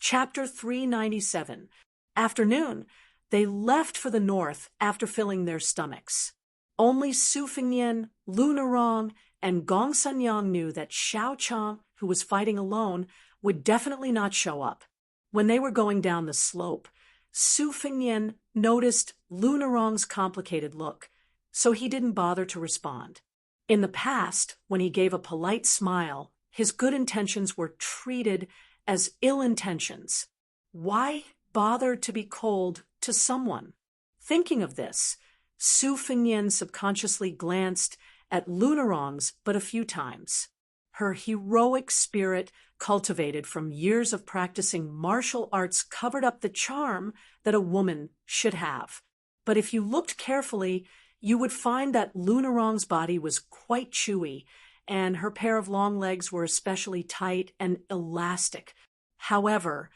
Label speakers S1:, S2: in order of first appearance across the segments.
S1: Chapter 397. Afternoon. They left for the north after filling their stomachs. Only Su Fengnian, Lu Nerong, and Gong Sanyang knew that Xiao Chang, who was fighting alone, would definitely not show up. When they were going down the slope, Su Fengnian noticed Lu Nerong's complicated look, so he didn't bother to respond. In the past, when he gave a polite smile, his good intentions were treated as ill intentions. Why bother to be cold to someone? Thinking of this, Su Fengnian subconsciously glanced at Lu Nerong's but a few times. Her heroic spirit, cultivated from years of practicing martial arts, covered up the charm that a woman should have. But if you looked carefully, you would find that Lu Nerong's body was quite chewy, and her pair of long legs were especially tight and elastic. However,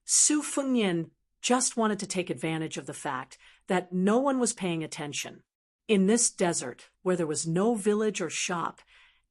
S1: Su Fengnian just wanted to take advantage of the fact that no one was paying attention. In this desert, where there was no village or shop,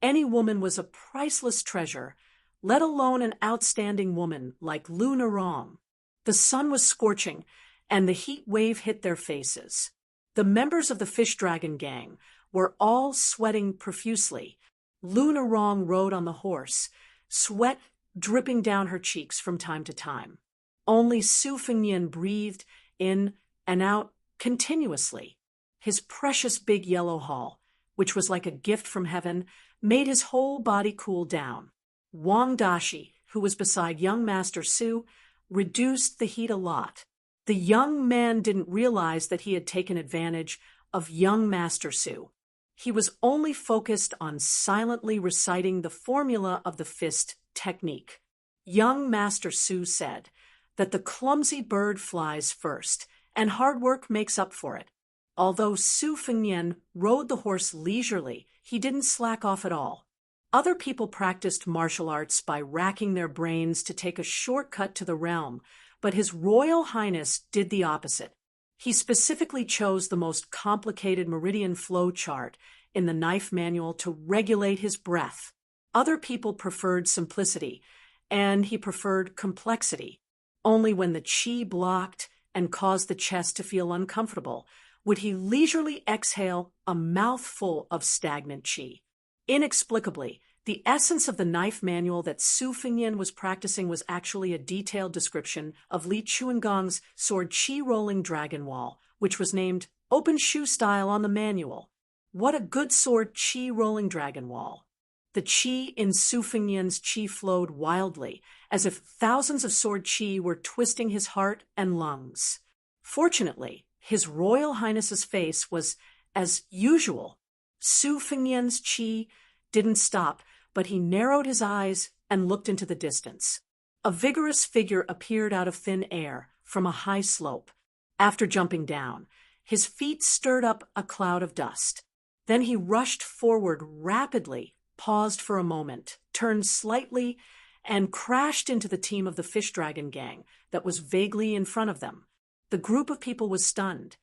S1: any woman was a priceless treasure, let alone an outstanding woman like Lu Nerong. The sun was scorching, and the heat wave hit their faces. The members of the Fish Dragon gang were all sweating profusely. Lu Nerong rode on the horse, sweat dripping down her cheeks from time to time. Only Su Fengnian breathed in and out continuously. His precious big yellow haul, which was like a gift from heaven, made his whole body cool down. Wang Dashi, who was beside young Master Su, reduced the heat a lot. The young man didn't realize that he had taken advantage of young Master Su. He was only focused on silently reciting the formula of the fist technique. Young Master Su said that the clumsy bird flies first, and hard work makes up for it. Although Su Fengnian rode the horse leisurely, he didn't slack off at all. Other people practiced martial arts by racking their brains to take a shortcut to the realm, but His Royal Highness did the opposite. He specifically chose the most complicated meridian flow chart in the knife manual to regulate his breath. Other people preferred simplicity, and he preferred complexity. Only when the qi blocked and caused the chest to feel uncomfortable would he leisurely exhale a mouthful of stagnant qi. Inexplicably, the essence of the knife manual that Su Fengnian was practicing was actually a detailed description of Li Chuangong's sword Qi Rolling Dragon Wall, which was named Open Shoe Style on the manual. What a good sword Qi Rolling Dragon Wall! The qi in Su Fengnian's qi flowed wildly, as if thousands of sword qi were twisting his heart and lungs. Fortunately, His Royal Highness's face was as usual. Su Fengnian's qi didn't stop, but he narrowed his eyes and looked into the distance. A vigorous figure appeared out of thin air from a high slope. After jumping down, his feet stirred up a cloud of dust. Then he rushed forward rapidly, paused for a moment, turned slightly, and crashed into the team of the Fish Dragon gang that was vaguely in front of them. The group of people was stunned.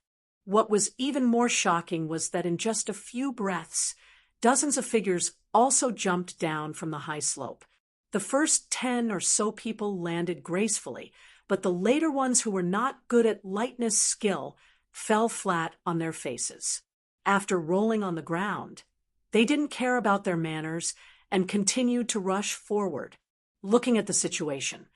S1: What was even more shocking was that in just a few breaths, dozens of figures also jumped down from the high slope. The first 10 or so people landed gracefully, but the later ones who were not good at lightness skill fell flat on their faces. After rolling on the ground, they didn't care about their manners and continued to rush forward. Looking at the situation,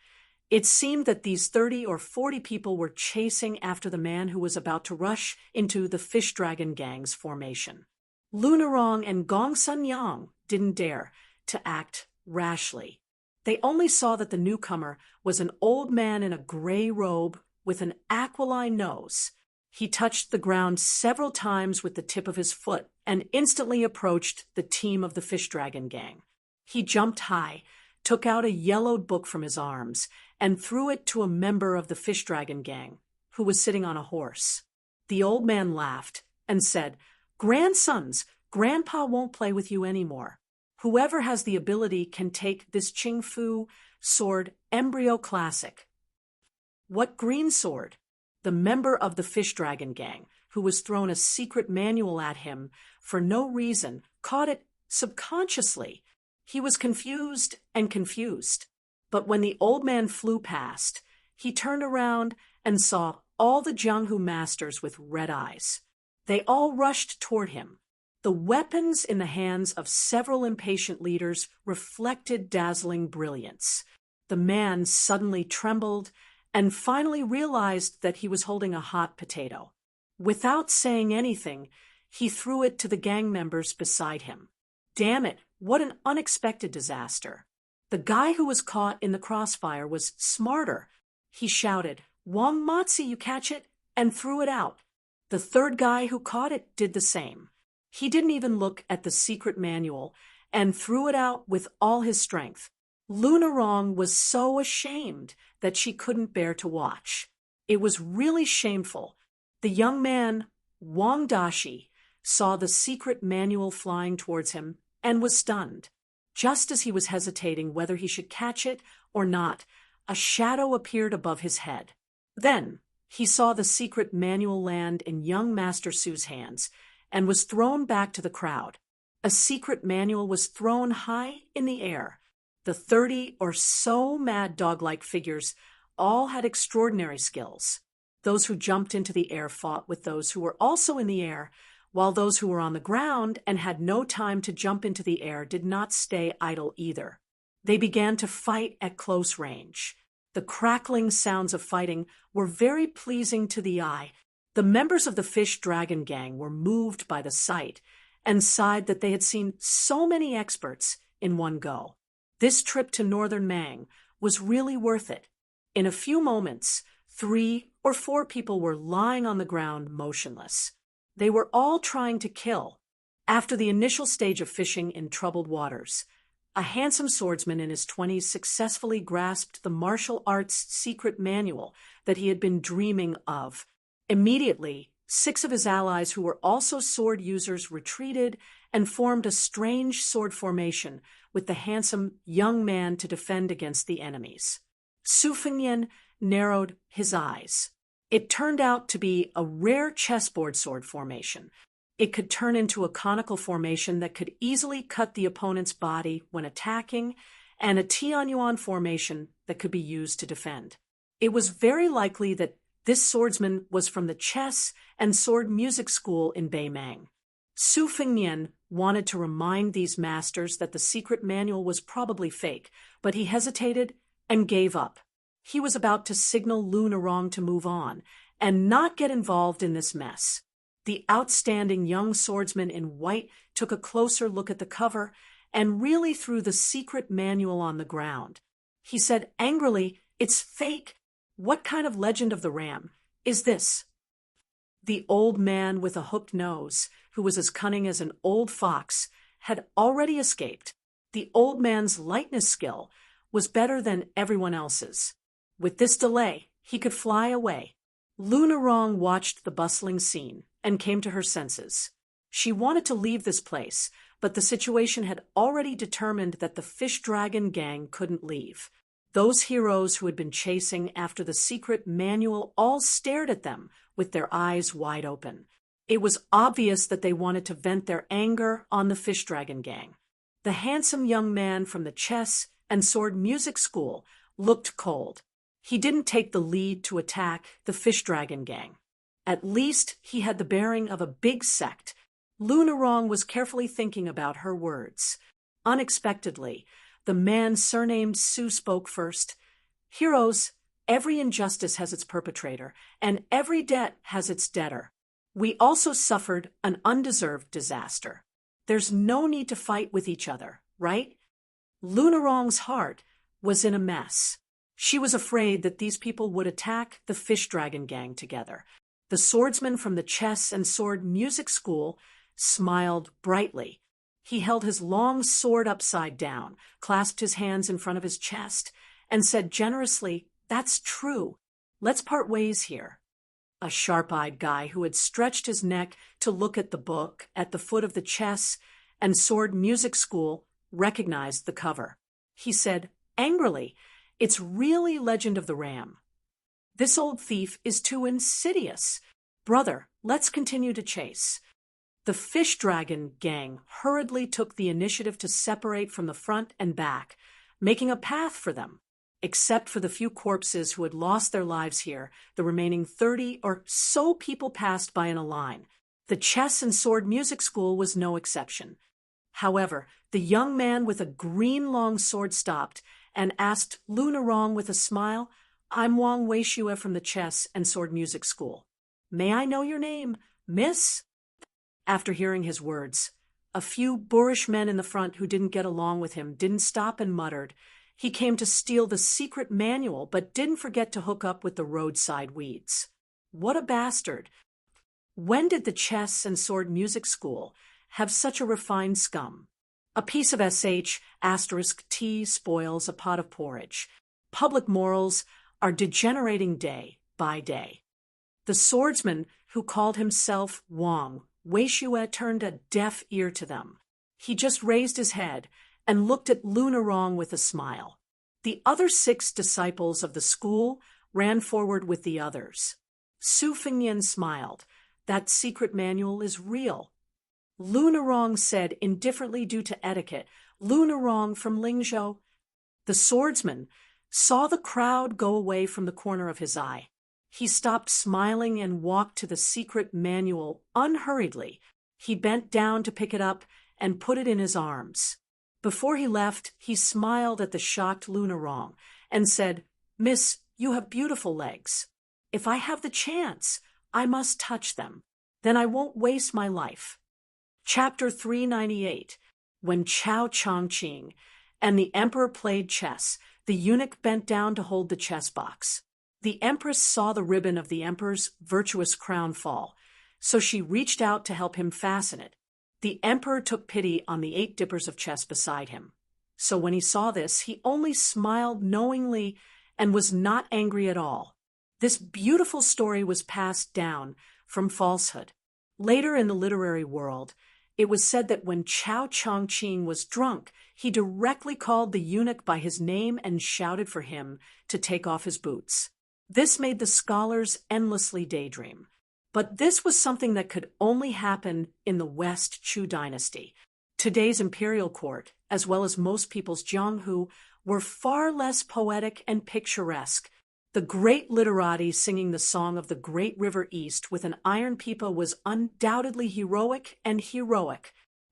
S1: it seemed that these 30 or 40 people were chasing after the man who was about to rush into the Fish Dragon gang's formation. Lu Nerong and Gong Sanyang didn't dare to act rashly. They only saw that the newcomer was an old man in a gray robe with an aquiline nose. He touched the ground several times with the tip of his foot and instantly approached the team of the Fish Dragon gang. He jumped high, took out a yellowed book from his arms, and threw it to a member of the Fish Dragon gang, who was sitting on a horse. The old man laughed and said, "Grandsons, Grandpa won't play with you anymore. Whoever has the ability can take this Qing Fu sword Embryo Classic." "What green sword?" The member of the Fish Dragon gang, who was thrown a secret manual at him for no reason, caught it subconsciously. He was confused and confused. But when the old man flew past, he turned around and saw all the Jianghu masters with red eyes. They all rushed toward him. The weapons in the hands of several impatient leaders reflected dazzling brilliance. The man suddenly trembled and finally realized that he was holding a hot potato. Without saying anything, he threw it to the gang members beside him. Damn it, what an unexpected disaster. The guy who was caught in the crossfire was smarter. He shouted, "Wang Matzi, you catch it," and threw it out. The third guy who caught it did the same. He didn't even look at the secret manual and threw it out with all his strength. Lunarong was so ashamed that she couldn't bear to watch. It was really shameful. The young man, Wang Dashi, saw the secret manual flying towards him and was stunned. Just as he was hesitating whether he should catch it or not, a shadow appeared above his head. Then he saw the secret manual land in young Master Su's hands and was thrown back to the crowd. A secret manual was thrown high in the air. The 30 or so mad dog-like figures all had extraordinary skills. Those who jumped into the air fought with those who were also in the air, while those who were on the ground and had no time to jump into the air did not stay idle either. They began to fight at close range. The crackling sounds of fighting were very pleasing to the eye. The members of the Fish Dragon Gang were moved by the sight and sighed that they had seen so many experts in one go. This trip to Northern Mang was really worth it. In a few moments, 3 or 4 people were lying on the ground motionless. They were all trying to kill. After the initial stage of fishing in troubled waters, a handsome swordsman in his 20s successfully grasped the martial arts secret manual that he had been dreaming of. Immediately, 6 of his allies who were also sword users retreated and formed a strange sword formation with the handsome young man to defend against the enemies. Su Fengnian narrowed his eyes. It turned out to be a rare chessboard sword formation. It could turn into a conical formation that could easily cut the opponent's body when attacking, and a Tianyuan formation that could be used to defend. It was very likely that this swordsman was from the chess and sword music school in Beimang. Su Fengnian wanted to remind these masters that the secret manual was probably fake, but he hesitated and gave up. He was about to signal Lunarong to move on and not get involved in this mess. The outstanding young swordsman in white took a closer look at the cover and really threw the secret manual on the ground. He said angrily, "It's fake. What kind of legend of the ram is this?" The old man with a hooked nose, who was as cunning as an old fox, had already escaped. The old man's lightness skill was better than everyone else's. With this delay, he could fly away. Lunarong watched the bustling scene and came to her senses. She wanted to leave this place, but the situation had already determined that the Fish Dragon Gang couldn't leave. Those heroes who had been chasing after the secret manual all stared at them with their eyes wide open. It was obvious that they wanted to vent their anger on the Fish Dragon Gang. The handsome young man from the chess and sword music school looked cold. He didn't take the lead to attack the Fish Dragon Gang. At least he had the bearing of a big sect. Lunarong was carefully thinking about her words. Unexpectedly, the man surnamed Su spoke first. "Heroes, every injustice has its perpetrator, and every debt has its debtor. We also suffered an undeserved disaster. There's no need to fight with each other, right?" Lunarong's heart was in a mess. She was afraid that these people would attack the Fish Dragon Gang together. The swordsman from the chess and sword music school smiled brightly. He held his long sword upside down, clasped his hands in front of his chest, and said generously, "That's true. Let's part ways here." A sharp-eyed guy who had stretched his neck to look at the book at the foot of the chess and sword music school recognized the cover. He said angrily, "It's really Legend of the Ram. This old thief is too insidious. Brother, let's continue to chase." The Fish Dragon Gang hurriedly took the initiative to separate from the front and back, making a path for them. Except for the few corpses who had lost their lives here, the remaining 30 or so people passed by in a line. The chess and sword music school was no exception. However, the young man with a green long sword stopped and asked Lunarong with a smile, "I'm Wang Weishue from the chess and sword music school. May I know your name, miss?" After hearing his words, a few boorish men in the front who didn't get along with him didn't stop and muttered, "He came to steal the secret manual, but didn't forget to hook up with the roadside weeds. What a bastard! When did the chess and sword music school have such a refined scum? A piece of *T spoils a pot of porridge. Public morals are degenerating day by day." The swordsman who called himself Wang Weishue turned a deaf ear to them. He just raised his head and looked at Lunarong with a smile. The other 6 disciples of the school ran forward with the others. Su Fengnian smiled. "That secret manual is real." Lunarong said indifferently due to etiquette, "Lunarong from Lingzhou." The swordsman saw the crowd go away from the corner of his eye. He stopped smiling and walked to the secret manual unhurriedly. He bent down to pick it up and put it in his arms. Before he left, he smiled at the shocked Lunarong and said, "Miss, you have beautiful legs. If I have the chance, I must touch them. Then I won't waste my life." Chapter 398. When Chao Chongqing and the emperor played chess, the eunuch bent down to hold the chess box. The empress saw the ribbon of the emperor's virtuous crown fall, so she reached out to help him fasten it. The emperor took pity on the 8 dippers of chess beside him. So when he saw this, he only smiled knowingly and was not angry at all. This beautiful story was passed down from falsehood. Later in the literary world, it was said that when Chao Chongqing was drunk, he directly called the eunuch by his name and shouted for him to take off his boots. This made the scholars endlessly daydream. But this was something that could only happen in the West Chu dynasty. Today's imperial court, as well as most people's Jianghu, were far less poetic and picturesque. The great literati singing the song of the great river east with an iron pipa was undoubtedly heroic,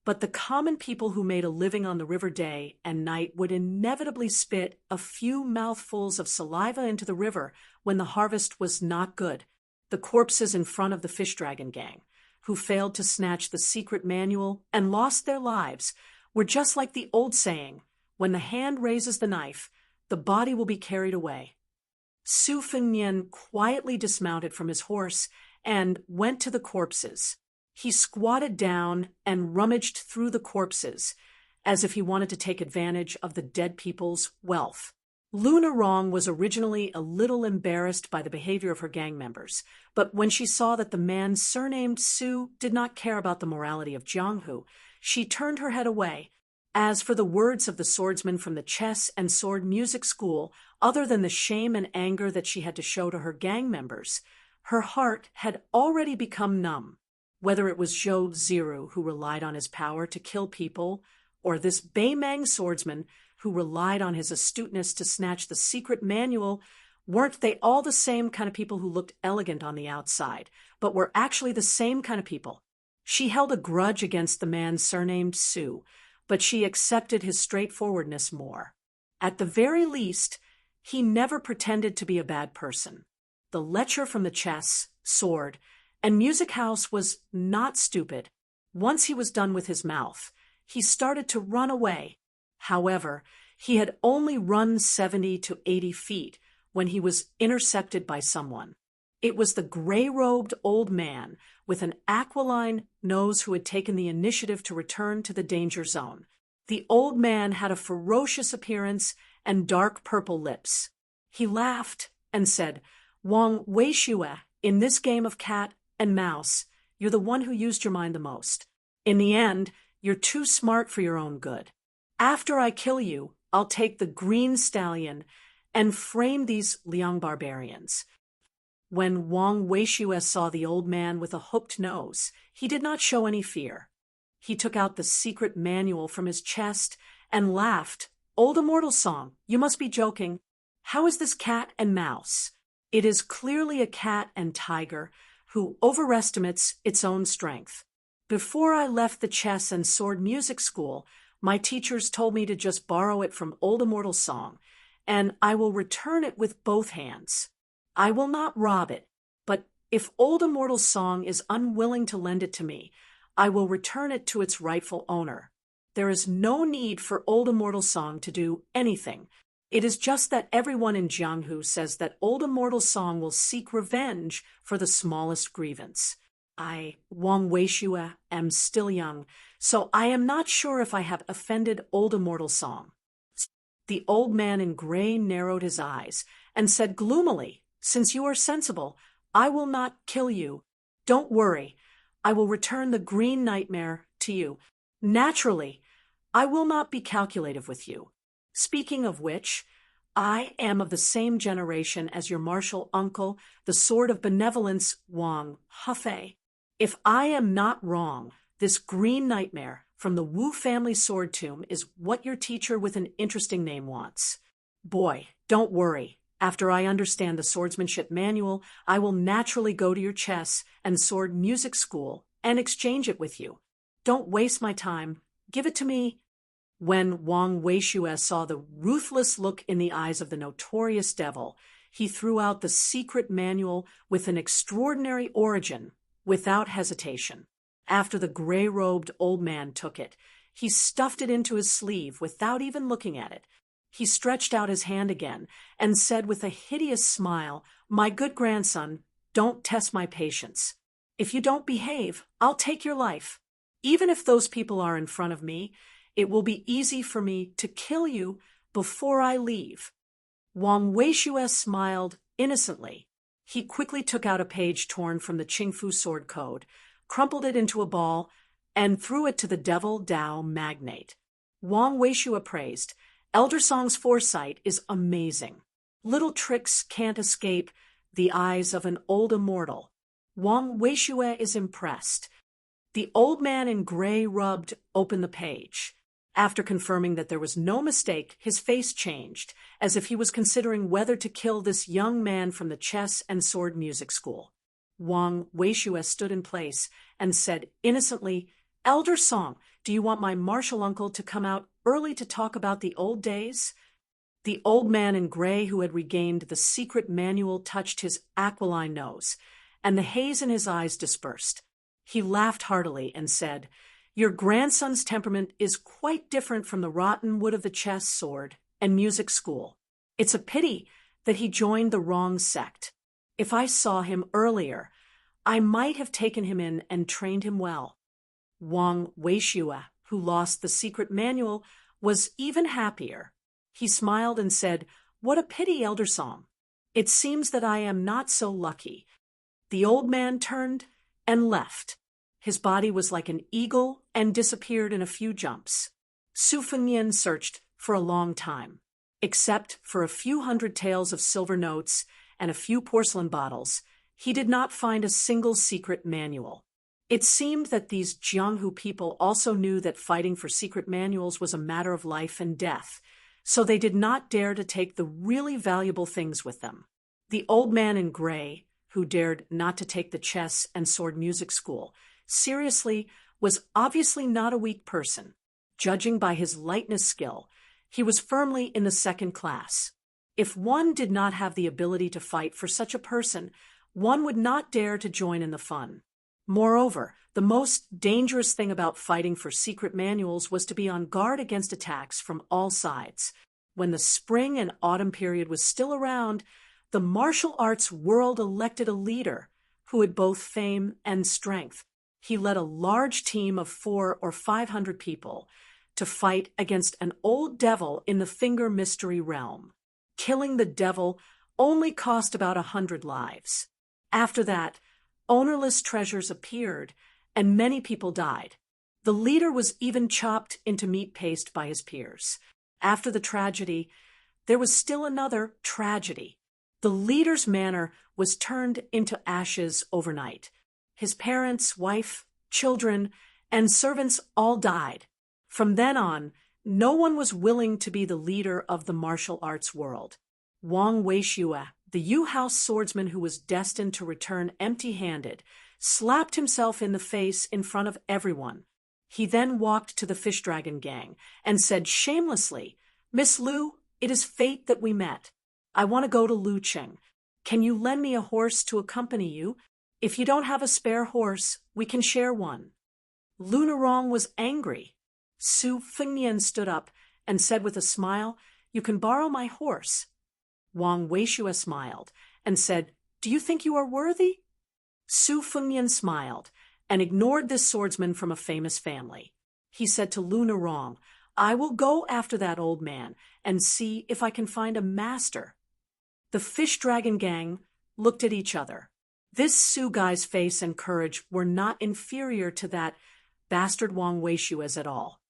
S1: but the common people who made a living on the river day and night would inevitably spit a few mouthfuls of saliva into the river when the harvest was not good. The corpses in front of the fish dragon gang, who failed to snatch the secret manual and lost their lives, were just like the old saying, "When the hand raises the knife, the body will be carried away." Su Fengnian quietly dismounted from his horse and went to the corpses. He squatted down and rummaged through the corpses, as if he wanted to take advantage of the dead people's wealth. Lunarong was originally a little embarrassed by the behavior of her gang members, but when she saw that the man surnamed Su did not care about the morality of Jianghu, she turned her head away. As for the words of the swordsman from the chess and sword music school, other than the shame and anger that she had to show to her gang members, her heart had already become numb. Whether it was Zhou Ziru, who relied on his power to kill people, or this Beimang swordsman who relied on his astuteness to snatch the secret manual, weren't they all the same kind of people who looked elegant on the outside, but were actually the same kind of people? She held a grudge against the man surnamed Su, but she accepted his straightforwardness more. At the very least, he never pretended to be a bad person. The lecher from the chess, sword, and music house was not stupid. Once he was done with his mouth, he started to run away. However, he had only run 70 to 80 feet when he was intercepted by someone. It was the gray-robed old man with an aquiline nose who had taken the initiative to return to the danger zone. The old man had a ferocious appearance and dark purple lips. He laughed and said, "Wang Weishue, in this game of cat and mouse, you're the one who used your mind the most. In the end, you're too smart for your own good. After I kill you, I'll take the green stallion and frame these Liang barbarians." When Wang Weishue saw the old man with a hooked nose, he did not show any fear. He took out the secret manual from his chest and laughed. "Old immortal song, you must be joking." How is this cat and mouse? It is clearly a cat and tiger who overestimates its own strength. Before I left the chess and sword music school, my teachers told me to just borrow it from Old Immortal Song, and I will return it with both hands. I will not rob it, but if Old Immortal Song is unwilling to lend it to me, I will return it to its rightful owner. There is no need for Old Immortal Song to do anything. It is just that everyone in Jianghu says that Old Immortal Song will seek revenge for the smallest grievance. I, Wang Weishue, am still young, so I am not sure if I have offended Old Immortal Song. The old man in gray narrowed his eyes and said gloomily, "Since you are sensible, I will not kill you. Don't worry. I will return the green nightmare to you. Naturally, I will not be calculative with you. Speaking of which, I am of the same generation as your martial uncle, the sword of benevolence, Wang Hefei. If I am not wrong, this green nightmare from the Wu family sword tomb is what your teacher with an interesting name wants. Boy, don't worry. After I understand the swordsmanship manual, I will naturally go to your chess and sword music school and exchange it with you. Don't waste my time. Give it to me." When Wang Weishue saw the ruthless look in the eyes of the notorious devil, he threw out the secret manual with an extraordinary origin, without hesitation. After the gray-robed old man took it, he stuffed it into his sleeve without even looking at it. He stretched out his hand again and said with a hideous smile, "My good grandson, don't test my patience. If you don't behave, I'll take your life. Even if those people are in front of me, it will be easy for me to kill you before I leave." Wang Weishue smiled innocently. He quickly took out a page torn from the Qingfu sword code, crumpled it into a ball, and threw it to the devil Dao magnate. Wang Weishue praised, "Elder Song's foresight is amazing. Little tricks can't escape the eyes of an old immortal." Wang Weishue is impressed. The old man in gray rubbed open the page. After confirming that there was no mistake, his face changed, as if he was considering whether to kill this young man from the chess and sword music school. Wang Weishue stood in place and said innocently, "Elder Song, do you want my martial uncle to come out early to talk about the old days?" The old man in gray who had regained the secret manual touched his aquiline nose, and the haze in his eyes dispersed. He laughed heartily and said, "Your grandson's temperament is quite different from the rotten wood of the chess, sword, and music school. It's a pity that he joined the wrong sect. If I saw him earlier, I might have taken him in and trained him well." Wang Weishue, who lost the secret manual, was even happier. He smiled and said, "What a pity, Elder Song. It seems that I am not so lucky." The old man turned and left. His body was like an eagle and disappeared in a few jumps. Su Fengnian searched for a long time. Except for a few hundred taels of silver notes and a few porcelain bottles, he did not find a single secret manual. It seemed that these Jianghu people also knew that fighting for secret manuals was a matter of life and death, so they did not dare to take the really valuable things with them. The old man in gray, who dared not to take the chess and sword music school, seriously, was obviously not a weak person. Judging by his lightness skill, he was firmly in the second class. If one did not have the ability to fight for such a person, one would not dare to join in the fun. Moreover, the most dangerous thing about fighting for secret manuals was to be on guard against attacks from all sides. When the spring and autumn period was still around, the martial arts world elected a leader who had both fame and strength. He led a large team of 400 or 500 people to fight against an old devil in the Finger Mystery realm. Killing the devil only cost about 100 lives. After that, ownerless treasures appeared, and many people died. The leader was even chopped into meat paste by his peers. After the tragedy, there was still another tragedy. The leader's manor was turned into ashes overnight. His parents, wife, children, and servants all died. From then on, no one was willing to be the leader of the martial arts world. Wang Weishua, the Yu House swordsman who was destined to return empty-handed, slapped himself in the face in front of everyone. He then walked to the fish dragon gang and said shamelessly, "Miss Lu, it is fate that we met. I want to go to Lucheng. Can you lend me a horse to accompany you? If you don't have a spare horse, we can share one." Lunarong was angry. Su Fengnian stood up and said with a smile, "You can borrow my horse." Wang Weishua smiled and said, "Do you think you are worthy?" Su Fengnian smiled and ignored this swordsman from a famous family. He said to Lunarong, "I will go after that old man and see if I can find a master." The fish dragon gang looked at each other. This Su guy's face and courage were not inferior to that bastard Wang Weishua's at all.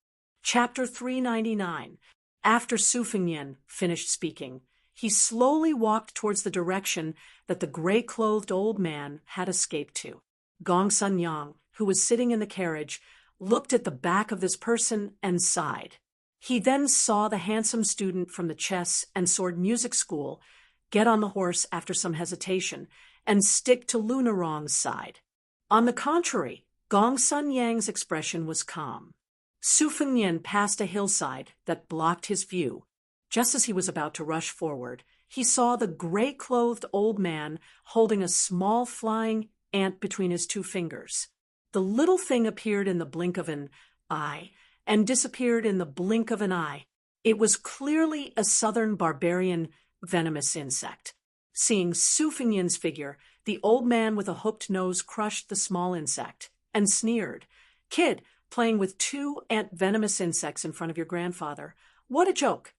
S1: Chapter 399. After Su Fengnian finished speaking, he slowly walked towards the direction that the gray-clothed old man had escaped to. Gong Sun Yang, who was sitting in the carriage, looked at the back of this person and sighed. He then saw the handsome student from the chess and sword music school get on the horse after some hesitation and stick to Lunarong's side. On the contrary, Gong Sun Yang's expression was calm. Su Fengnian passed a hillside that blocked his view. Just as he was about to rush forward, he saw the gray-clothed old man holding a small flying ant between his two fingers. The little thing appeared in the blink of an eye and disappeared in the blink of an eye. It was clearly a southern barbarian venomous insect. Seeing Su Fengnian's figure, the old man with a hooked nose crushed the small insect and sneered, "Kid, playing with two ant-venomous insects in front of your grandfather. What a joke."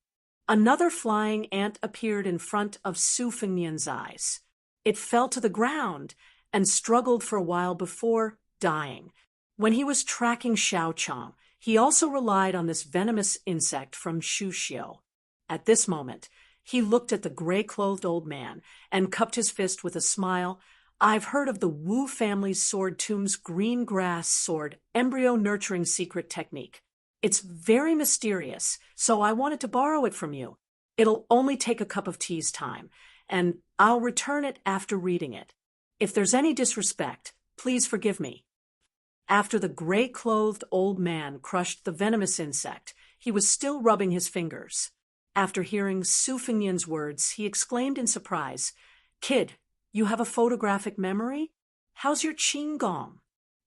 S1: Another flying ant appeared in front of Su Fengnian's eyes. It fell to the ground and struggled for a while before dying. When he was tracking Xiao Chong, he also relied on this venomous insect from Shuxiu. At this moment, he looked at the gray-clothed old man and cupped his fist with a smile. "I've heard of the Wu family's sword tomb's green grass sword embryo nurturing secret technique. It's very mysterious, so I wanted to borrow it from you. It'll only take a cup of tea's time, and I'll return it after reading it. If there's any disrespect, please forgive me." After the gray-clothed old man crushed the venomous insect, he was still rubbing his fingers. After hearing Su Fengnian's words, he exclaimed in surprise, "Kid, you have a photographic memory? How's your qinggong?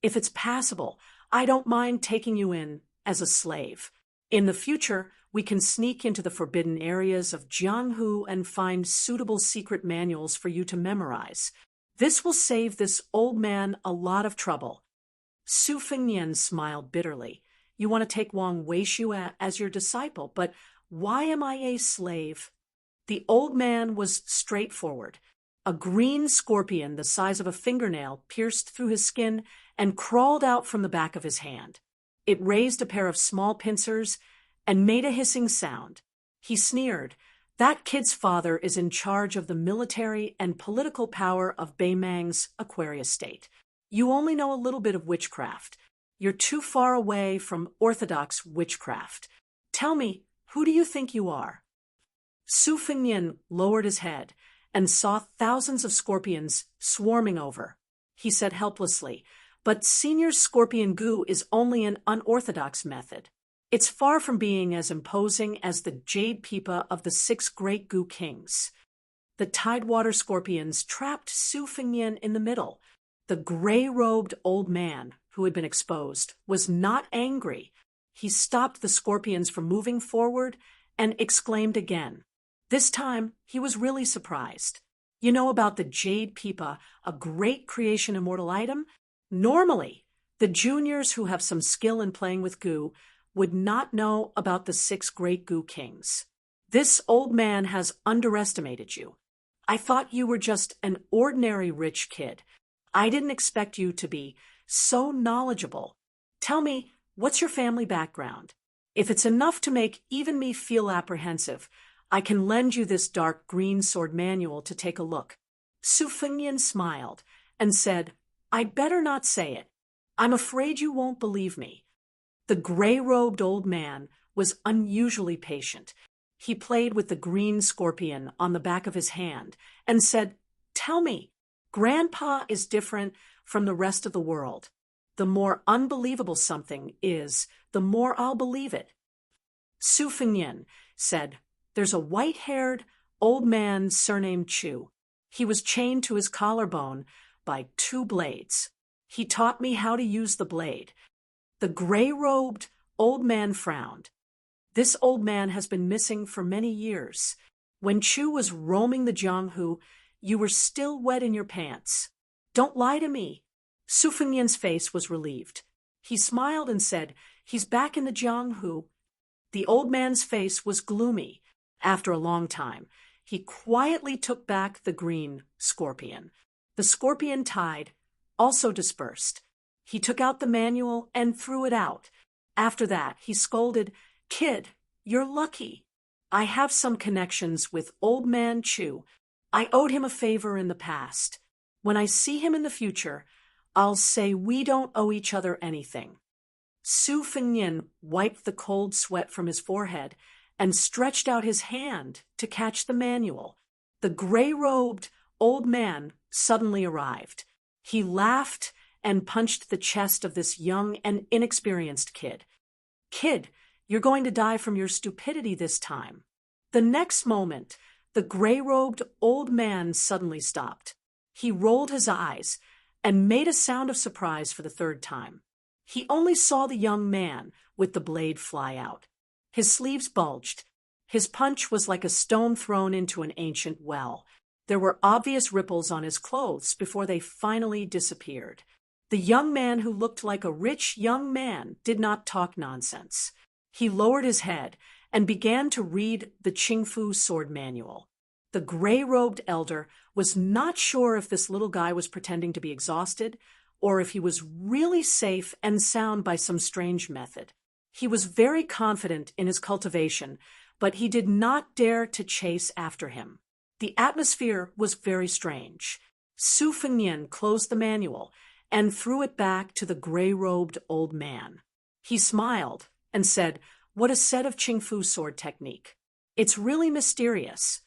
S1: If it's passable, I don't mind taking you in as a slave. In the future, we can sneak into the forbidden areas of Jianghu and find suitable secret manuals for you to memorize. This will save this old man a lot of trouble." Su Fengnian smiled bitterly. "You want to take Wang Weishua as your disciple, but why am I a slave?" The old man was straightforward. A green scorpion the size of a fingernail pierced through his skin and crawled out from the back of his hand. It raised a pair of small pincers and made a hissing sound. He sneered, "That kid's father is in charge of the military and political power of Beimang's Aquarius state. You only know a little bit of witchcraft. You're too far away from orthodox witchcraft. Tell me, who do you think you are?" Su Fengnian lowered his head and saw thousands of scorpions swarming over. He said helplessly, "But Senior Scorpion Goo is only an unorthodox method. It's far from being as imposing as the jade pipa of the 6 great Goo kings." The Tidewater scorpions trapped Su Fengnian in the middle. The gray-robed old man, who had been exposed, was not angry. He stopped the scorpions from moving forward and exclaimed again. This time, he was really surprised. "You know about the jade pipa, a great creation immortal item? Normally, the juniors who have some skill in playing with goo would not know about the 6 great Goo kings. This old man has underestimated you. I thought you were just an ordinary rich kid. I didn't expect you to be so knowledgeable. Tell me, what's your family background? If it's enough to make even me feel apprehensive, I can lend you this dark green sword manual to take a look." Su Fengnian smiled and said, "I'd better not say it. I'm afraid you won't believe me." The gray-robed old man was unusually patient. He played with the green scorpion on the back of his hand and said, "Tell me, Grandpa is different from the rest of the world. The more unbelievable something is, the more I'll believe it." Su Fengnian said, "There's a white-haired old man surnamed Chu. He was chained to his collarbone by 2 blades. He taught me how to use the blade." The gray-robed old man frowned. "This old man has been missing for many years. When Chu was roaming the Jianghu, you were still wet in your pants. Don't lie to me." Su Fengnian's face was relieved. He smiled and said, "He's back in the Jianghu." The old man's face was gloomy. After a long time, he quietly took back the green scorpion. The scorpion tide also dispersed. He took out the manual and threw it out. After that, he scolded, "Kid, you're lucky. I have some connections with Old Man Chu. I owed him a favor in the past. When I see him in the future, I'll say we don't owe each other anything." Su Fengnian wiped the cold sweat from his forehead and stretched out his hand to catch the manual. The gray-robed old man suddenly arrived. He laughed and punched the chest of this young and inexperienced kid. "Kid, you're going to die from your stupidity this time." The next moment, the gray-robed old man suddenly stopped. He rolled his eyes and made a sound of surprise for the 3rd time. He only saw the young man with the blade fly out. His sleeves bulged. His punch was like a stone thrown into an ancient well. There were obvious ripples on his clothes before they finally disappeared. The young man, who looked like a rich young man, did not talk nonsense. He lowered his head and began to read the Qingfu sword manual. The gray-robed elder was not sure if this little guy was pretending to be exhausted or if he was really safe and sound by some strange method. He was very confident in his cultivation, but he did not dare to chase after him. The atmosphere was very strange. Su Fengnian closed the manual and threw it back to the gray-robed old man. He smiled and said, "What a set of Qingfu sword technique. It's really mysterious."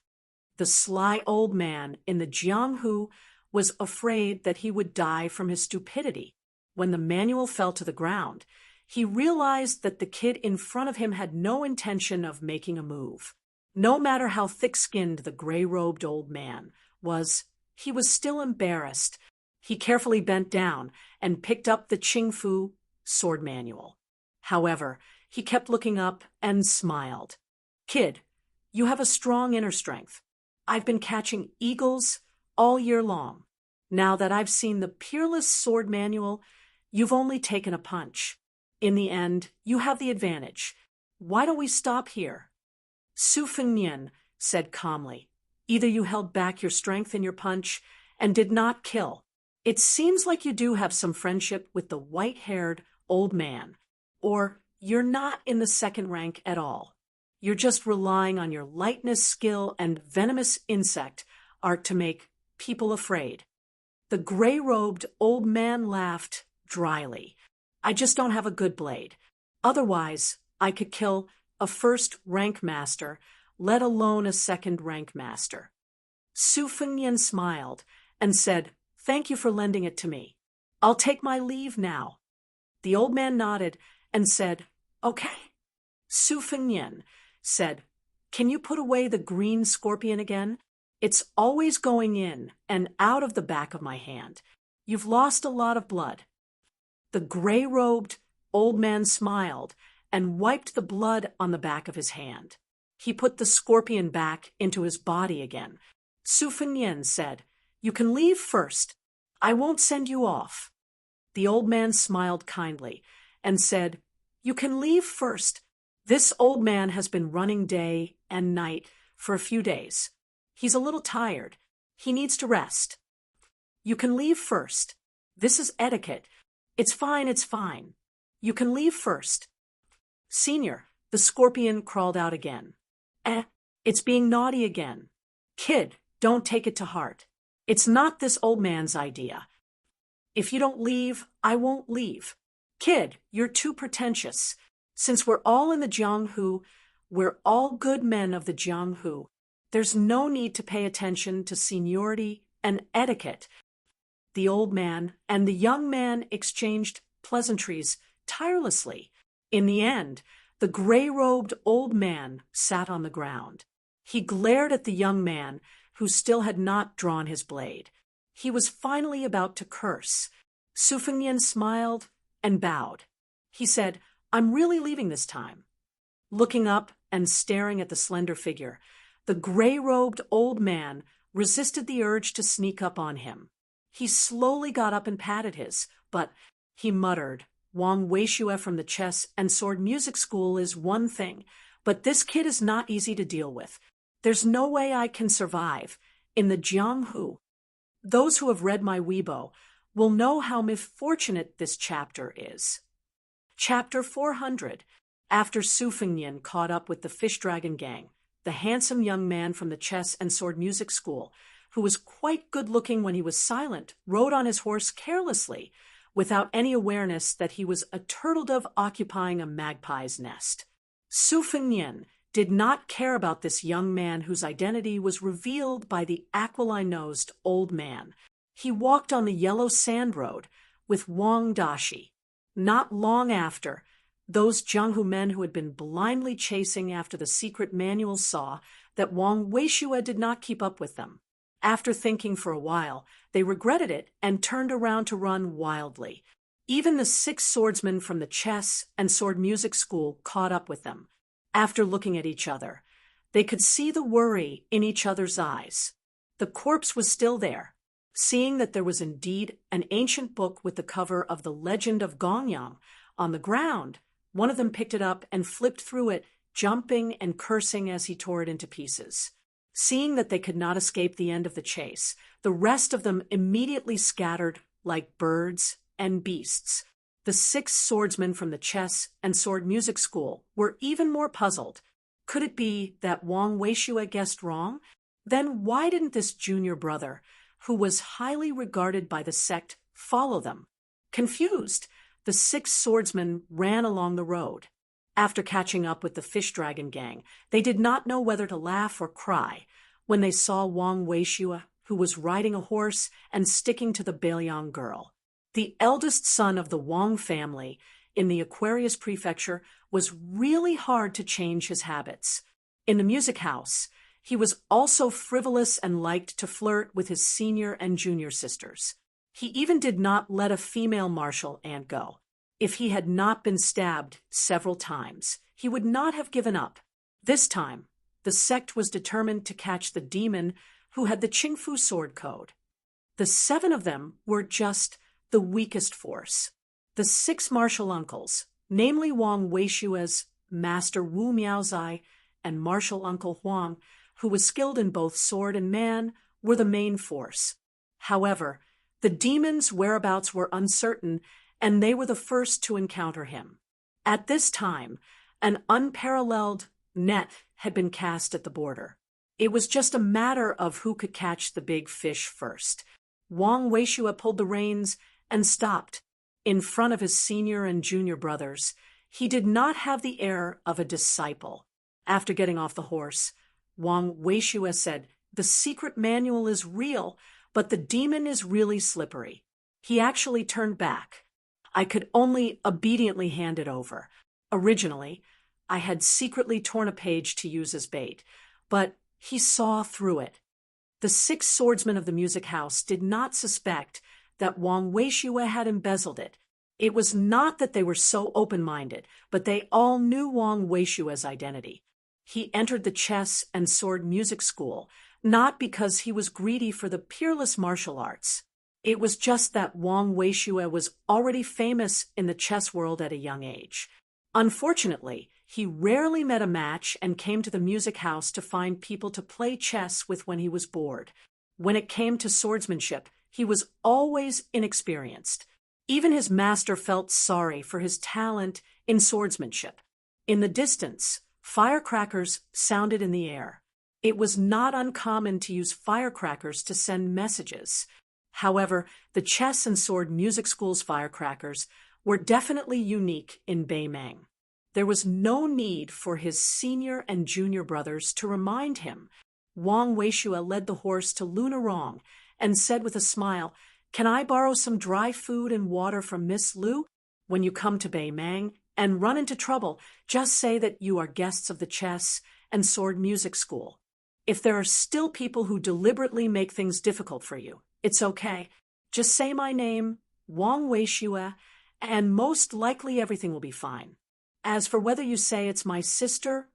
S1: The sly old man in the Jianghu was afraid that he would die from his stupidity. When the manual fell to the ground, he realized that the kid in front of him had no intention of making a move. No matter how thick-skinned the gray-robed old man was, he was still embarrassed. He carefully bent down and picked up the Qingfu sword manual. However, he kept looking up and smiled. "Kid, you have a strong inner strength. I've been catching eagles all year long. Now that I've seen the peerless sword manual, you've only taken a punch. In the end, you have the advantage. Why don't we stop here?" Su Fengnian said calmly, "Either you held back your strength in your punch and did not kill. It seems like you do have some friendship with the white-haired old man, or you're not in the 2nd rank at all. You're just relying on your lightness, skill, and venomous insect art to make people afraid." The gray-robed old man laughed dryly. "I just don't have a good blade. Otherwise, I could kill a 1st rank master, let alone a 2nd rank master." Su Fengnian smiled and said, "Thank you for lending it to me. I'll take my leave now." The old man nodded and said, "Okay." Su Fengnian said, "Can you put away the green scorpion again? It's always going in and out of the back of my hand. You've lost a lot of blood." The gray-robed old man smiled and wiped the blood on the back of his hand. He put the scorpion back into his body again. Su Fengnian said, "You can leave first. I won't send you off." The old man smiled kindly and said, "You can leave first. This old man has been running day and night for a few days. He's a little tired. He needs to rest. You can leave first. This is etiquette. It's fine, it's fine. You can leave first." "Senior," the scorpion crawled out again. It's being naughty again. Kid, don't take it to heart. It's not this old man's idea. If you don't leave, I won't leave. Kid, you're too pretentious. Since we're all in the Jianghu, We're all good men of the Jianghu. There's no need to pay attention to seniority and etiquette." The old man and the young man exchanged pleasantries tirelessly. In the end, the gray-robed old man sat on the ground. He glared at the young man, who still had not drawn his blade. He was finally about to curse. Su Fengnian smiled and bowed. He said, "I'm really leaving this time." Looking up and staring at the slender figure, the gray-robed old man resisted the urge to sneak up on him. He slowly got up and patted his, but he muttered, "Wang Weishue from the chess and sword music school is one thing, but this kid is not easy to deal with. There's no way I can survive in the Jianghu." Those who have read my Weibo will know how misfortunate this chapter is. Chapter 400. After Su Fengnian caught up with the Fish Dragon Gang, the handsome young man from the chess and sword music school, who was quite good-looking when he was silent, rode on his horse carelessly, without any awareness that he was a turtle-dove occupying a magpie's nest. Su Fengnian did not care about this young man whose identity was revealed by the aquiline-nosed old man. He walked on the yellow sand road with Wang Dashi. Not long after, those Jianghu men who had been blindly chasing after the secret manual saw that Wang Weishue did not keep up with them. After thinking for a while, they regretted it and turned around to run wildly. Even the 6 swordsmen from the chess and sword music school caught up with them. After looking at each other, they could see the worry in each other's eyes. The corpse was still there. Seeing that there was indeed an ancient book with the cover of the Legend of Gongyang on the ground, one of them picked it up and flipped through it, jumping and cursing as he tore it into pieces. Seeing that they could not escape the end of the chase, the rest of them immediately scattered like birds and beasts. The 6 swordsmen from the chess and sword music school were even more puzzled. Could it be that Wang Weishue guessed wrong? Then why didn't this junior brother, who was highly regarded by the sect, follow them? Confused, the 6 swordsmen ran along the road. After catching up with the Fish Dragon Gang, they did not know whether to laugh or cry when they saw Wang Weishue, who was riding a horse and sticking to the Beiliang girl. The eldest son of the Wang family in the Aquarius prefecture was really hard to change his habits. In the music house, he was also frivolous and liked to flirt with his senior and junior sisters. He even did not let a female martial ant go. If he had not been stabbed several times, he would not have given up. This time, the sect was determined to catch the demon who had the Qingfu sword code. The 7 of them were just the weakest force. The 6 martial uncles, namely Wang Weishue's master Wu Miaozai and martial uncle Huang, who was skilled in both sword and man, were the main force. However, the demon's whereabouts were uncertain, and they were the first to encounter him. At this time, an unparalleled net had been cast at the border. It was just a matter of who could catch the big fish first. Wang Weishue pulled the reins and stopped. In front of his senior and junior brothers, he did not have the air of a disciple. After getting off the horse, Wang Weishue said, "The secret manual is real, but the demon is really slippery." He actually turned back. I could only obediently hand it over. Originally, I had secretly torn a page to use as bait, but he saw through it. The 6 swordsmen of the music house did not suspect that Wang Weishue had embezzled it. It was not that they were so open-minded, but they all knew Wang Weishue's identity. He entered the chess and sword music school, not because he was greedy for the peerless martial arts. It was just that Wang Weishue was already famous in the chess world at a young age. Unfortunately, he rarely met a match and came to the music house to find people to play chess with when he was bored. When it came to swordsmanship, he was always inexperienced. Even his master felt sorry for his talent in swordsmanship. In the distance, firecrackers sounded in the air. It was not uncommon to use firecrackers to send messages. However, the chess and sword music school's firecrackers were definitely unique in Beimeng. There was no need for his senior and junior brothers to remind him. Wang Weishua led the horse to Lunarong and said with a smile, "Can I borrow some dry food and water from Miss Lu? When you come to Beimang and run into trouble, just say that you are guests of the chess and sword music school. If there are still people who deliberately make things difficult for you, it's okay. Just say my name, Wang Weishua, and most likely everything will be fine. As for whether you say it's my sister,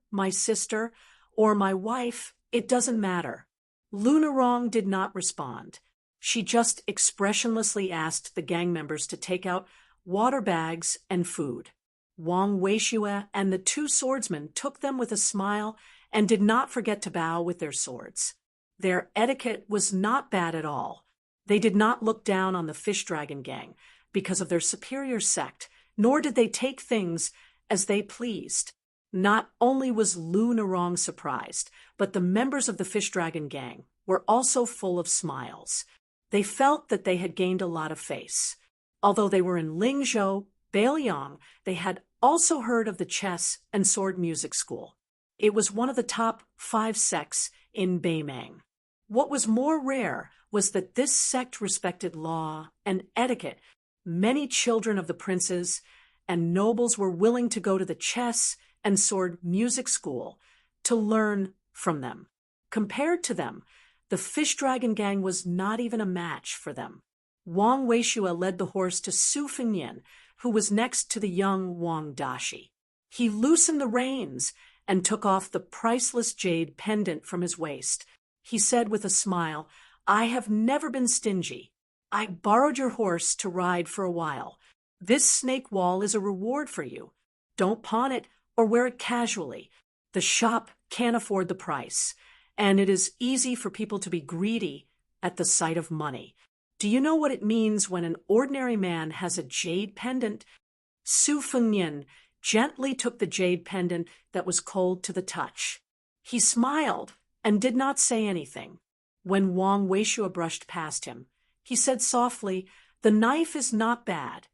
S1: or my wife, it doesn't matter." Lunarong did not respond. She just expressionlessly asked the gang members to take out water bags and food. Wang Weishua and the two swordsmen took them with a smile and did not forget to bow with their swords. Their etiquette was not bad at all. They did not look down on the Fish Dragon gang because of their superior sect, nor did they take things as they pleased. Not only was Lunarong surprised, but the members of the Fish Dragon gang were also full of smiles. They felt that they had gained a lot of face. Although they were in Lingzhou, Beiliang, they had also heard of the chess and sword music school. It was one of the top 5 sects in Beimang. What was more rare was that this sect respected law and etiquette. Many children of the princes and nobles were willing to go to the chess and sword music school to learn from them. Compared to them, the Fish Dragon gang was not even a match for them. Wang Weishua led the horse to Su Fengnian, who was next to the young Wang Dashi. He loosened the reins and took off the priceless jade pendant from his waist. He said with a smile, "I have never been stingy. I borrowed your horse to ride for a while. This snake wall is a reward for you. Don't pawn it or wear it casually. The shop can't afford the price, and it is easy for people to be greedy at the sight of money. Do you know what it means when an ordinary man has a jade pendant?" Su Fengnian gently took the jade pendant that was cold to the touch. He smiled and did not say anything. When Wang Weishua brushed past him, he said softly, "The knife is not bad."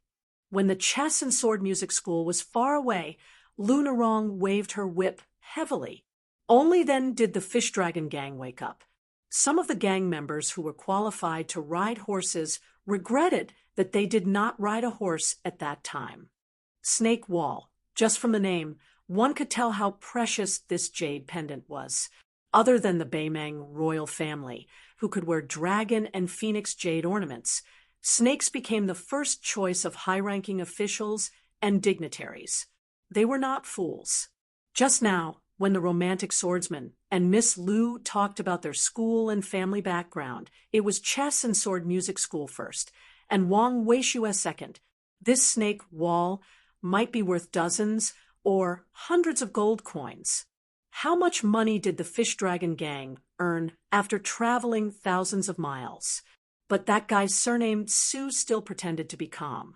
S1: When the chess and sword music school was far away, Lunarong waved her whip heavily. Only then did the Fish Dragon gang wake up. Some of the gang members who were qualified to ride horses regretted that they did not ride a horse at that time. Snake Wall. Just from the name, one could tell how precious this jade pendant was. Other than the Beimang royal family, who could wear dragon and phoenix jade ornaments, snakes became the first choice of high-ranking officials and dignitaries. They were not fools. Just now, when the romantic swordsman and Miss Lu talked about their school and family background, it was chess and sword music school first, and Wang Weishua second. This snake wall might be worth dozens or hundreds of gold coins. How much money did the Fish Dragon gang earn after traveling thousands of miles? But that guy's surname Su still pretended to be calm.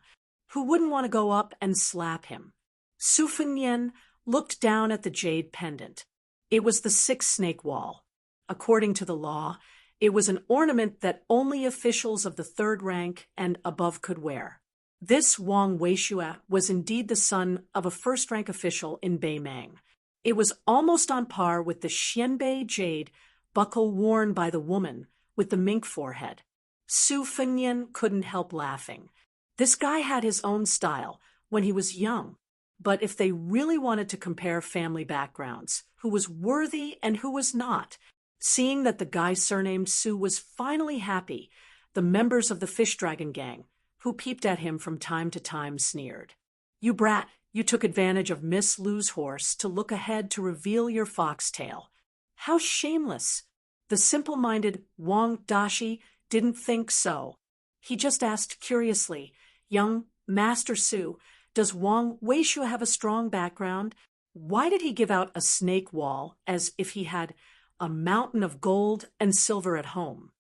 S1: Who wouldn't want to go up and slap him? Su Fengnian looked down at the jade pendant. It was the 6th snake wall. According to the law, it was an ornament that only officials of the 3rd rank and above could wear. This Wang Weishua was indeed the son of a 1st-rank official in Beimang. It was almost on par with the Xianbei jade buckle worn by the woman with the mink forehead. Su Fengnian couldn't help laughing. This guy had his own style when he was young. But if they really wanted to compare family backgrounds, who was worthy and who was not, seeing that the guy surnamed Su was finally happy, the members of the Fish Dragon gang, who peeped at him from time to time, sneered. "You brat, you took advantage of Miss Lu's horse to look ahead to reveal your foxtail. How shameless!" The simple-minded Wang Dashi didn't think so. He just asked curiously, "Young Master Su, does Wang Weishua have a strong background? Why did he give out a snake wall as if he had a mountain of gold and silver at home?"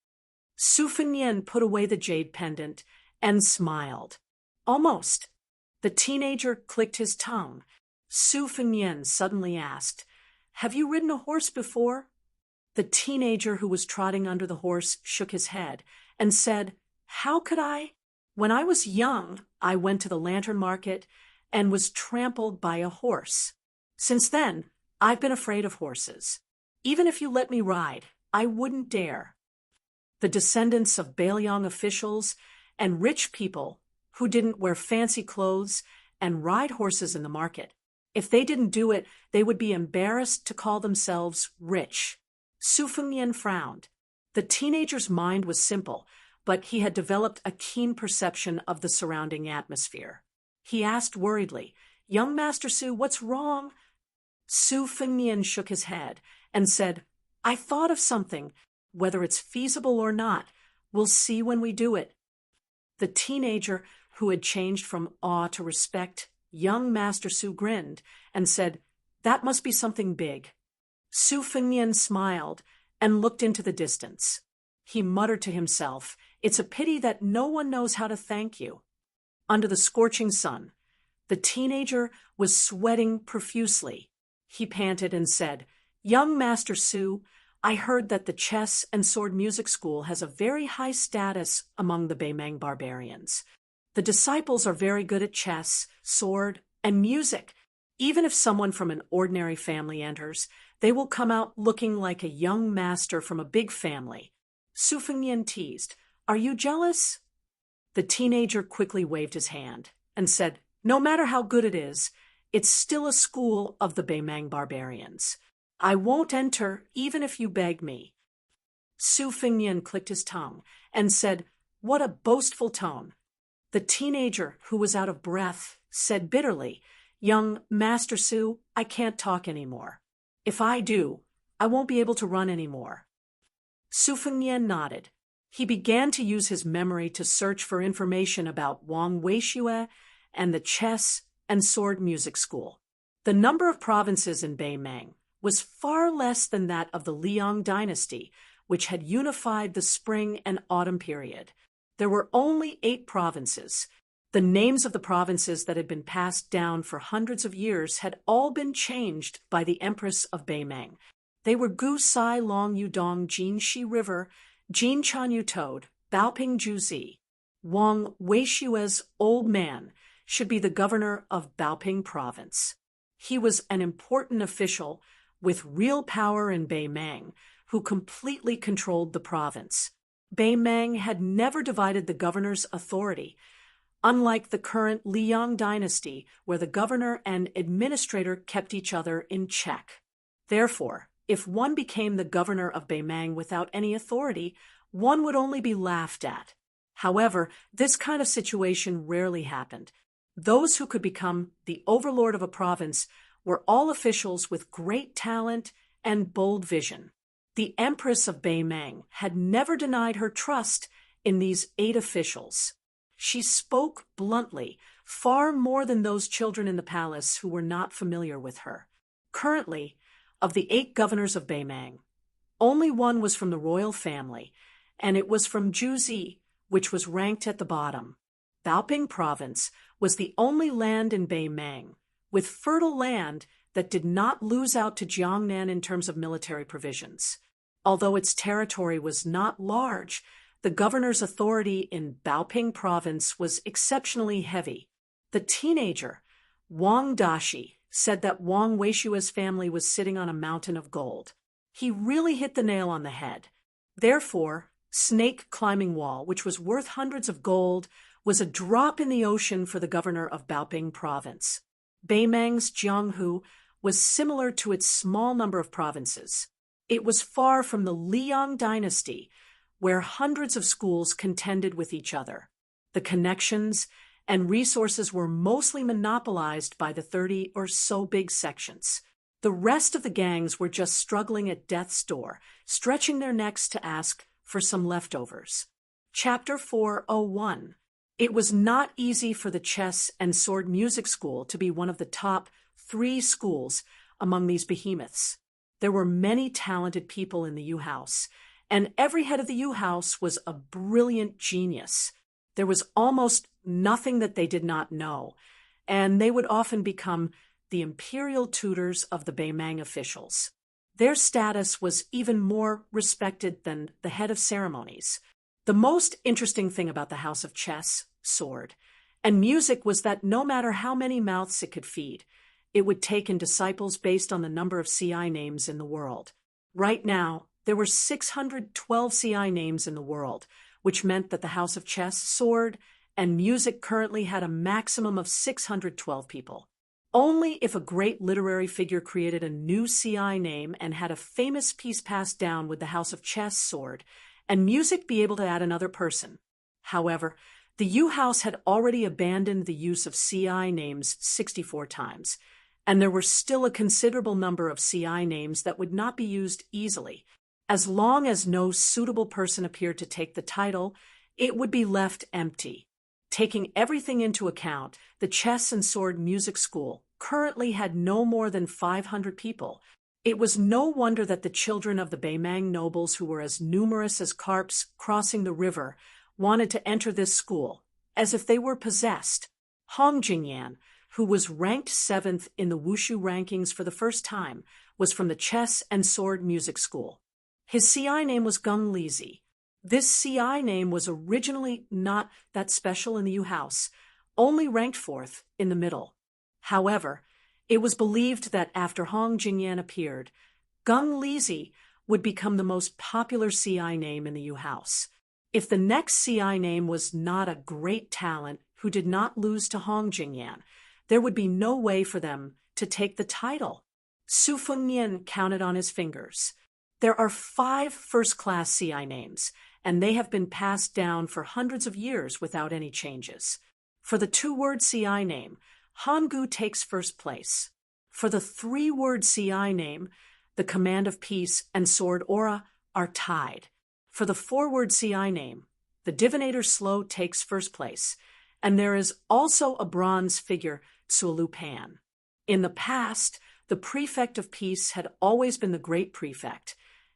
S1: Su Fengnian put away the jade pendant and smiled. Almost. The teenager clicked his tongue. Su Fengnian suddenly asked, "Have you ridden a horse before?" The teenager who was trotting under the horse shook his head and said, "How could I? When I was young, I went to the lantern market and was trampled by a horse. Since then, I've been afraid of horses. Even if you let me ride, I wouldn't dare. The descendants of Baelyang officials and rich people who didn't wear fancy clothes and ride horses in the market. If they didn't do it, they would be embarrassed to call themselves rich. Su Fengnian frowned. The teenager's mind was simple, but he had developed a keen perception of the surrounding atmosphere. He asked worriedly, "Young Master Su, what's wrong?" Su Fengnian shook his head and said, "I thought of something. Whether it's feasible or not, we'll see when we do it." The teenager, who had changed from awe to respect, young Master Su grinned and said, "That must be something big." Su Fengnian smiled and looked into the distance. He muttered to himself, "It's a pity that no one knows how to thank you." Under the scorching sun, the teenager was sweating profusely. He panted and said, "Young Master Su, I heard that the chess and sword music school has a very high status among the Baemang barbarians. The disciples are very good at chess, sword, and music. Even if someone from an ordinary family enters, they will come out looking like a young master from a big family." Su Fengnian teased, "Are you jealous?" The teenager quickly waved his hand and said, "No matter how good it is, it's still a school of the Baemang barbarians. I won't enter even if you beg me." Su Fengnian clicked his tongue and said, "What a boastful tone." The teenager, who was out of breath, said bitterly, "Young Master Su, I can't talk anymore. If I do, I won't be able to run anymore." Su Fengnian nodded. He began to use his memory to search for information about Wang Weishue and the chess and sword music school. The number of provinces in Baemang was far less than that of the Liang dynasty, which had unified the spring and autumn period. There were only 8 provinces. The names of the provinces that had been passed down for hundreds of years had all been changed by the Empress of Baemang. They were Gu Sai Long Yudong Jinshi River, Jin Chan Yu Toad, Baoping Juzi. Wang Weishue's old man should be the governor of Baoping province. He was an important official with real power in Baemang, who completely controlled the province. Baemang had never divided the governor's authority, unlike the current Liang dynasty, where the governor and administrator kept each other in check. Therefore, if one became the governor of Baemang without any authority, one would only be laughed at. However, this kind of situation rarely happened. Those who could become the overlord of a province were all officials with great talent and bold vision. The Empress of Baemang had never denied her trust in these 8 officials. She spoke bluntly, far more than those children in the palace who were not familiar with her. Currently, of the 8 governors of Baemang, only one was from the royal family, and it was from Juzi, which was ranked at the bottom. Baoping province was the only land in Baemang with fertile land that did not lose out to Jiangnan in terms of military provisions. Although its territory was not large, the governor's authority in Baoping province was exceptionally heavy. The teenager, Wang Dashi, said that Wang Weishue's family was sitting on a mountain of gold. He really hit the nail on the head. Therefore, Snake Climbing Wall, which was worth hundreds of gold, was a drop in the ocean for the governor of Baoping province. Baemang's Jianghu was similar to its small number of provinces. It was far from the Liang dynasty, where hundreds of schools contended with each other. The connections and resources were mostly monopolized by the 30 or so big sections. The rest of the gangs were just struggling at death's door, stretching their necks to ask for some leftovers. Chapter 401. It was not easy for the chess and sword music school to be one of the top 3 schools among these behemoths. There were many talented people in the U House, and every head of the U House was a brilliant genius. There was almost nothing that they did not know, and they would often become the imperial tutors of the Baemang officials. Their status was even more respected than the head of ceremonies. The most interesting thing about the House of Chess, Sword, And music was that no matter how many mouths it could feed, it would take in disciples based on the number of CI names in the world. Right now, there were 612 CI names in the world, which meant that the House of Chess, Sword, and Music currently had a maximum of 612 people. Only if a great literary figure created a new CI name and had a famous piece passed down would the House of Chess, Sword, and Music be able to add another person. However, the Yu House had already abandoned the use of CI names 64 times, and there were still a considerable number of CI names that would not be used easily. As long as no suitable person appeared to take the title, it would be left empty. Taking everything into account, the Chess and Sword Music School currently had no more than 500 people. It was no wonder that the children of the Beimang nobles, who were as numerous as carps crossing the river, wanted to enter this school, as if they were possessed. Hong Jingyan, who was ranked 7th in the Wushu rankings for the first time, was from the Chess and Sword Music School. His CI name was Gung Lizi. This CI name was originally not that special in the Yu House, only ranked 4th in the middle. However, it was believed that after Hong Jingyan appeared, Gung Lizi would become the most popular CI name in the Yu House. If the next CI name was not a great talent who did not lose to Hong Jingyan, there would be no way for them to take the title. Su Fengnian counted on his fingers. There are 5 first-class CI names, and they have been passed down for hundreds of years without any changes. For the 2-word CI name, Hangu takes first place. For the 3-word CI name, the Command of Peace and Sword Aura are tied. For the 4-word CI name, the Divinator Slow takes first place, and there is also a bronze figure, Tsuelu Pan. In the past, the Prefect of Peace had always been the Great Prefect,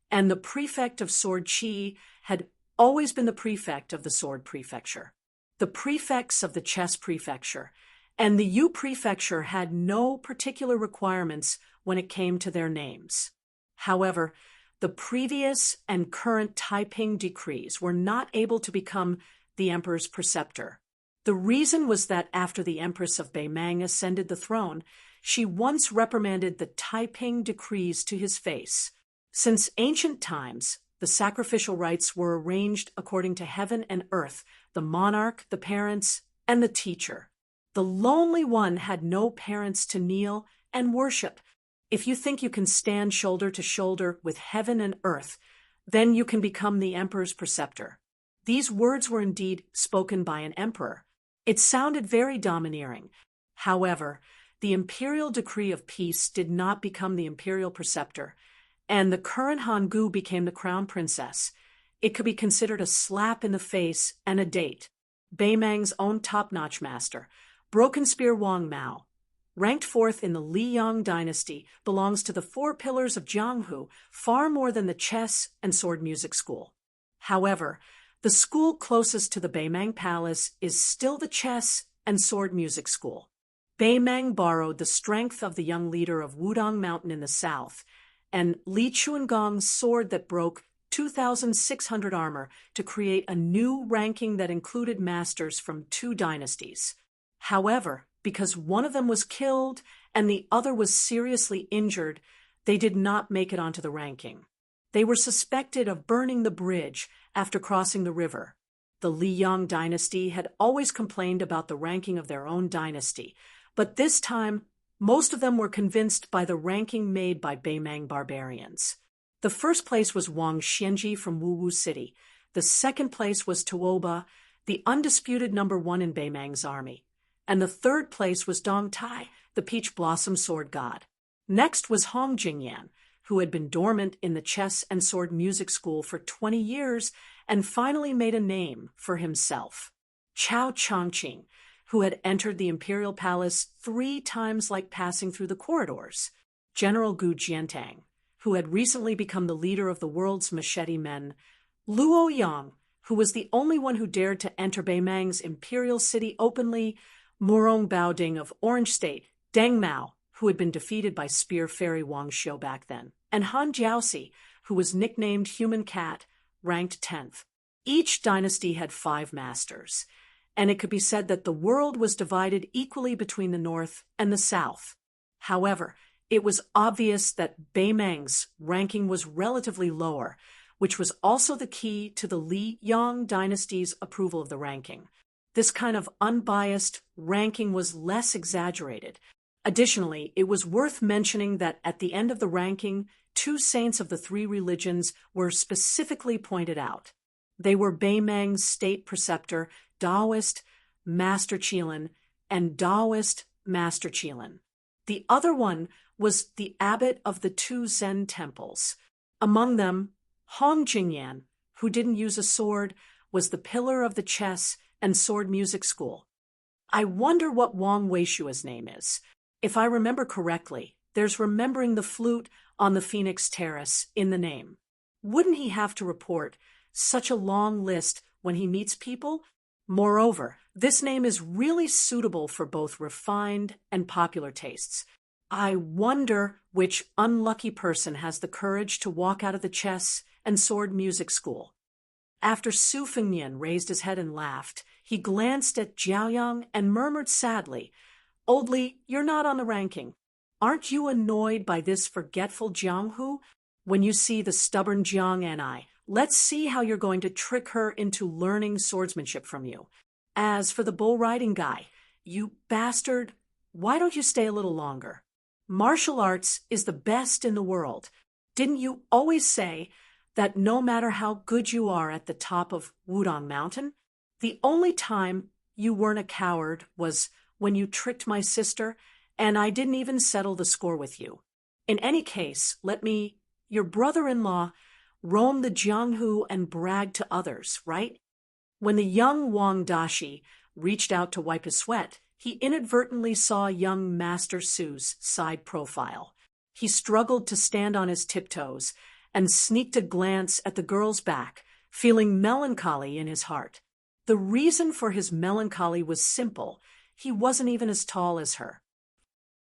S1: and the Prefect of Sword Qi had always been the Prefect of the Sword Prefecture. The Prefects of the Chess Prefecture and the Yu Prefecture had no particular requirements when it came to their names. However, the previous and current Taiping decrees were not able to become the Emperor's preceptor. The reason was that after the Empress of Beimang ascended the throne, she once reprimanded the Taiping decrees to his face. Since ancient times, the sacrificial rites were arranged according to heaven and earth, the monarch, the parents, and the teacher. The lonely one had no parents to kneel and worship. If you think you can stand shoulder to shoulder with heaven and earth, then you can become the emperor's preceptor. These words were indeed spoken by an emperor. It sounded very domineering. However, the imperial decree of peace did not become the imperial preceptor, and the current Hangu became the crown princess. It could be considered a slap in the face and a date. Beimang's own top-notch master, Broken Spear Wang Mao, ranked 4th in the Liyang dynasty, belongs to the 4 pillars of Jianghu far more than the Chess and Sword Music School. However, the school closest to the Beimang Palace is still the Chess and Sword Music School. Beimang borrowed the strength of the young leader of Wudang Mountain in the south and Li Chuangong's sword that broke 2,600 armor to create a new ranking that included masters from 2 dynasties. However, because one of them was killed and the other was seriously injured, they did not make it onto the ranking. They were suspected of burning the bridge after crossing the river. The Liyang dynasty had always complained about the ranking of their own dynasty, but this time, most of them were convinced by the ranking made by Beimang barbarians. The first place was Wang Xianji from Wuwu City. The second place was Tuoba, the undisputed number 1 in Beimang's army. And the third place was Dong Tai, the peach blossom sword god. Next was Hong Jingyan, who had been dormant in the Chess and Sword Music School for 20 years and finally made a name for himself. Chao Chongqing, who had entered the imperial palace 3 times like passing through the corridors. General Gu Jiantang, who had recently become the leader of the world's machete men. Luo Yang, who was the only one who dared to enter Beimang's imperial city openly. Murong Baoding of Orange State, Deng Mao, who had been defeated by Spear Fairy Wang Xiu back then, and Han Jiaoxi, who was nicknamed Human Cat, ranked 10th. Each dynasty had 5 masters, and it could be said that the world was divided equally between the North and the South. However, it was obvious that Beimeng's ranking was relatively lower, which was also the key to the Li-Yang dynasty's approval of the ranking. This kind of unbiased ranking was less exaggerated. Additionally, it was worth mentioning that at the end of the ranking, two saints of the three religions were specifically pointed out. They were Beimeng's state preceptor, Taoist Master Qilin, and Taoist Master Qilin. The other one was the abbot of the two Zen temples. Among them, Hong Jingyan, who didn't use a sword, was the pillar of the chess and sword music school. I wonder what Wang Weishua's name is. If I remember correctly, there's remembering the flute on the Phoenix Terrace in the name. Wouldn't he have to report such a long list when he meets people? Moreover, this name is really suitable for both refined and popular tastes. I wonder which unlucky person has the courage to walk out of the chess and sword music school. After Su Fengnian raised his head and laughed, he glanced at Jiaoyang and murmured sadly, "Old Li, you're not on the ranking. Aren't you annoyed by this forgetful Jianghu? When you see the stubborn Jiang and let's see how you're going to trick her into learning swordsmanship from you. As for the bull riding guy, you bastard, why don't you stay a little longer? Martial arts is the best in the world. Didn't you always say that no matter how good you are at the top of Wudong Mountain, the only time you weren't a coward was when you tricked my sister, and I didn't even settle the score with you. In any case, let me, your brother-in-law, roam the Jianghu and brag to others, right?" When the young Wang Dashi reached out to wipe his sweat, he inadvertently saw young Master Su's side profile. He struggled to stand on his tiptoes and sneaked a glance at the girl's back, feeling melancholy in his heart. The reason for his melancholy was simple. He wasn't even as tall as her.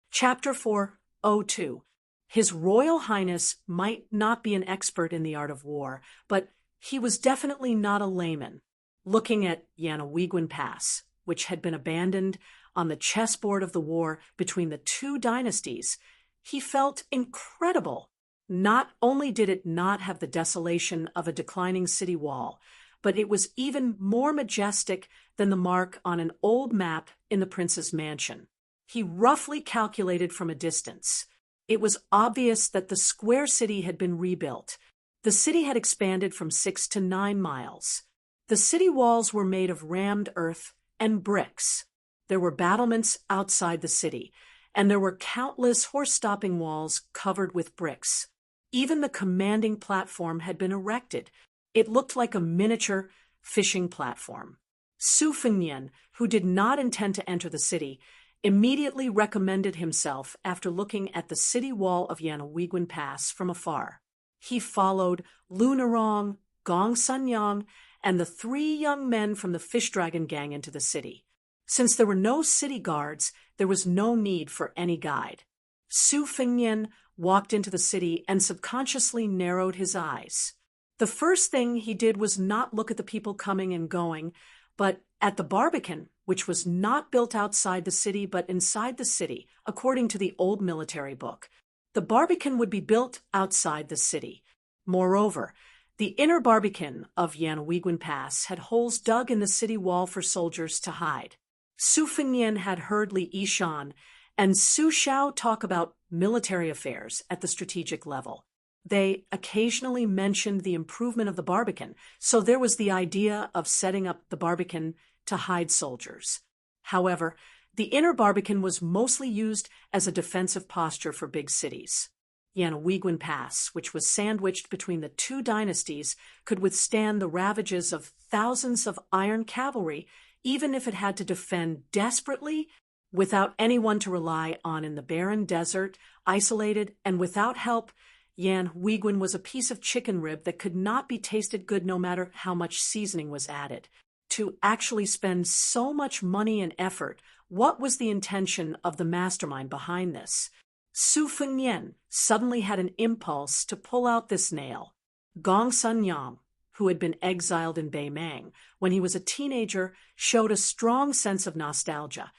S1: Chapter 4:02. His Royal Highness might not be an expert in the art of war, but he was definitely not a layman. Looking at Yanahuiguan Pass, which had been abandoned on the chessboard of the war between the two dynasties, he felt incredible. Not only did it not have the desolation of a declining city wall, but it was even more majestic than the mark on an old map in the prince's mansion. He roughly calculated from a distance. It was obvious that the square city had been rebuilt. The city had expanded from 6 to 9 miles. The city walls were made of rammed earth and bricks. There were battlements outside the city, and there were countless horse-stopping walls covered with bricks. Even the commanding platform had been erected. It looked like a miniature fishing platform. Su Fengnian, who did not intend to enter the city, immediately recommended himself after looking at the city wall of Yanahuiguan Pass from afar. He followed Lu Nerong, Gong Sanyang, and the 3 young men from the Fish Dragon gang into the city. Since there were no city guards, there was no need for any guide. Su Fengnian walked into the city and subconsciously narrowed his eyes. The first thing he did was not look at the people coming and going, but at the Barbican, which was not built outside the city but inside the city, according to the old military book. The Barbican would be built outside the city. Moreover, the inner Barbican of Yanahuiguan Pass had holes dug in the city wall for soldiers to hide. Su Fengnian had heard Li Yishan and Su Xiao talk about military affairs at the strategic level. They occasionally mentioned the improvement of the Barbican, so there was the idea of setting up the Barbican to hide soldiers. However, the inner Barbican was mostly used as a defensive posture for big cities. Yanahuiguan Pass, which was sandwiched between the two dynasties, could withstand the ravages of thousands of iron cavalry, even if it had to defend desperately, without anyone to rely on in the barren desert, isolated, and without help. Yanahuiguan was a piece of chicken rib that could not be tasted good no matter how much seasoning was added. To actually spend so much money and effort, what was the intention of the mastermind behind this? Su Fengnian suddenly had an impulse to pull out this nail. Gong Sanyang, who had been exiled in Beimang when he was a teenager, showed a strong sense of nostalgia.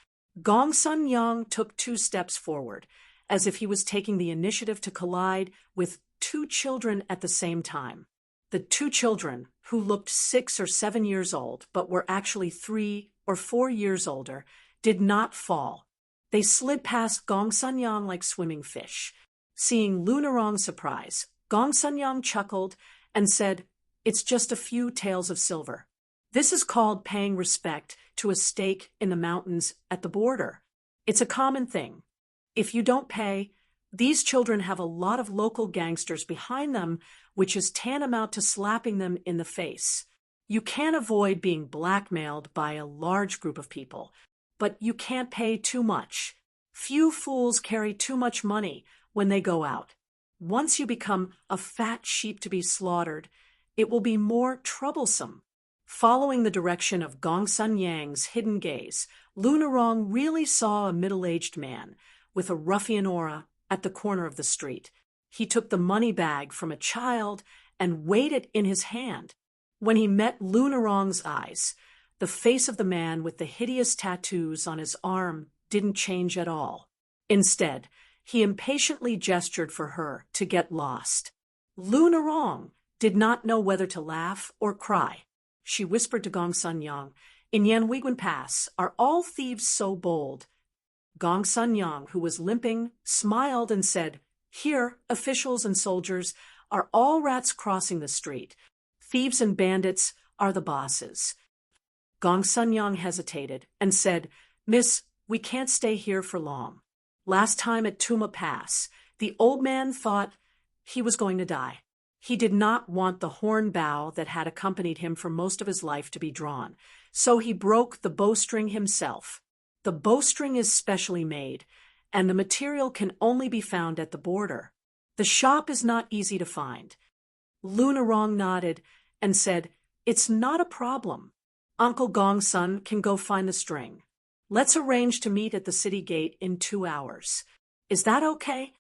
S1: Gong Sun Yang took 2 steps forward, as if he was taking the initiative to collide with 2 children at the same time. The 2 children, who looked 6 or 7 years old but were actually 3 or 4 years older, did not fall. They slid past Gong Sun Yang like swimming fish. Seeing Lu Narong's surprise, Gong Sun Yang chuckled and said, "It's just a few taels of silver." This is called paying respect to a stake in the mountains at the border. It's a common thing. If you don't pay, these children have a lot of local gangsters behind them, which is tantamount to slapping them in the face. You can't avoid being blackmailed by a large group of people, but you can't pay too much. Few fools carry too much money when they go out. Once you become a fat sheep to be slaughtered, it will be more troublesome. Following the direction of Gong Sun Yang's hidden gaze, Lu Narong really saw a middle-aged man with a ruffian aura at the corner of the street. He took the money bag from a child and weighed it in his hand. When he met Lu Narong's eyes, the face of the man with the hideous tattoos on his arm didn't change at all. Instead, he impatiently gestured for her to get lost. Lu Narong did not know whether to laugh or cry. She whispered to Gong Sun Yang, "In Yanhuiguan Pass, are all thieves so bold?" Gong Sun Yang, who was limping, smiled and said, "Here, officials and soldiers are all rats crossing the street. Thieves and bandits are the bosses." Gong Sun Yang hesitated and said, "Miss, we can't stay here for long. Last time at Tuma Pass, the old man thought he was going to die. He did not want the horn bow that had accompanied him for most of his life to be drawn, so he broke the bowstring himself. The bowstring is specially made, and the material can only be found at the border. The shop is not easy to find." Lu Narong nodded and said, "It's not a problem. Uncle Gongsun can go find the string. Let's arrange to meet at the city gate in 2 hours. Is that okay?"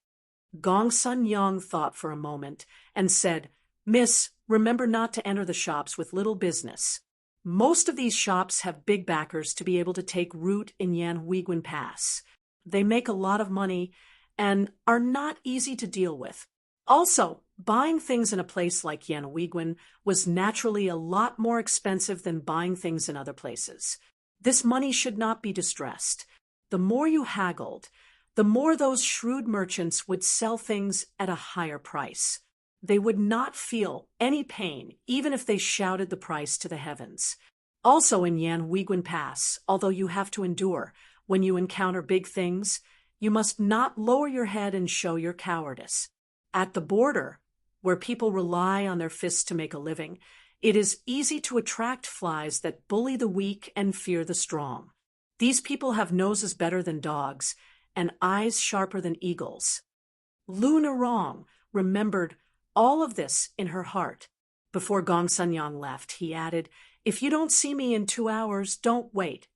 S1: Gong Sun Yang thought for a moment and said, "Miss, remember not to enter the shops with little business. Most of these shops have big backers to be able to take root in Yanhuiguan Pass. They make a lot of money and are not easy to deal with. Also, buying things in a place like Yanhuiguan was naturally a lot more expensive than buying things in other places. This money should not be distressed. The more you haggled, the more those shrewd merchants would sell things at a higher price. They would not feel any pain even if they shouted the price to the heavens. Also in Yanhuiguan Pass, although you have to endure, when you encounter big things, you must not lower your head and show your cowardice. At the border, where people rely on their fists to make a living, it is easy to attract flies that bully the weak and fear the strong. These people have noses better than dogs and eyes sharper than eagles." Lu Narong remembered all of this in her heart. Before Gong Sun Yang left, he added, "If you don't see me in 2 hours, don't wait."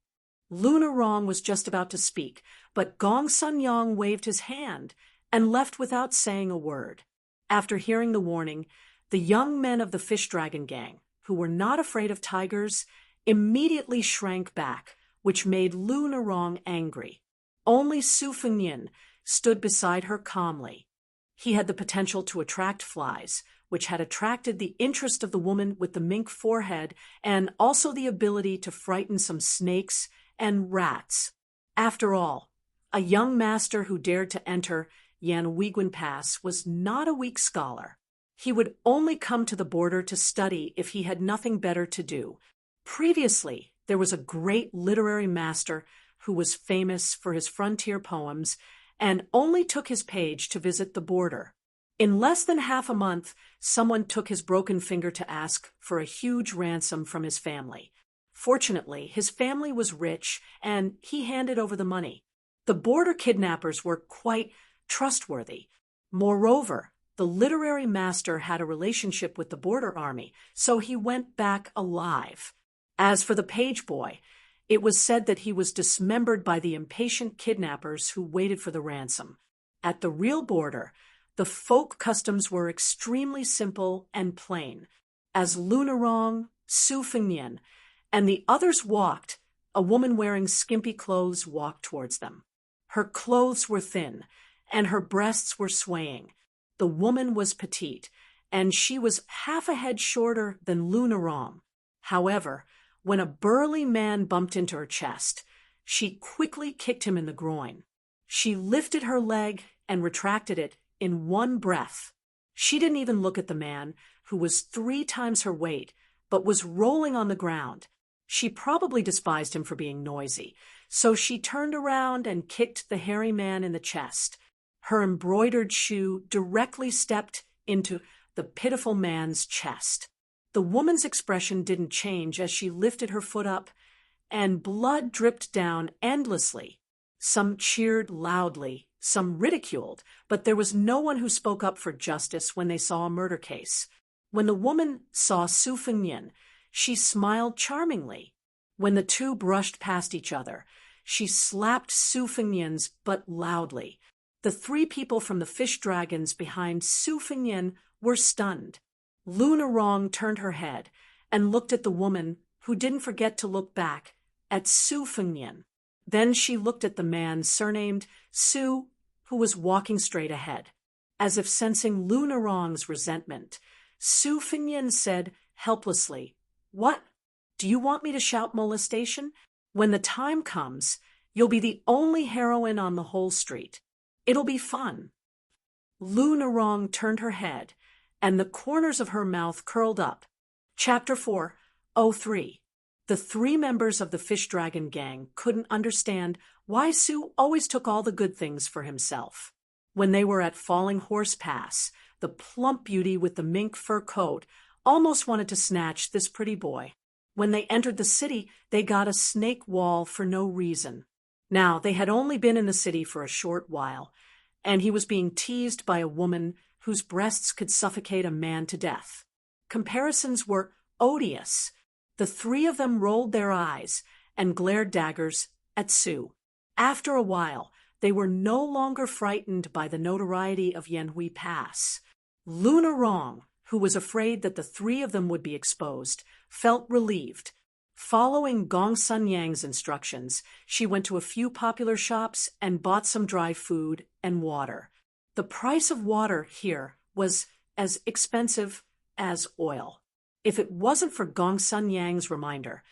S1: Lu Narong was just about to speak, but Gong Sun Yang waved his hand and left without saying a word. After hearing the warning, the young men of the Fish Dragon Gang, who were not afraid of tigers, immediately shrank back, which made Lu Narong angry. Only Su Fengnian stood beside her calmly. He had the potential to attract flies, which had attracted the interest of the woman with the mink forehead, and also the ability to frighten some snakes and rats. After all, a young master who dared to enter Yanhuiguan Pass was not a weak scholar. He would only come to the border to study if he had nothing better to do. Previously, there was a great literary master who was famous for his frontier poems and only took his page to visit the border. In less than half a month, someone took his broken finger to ask for a huge ransom from his family. Fortunately, his family was rich, and he handed over the money. The border kidnappers were quite trustworthy. Moreover, the literary master had a relationship with the border army, so he went back alive. As for the page boy, it was said that he was dismembered by the impatient kidnappers who waited for the ransom. At the real border, the folk customs were extremely simple and plain. As Lunarong, Su Fengnian, and the others walked, a woman wearing skimpy clothes walked towards them. Her clothes were thin, and her breasts were swaying. The woman was petite, and she was half a head shorter than Lunarong. However, when a burly man bumped into her chest, she quickly kicked him in the groin. She lifted her leg and retracted it in one breath. She didn't even look at the man, who was 3 times her weight, but was rolling on the ground. She probably despised him for being noisy, so she turned around and kicked the hairy man in the chest. Her embroidered shoe directly stepped into the pitiful man's chest. The woman's expression didn't change as she lifted her foot up, and blood dripped down endlessly. Some cheered loudly, some ridiculed, but there was no one who spoke up for justice when they saw a murder case. When the woman saw Su Fengnian, she smiled charmingly. When the two brushed past each other, she slapped Su Fengnian's butt loudly. The 3 people from the fish dragons behind Su Fengnian were stunned. Lunarong turned her head and looked at the woman, who didn't forget to look back at Su Fengnian. Then she looked at the man surnamed Su, who was walking straight ahead. As if sensing Lunarong's resentment, Su Fengnian said helplessly, "What? Do you want me to shout molestation? When the time comes, you'll be the only heroine on the whole street. It'll be fun." Lunarong turned her head, and the corners of her mouth curled up. Chapter 4:03. The 3 members of the Fish Dragon gang couldn't understand why Su always took all the good things for himself. When they were at Falling Horse Pass, the plump beauty with the mink fur coat almost wanted to snatch this pretty boy. When they entered the city, they got a snake wall for no reason. Now, they had only been in the city for a short while, and he was being teased by a woman whose breasts could suffocate a man to death. Comparisons were odious. The 3 of them rolled their eyes and glared daggers at Su. After a while, they were no longer frightened by the notoriety of Yanhui Pass. Lunarong, who was afraid that the 3 of them would be exposed, felt relieved. Following Gong Sun Yang's instructions, she went to a few popular shops and bought some dry food and water. The price of water here was as expensive as oil. If it wasn't for Gong Sun Yang's reminder,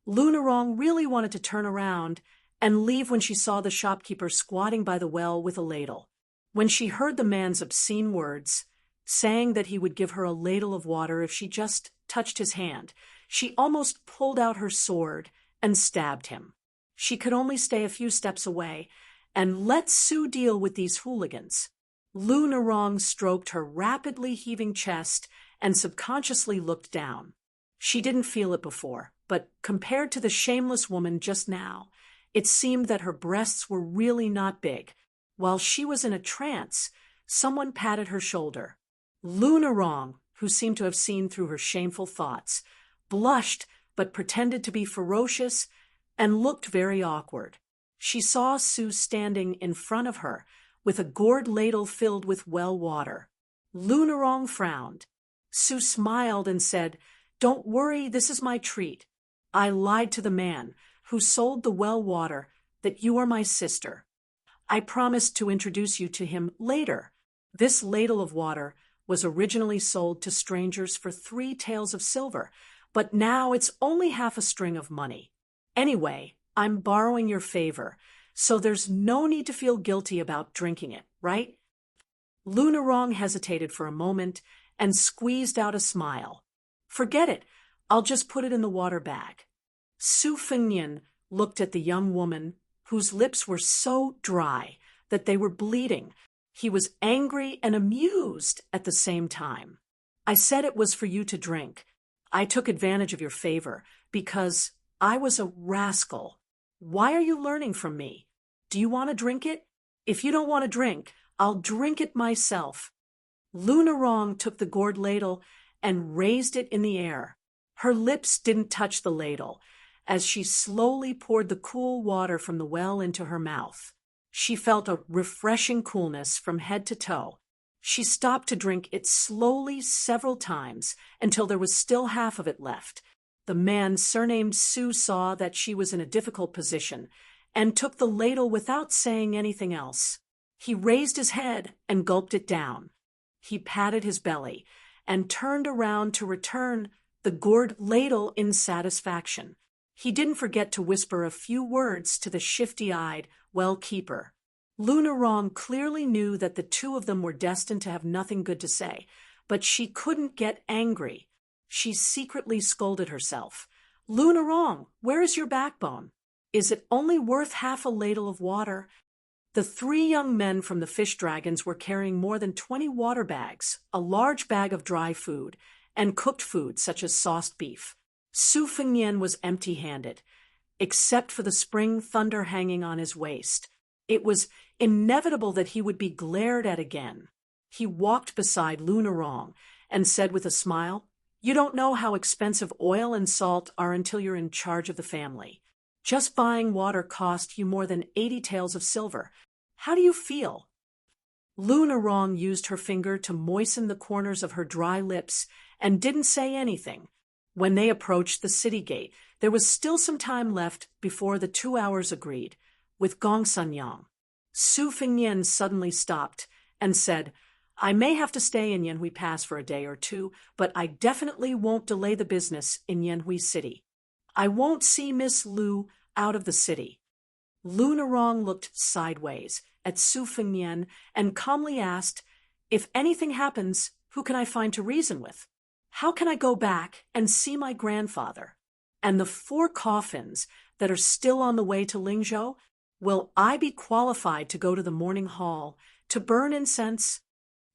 S1: Lunarong really wanted to turn around and leave when she saw the shopkeeper squatting by the well with a ladle. When she heard the man's obscene words, saying that he would give her a ladle of water if she just touched his hand, she almost pulled out her sword and stabbed him. She could only stay a few steps away and let Su deal with these hooligans. Lunarong stroked her rapidly heaving chest and subconsciously looked down. She didn't feel it before, but compared to the shameless woman just now, it seemed that her breasts were really not big. While she was in a trance, someone patted her shoulder. Lunarong, who seemed to have seen through her shameful thoughts, blushed but pretended to be ferocious and looked very awkward. She saw Su standing in front of her with a gourd ladle filled with well water. Lunarong frowned. Su smiled and said, "Don't worry, this is my treat. I lied to the man who sold the well water that you are my sister. I promised to introduce you to him later. This ladle of water was originally sold to strangers for 3 taels of silver, but now it's only half a string of money. Anyway, I'm borrowing your favor, so there's no need to feel guilty about drinking it, right?" Lunarong hesitated for a moment and squeezed out a smile. "Forget it. I'll just put it in the water bag." Su Fengnian looked at the young woman, whose lips were so dry that they were bleeding. He was angry and amused at the same time. "I said it was for you to drink. I took advantage of your favor because I was a rascal. Why are you learning from me? Do you want to drink it? If you don't want to drink, I'll drink it myself." Lunarong took the gourd ladle and raised it in the air. Her lips didn't touch the ladle as she slowly poured the cool water from the well into her mouth. She felt a refreshing coolness from head to toe. She stopped to drink it slowly several times until there was still half of it left. The man surnamed Su saw that she was in a difficult position and took the ladle without saying anything else. He raised his head and gulped it down. He patted his belly and turned around to return the gourd ladle in satisfaction. He didn't forget to whisper a few words to the shifty-eyed well-keeper. Lunarong clearly knew that the two of them were destined to have nothing good to say, but she couldn't get angry. She secretly scolded herself. Lunarong, where is your backbone? Is it only worth half a ladle of water? The three young men from the fish dragons were carrying more than 20 water bags, a large bag of dry food, and cooked food such as sauced beef. Su Fengnian was empty-handed, except for the spring thunder hanging on his waist. It was inevitable that he would be glared at again. He walked beside Lunarong and said with a smile, "You don't know how expensive oil and salt are until you're in charge of the family. Just buying water cost you more than 80 taels of silver. How do you feel?" Lunarong used her finger to moisten the corners of her dry lips and didn't say anything. When they approached the city gate, there was still some time left before the 2 hours agreed, with Gong Sanyang. Su Fengnian suddenly stopped and said, "I may have to stay in Yanhui Pass for a day or two, but I definitely won't delay the business in Yanhui City. I won't see Miss Lu out of the city." Lunarong looked sideways at Su Fengnian and calmly asked, "If anything happens, who can I find to reason with? How can I go back and see my grandfather? And the 4 coffins that are still on the way to Lingzhou? Will I be qualified to go to the morning hall to burn incense?"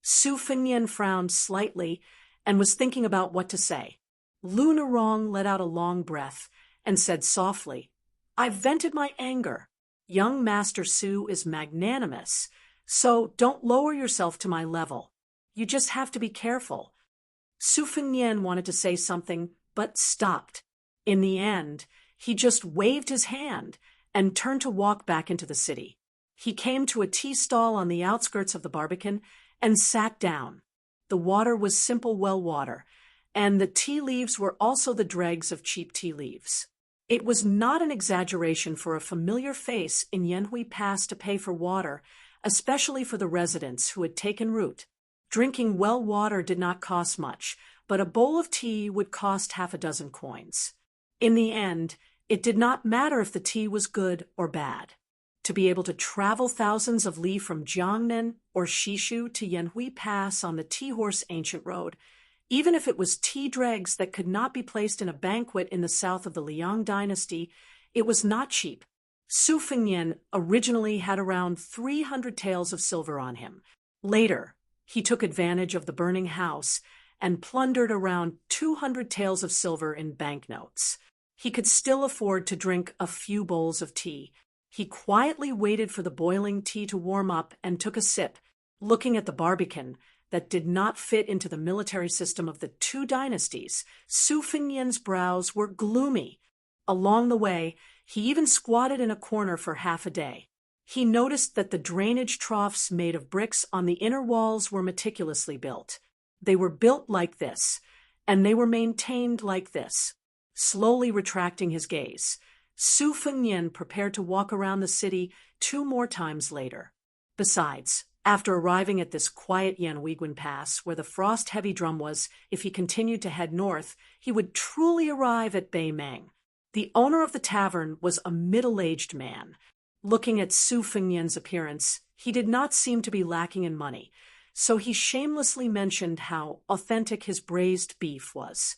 S1: Su Fengnian frowned slightly and was thinking about what to say. Lunarong let out a long breath and said softly, "I've vented my anger. Young Master Su is magnanimous, so don't lower yourself to my level. You just have to be careful." Su Fengnian wanted to say something, but stopped. In the end, he just waved his hand and turned to walk back into the city. He came to a tea stall on the outskirts of the Barbican and sat down. The water was simple well water, and the tea leaves were also the dregs of cheap tea leaves. It was not an exaggeration for a familiar face in Yanhui Pass to pay for water, especially for the residents who had taken root. Drinking well water did not cost much, but a bowl of tea would cost half a dozen coins. In the end, it did not matter if the tea was good or bad. To be able to travel thousands of li from Jiangnan or Shishu to Yanhui Pass on the Tea Horse Ancient Road, even if it was tea dregs that could not be placed in a banquet in the south of the Liang dynasty, it was not cheap. Su Fengnian originally had around 300 taels of silver on him. Later, he took advantage of the burning house and plundered around 200 taels of silver in banknotes. He could still afford to drink a few bowls of tea. He quietly waited for the boiling tea to warm up and took a sip, looking at the Barbican that did not fit into the military system of the 2 dynasties. Su Fengnian's brows were gloomy. Along the way, he even squatted in a corner for half a day. He noticed that the drainage troughs made of bricks on the inner walls were meticulously built. They were built like this, and they were maintained like this. Slowly retracting his gaze, Su Fengnian prepared to walk around the city 2 more times later. Besides, after arriving at this quiet Yanhuiguan Pass, where the frost-heavy drum was, if he continued to head north, he would truly arrive at Beimeng. The owner of the tavern was a middle-aged man. Looking at Su Fengnian's appearance, he did not seem to be lacking in money, so he shamelessly mentioned how authentic his braised beef was.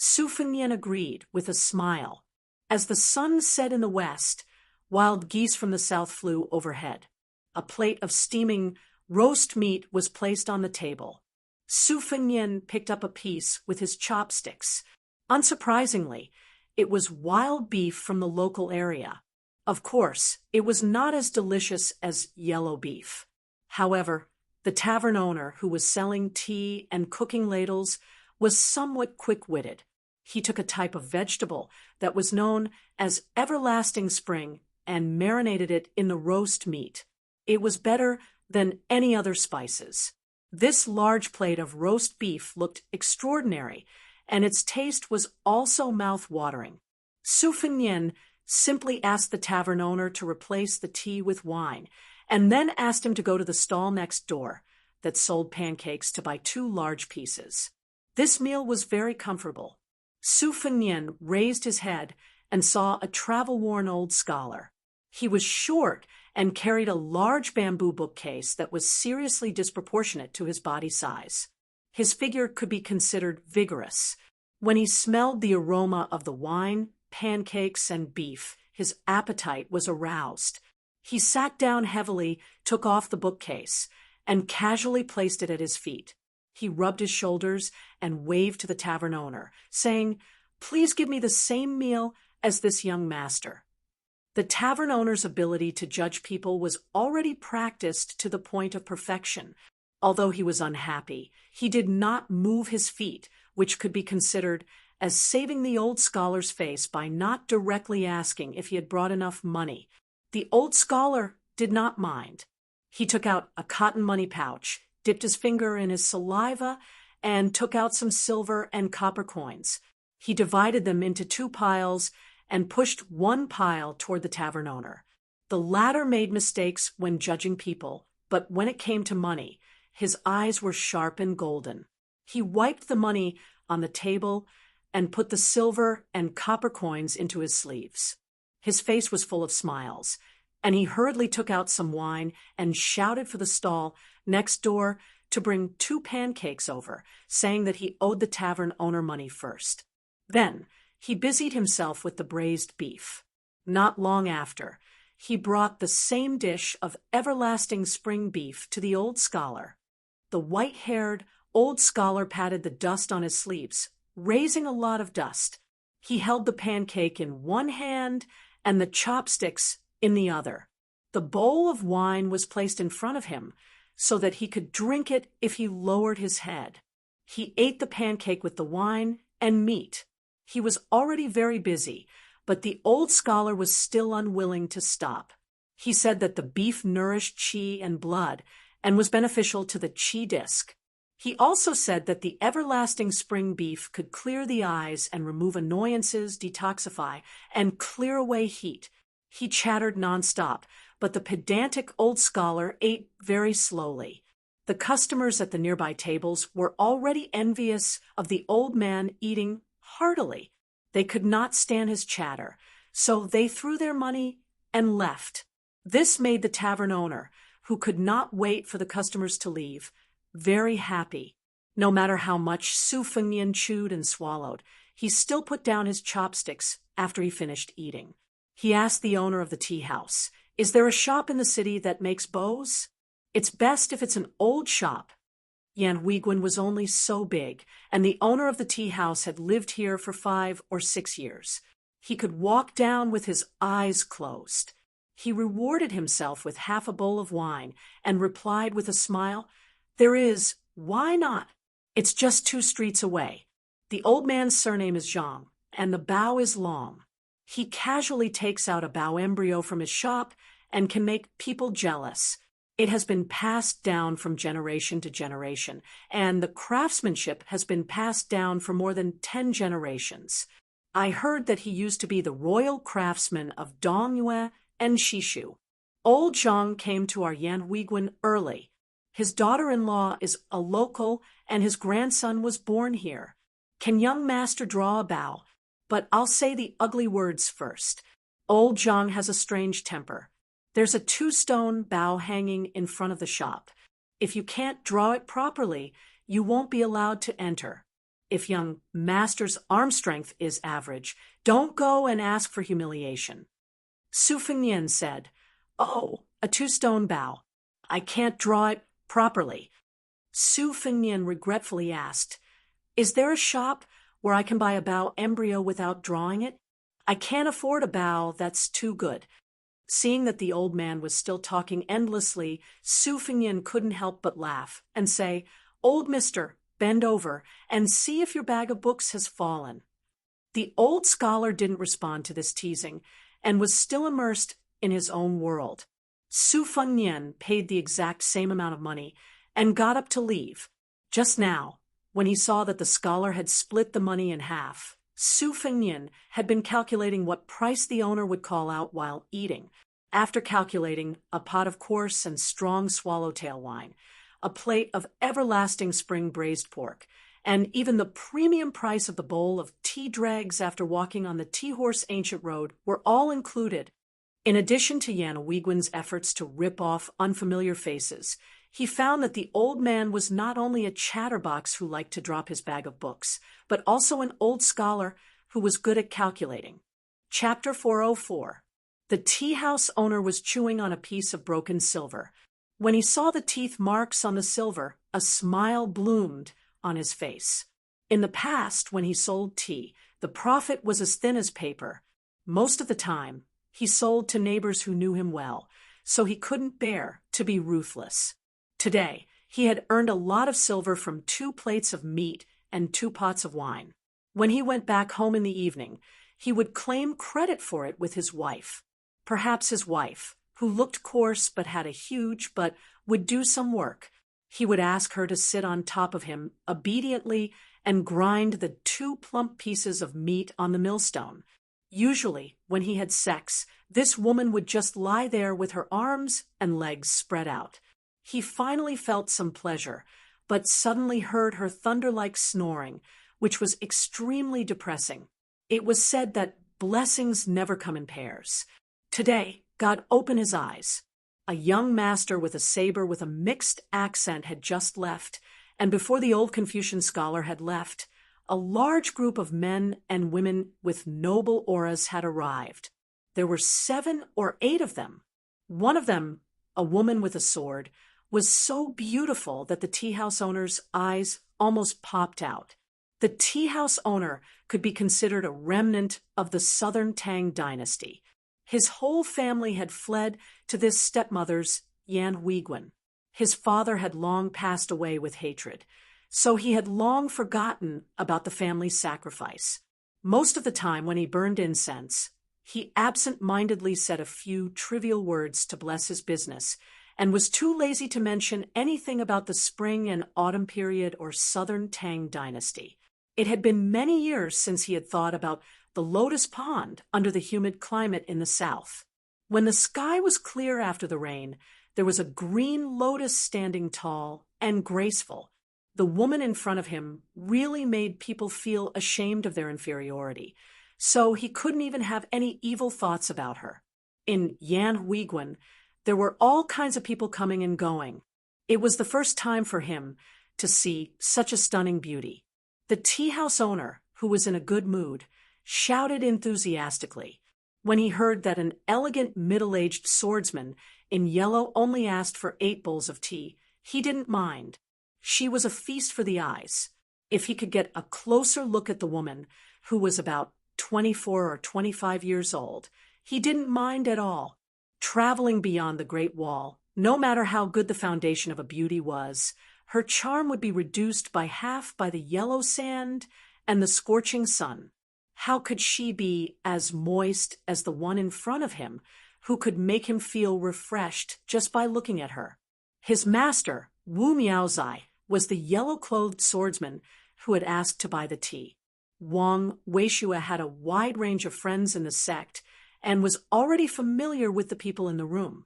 S1: Su Fengnian agreed with a smile. As the sun set in the west, wild geese from the south flew overhead. A plate of steaming roast meat was placed on the table. Su Fengnian picked up a piece with his chopsticks. Unsurprisingly, it was wild beef from the local area. Of course, it was not as delicious as yellow beef. However, the tavern owner, who was selling tea and cooking ladles, was somewhat quick-witted. He took a type of vegetable that was known as everlasting spring and marinated it in the roast meat. It was better than any other spices. This large plate of roast beef looked extraordinary, and its taste was also mouth-watering. Su Fengnian simply asked the tavern owner to replace the tea with wine, and then asked him to go to the stall next door that sold pancakes to buy 2 large pieces. This meal was very comfortable. Su Fengnian raised his head and saw a travel-worn old scholar. He was short and carried a large bamboo bookcase that was seriously disproportionate to his body size. His figure could be considered vigorous. When he smelled the aroma of the wine, pancakes, and beef, his appetite was aroused. He sat down heavily, took off the bookcase, and casually placed it at his feet. He rubbed his shoulders and waved to the tavern owner, saying, "Please give me the same meal as this young master." The tavern owner's ability to judge people was already practiced to the point of perfection. Although he was unhappy, he did not move his feet, which could be considered as saving the old scholar's face by not directly asking if he had brought enough money. The old scholar did not mind. He took out a cotton money pouch, dipped his finger in his saliva, and took out some silver and copper coins. He divided them into 2 piles and pushed one pile toward the tavern owner. The latter made mistakes when judging people, but when it came to money, his eyes were sharp and golden. He wiped the money on the table and put the silver and copper coins into his sleeves. His face was full of smiles, and he hurriedly took out some wine and shouted for the stall next door to bring 2 pancakes over, saying that he owed the tavern owner money first. Then he busied himself with the braised beef. Not long after, he brought the same dish of everlasting spring beef to the old scholar. The white-haired old scholar patted the dust on his sleeves, raising a lot of dust. He held the pancake in one hand and the chopsticks in the other. The bowl of wine was placed in front of him so that he could drink it if he lowered his head. He ate the pancake with the wine and meat. He was already very busy, but the old scholar was still unwilling to stop. He said that the beef nourished qi and blood and was beneficial to the qi disc. He also said that the everlasting spring beef could clear the eyes and remove annoyances, detoxify, and clear away heat. He chattered nonstop, but the pedantic old scholar ate very slowly. The customers at the nearby tables were already envious of the old man eating heartily. They could not stand his chatter, so they threw their money and left. This made the tavern owner, who could not wait for the customers to leave, very happy. No matter how much Su Fengnian chewed and swallowed, he still put down his chopsticks after he finished eating. He asked the owner of the tea house, "Is there a shop in the city that makes bows? It's best if it's an old shop." Yan Huiguan was only so big, and the owner of the tea house had lived here for 5 or 6 years. He could walk down with his eyes closed. He rewarded himself with half a bowl of wine and replied with a smile, "There is. Why not? It's just 2 streets away. The old man's surname is Zhang, and the bow is long. He casually takes out a bow embryo from his shop and can make people jealous. It has been passed down from generation to generation, and the craftsmanship has been passed down for more than 10 generations. I heard that he used to be the royal craftsman of Dongyue and Shishu. Old Zhang came to our Yan Huiguan early. His daughter-in-law is a local, and his grandson was born here. Can young master draw a bow? But I'll say the ugly words first. Old Zhang has a strange temper. There's a 2-stone bow hanging in front of the shop. If you can't draw it properly, you won't be allowed to enter. If young master's arm strength is average, don't go and ask for humiliation." Su Fengnian said, "Oh, a 2-stone bow. I can't draw it properly." Su Fengnian regretfully asked, "Is there a shop where I can buy a bow embryo without drawing it? I can't afford a bow that's too good." Seeing that the old man was still talking endlessly, Su Fengnian couldn't help but laugh and say, "Old mister, bend over and see if your bag of books has fallen." The old scholar didn't respond to this teasing and was still immersed in his own world. Su Fengnian paid the exact same amount of money and got up to leave. Just now, when he saw that the scholar had split the money in half, Su Fengnian had been calculating what price the owner would call out while eating. After calculating a pot of coarse and strong swallowtail wine, a plate of everlasting spring braised pork, and even the premium price of the bowl of tea dregs after walking on the Tea-Horse Ancient Road were all included. In addition to Yan Weiguan's efforts to rip off unfamiliar faces, he found that the old man was not only a chatterbox who liked to drop his bag of books, but also an old scholar who was good at calculating. Chapter 404. The tea house owner was chewing on a piece of broken silver. When he saw the teeth marks on the silver, a smile bloomed on his face. In the past, when he sold tea, the profit was as thin as paper. Most of the time, he sold to neighbors who knew him well, so he couldn't bear to be ruthless. Today, he had earned a lot of silver from 2 plates of meat and 2 pots of wine. When he went back home in the evening, he would claim credit for it with his wife. Perhaps his wife, who looked coarse but had a huge but would do some work. He would ask her to sit on top of him obediently and grind the 2 plump pieces of meat on the millstone. Usually, when he had sex, this woman would just lie there with her arms and legs spread out. He finally felt some pleasure, but suddenly heard her thunder-like snoring, which was extremely depressing. It was said that blessings never come in pairs. Today, God opened his eyes. A young master with a saber with a mixed accent had just left, and before the old Confucian scholar had left, a large group of men and women with noble auras had arrived. There were 7 or 8 of them. One of them, a woman with a sword, was so beautiful that the tea house owner's eyes almost popped out. The tea house owner could be considered a remnant of the Southern Tang dynasty. His whole family had fled to this stepmother's Yan Weiguan. His father had long passed away with hatred, so he had long forgotten about the family's sacrifice. Most of the time when he burned incense, he absent-mindedly said a few trivial words to bless his business, and was too lazy to mention anything about the spring and autumn period or Southern Tang dynasty. It had been many years since he had thought about the lotus pond under the humid climate in the south. When the sky was clear after the rain, there was a green lotus standing tall and graceful. The woman in front of him really made people feel ashamed of their inferiority, so he couldn't even have any evil thoughts about her. In Yan Weiguan, there were all kinds of people coming and going. It was the first time for him to see such a stunning beauty. The tea house owner, who was in a good mood, shouted enthusiastically. When he heard that an elegant middle-aged swordsman in yellow only asked for 8 bowls of tea, he didn't mind. She was a feast for the eyes. If he could get a closer look at the woman, who was about 24 or 25 years old, he didn't mind at all. Traveling beyond the Great Wall, no matter how good the foundation of a beauty was, her charm would be reduced by half by the yellow sand and the scorching sun. How could she be as moist as the one in front of him, who could make him feel refreshed just by looking at her? His master, Wu Miaozai, was the yellow-clothed swordsman who had asked to buy the tea. Wang Weishua had a wide range of friends in the sect and was already familiar with the people in the room.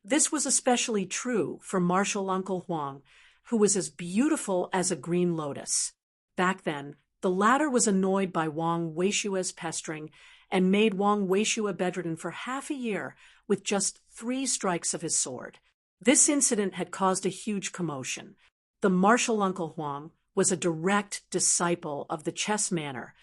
S1: This was especially true for Martial Uncle Huang, who was as beautiful as a green lotus. Back then, the latter was annoyed by Wang Weishua's pestering and made Wang Weishua bedridden for half a year with just 3 strikes of his sword. This incident had caused a huge commotion. The Martial Uncle Huang was a direct disciple of the chess manor,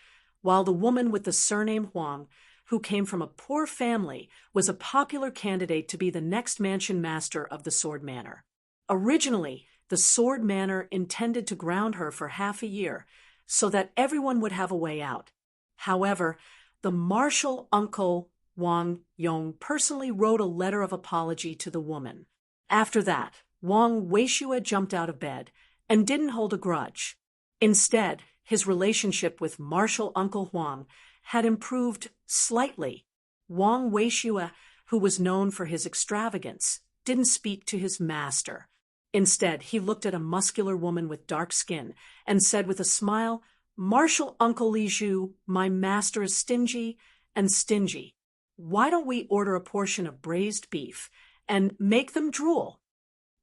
S1: while the woman with the surname Huang, who came from a poor family, was a popular candidate to be the next mansion master of the Sword Manor. Originally, the Sword Manor intended to ground her for half a year, so that everyone would have a way out. However, the Martial Uncle Wang Yong personally wrote a letter of apology to the woman. After that, Wang Weishua jumped out of bed and didn't hold a grudge. Instead, his relationship with Martial Uncle Huang had improved slightly. Wang Weishua, who was known for his extravagance, didn't speak to his master. Instead, he looked at a muscular woman with dark skin and said with a smile, "Martial Uncle Li Zhu, my master is stingy and stingy. Why don't we order a portion of braised beef and make them drool?"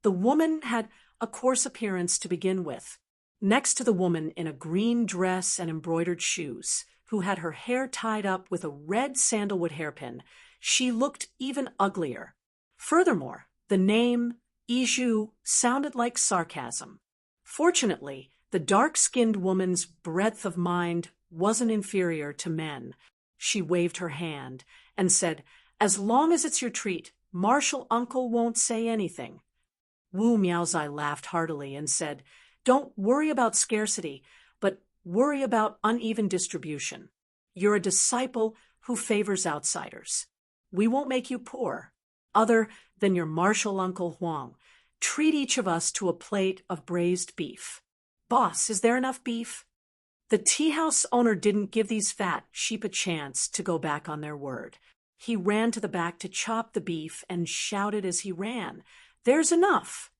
S1: The woman had a coarse appearance to begin with. Next to the woman in a green dress and embroidered shoes, who had her hair tied up with a red sandalwood hairpin, she looked even uglier. Furthermore, the name Iju sounded like sarcasm. Fortunately, the dark-skinned woman's breadth of mind wasn't inferior to men. She waved her hand and said, "As long as it's your treat, Martial Uncle won't say anything." Wu Miaozai laughed heartily and said, "Don't worry about scarcity, but worry about uneven distribution. You're a disciple who favors outsiders. We won't make you poor, other than your martial Uncle Huang. Treat each of us to a plate of braised beef. Boss, is there enough beef?" The tea house owner didn't give these fat sheep a chance to go back on their word. He ran to the back to chop the beef and shouted as he ran, "There's enough!"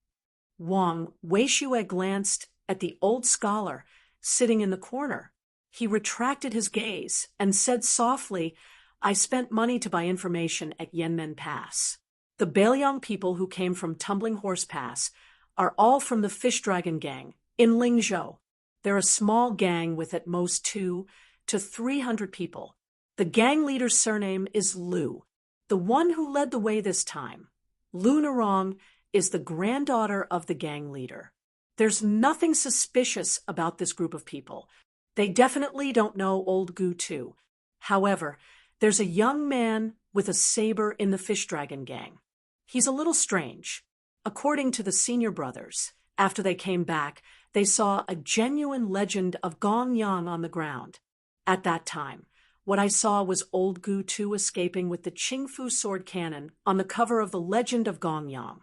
S1: Wang Weishue glanced at the old scholar sitting in the corner. He retracted his gaze and said softly, "I spent money to buy information at Yanmen Pass. The Bailiang people who came from Tumbling Horse Pass are all from the Fish Dragon Gang in Lingzhou. They're a small gang with at most 200 to 300 people. The gang leader's surname is Lu, the one who led the way this time. Lu Narong is the granddaughter of the gang leader. There's nothing suspicious about this group of people. They definitely don't know old Gu Tu. However, there's a young man with a saber in the Fish Dragon Gang. He's a little strange. According to the senior brothers, after they came back, they saw a genuine legend of Gong Yang on the ground. At that time, what I saw was old Gu Tu escaping with the Qingfu sword cannon on the cover of the Legend of Gong Yang.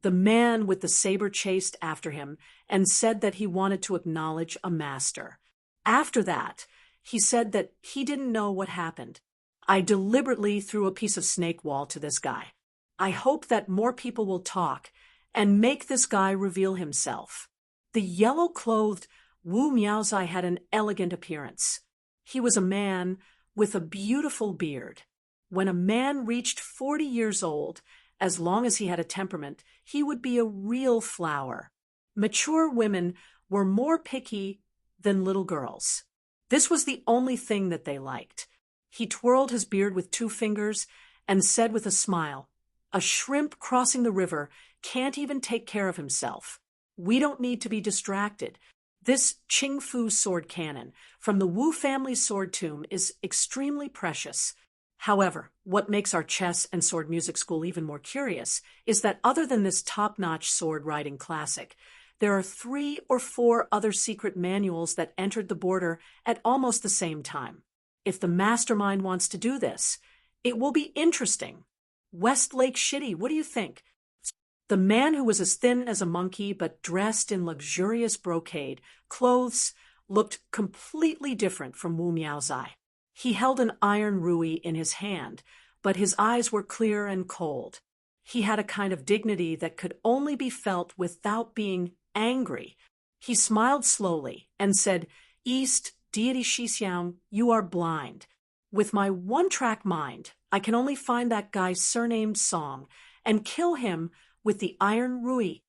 S1: The man with the saber chased after him and said that he wanted to acknowledge a master. After that, he said that he didn't know what happened. I deliberately threw a piece of snake wall to this guy. I hope that more people will talk and make this guy reveal himself. The yellow-clothed Wu Miaozai had an elegant appearance. He was a man with a beautiful beard. When a man reached 40 years old, as long as he had a temperament, he would be a real flower. Mature women were more picky than little girls. This was the only thing that they liked. He twirled his beard with 2 fingers and said with a smile, "A shrimp crossing the river can't even take care of himself. We don't need to be distracted. This Qingfu sword cannon from the Wu family sword tomb is extremely precious. However, what makes our chess and sword music school even more curious is that other than this top-notch sword riding classic, there are 3 or 4 other secret manuals that entered the border at almost the same time. If the mastermind wants to do this, it will be interesting. Westlake Shitty, what do you think?" The man, who was as thin as a monkey but dressed in luxurious brocade clothes, looked completely different from Wu Miaozai. He held an iron rui in his hand, but his eyes were clear and cold. He had a kind of dignity that could only be felt without being angry. He smiled slowly and said, "East, deity Shixiang, you are blind. With my one-track mind, I can only find that guy surnamed Song and kill him with the iron rui."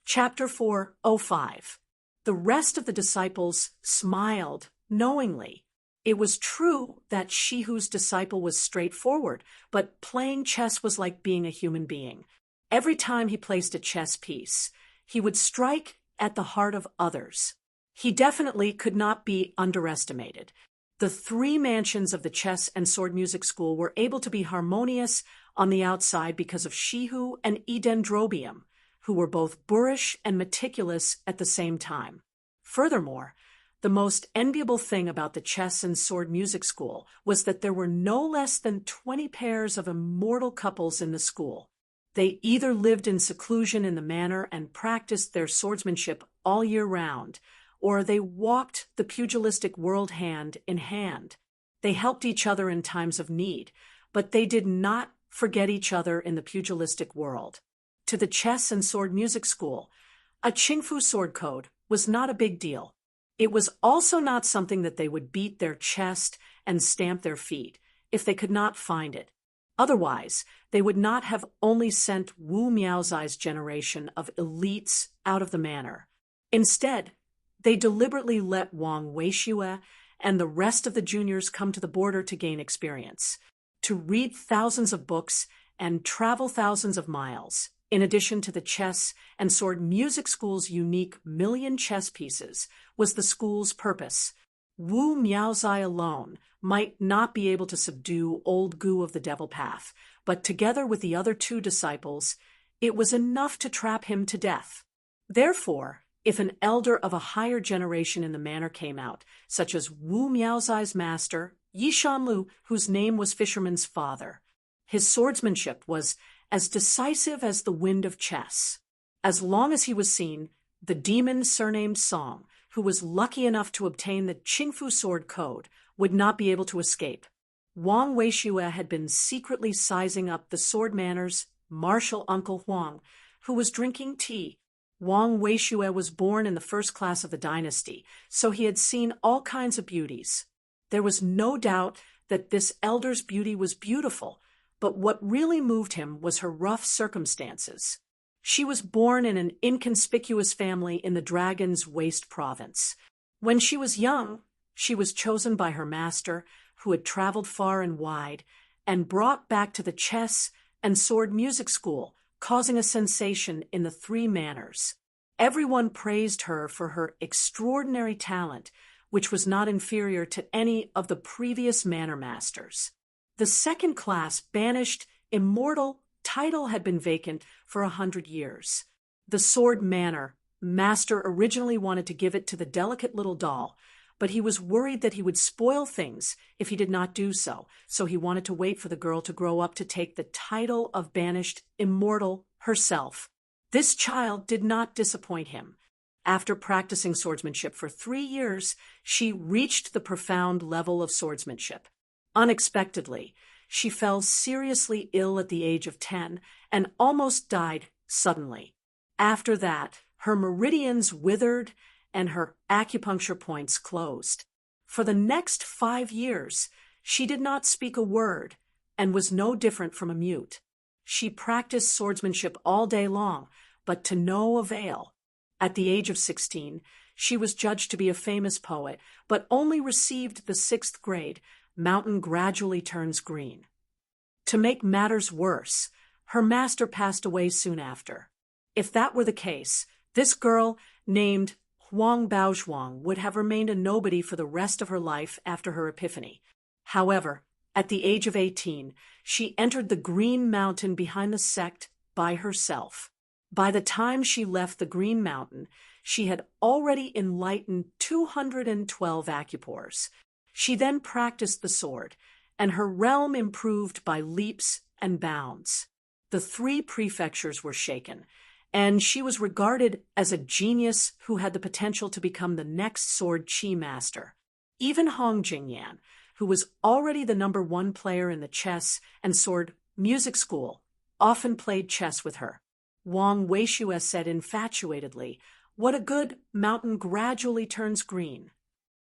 S1: Chapter 4:05. The rest of the disciples smiled knowingly. It was true that Shihu's disciple was straightforward, but playing chess was like being a human being. Every time he placed a chess piece, he would strike at the heart of others. He definitely could not be underestimated. The 3 mansions of the chess and sword music school were able to be harmonious on the outside because of Shihu and Edendrobium, who were both boorish and meticulous at the same time. Furthermore, the most enviable thing about the chess and sword music school was that there were no less than 20 pairs of immortal couples in the school. They either lived in seclusion in the manor and practiced their swordsmanship all year round, or they walked the pugilistic world hand in hand. They helped each other in times of need, but they did not forget each other in the pugilistic world. to the chess and sword music school, a Qingfu sword code was not a big deal. It was also not something that they would beat their chest and stamp their feet if they could not find it. Otherwise, they would not have only sent Wu Miaozai's generation of elites out of the manor. Instead, they deliberately let Wang Weishue and the rest of the juniors come to the border to gain experience, to read thousands of books and travel thousands of miles. In addition to the chess and sword music school's unique million chess pieces, was the school's purpose. Wu Miaozai alone might not be able to subdue old Gu of the Devil Path, but together with the other two disciples, it was enough to trap him to death. Therefore, if an elder of a higher generation in the manor came out, such as Wu Miaozai's master, Yi Shanlu, whose name was Fisherman's father, his swordsmanship was as decisive as the wind of chess. As long as he was seen, the demon surnamed Song, who was lucky enough to obtain the Qingfu sword code, would not be able to escape. Wang Weishue had been secretly sizing up the sword manor's martial uncle Huang, who was drinking tea. Wang Weishue was born in the first class of the dynasty, so he had seen all kinds of beauties. There was no doubt that this elder's beauty was beautiful, but what really moved him was her rough circumstances. She was born in an inconspicuous family in the Dragon's Waste province. When she was young, she was chosen by her master, who had traveled far and wide, and brought back to the chess and sword music school, causing a sensation in the three manors. Everyone praised her for her extraordinary talent, which was not inferior to any of the previous manor masters. The second class, banished immortal title had been vacant for 100 years. The sword manor master originally wanted to give it to the delicate little doll, but he was worried that he would spoil things if he did not do so, so he wanted to wait for the girl to grow up to take the title of banished immortal herself. This child did not disappoint him. After practicing swordsmanship for 3 years, she reached the profound level of swordsmanship. Unexpectedly, she fell seriously ill at the age of 10 and almost died suddenly. After that, her meridians withered and her acupuncture points closed. For the next 5 years, she did not speak a word and was no different from a mute. She practiced swordsmanship all day long, but to no avail. At the age of 16, she was judged to be a famous poet, but only received the 6th grade, Mountain Gradually Turns Green. To make matters worse, her master passed away soon after. If that were the case, this girl, named Huang Baozhuang, would have remained a nobody for the rest of her life after her epiphany. However, at the age of 18, she entered the Green Mountain behind the sect by herself. By the time she left the Green Mountain, she had already enlightened 212 acupores. She then practiced the sword, and her realm improved by leaps and bounds. The 3 prefectures were shaken, and she was regarded as a genius who had the potential to become the next sword chi master. Even Hong Jingyan, who was already the #1 player in the chess and sword music school, often played chess with her. Wang Weishue said infatuatedly, "What a good mountain gradually turns green."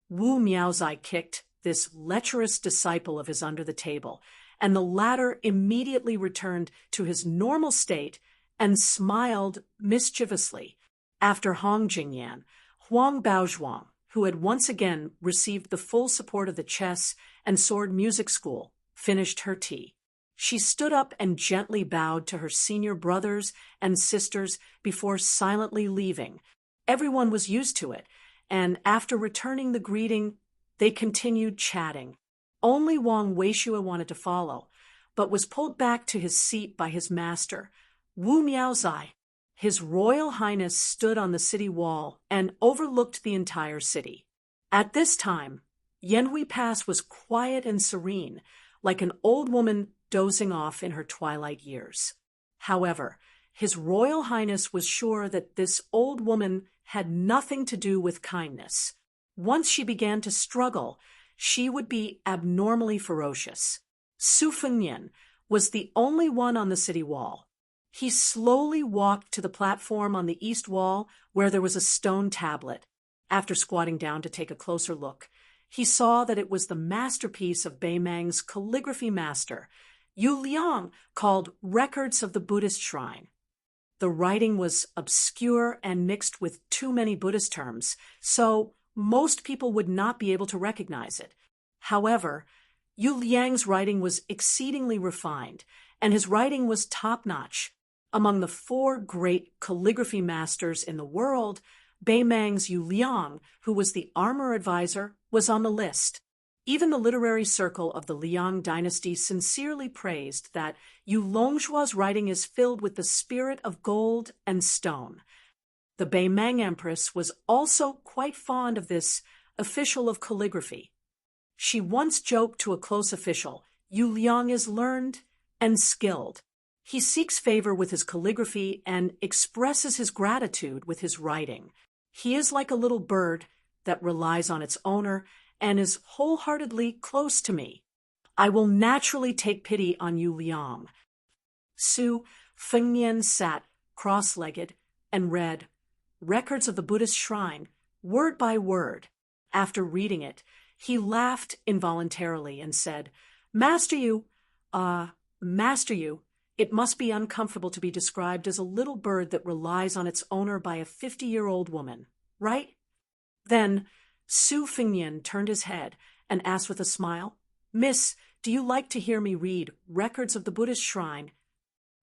S1: Wu Miaozai kicked this lecherous disciple of his under the table, and the latter immediately returned to his normal state and smiled mischievously. After Hong Jingyan, Huang Baozhuang, who had once again received the full support of the chess and sword music school, finished her tea. She stood up and gently bowed to her senior brothers and sisters before silently leaving. Everyone was used to it, and after returning the greeting, they continued chatting. Only Wang Weishue wanted to follow, but was pulled back to his seat by his master, Wu Miaozai. His Royal Highness stood on the city wall and overlooked the entire city. At this time, Yanhui Pass was quiet and serene, like an old woman dozing off in her twilight years. However, His Royal Highness was sure that this old woman had nothing to do with kindness. Once she began to struggle, she would be abnormally ferocious. Su Fengnian was the only one on the city wall. He slowly walked to the platform on the east wall where there was a stone tablet. After squatting down to take a closer look, he saw that it was the masterpiece of Beimang's calligraphy master, Yu Liang, called Records of the Buddhist Shrine. The writing was obscure and mixed with too many Buddhist terms, so most people would not be able to recognize it. However, Yu Liang's writing was exceedingly refined, and his writing was top-notch. Among the 4 great calligraphy masters in the world, Beimang's Yu Liang, who was the armor advisor, was on the list. Even the literary circle of the Liang dynasty sincerely praised that Yu Longzhua's writing is filled with the spirit of gold and stone. The Beimang Empress was also quite fond of this official of calligraphy. She once joked to a close official, "Yu Liang is learned and skilled. He seeks favor with his calligraphy and expresses his gratitude with his writing. He is like a little bird that relies on its owner and is wholeheartedly close to me. I will naturally take pity on Yu Liang." Su Fengnian sat cross-legged and read Records of the Buddhist Shrine, word by word. After reading it, he laughed involuntarily and said, Master Yu, it must be uncomfortable to be described as a little bird that relies on its owner by a 50-year-old woman, right?" Then Su Fengnian turned his head and asked with a smile, "Miss, do you like to hear me read Records of the Buddhist Shrine?"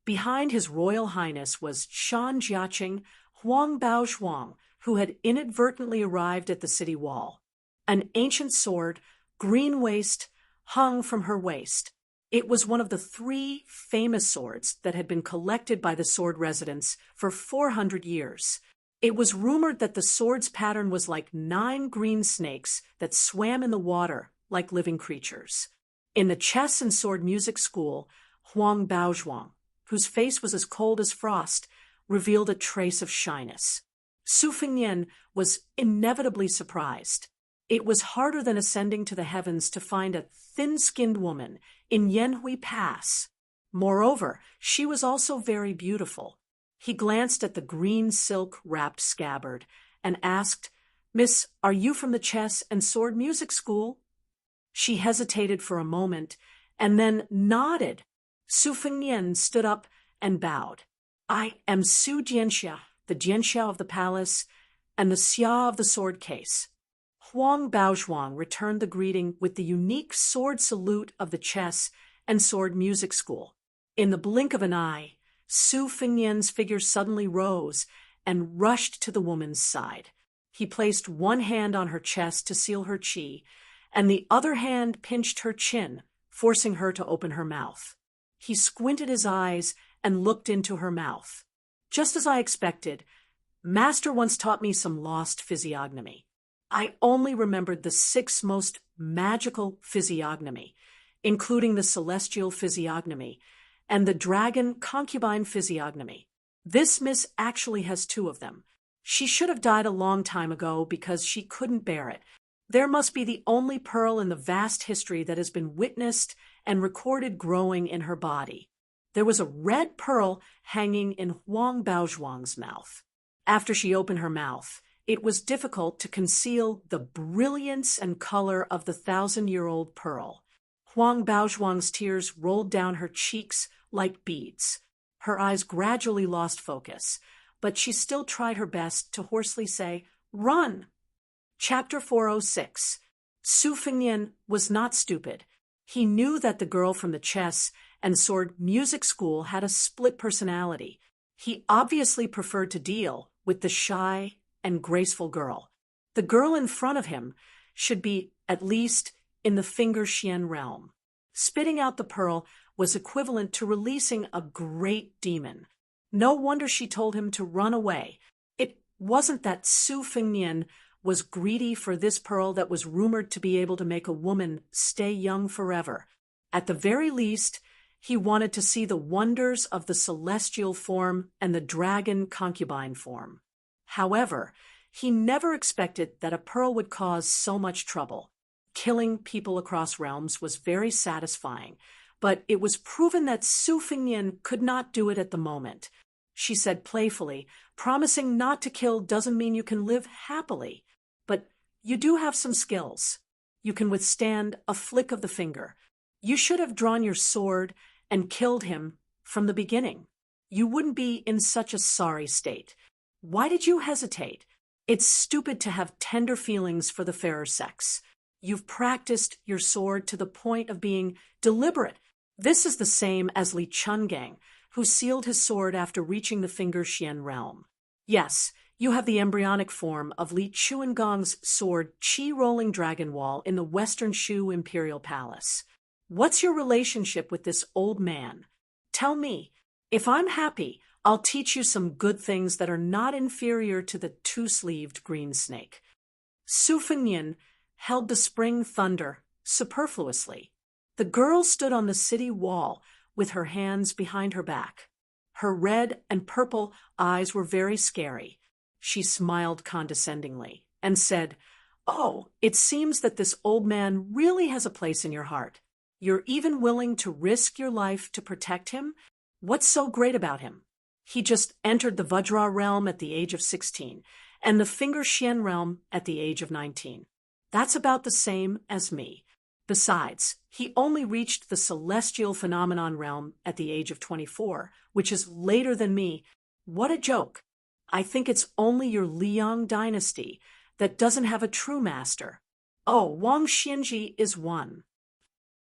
S1: Behind His Royal Highness was Shan Jiaqing Huang Baozhuang, who had inadvertently arrived at the city wall. An ancient sword, green waist, hung from her waist. It was one of the 3 famous swords that had been collected by the sword residents for 400 years. It was rumored that the sword's pattern was like 9 green snakes that swam in the water like living creatures. In the chess and sword music school, Huang Baozhuang, whose face was as cold as frost, revealed a trace of shyness. Su Fengnian was inevitably surprised. It was harder than ascending to the heavens to find a thin-skinned woman in Yanhui Pass. Moreover, she was also very beautiful. He glanced at the green silk-wrapped scabbard and asked, "Miss, are you from the chess and sword music school?" She hesitated for a moment and then nodded. Su Fengnian stood up and bowed. "I am Su Jianxia, the Jianxiao of the palace, and the Xia of the sword case." Huang Baozhuang returned the greeting with the unique sword salute of the chess and sword music school. In the blink of an eye, Su Fengnian's figure suddenly rose and rushed to the woman's side. He placed one hand on her chest to seal her qi, and the other hand pinched her chin, forcing her to open her mouth. He squinted his eyes and looked into her mouth. Just as I expected, Master once taught me some lost physiognomy. I only remembered the 6 most magical physiognomy, including the celestial physiognomy and the dragon concubine physiognomy. This miss actually has 2 of them. She should have died a long time ago because she couldn't bear it. There must be the only pearl in the vast history that has been witnessed and recorded growing in her body. There was a red pearl hanging in Huang Baozhuang's mouth. After she opened her mouth, it was difficult to conceal the brilliance and color of the 1,000-year-old pearl. Huang Baozhuang's tears rolled down her cheeks like beads. Her eyes gradually lost focus, but she still tried her best to hoarsely say, "Run!" Chapter 406. Su Fengnian was not stupid. He knew that the girl from the chess and sword music school had a split personality. He obviously preferred to deal with the shy and graceful girl. The girl in front of him should be at least in the finger xian realm. Spitting out the pearl was equivalent to releasing a great demon. No wonder she told him to run away. It wasn't that Su Fengnian was greedy for this pearl that was rumored to be able to make a woman stay young forever. At the very least, he wanted to see the wonders of the celestial form and the dragon concubine form. However, he never expected that a pearl would cause so much trouble. Killing people across realms was very satisfying, but it was proven that Su Fengnian could not do it at the moment. She said playfully, promising not to kill doesn't mean you can live happily, but you do have some skills. You can withstand a flick of the finger. You should have drawn your sword and killed him from the beginning. You wouldn't be in such a sorry state. Why did you hesitate? It's stupid to have tender feelings for the fairer sex. You've practiced your sword to the point of being deliberate. This is the same as Li Chungang, who sealed his sword after reaching the Finger Xian realm. Yes, you have the embryonic form of Li Chuangong's sword Qi Rolling Dragon Wall in the Western Shu Imperial Palace. What's your relationship with this old man? Tell me. If I'm happy, I'll teach you some good things that are not inferior to the two-sleeved green snake. Su Fengnian held the spring thunder superfluously. The girl stood on the city wall with her hands behind her back. Her red and purple eyes were very scary. She smiled condescendingly and said, "Oh, it seems that this old man really has a place in your heart. You're even willing to risk your life to protect him? What's so great about him? He just entered the Vajra realm at the age of 16, and the Finger Xian realm at the age of 19. That's about the same as me. Besides, he only reached the celestial phenomenon realm at the age of 24, which is later than me. What a joke. I think it's only your Liang dynasty that doesn't have a true master. Oh, Wang Xianji is one."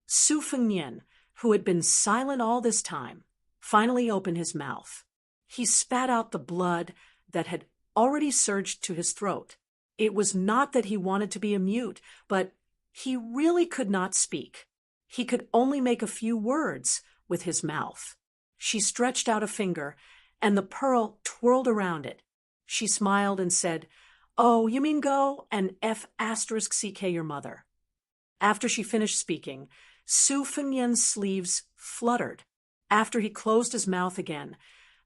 S1: Su Fengnian, who had been silent all this time, finally opened his mouth. He spat out the blood that had already surged to his throat. It was not that he wanted to be a mute, but he really could not speak. He could only make a few words with his mouth. She stretched out a finger, and the pearl twirled around it. She smiled and said, "Oh, you mean go and F*** your mother." After she finished speaking, Su Fengnian's sleeves fluttered. After he closed his mouth again,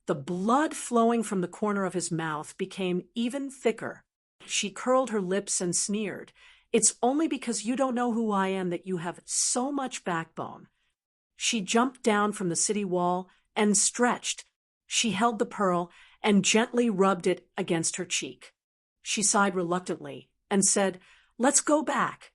S1: the blood flowing from the corner of his mouth became even thicker. She curled her lips and sneered. "It's only because you don't know who I am that you have so much backbone." She jumped down from the city wall and stretched. She held the pearl and gently rubbed it against her cheek. She sighed reluctantly and said, "Let's go back."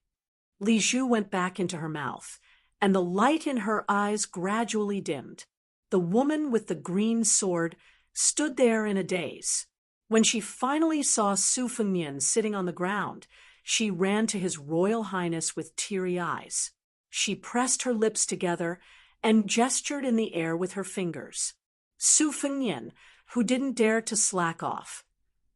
S1: Li Zhu went back into her mouth, and the light in her eyes gradually dimmed. The woman with the green sword stood there in a daze. When she finally saw Su Fengnian sitting on the ground, she ran to His Royal Highness with teary eyes. She pressed her lips together and gestured in the air with her fingers. Su Fengnian, who didn't dare to slack off,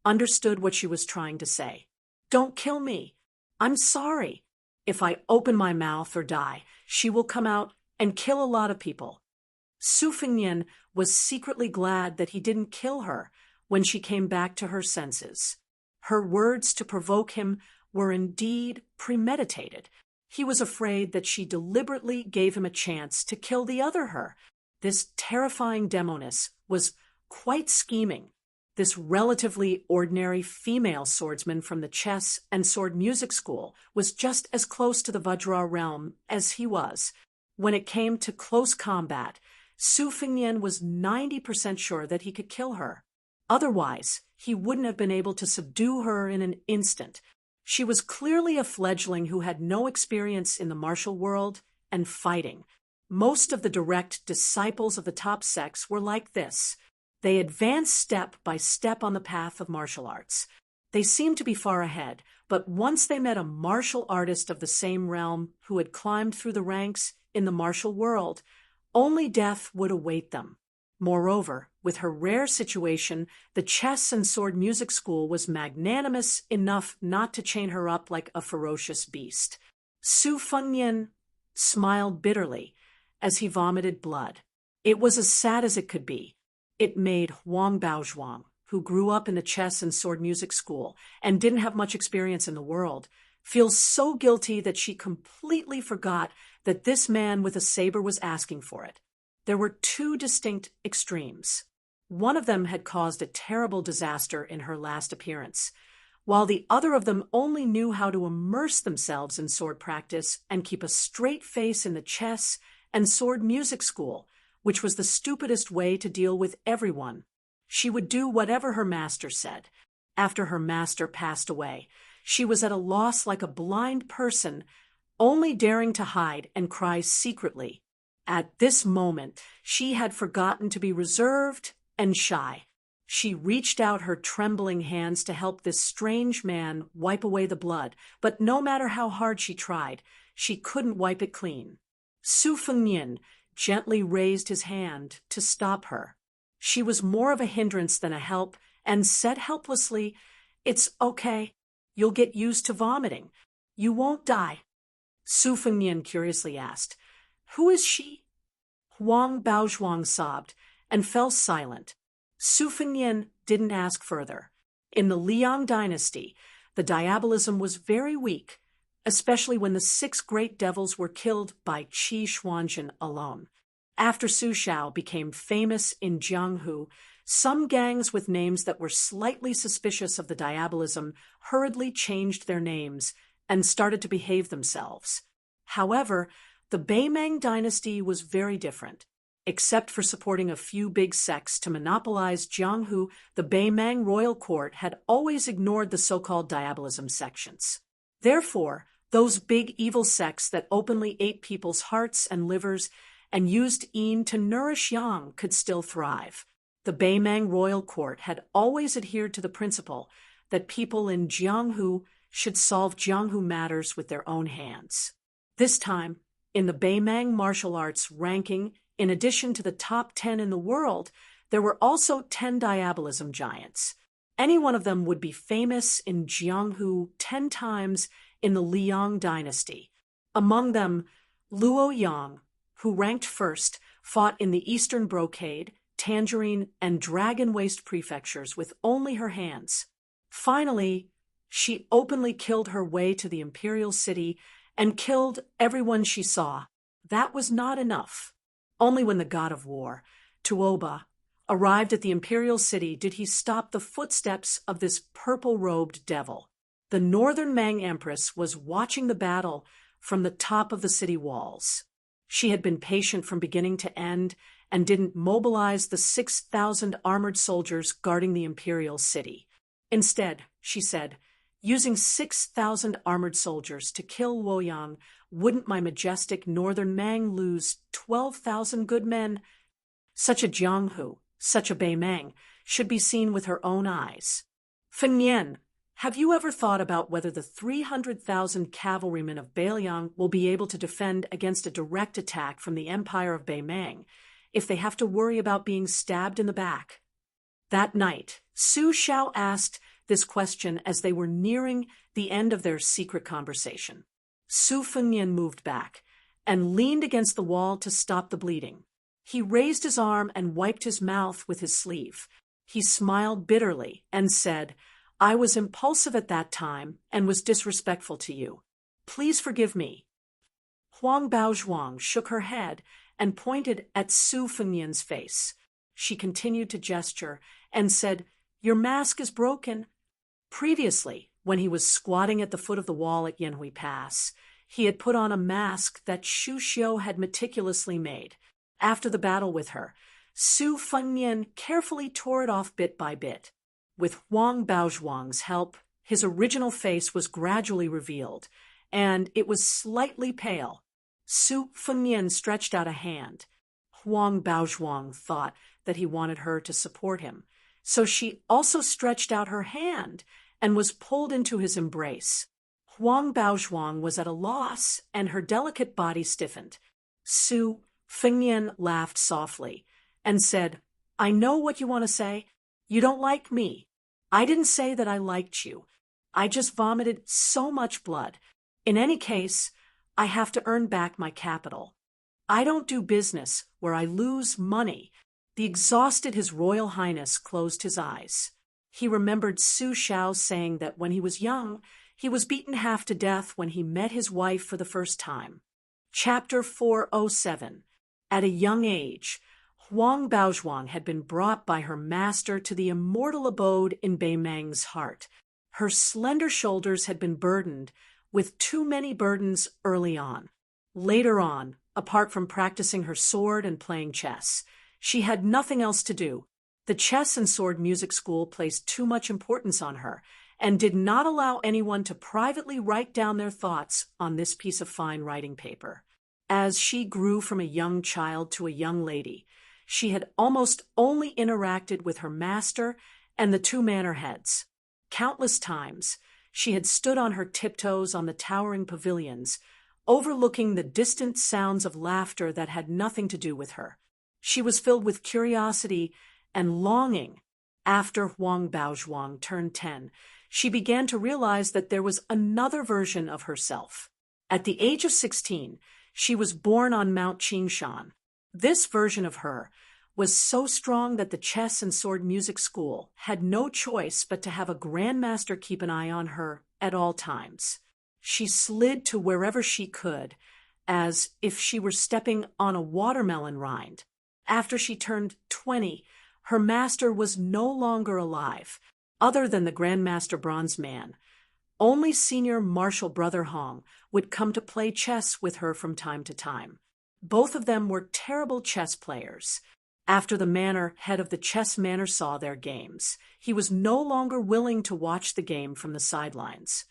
S1: understood what she was trying to say. "Don't kill me. I'm sorry. If I open my mouth or die, she will come out and kill a lot of people." Su Fengnian was secretly glad that he didn't kill her when she came back to her senses. Her words to provoke him were indeed premeditated. He was afraid that she deliberately gave him a chance to kill the other her. This terrifying demoness was quite scheming. This relatively ordinary female swordsman from the chess and sword music school was just as close to the Vajra realm as he was. When it came to close combat, Su Fengnian was 90% sure that he could kill her. Otherwise, he wouldn't have been able to subdue her in an instant. She was clearly a fledgling who had no experience in the martial world and fighting. Most of the direct disciples of the top sex were like this. They advanced step by step on the path of martial arts. They seemed to be far ahead, but once they met a martial artist of the same realm who had climbed through the ranks in the martial world, only death would await them. Moreover, with her rare situation, the chess and sword music school was magnanimous enough not to chain her up like a ferocious beast. Su Fengnian smiled bitterly as he vomited blood. It was as sad as it could be. It made Huang Baozhuang, who grew up in the chess and sword music school and didn't have much experience in the world, feel so guilty that she completely forgot that this man with a saber was asking for it. There were two distinct extremes. One of them had caused a terrible disaster in her last appearance, while the other of them only knew how to immerse themselves in sword practice and keep a straight face in the chess and sword music school, which was the stupidest way to deal with everyone. She would do whatever her master said. After her master passed away, she was at a loss like a blind person, only daring to hide and cry secretly. At this moment, she had forgotten to be reserved and shy. She reached out her trembling hands to help this strange man wipe away the blood, but no matter how hard she tried, she couldn't wipe it clean. Su Fengnian gently raised his hand to stop her. She was more of a hindrance than a help and said helplessly, "It's okay. You'll get used to vomiting. You won't die." Su Fengnian curiously asked, "Who is she?" Huang Baozhuang sobbed and fell silent. Su Fengnian didn't ask further. In the Liang dynasty, the diabolism was very weak, especially when the 6 great devils were killed by Qi Xuanzhen alone. After Su Shao became famous in Jianghu, some gangs with names that were slightly suspicious of the diabolism hurriedly changed their names and started to behave themselves. However, the Beimang dynasty was very different. Except for supporting a few big sects to monopolize Jianghu, the Beimang royal court had always ignored the so-called diabolism sections. Therefore, those big evil sects that openly ate people's hearts and livers and used yin to nourish yang could still thrive. The Beimang royal court had always adhered to the principle that people in Jianghu should solve Jianghu matters with their own hands. This time, in the Beimang martial arts ranking, in addition to the top 10 in the world, there were also 10 diabolism giants. Any one of them would be famous in Jianghu 10 times in the Liang dynasty. Among them, Luo Yang, who ranked first, fought in the Eastern Brocade, Tangerine, and Dragon Waste prefectures with only her hands. Finally, she openly killed her way to the imperial city and killed everyone she saw. That was not enough. Only when the god of war, Tuoba, arrived at the imperial city did he stop the footsteps of this purple-robed devil. The northern Mang empress was watching the battle from the top of the city walls. She had been patient from beginning to end and didn't mobilize the 6,000 armored soldiers guarding the imperial city. Instead, she said, "Using 6,000 armored soldiers to kill Luoyang, wouldn't my majestic northern Mang lose 12,000 good men?" Such a Jianghu, such a Beimang, should be seen with her own eyes. Fengnian, have you ever thought about whether the 300,000 cavalrymen of Beiliang will be able to defend against a direct attack from the Empire of Beimang if they have to worry about being stabbed in the back? That night, Su Shao asked this question as they were nearing the end of their secret conversation. Su Fengnian moved back and leaned against the wall to stop the bleeding. He raised his arm and wiped his mouth with his sleeve. He smiled bitterly and said, "I was impulsive at that time and was disrespectful to you. Please forgive me." Huang Baozhuang shook her head and pointed at Su Fengnian's face. She continued to gesture and said, "Your mask is broken." Previously, when he was squatting at the foot of the wall at Yanhui Pass, he had put on a mask that Shu Xiu had meticulously made. After the battle with her, Su Fengnian carefully tore it off bit by bit. With Huang Baozhuang's help, his original face was gradually revealed, and it was slightly pale. Su Fengnian stretched out a hand. Huang Baozhuang thought that he wanted her to support him, so she also stretched out her hand and was pulled into his embrace. Huang Baozhuang was at a loss, and her delicate body stiffened. Su Fengnian laughed softly and said, "I know what you want to say. You don't like me. I didn't say that I liked you. I just vomited so much blood. In any case, I have to earn back my capital. I don't do business where I lose money." The exhausted His Royal Highness closed his eyes. He remembered Su Shao saying that when he was young, he was beaten half to death when he met his wife for the first time. Chapter 407. At a young age, Huang Baozhuang had been brought by her master to the immortal abode in Beimang's heart. Her slender shoulders had been burdened with too many burdens early on. Later on, apart from practicing her sword and playing chess. She had nothing else to do. The chess and sword music school placed too much importance on her and did not allow anyone to privately write down their thoughts on this piece of fine writing paper. As she grew from a young child to a young lady, she had almost only interacted with her master and the two manor heads. Countless times, she had stood on her tiptoes on the towering pavilions, overlooking the distant sounds of laughter that had nothing to do with her. She was filled with curiosity and longing. After Huang Baozhuang turned 10, she began to realize that there was another version of herself. At the age of 16, she was born on Mount Qingshan. This version of her was so strong that the chess and sword music school had no choice but to have a grandmaster keep an eye on her at all times. She slid to wherever she could, as if she were stepping on a watermelon rind. After she turned 20, her master was no longer alive, other than the Grandmaster Bronze Man. Only senior martial brother Hong would come to play chess with her from time to time. Both of them were terrible chess players. After the manor head of the chess manor saw their games, he was no longer willing to watch the game from the sidelines.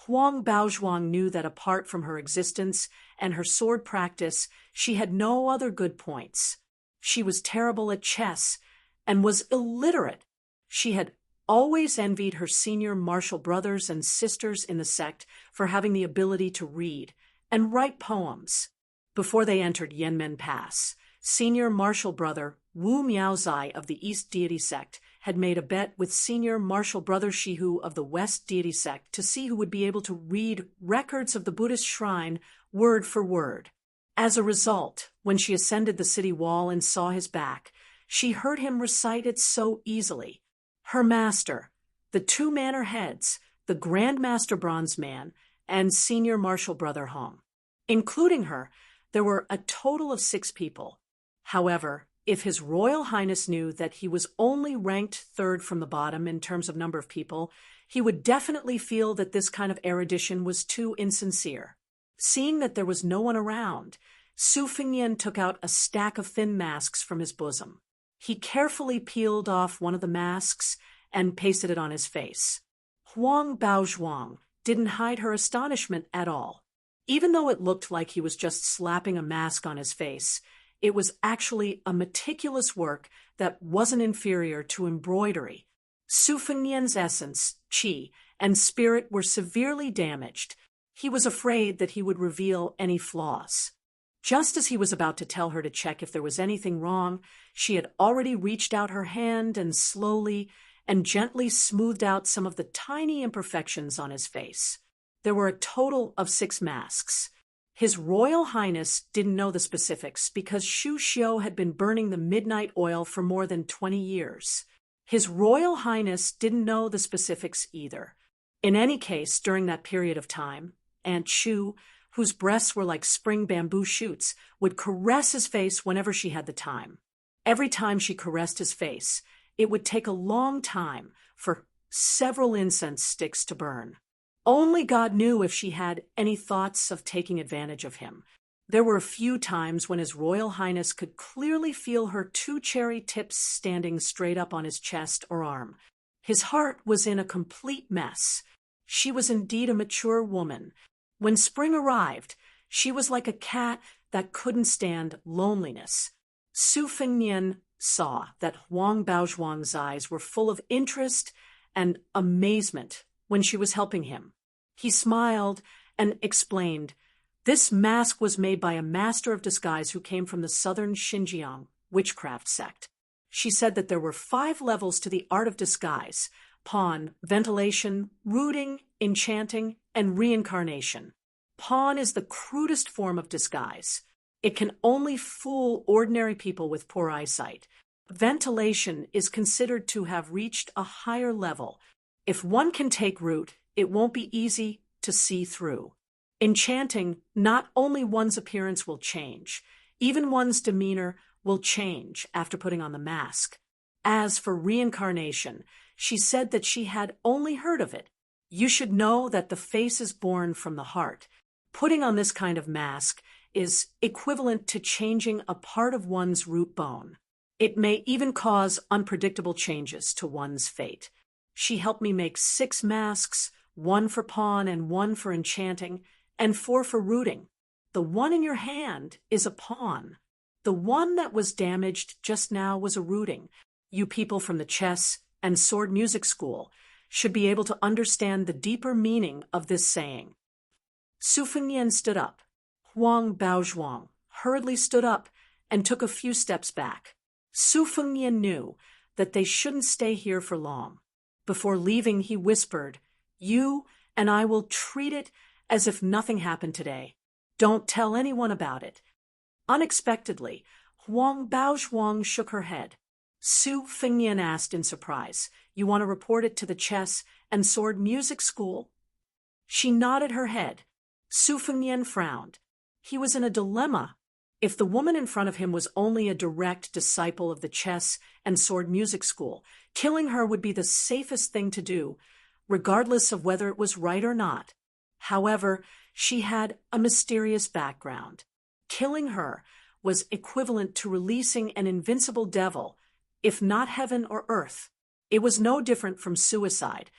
S1: Huang Baozhuang knew that apart from her existence and her sword practice, she had no other good points. She was terrible at chess and was illiterate. She had always envied her senior martial brothers and sisters in the sect for having the ability to read and write poems. Before they entered Yanmen Pass, senior martial brother Wu Miaozai of the East Deity Sect had made a bet with senior martial brother Shihu of the West Deity Sect to see who would be able to read records of the Buddhist shrine word for word. As a result, when she ascended the city wall and saw his back, she heard him recite it so easily. Her master, the two manor heads, the Grand Master Bronze Man, and senior martial brother Hong. Including her, there were a total of 6 people. However, if His Royal Highness knew that he was only ranked third from the bottom in terms of number of people, he would definitely feel that this kind of erudition was too insincere. Seeing that there was no one around, Su Fengnian took out a stack of thin masks from his bosom. He carefully peeled off one of the masks and pasted it on his face. Huang Baozhuang didn't hide her astonishment at all. Even though it looked like he was just slapping a mask on his face, it was actually a meticulous work that wasn't inferior to embroidery. Su Fengnian's essence, qi, and spirit were severely damaged. He was afraid that he would reveal any flaws. Just as he was about to tell her to check if there was anything wrong, she had already reached out her hand and slowly and gently smoothed out some of the tiny imperfections on his face. There were a total of 6 masks. His Royal Highness didn't know the specifics because Shu Xiu had been burning the midnight oil for more than 20 years. His Royal Highness didn't know the specifics either. In any case, during that period of time, Aunt Shu, whose breasts were like spring bamboo shoots, would caress his face whenever she had the time. Every time she caressed his face, it would take a long time for several incense sticks to burn. Only God knew if she had any thoughts of taking advantage of him. There were a few times when His Royal Highness could clearly feel her 2 cherry tips standing straight up on his chest or arm. His heart was in a complete mess. She was indeed a mature woman. When spring arrived, she was like a cat that couldn't stand loneliness. Su Fengnian saw that Huang Baozhuang's eyes were full of interest and amazement when she was helping him. He smiled and explained, "This mask was made by a master of disguise who came from the southern Xinjiang witchcraft sect." She said that there were 5 levels to the art of disguise: pawn, ventilation, rooting, enchanting, and reincarnation. Pawn is the crudest form of disguise. It can only fool ordinary people with poor eyesight. Ventilation is considered to have reached a higher level. If one can take root, it won't be easy to see through. Enchanting, not only one's appearance will change, even one's demeanor will change after putting on the mask. As for reincarnation, she said that she had only heard of it. You should know that the face is born from the heart. Putting on this kind of mask is equivalent to changing a part of one's root bone. It may even cause unpredictable changes to one's fate. She helped me make 6 masks, 1 for pawn and 1 for enchanting, and 4 for rooting. The one in your hand is a pawn. The one that was damaged just now was a rooting. You people from the chess and sword music school should be able to understand the deeper meaning of this saying. Su Fengnian stood up. Huang Baozhuang hurriedly stood up and took a few steps back. Su Fengnian knew that they shouldn't stay here for long. Before leaving, he whispered, "You and I will treat it as if nothing happened today. Don't tell anyone about it." Unexpectedly, Huang Baozhuang shook her head. Su Fengnian asked in surprise, "You want to report it to the chess and sword music school?" She nodded her head. Su Fengnian frowned. He was in a dilemma. If the woman in front of him was only a direct disciple of the chess and sword music school, killing her would be the safest thing to do, regardless of whether it was right or not. However, she had a mysterious background. Killing her was equivalent to releasing an invincible devil, if not heaven or earth. It was no different from suicide.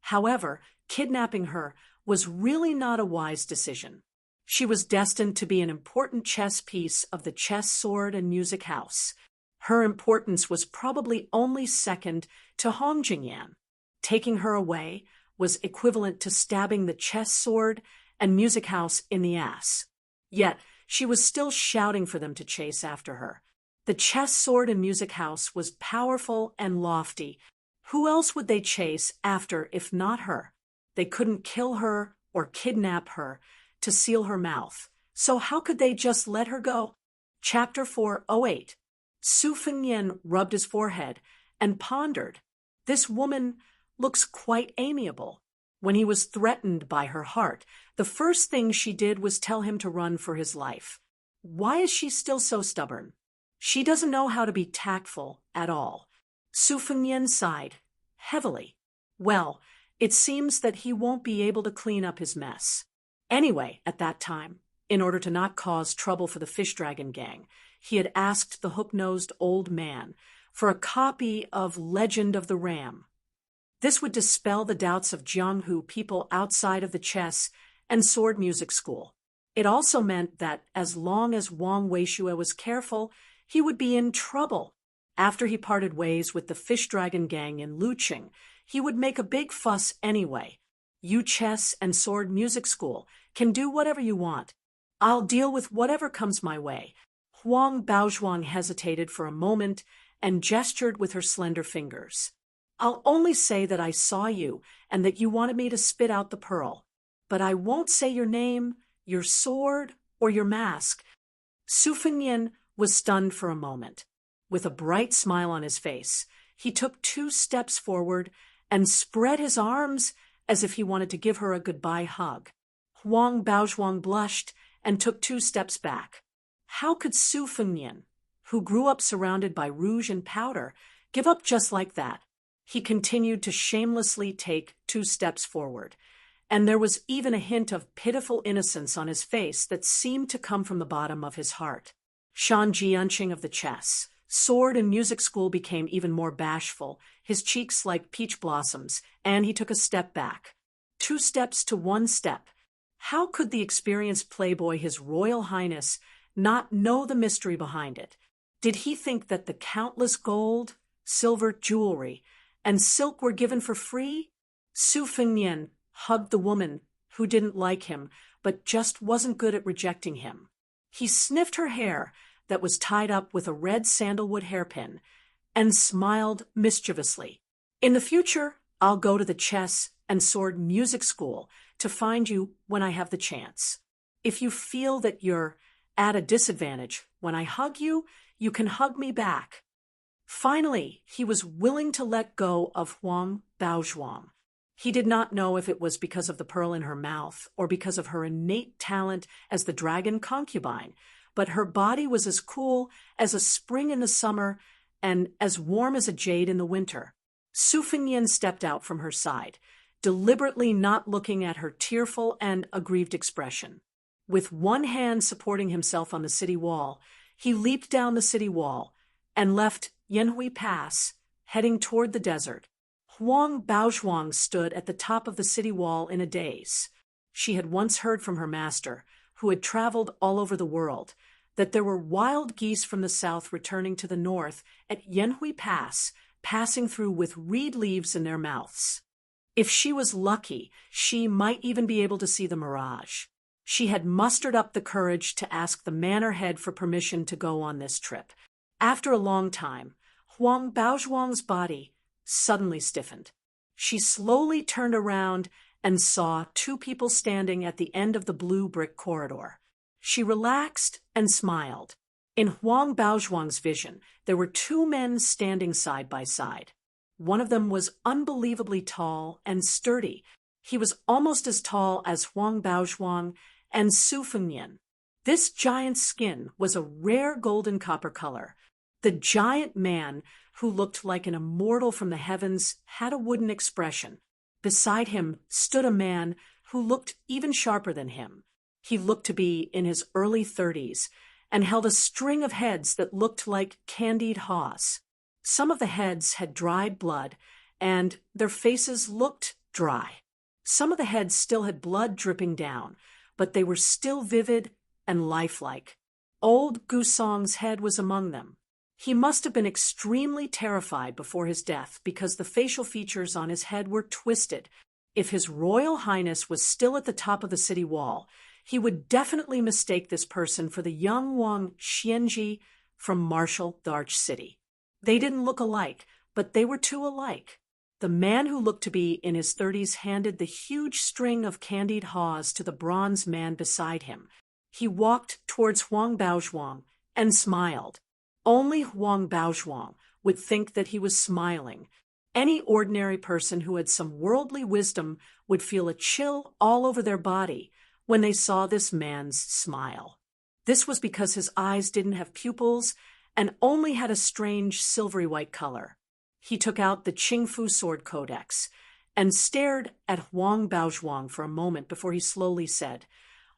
S1: However, kidnapping her was really not a wise decision. She was destined to be an important chess piece of the chess, sword, and music house. Her importance was probably only second to Hong Jingyan. Taking her away was equivalent to stabbing the chess, sword, and music house in the ass. Yet, she was still shouting for them to chase after her. The chess, sword, and music house was powerful and lofty. Who else would they chase after if not her? They couldn't kill her or kidnap her to seal her mouth. So how could they just let her go? Chapter 408. Su Fengnian rubbed his forehead and pondered. This woman looks quite amiable. When he was threatened by her heart, the first thing she did was tell him to run for his life. Why is she still so stubborn? She doesn't know how to be tactful at all. Su Fengnian sighed heavily. Well, it seems that he won't be able to clean up his mess. Anyway, at that time, in order to not cause trouble for the fish dragon gang, he had asked the hook-nosed old man for a copy of Legend of the Ram. This would dispel the doubts of Jianghu people outside of the chess and sword music school. It also meant that as long as Wang Weishue was careful, he would be in trouble. After he parted ways with the fish dragon gang in Luqing, he would make a big fuss anyway. You chess and sword music school can do whatever you want. I'll deal with whatever comes my way. Huang Baozhuang hesitated for a moment and gestured with her slender fingers. I'll only say that I saw you and that you wanted me to spit out the pearl. But I won't say your name, your sword, or your mask. Su Fengnian was stunned for a moment. With a bright smile on his face, he took 2 steps forward and spread his arms as if he wanted to give her a goodbye hug. Huang Baozhuang blushed and took 2 steps back. How could Su Fengnian, who grew up surrounded by rouge and powder, give up just like that? He continued to shamelessly take 2 steps forward, and there was even a hint of pitiful innocence on his face that seemed to come from the bottom of his heart. Shan Jianqing of the chess, sword, and music school became even more bashful, his cheeks like peach blossoms, and he took a step back. 2 steps to 1 step. How could the experienced playboy, His Royal Highness, not know the mystery behind it? Did he think that the countless gold, silver, jewelry, and silk were given for free? Su Fengnian hugged the woman who didn't like him, but just wasn't good at rejecting him. He sniffed her hair that was tied up with a red sandalwood hairpin and smiled mischievously. In the future, I'll go to the chess and sword music school to find you when I have the chance. If you feel that you're at a disadvantage when I hug you, you can hug me back. Finally, he was willing to let go of Huang Baozhuang. He did not know if it was because of the pearl in her mouth or because of her innate talent as the dragon concubine, but her body was as cool as a spring in the summer and as warm as a jade in the winter. Su Fengnian stepped out from her side, deliberately not looking at her tearful and aggrieved expression. With one hand supporting himself on the city wall, he leaped down the city wall and left Yanhui Pass, heading toward the desert. Huang Baozhuang stood at the top of the city wall in a daze. She had once heard from her master, who had traveled all over the world, that there were wild geese from the south returning to the north at Yanhui Pass, passing through with reed leaves in their mouths. If she was lucky, she might even be able to see the mirage. She had mustered up the courage to ask the manor head for permission to go on this trip. After a long time, Huang Baozhuang's body suddenly stiffened. She slowly turned around and saw two people standing at the end of the blue brick corridor. She relaxed and smiled. In Huang Baozhuang's vision, there were two men standing side by side. One of them was unbelievably tall and sturdy. He was almost as tall as Huang Baozhuang and Su Fengnian. This giant's skin was a rare golden copper color. The giant man, who looked like an immortal from the heavens, had a wooden expression. Beside him stood a man who looked even sharper than him. He looked to be in his early 30s and held a string of heads that looked like candied haws. Some of the heads had dried blood, and their faces looked dry. Some of the heads still had blood dripping down, but they were still vivid and lifelike. Old Gusong's head was among them. He must have been extremely terrified before his death because the facial features on his head were twisted. If His Royal Highness was still at the top of the city wall, he would definitely mistake this person for the young Wang Xianji from Marshall, the Arch City. They didn't look alike, but they were two alike. The man who looked to be in his 30s handed the huge string of candied haws to the bronze man beside him. He walked towards Huang Baozhuang and smiled. Only Huang Baozhuang would think that he was smiling. Any ordinary person who had some worldly wisdom would feel a chill all over their body when they saw this man's smile. This was because his eyes didn't have pupils and only had a strange silvery white color. He took out the Qingfu Sword Codex and stared at Huang Baozhuang for a moment before he slowly said,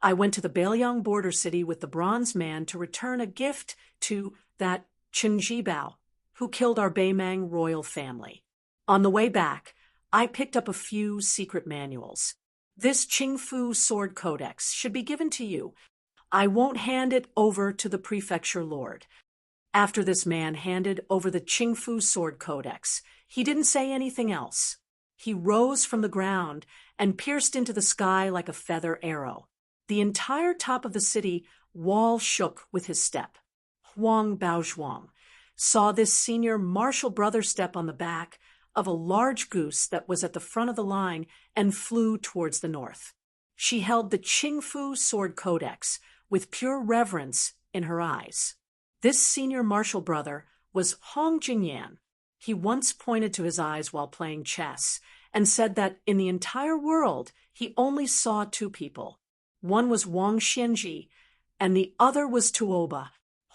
S1: "I went to the Beiliang border city with the bronze man to return a gift to that Chen Jibao, who killed our Beimang royal family. On the way back, I picked up a few secret manuals. This Qingfu Sword Codex should be given to you. I won't hand it over to the prefecture lord." After this man handed over the Qingfu Sword Codex, he didn't say anything else. He rose from the ground and pierced into the sky like a feather arrow. The entire top of the city wall shook with his step. Huang Baozhuang saw this senior martial brother step on the back of a large goose that was at the front of the line and flew towards the north. She held the Qingfu Sword Codex with pure reverence in her eyes. This senior martial brother was Hong Jingyan. He once pointed to his eyes while playing chess and said that in the entire world he only saw two people. One was Wang Xianji, and the other was Tuoba,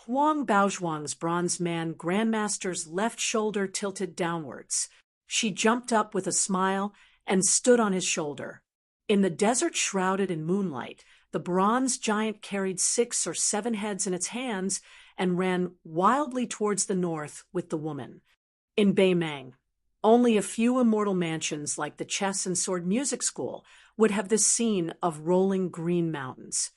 S1: Huang Baozhuang's bronze man grandmaster's left shoulder tilted downwards. She jumped up with a smile and stood on his shoulder. In the desert shrouded in moonlight, the bronze giant carried 6 or 7 heads in its hands and ran wildly towards the north with the woman. In Beimang, only a few immortal mansions like the Chess and Sword Music School would have this scene of rolling green mountains.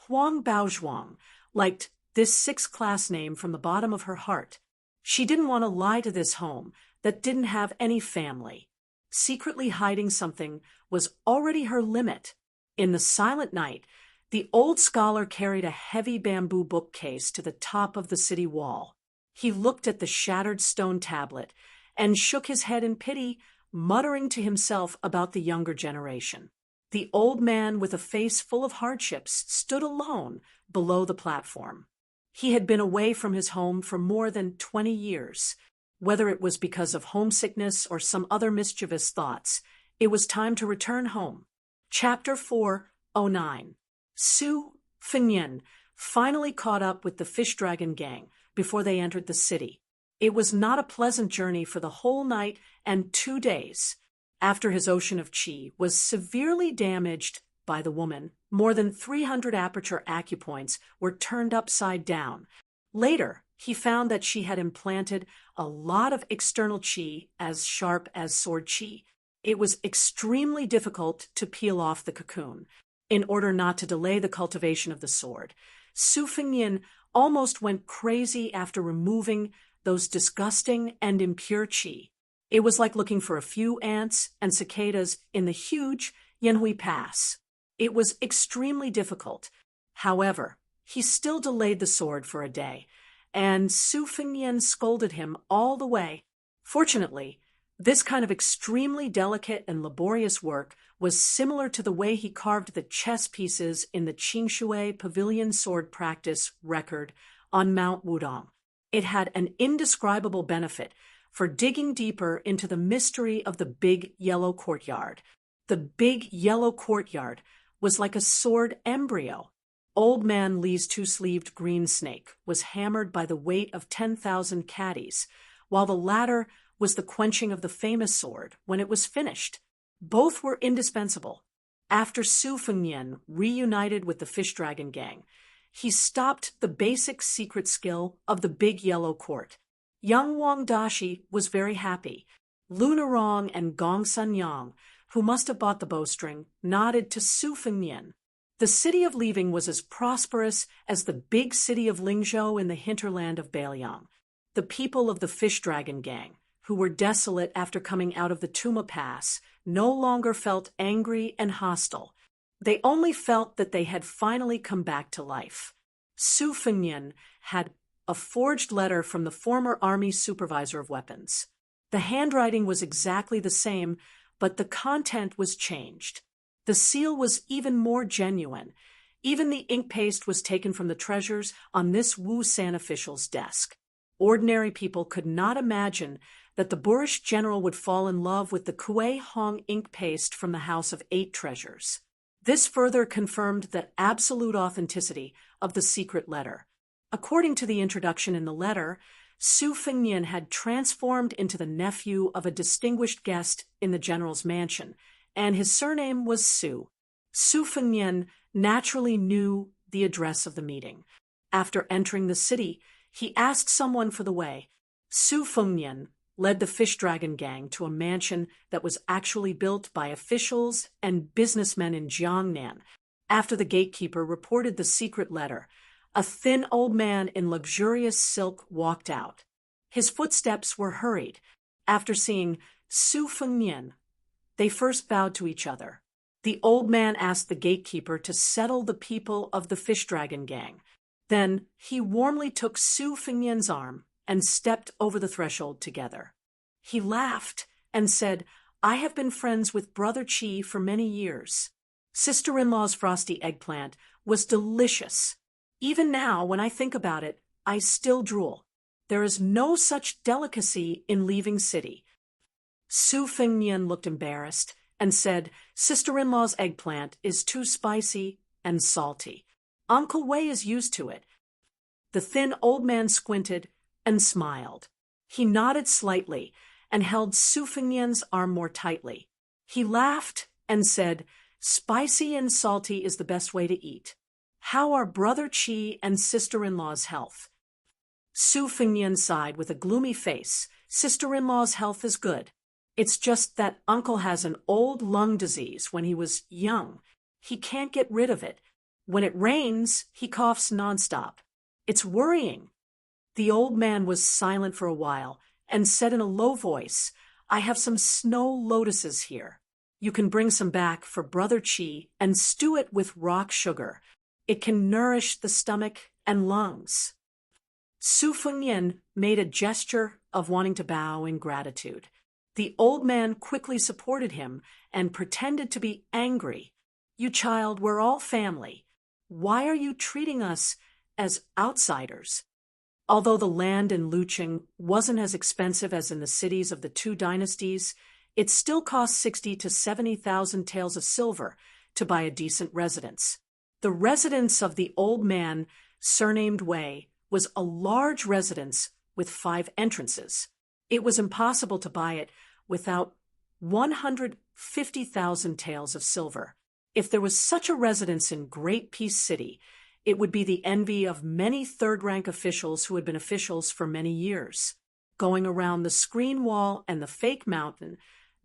S1: Huang Baozhuang liked this 6th class name from the bottom of her heart. She didn't want to lie to this home that didn't have any family. Secretly hiding something was already her limit. In the silent night, the old scholar carried a heavy bamboo bookcase to the top of the city wall. He looked at the shattered stone tablet and shook his head in pity, muttering to himself about the younger generation. The old man with a face full of hardships stood alone below the platform. He had been away from his home for more than 20 years. Whether it was because of homesickness or some other mischievous thoughts, it was time to return home. Chapter 409. Su Fengnian finally caught up with the Fish Dragon gang before they entered the city. It was not a pleasant journey for the whole night and 2 days. After his ocean of qi was severely damaged by the woman More than 300 aperture acupoints were turned upside down. Later, he found that she had implanted a lot of external qi as sharp as sword qi. It was extremely difficult to peel off the cocoon. In order not to delay the cultivation of the sword, Su Fengnian almost went crazy after removing those disgusting and impure qi. It was like looking for a few ants and cicadas in the huge Yanhui Pass. It was extremely difficult. However, he still delayed the sword for a day, and Su Fengnian scolded him all the way. Fortunately, this kind of extremely delicate and laborious work was similar to the way he carved the chess pieces in the Qingshui Pavilion sword practice record on Mount Wudong. It had an indescribable benefit for digging deeper into the mystery of the big yellow courtyard. The big yellow courtyard was like a sword embryo. Old Man Li's two-sleeved green snake was hammered by the weight of 10,000 caddies, while the latter was the quenching of the famous sword when it was finished. Both were indispensable. After Su Fengnian reunited with the Fish Dragon Gang, he stopped the basic secret skill of the big yellow court. Young Wang Dashi was very happy. Lunarong and Gong Sanyang, who must have bought the bowstring, nodded to Su Fengnian. The city of Leaving was as prosperous as the big city of Lingzhou in the hinterland of Beiliang. The people of the Fish Dragon Gang, who were desolate after coming out of the Tuma Pass, no longer felt angry and hostile. They only felt that they had finally come back to life. Su Fengnian had a forged letter from the former army supervisor of weapons. The handwriting was exactly the same, but the content was changed. The seal was even more genuine. Even the ink paste was taken from the treasures on this Wu San official's desk. Ordinary people could not imagine that the boorish general would fall in love with the Kuei Hong ink paste from the House of Eight Treasures. This further confirmed the absolute authenticity of the secret letter. According to the introduction in the letter, Su Fengnian had transformed into the nephew of a distinguished guest in the general's mansion, and his surname was Su. Su Fengnian naturally knew the address of the meeting. After entering the city, he asked someone for the way. Su Fengnian led the Fish Dragon Gang to a mansion that was actually built by officials and businessmen in Jiangnan. After the gatekeeper reported the secret letter, a thin old man in luxurious silk walked out. His footsteps were hurried. After seeing Su Fengnian, they first bowed to each other. The old man asked the gatekeeper to settle the people of the Fish Dragon Gang. Then he warmly took Su Fengnian's arm and stepped over the threshold together. He laughed and said, "I have been friends with Brother Qi for many years." Sister-in-law's frosty eggplant was delicious. Even now, when I think about it, I still drool. There is no such delicacy in Leaving City. Su Fengnian looked embarrassed and said, "Sister-in-law's eggplant is too spicy and salty. Uncle Wei is used to it." The thin old man squinted and smiled. He nodded slightly and held Su Fengnian's arm more tightly. He laughed and said, "Spicy and salty is the best way to eat. How are Brother Qi and sister-in-law's health?" Su Fengnian sighed with a gloomy face. "Sister-in-law's health is good. It's just that uncle has an old lung disease when he was young. He can't get rid of it. When it rains, he coughs nonstop. It's worrying." The old man was silent for a while and said in a low voice, "I have some snow lotuses here. You can bring some back for Brother Qi and stew it with rock sugar. It can nourish the stomach and lungs." Su Fengnian made a gesture of wanting to bow in gratitude. The old man quickly supported him and pretended to be angry. "You child, we're all family. Why are you treating us as outsiders?" Although the land in Luqing wasn't as expensive as in the cities of the two dynasties, it still cost 60 to 70,000 taels of silver to buy a decent residence. The residence of the old man, surnamed Wei, was a large residence with 5 entrances. It was impossible to buy it without 150,000 taels of silver. If there was such a residence in Great Peace City, it would be the envy of many third-rank officials who had been officials for many years. Going around the screen wall and the fake mountain,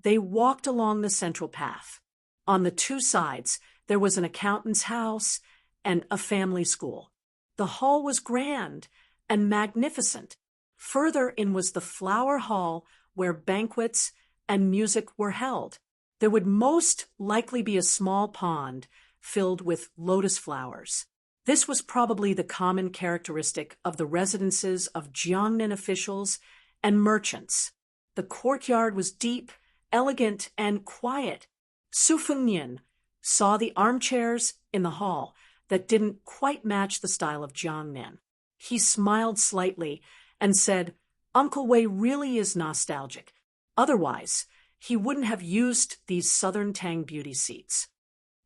S1: they walked along the central path. On the two sides, there was an accountant's house and a family school. The hall was grand and magnificent. Further in was the flower hall where banquets and music were held. There would most likely be a small pond filled with lotus flowers. This was probably the common characteristic of the residences of Jiangnan officials and merchants. The courtyard was deep, elegant, and quiet. Su Fengnian saw the armchairs in the hall that didn't quite match the style of Jiangnan. He smiled slightly and said, "Uncle Wei really is nostalgic. Otherwise, he wouldn't have used these Southern Tang beauty seats."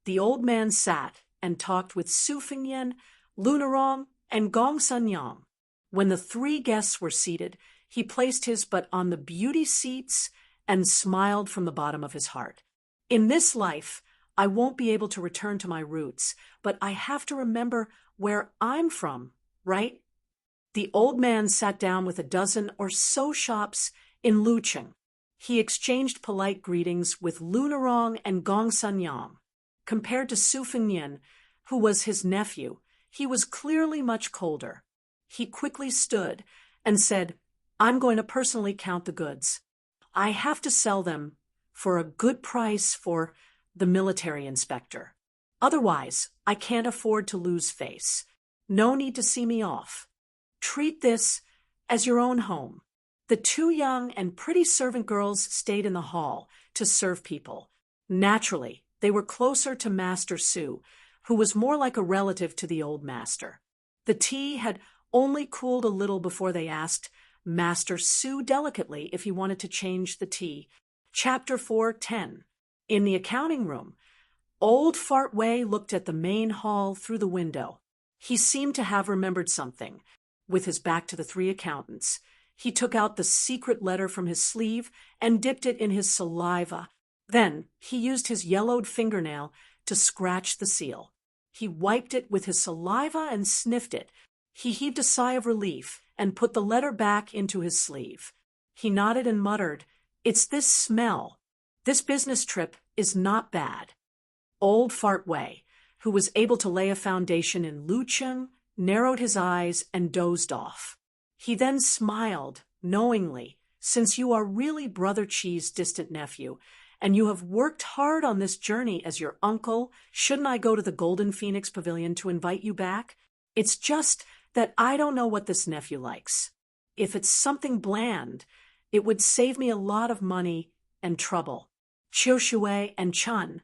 S1: The old man sat and talked with Su Fengnian, Lunarong, and Gong Sanyang. When the three guests were seated, he placed his butt on the beauty seats and smiled from the bottom of his heart. "In this life, I won't be able to return to my roots, but I have to remember where I'm from, right?" The old man sat down with a dozen or so shops in Lucheng. He exchanged polite greetings with Lunarong and Gong Sanyang. Compared to Su Fengnian, who was his nephew, he was clearly much colder. He quickly stood and said, "I'm going to personally count the goods. I have to sell them for a good price for the military inspector. Otherwise, I can't afford to lose face. No need to see me off. Treat this as your own home." The two young and pretty servant girls stayed in the hall to serve people. Naturally, they were closer to Master Su, who was more like a relative to the old master. The tea had only cooled a little before they asked Master Su delicately if he wanted to change the tea. Chapter 4:10. In the accounting room, old Fart Wei looked at the main hall through the window. He seemed to have remembered something. With his back to the three accountants, he took out the secret letter from his sleeve and dipped it in his saliva. Then he used his yellowed fingernail to scratch the seal. He wiped it with his saliva and sniffed it. He heaved a sigh of relief and put the letter back into his sleeve. He nodded and muttered, "It's this smell. This business trip is not bad." Old Fart Wei, who was able to lay a foundation in Lucheng, narrowed his eyes and dozed off. He then smiled knowingly, "Since you are really Brother Chi's distant nephew, and you have worked hard on this journey as your uncle, shouldn't I go to the Golden Phoenix Pavilion to invite you back? It's just that I don't know what this nephew likes. If it's something bland, it would save me a lot of money and trouble. Chiu Shui and Chun,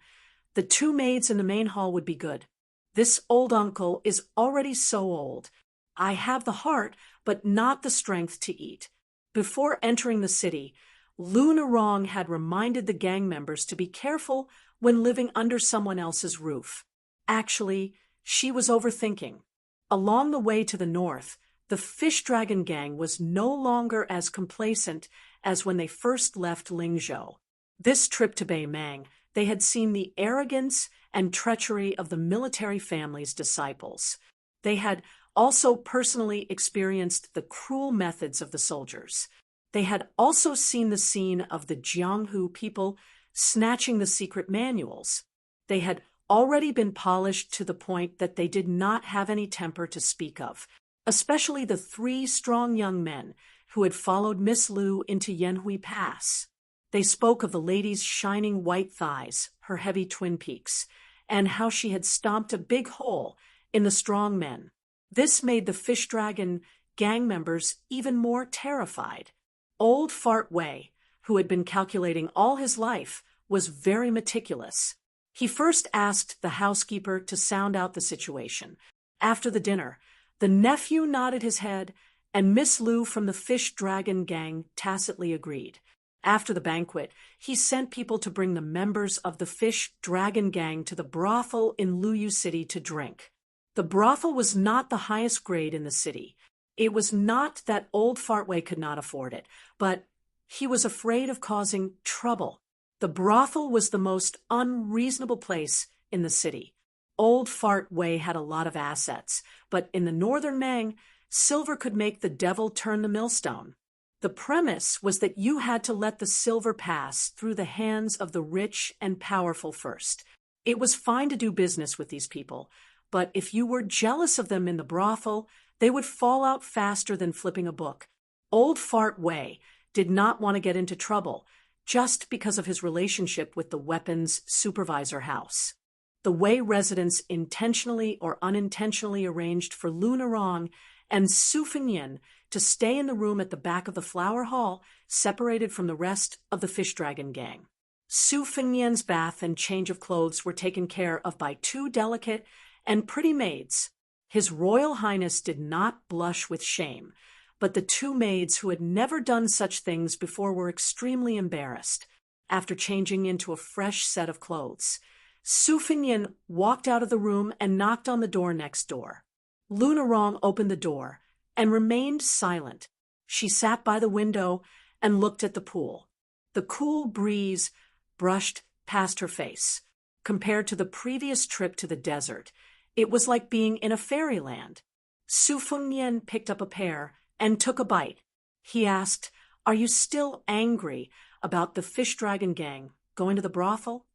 S1: the two maids in the main hall, would be good. This old uncle is already so old. I have the heart, but not the strength to eat." Before entering the city, Lunarong had reminded the gang members to be careful when living under someone else's roof. Actually, she was overthinking. Along the way to the north, the Fish Dragon gang was no longer as complacent as when they first left Lingzhou. This trip to Beimang, they had seen the arrogance and treachery of the military family's disciples. They had also personally experienced the cruel methods of the soldiers. They had also seen the scene of the Jianghu people snatching the secret manuals. They had already been polished to the point that they did not have any temper to speak of, especially the three strong young men who had followed Miss Lu into Yanhui Pass. They spoke of the lady's shining white thighs, her heavy twin peaks, and how she had stomped a big hole in the strong men. This made the Fish Dragon gang members even more terrified. Old Fart Wei, who had been calculating all his life, was very meticulous. He first asked the housekeeper to sound out the situation. After the dinner, the nephew nodded his head, and Miss Lu from the Fish Dragon gang tacitly agreed. After the banquet, he sent people to bring the members of the Fish Dragon gang to the brothel in Luyu City to drink. The brothel was not the highest grade in the city. It was not that old Fart Wei could not afford it, but he was afraid of causing trouble. The brothel was the most unreasonable place in the city. Old Fart Wei had a lot of assets, but in the northern Mang, silver could make the devil turn the millstone. The premise was that you had to let the silver pass through the hands of the rich and powerful first. It was fine to do business with these people, but if you were jealous of them in the brothel, they would fall out faster than flipping a book. Old Fart Wei did not want to get into trouble, just because of his relationship with the weapons supervisor house. The Wei residents intentionally or unintentionally arranged for Lu Narong and Su Fengyin to stay in the room at the back of the flower hall, separated from the rest of the fish dragon gang. Su Fengyin's bath and change of clothes were taken care of by 2 delicate and pretty maids. His Royal Highness did not blush with shame, but the 2 maids who had never done such things before were extremely embarrassed. After changing into a fresh set of clothes, Su Fengyin walked out of the room and knocked on the door next door. Lu Narong opened the door and remained silent. She sat by the window and looked at the pool. The cool breeze brushed past her face. Compared to the previous trip to the desert, it was like being in a fairyland. Su Fengyin picked up a pear and took a bite. He asked, "Are you still angry about the fish dragon gang going to the brothel?"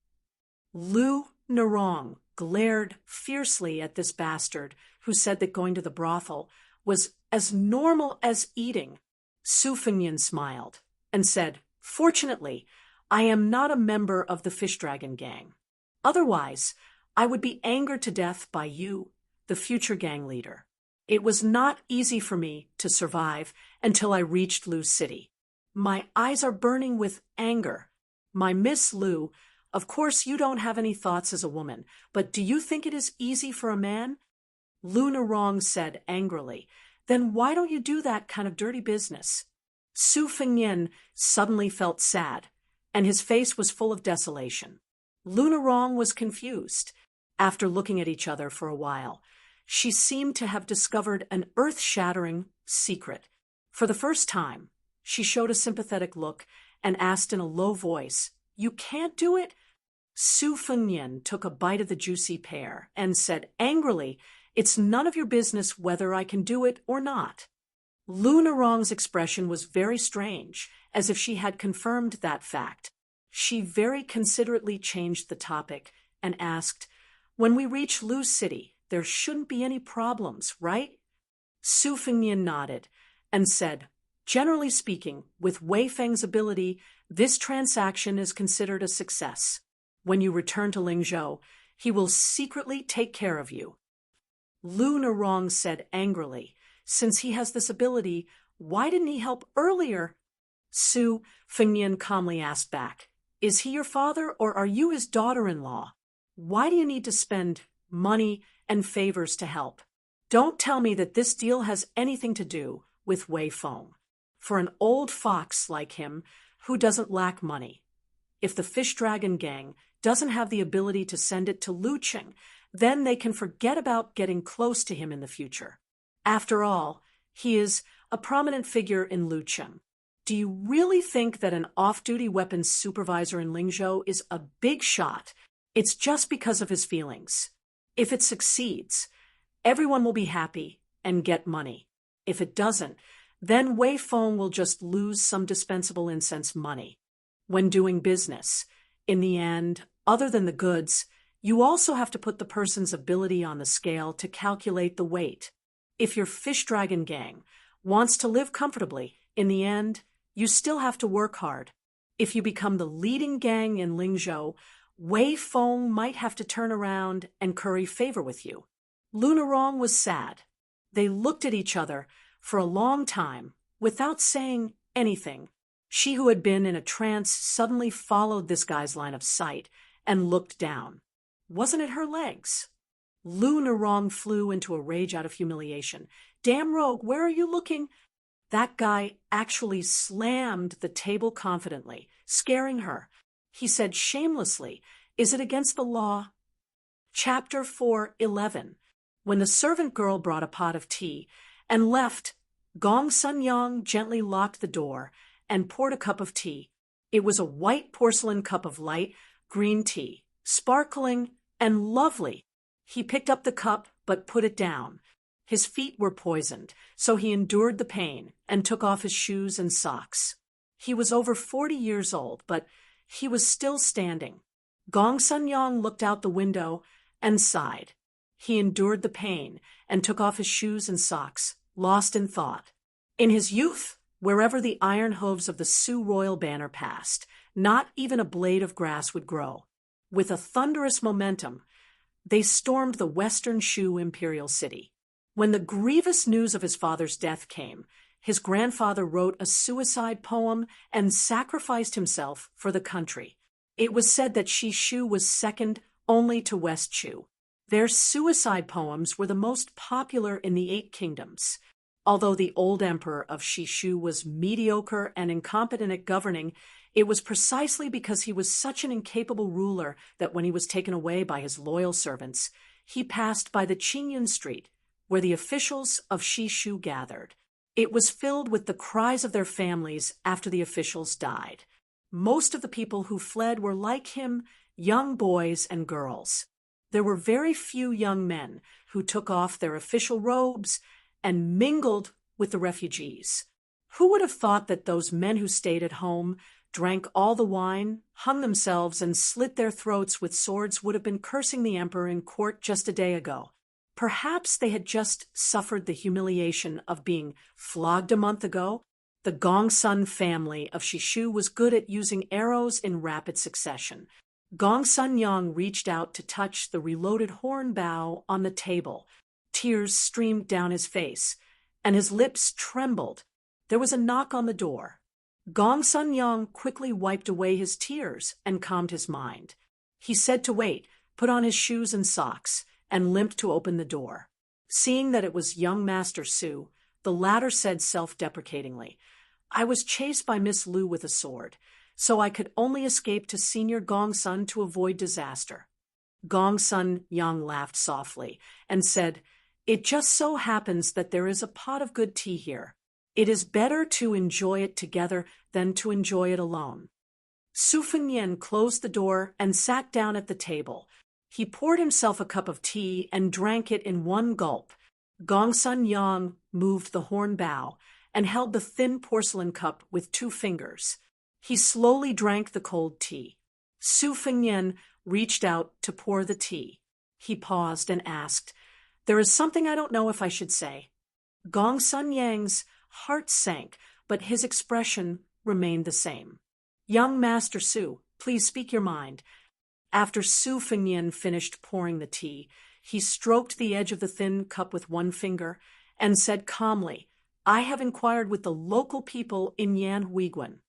S1: Lu Narong glared fiercely at this bastard who said that going to the brothel was as normal as eating. Su Fengyin smiled and said, "Fortunately, I am not a member of the fish dragon gang. Otherwise, I would be angered to death by you, the future gang leader. It was not easy for me to survive until I reached Lu City. My eyes are burning with anger. My Miss Lu, of course you don't have any thoughts as a woman, but do you think it is easy for a man?" Lu Narong said angrily, "Then why don't you do that kind of dirty business?" Su Fengyin suddenly felt sad, and his face was full of desolation. Lu Narong was confused. After looking at each other for a while, she seemed to have discovered an earth-shattering secret. For the first time, she showed a sympathetic look and asked in a low voice, "You can't do it?" Su Fengyin took a bite of the juicy pear and said angrily, "It's none of your business whether I can do it or not." Lu Narong's expression was very strange, as if she had confirmed that fact. She very considerately changed the topic and asked, "When we reach Lu City, there shouldn't be any problems, right?" Su Fengyin nodded and said, "Generally speaking, with Wei Feng's ability, this transaction is considered a success. When you return to Lingzhou, he will secretly take care of you." Lu Narong said angrily, "Since he has this ability, why didn't he help earlier?" Su Fengyin calmly asked back, "Is he your father or are you his daughter-in-law? Why do you need to spend money and favors to help? Don't tell me that this deal has anything to do with Wei Feng. For an old fox like him, who doesn't lack money. If the fish dragon gang doesn't have the ability to send it to Luqing, then they can forget about getting close to him in the future. After all, he is a prominent figure in Luqing. Do you really think that an off-duty weapons supervisor in Lingzhou is a big shot? It's just because of his feelings. If it succeeds, everyone will be happy and get money. If it doesn't, then Wei Feng will just lose some dispensable incense money. When doing business, in the end, other than the goods, you also have to put the person's ability on the scale to calculate the weight. If your fish dragon gang wants to live comfortably, in the end, you still have to work hard. If you become the leading gang in Lingzhou, Wei Feng might have to turn around and curry favor with you." Lu Narong was sad. They looked at each other for a long time without saying anything. She, who had been in a trance, suddenly followed this guy's line of sight and looked down. Wasn't it her legs? Lu Narong flew into a rage out of humiliation. "Damn rogue, where are you looking?" That guy actually slammed the table confidently, scaring her. He said shamelessly, "Is it against the law?" Chapter 4:11. When the servant girl brought a pot of tea and left, Gong Sunyang gently locked the door and poured a cup of tea. It was a white porcelain cup of light green tea, sparkling and lovely. He picked up the cup but put it down. His feet were poisoned, so he endured the pain and took off his shoes and socks. He was over 40 years old, but he was still standing. Gong Sun-yong looked out the window and sighed. He endured the pain and took off his shoes and socks, lost in thought. In his youth, wherever the iron hooves of the Sioux royal banner passed, not even a blade of grass would grow. With a thunderous momentum, they stormed the western Shu imperial city. When the grievous news of his father's death came, his grandfather wrote a suicide poem and sacrificed himself for the country. It was said that Shishu was second only to West Shu. Their suicide poems were the most popular in the 8 kingdoms. Although the old emperor of Shishu was mediocre and incompetent at governing, it was precisely because he was such an incapable ruler that when he was taken away by his loyal servants, he passed by the Qingyun Street, where the officials of Shishu gathered. It was filled with the cries of their families after the officials died. Most of the people who fled were like him, young boys and girls. There were very few young men who took off their official robes and mingled with the refugees. Who would have thought that those men who stayed at home, drank all the wine, hung themselves, and slit their throats with swords would have been cursing the emperor in court just a day ago? Perhaps they had just suffered the humiliation of being flogged a month ago. The Gongsun family of Shishu was good at using arrows in rapid succession. Gong Sun-yong reached out to touch the reloaded horn bow on the table. Tears streamed down his face, and his lips trembled. There was a knock on the door. Gong Sun-yong quickly wiped away his tears and calmed his mind. He said to wait, put on his shoes and socks, and limped to open the door. Seeing that it was young Master Su, the latter said self-deprecatingly, "I was chased by Miss Lu with a sword, so I could only escape to Senior Gongsun to avoid disaster." Gong Sun-yong laughed softly and said, "It just so happens that there is a pot of good tea here. It is better to enjoy it together than to enjoy it alone." Su Fengnian closed the door and sat down at the table. He poured himself a cup of tea and drank it in one gulp. Gong Sun-yong moved the horn bow and held the thin porcelain cup with 2 fingers. He slowly drank the cold tea. Su Fengnian reached out to pour the tea. He paused and asked, "There is something I don't know if I should say." Gong Sun-yang's heart sank, but his expression remained the same. "Young Master Su, please speak your mind." After Su Fengnian finished pouring the tea, he stroked the edge of the thin cup with 1 finger and said calmly, "I have inquired with the local people in Yanhuiguan.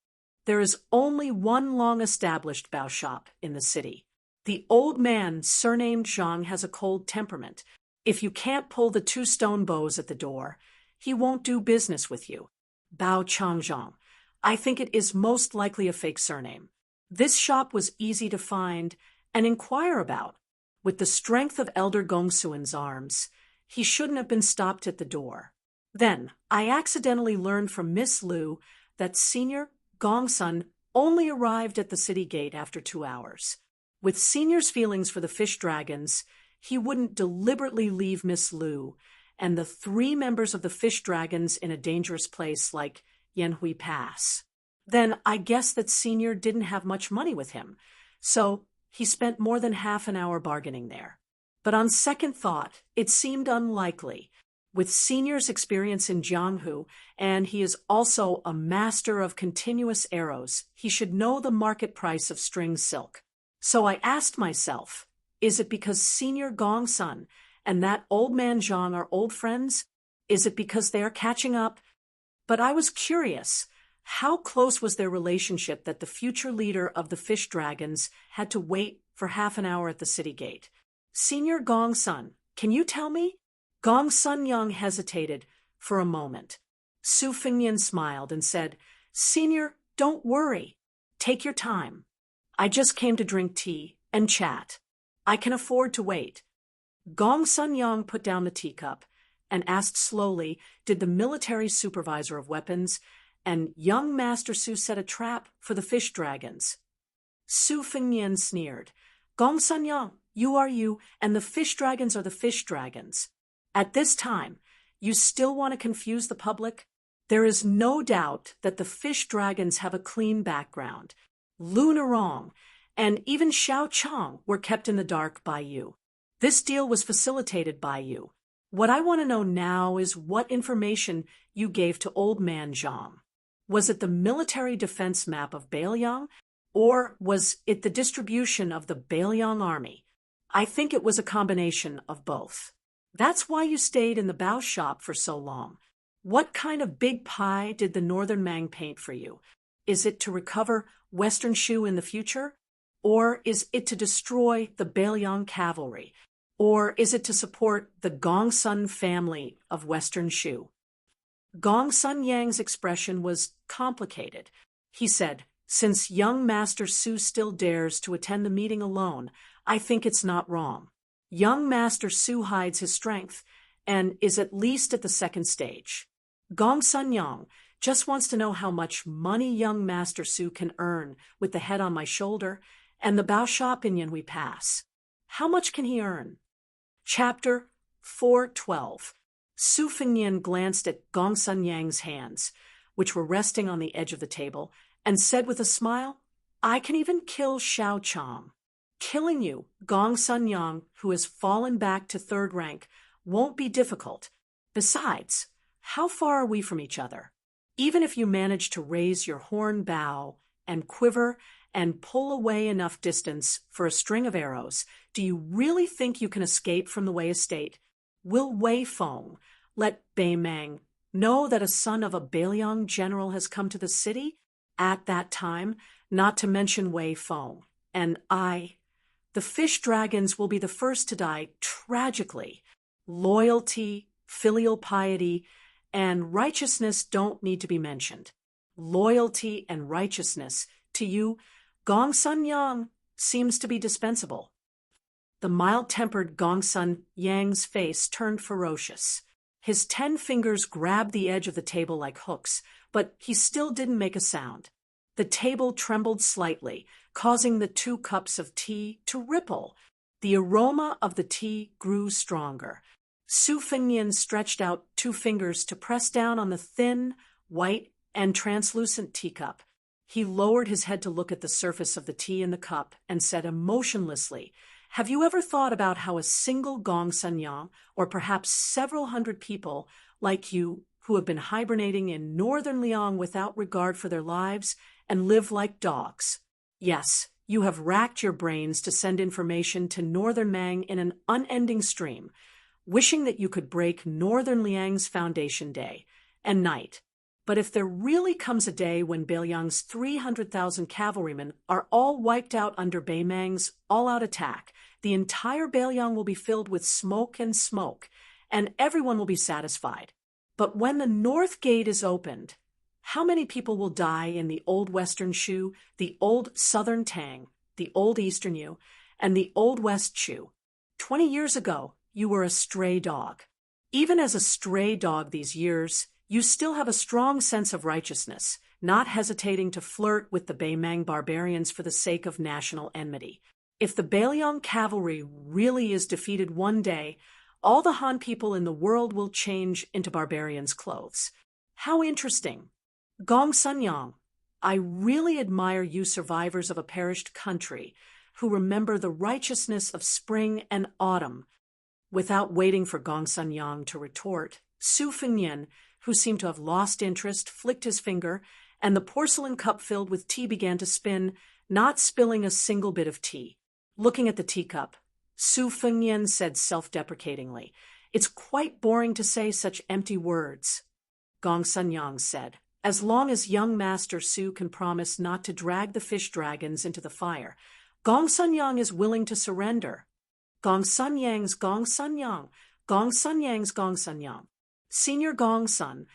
S1: There is only one long-established bao shop in the city. The old man, surnamed Zhang, has a cold temperament. If you can't pull the 2 stone bows at the door, he won't do business with you. Bao Changzhong. I think it is most likely a fake surname. This shop was easy to find and inquire about. With the strength of Elder Gongsuan's arms, he shouldn't have been stopped at the door. Then, I accidentally learned from Miss Lu that Senior Gongsun only arrived at the city gate after 2 hours. With Senior's feelings for the fish dragons, he wouldn't deliberately leave Miss Lu and the 3 members of the fish dragons in a dangerous place like Yanhui Pass. Then I guess that Senior didn't have much money with him, so he spent more than half an hour bargaining there. But on second thought, it seemed unlikely. With Senior's experience in Jianghu, and he is also a master of continuous arrows, he should know the market price of string silk. So I asked myself, is it because Senior Gongsun and that old man Zhang are old friends? Is it because they are catching up? But I was curious. How close was their relationship that the future leader of the fish dragons had to wait for half an hour at the city gate? Senior Gongsun, can you tell me? Gong Sun-yong hesitated for a moment. Su Fengnian smiled and said, "Senior, don't worry. Take your time. I just came to drink tea and chat. I can afford to wait." Gong Sun-yong put down the teacup and asked slowly, did the military supervisor of weapons and young Master Su set a trap for the fish dragons? Su Fengnian sneered. "Gong Sun-yong, You are you, and the fish dragons are the fish dragons. At this time, you still want to confuse the public? There is no doubt that the fish dragons have a clean background. Lunarong and even Xiao Chang were kept in the dark by you. This deal was facilitated by you. What I want to know now is what information you gave to Old Man Zhang. Was it the military defense map of Bailiang, or was it the distribution of the Bailiang army? I think it was a combination of both. That's why you stayed in the Bao shop for so long. What kind of big pie did the Northern Mang paint for you? Is it to recover Western Shu in the future? Or is it to destroy the Bailiang cavalry? Or is it to support the Gongsun family of Western Shu? Gongsun Yang's expression was complicated. He said, "Since young Master Su still dares to attend the meeting alone, I think it's not wrong. Young Master Su hides his strength and is at least at the second stage. Gongsun Yang just wants to know how much money young Master Su can earn with the head on my shoulder and the Bao Sha opinion we pass. How much can he earn?" Chapter 412. Su Fengnian glanced at Gongsun Yang's hands, which were resting on the edge of the table, and said with a smile, "I can even kill Xiao Chang. Killing you, Gongsun Yang, who has fallen back to third rank, won't be difficult. Besides, how far are we from each other? Even if you manage to raise your horn bow and quiver and pull away enough distance for a string of arrows, do you really think you can escape from the Wei estate? Will Wei Feng let Bei Meng know that a son of a Bailiang general has come to the city at that time, not to mention Wei Feng? And the fish dragons will be the first to die tragically. Loyalty, filial piety, and righteousness don't need to be mentioned. Loyalty and righteousness, to you, Gongsun Yang, seems to be dispensable." The mild-tempered Gongsun Yang's face turned ferocious. His 10 fingers grabbed the edge of the table like hooks, but he still didn't make a sound. The table trembled slightly, causing the 2 cups of tea to ripple. The aroma of the tea grew stronger. Su Fengnian stretched out 2 fingers to press down on the thin, white, and translucent teacup. He lowered his head to look at the surface of the tea in the cup and said emotionlessly, "Have you ever thought about how a single Gongsun Yang, or perhaps several hundred people like you who have been hibernating in northern Liang without regard for their lives and live like dogs? Yes, you have racked your brains to send information to northern Mang in an unending stream, wishing that you could break northern Liang's foundation day and night. But if there really comes a day when Bailiang's 300,000 cavalrymen are all wiped out under Bei Meng's all-out attack, the entire Bailiang will be filled with smoke, and everyone will be satisfied. But when the north gate is opened, how many people will die in the old Western Shu, the old Southern Tang, the old Eastern Yu, and the old West Shu? 20 years ago, you were a stray dog. Even as a stray dog these years, you still have a strong sense of righteousness, not hesitating to flirt with the Bei Meng barbarians for the sake of national enmity. If the Bailiang cavalry really is defeated one day, all the Han people in the world will change into barbarians' clothes. How interesting. Gongsun Yang, I really admire you survivors of a perished country who remember the righteousness of spring and autumn. Without waiting for Gongsun Yang to retort, Su Fengnian, who seemed to have lost interest, flicked his finger, and the porcelain cup filled with tea began to spin, not spilling a single bit of tea. Looking at the teacup, Su Fengnian said self-deprecatingly, "It's quite boring to say such empty words." Gongsun Yang said, "As long as young Master Su can promise not to drag the fish dragons into the fire, Gongsun Yang is willing to surrender." Gongsun Yang's Gongsun Yang, Gongsun Yang's Gongsun Yang. Senior Gongsun,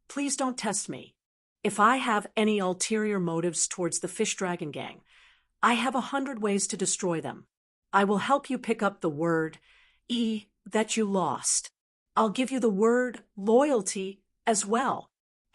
S1: please don't test me. If I have any ulterior motives towards the fish dragon gang, I have 100 ways to destroy them. I will help you pick up the word that you lost. I'll give you the word loyalty as well.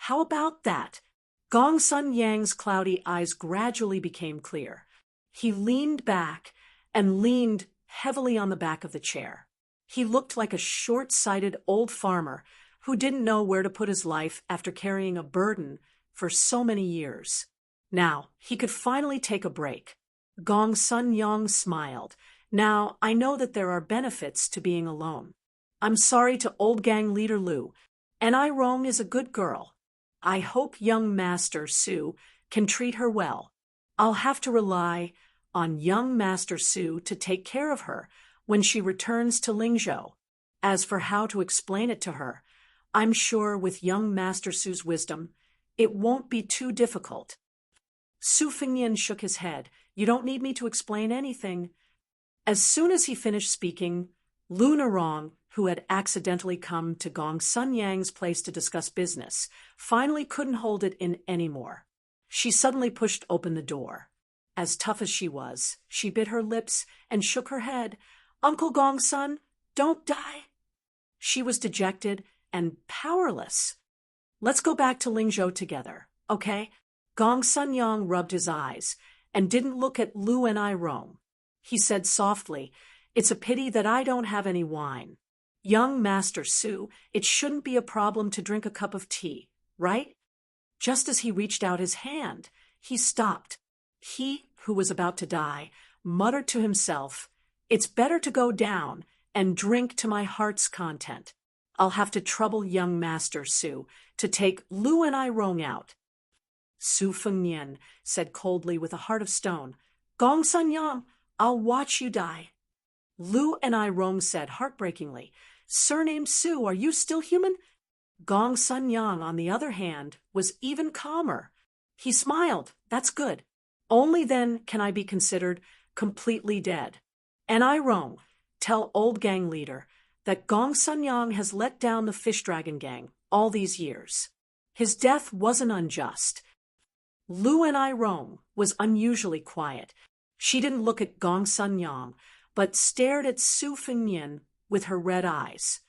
S1: How about that? Gongsun Yang's cloudy eyes gradually became clear. He leaned back and leaned heavily on the back of the chair. He looked like a short-sighted old farmer who didn't know where to put his life after carrying a burden for so many years. Now, he could finally take a break. Gong Sun Yang smiled. Now, I know that there are benefits to being alone. I'm sorry to old gang leader Lu, and I Rong is a good girl. I hope young Master Su can treat her well. I'll have to rely on young Master Su to take care of her when she returns to Lingzhou. As for how to explain it to her, I'm sure with young Master Su's wisdom, it won't be too difficult. Su Fengnian shook his head. You don't need me to explain anything. As soon as he finished speaking, Lu Nerong, who had accidentally come to Gong Sun Yang's place to discuss business, finally couldn't hold it in anymore. She suddenly pushed open the door. As tough as she was, she bit her lips and shook her head. Uncle Gong Sun, don't die. She was dejected and powerless. Let's go back to Lingzhou together, okay? Gong Sun Yang rubbed his eyes and didn't look at Lu and I Rong. He said softly, It's a pity that I don't have any wine. Young Master Su, it shouldn't be a problem to drink a cup of tea, right? Just as he reached out his hand, he stopped. He, who was about to die, muttered to himself, It's better to go down and drink to my heart's content. I'll have to trouble young Master Su to take Lu and I Rong out. Su Fengnian said coldly with a heart of stone, Gong Sun Yang, I'll watch you die. Lu and I Rong said heartbreakingly, Surname Su, are you still human? Gong Sun Yang, on the other hand, was even calmer. He smiled. That's good. Only then can I be considered completely dead. And I Rong, tell old gang leader that Gong Sun Yang has let down the fish dragon gang all these years. His death wasn't unjust. Lu and I Rong was unusually quiet. She didn't look at Gong Sun Yang, but stared at Su Fengnian with her red eyes.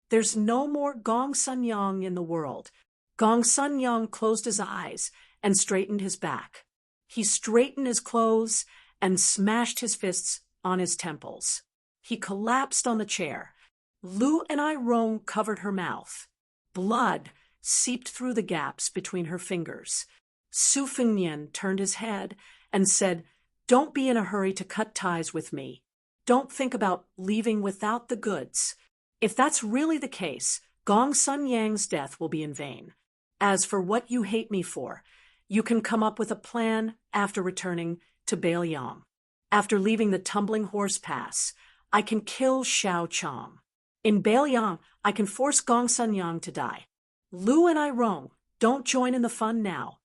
S1: There's no more Gong Sun Yang in the world. Gong Sun Yang closed his eyes and straightened his back. He straightened his clothes and smashed his fists on his temples. He collapsed on the chair. Lu and I Rong covered her mouth. Blood seeped through the gaps between her fingers. Su Fengnian turned his head and said, Don't be in a hurry to cut ties with me. Don't think about leaving without the goods. If that's really the case, Gong Sun Yang's death will be in vain. As for what you hate me for, you can come up with a plan after returning to Bailiang. After leaving the Tumbling Horse Pass, I can kill Xiao Chong. In Bailiang, I can force Gong Sun Yang to die. Lu and I Rong, don't join in the fun now.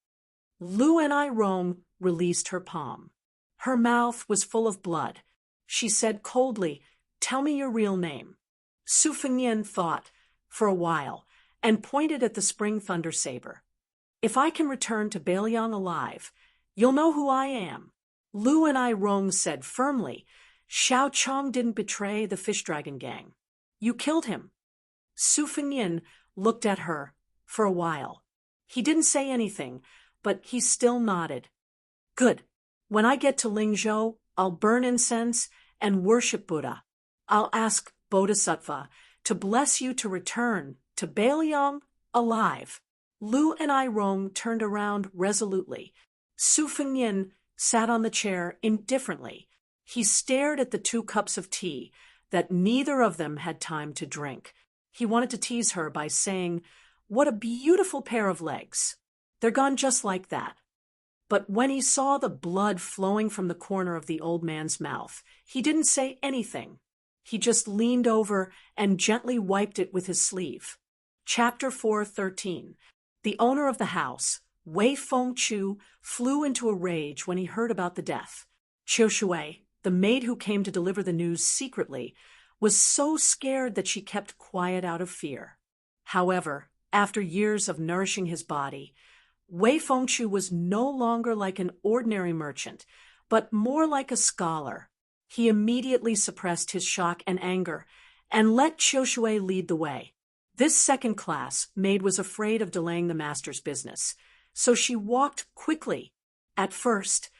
S1: Lu and I Rong released her palm. Her mouth was full of blood. She said coldly, Tell me your real name. Su Fengnian thought for a while and pointed at the spring thunder saber. If I can return to Bailiang alive, you'll know who I am. Lu and I Rong said firmly, Xiao Chong didn't betray the fish dragon gang. You killed him. Su Fengnian looked at her for a while. He didn't say anything, but he still nodded. Good. When I get to Lingzhou, I'll burn incense and worship Buddha. I'll ask Bodhisattva to bless you to return to Bailiang alive. Lu and I Rong turned around resolutely. Su Fengnian sat on the chair indifferently. He stared at the 2 cups of tea that neither of them had time to drink. He wanted to tease her by saying, What a beautiful pair of legs. They're gone just like that. But when he saw the blood flowing from the corner of the old man's mouth, he didn't say anything. He just leaned over and gently wiped it with his sleeve. Chapter 4:13. The owner of the house, Wei Fengchu, flew into a rage when he heard about the death. Qiu Shui, the maid who came to deliver the news secretly, was so scared that she kept quiet out of fear. However, after years of nourishing his body, Wei Fengchu was no longer like an ordinary merchant, but more like a scholar. He immediately suppressed his shock and anger and let Qiu Shui lead the way. This second-class maid was afraid of delaying the master's business, so she walked quickly. At first,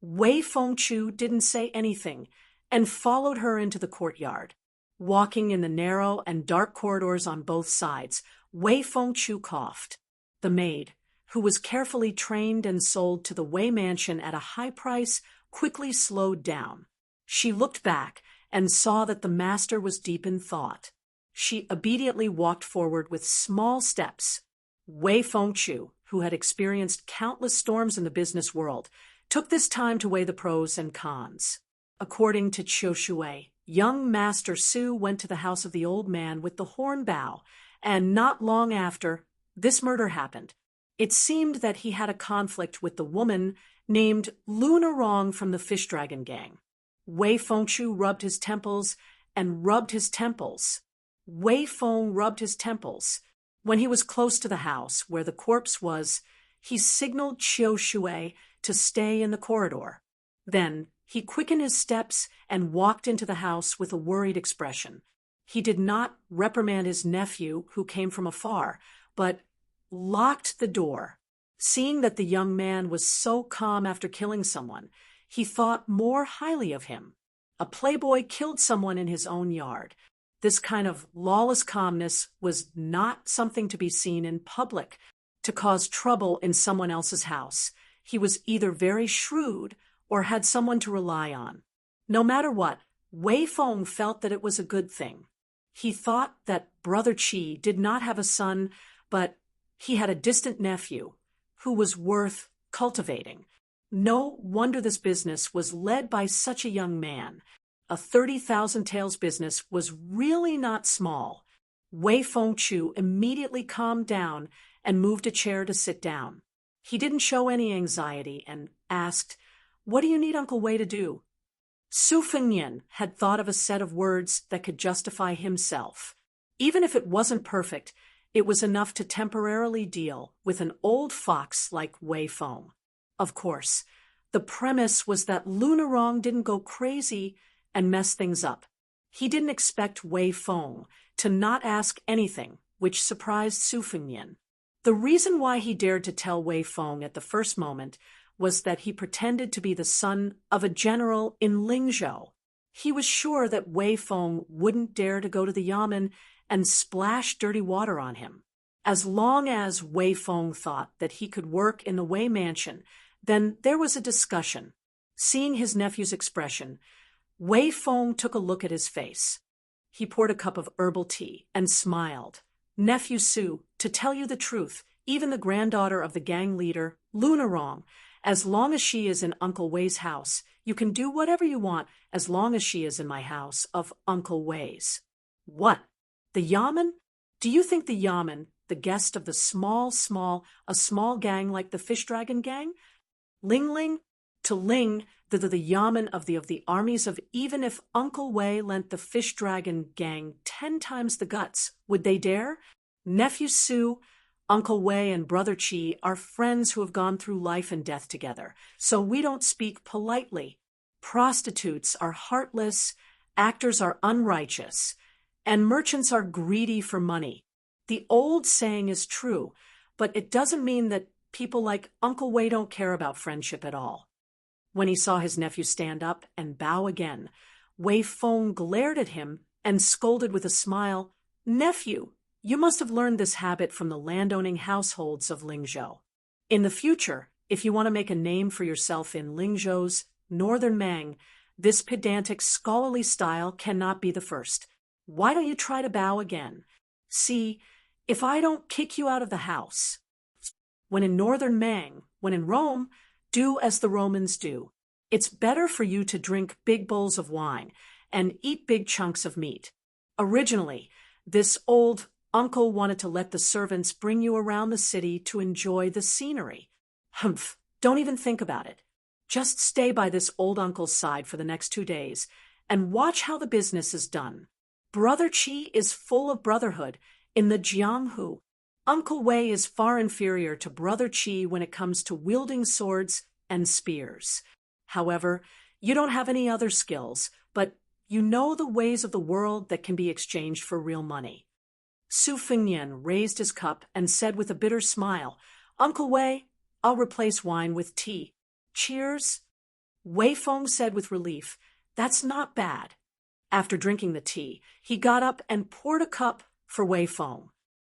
S1: Wei Fengchu didn't say anything and followed her into the courtyard. Walking in the narrow and dark corridors on both sides, Wei Fengchu coughed. The maid, who was carefully trained and sold to the Wei mansion at a high price, quickly slowed down. She looked back and saw that the master was deep in thought. She obediently walked forward with small steps. Wei Fengchu, who had experienced countless storms in the business world, took this time to weigh the pros and cons. According to Qiu Shui, young Master Su went to the house of the old man with the horn bow, and not long after, this murder happened. It seemed that he had a conflict with the woman named Luna Rong from the Fish Dragon Gang. Wei Fengchu rubbed his temples and rubbed his temples. Wei Feng rubbed his temples. When he was close to the house where the corpse was, he signaled Qiu Shui to stay in the corridor. Then he quickened his steps and walked into the house with a worried expression. He did not reprimand his nephew, who came from afar, but locked the door. Seeing that the young man was so calm after killing someone, he thought more highly of him. A playboy killed someone in his own yard. This kind of lawless calmness was not something to be seen in public to cause trouble in someone else's house. He was either very shrewd or had someone to rely on. No matter what, Wei Feng felt that it was a good thing. He thought that Brother Qi did not have a son, but he had a distant nephew who was worth cultivating. No wonder this business was led by such a young man. A 30,000 taels business was really not small. Wei Fengchu immediately calmed down and moved a chair to sit down. He didn't show any anxiety and asked, "What do you need Uncle Wei to do?" Su Fengnian had thought of a set of words that could justify himself. Even if it wasn't perfect, it was enough to temporarily deal with an old fox like Wei Feng. Of course, the premise was that Luna Rong didn't go crazy and mess things up. He didn't expect Wei Feng to not ask anything, which surprised Su Fengnian. The reason why he dared to tell Wei Feng at the first moment was that he pretended to be the son of a general in Lingzhou. He was sure that Wei Feng wouldn't dare to go to the yamen and splash dirty water on him. As long as Wei Feng thought that he could work in the Wei mansion, then there was a discussion. Seeing his nephew's expression, Wei Feng took a look at his face. He poured a cup of herbal tea and smiled. "Nephew Su, to tell you the truth, even the granddaughter of the gang leader, Luna Rong, as long as she is in Uncle Wei's house, you can do whatever you want as long as she is in my house of Uncle Wei's." "What? The yamen? Do you think the yamen, the guest of the a small gang like the Fish Dragon Gang? Ling, to Ling, the yamen of the armies of even if Uncle Wei lent the Fish Dragon Gang 10 times the guts, would they dare? Nephew Su, Uncle Wei and Brother Qi are friends who have gone through life and death together, so we don't speak politely. Prostitutes are heartless, actors are unrighteous, and merchants are greedy for money. The old saying is true, but it doesn't mean that people like Uncle Wei don't care about friendship at all." When he saw his nephew stand up and bow again, Wei Feng glared at him and scolded with a smile, "Nephew, you must have learned this habit from the landowning households of Lingzhou. In the future, if you want to make a name for yourself in Lingzhou's northern Mang, this pedantic scholarly style cannot be the first. Why don't you try to bow again? See, if I don't kick you out of the house. When in northern Mang, when in Rome, do as the Romans do. It's better for you to drink big bowls of wine and eat big chunks of meat. Originally, this old uncle wanted to let the servants bring you around the city to enjoy the scenery. Humph, don't even think about it. Just stay by this old uncle's side for the next 2 days and watch how the business is done. Brother Qi is full of brotherhood in the Jianghu. Uncle Wei is far inferior to Brother Qi when it comes to wielding swords and spears. However, you don't have any other skills, but you know the ways of the world that can be exchanged for real money." Su Fengnian raised his cup and said with a bitter smile, "Uncle Wei, I'll replace wine with tea. Cheers." Wei Feng said with relief, That's not bad. After drinking the tea, he got up and poured a cup for Wei Feng.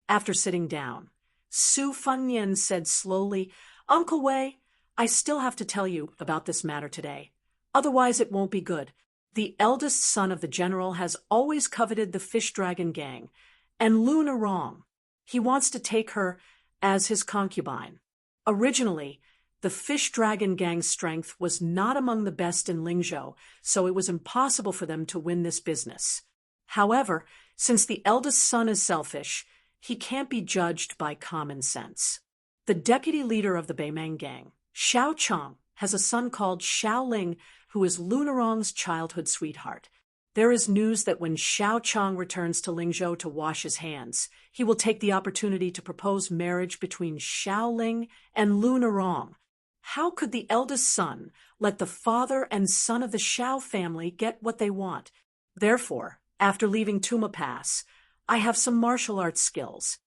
S1: After sitting down, Su Fengnian said slowly, Uncle Wei, I still have to tell you about this matter today. Otherwise it won't be good. The eldest son of the general has always coveted the fish dragon gang, and Luna wrong. He wants to take her as his concubine. Originally, the fish dragon gang's strength was not among the best in Lingzhou, so it was impossible for them to win this business. However, since the eldest son is selfish, he can't be judged by common sense. The deputy leader of the Beimang gang, Xiao Chong, has a son called Xiao Ling, who is Lunarong's childhood sweetheart. There is news that when Xiao Chong returns to Lingzhou to wash his hands, he will take the opportunity to propose marriage between Xiao Ling and Lunarong. How could the eldest son let the father and son of the Xiao family get what they want? Therefore, after leaving Tuma Pass, I have some martial arts skills.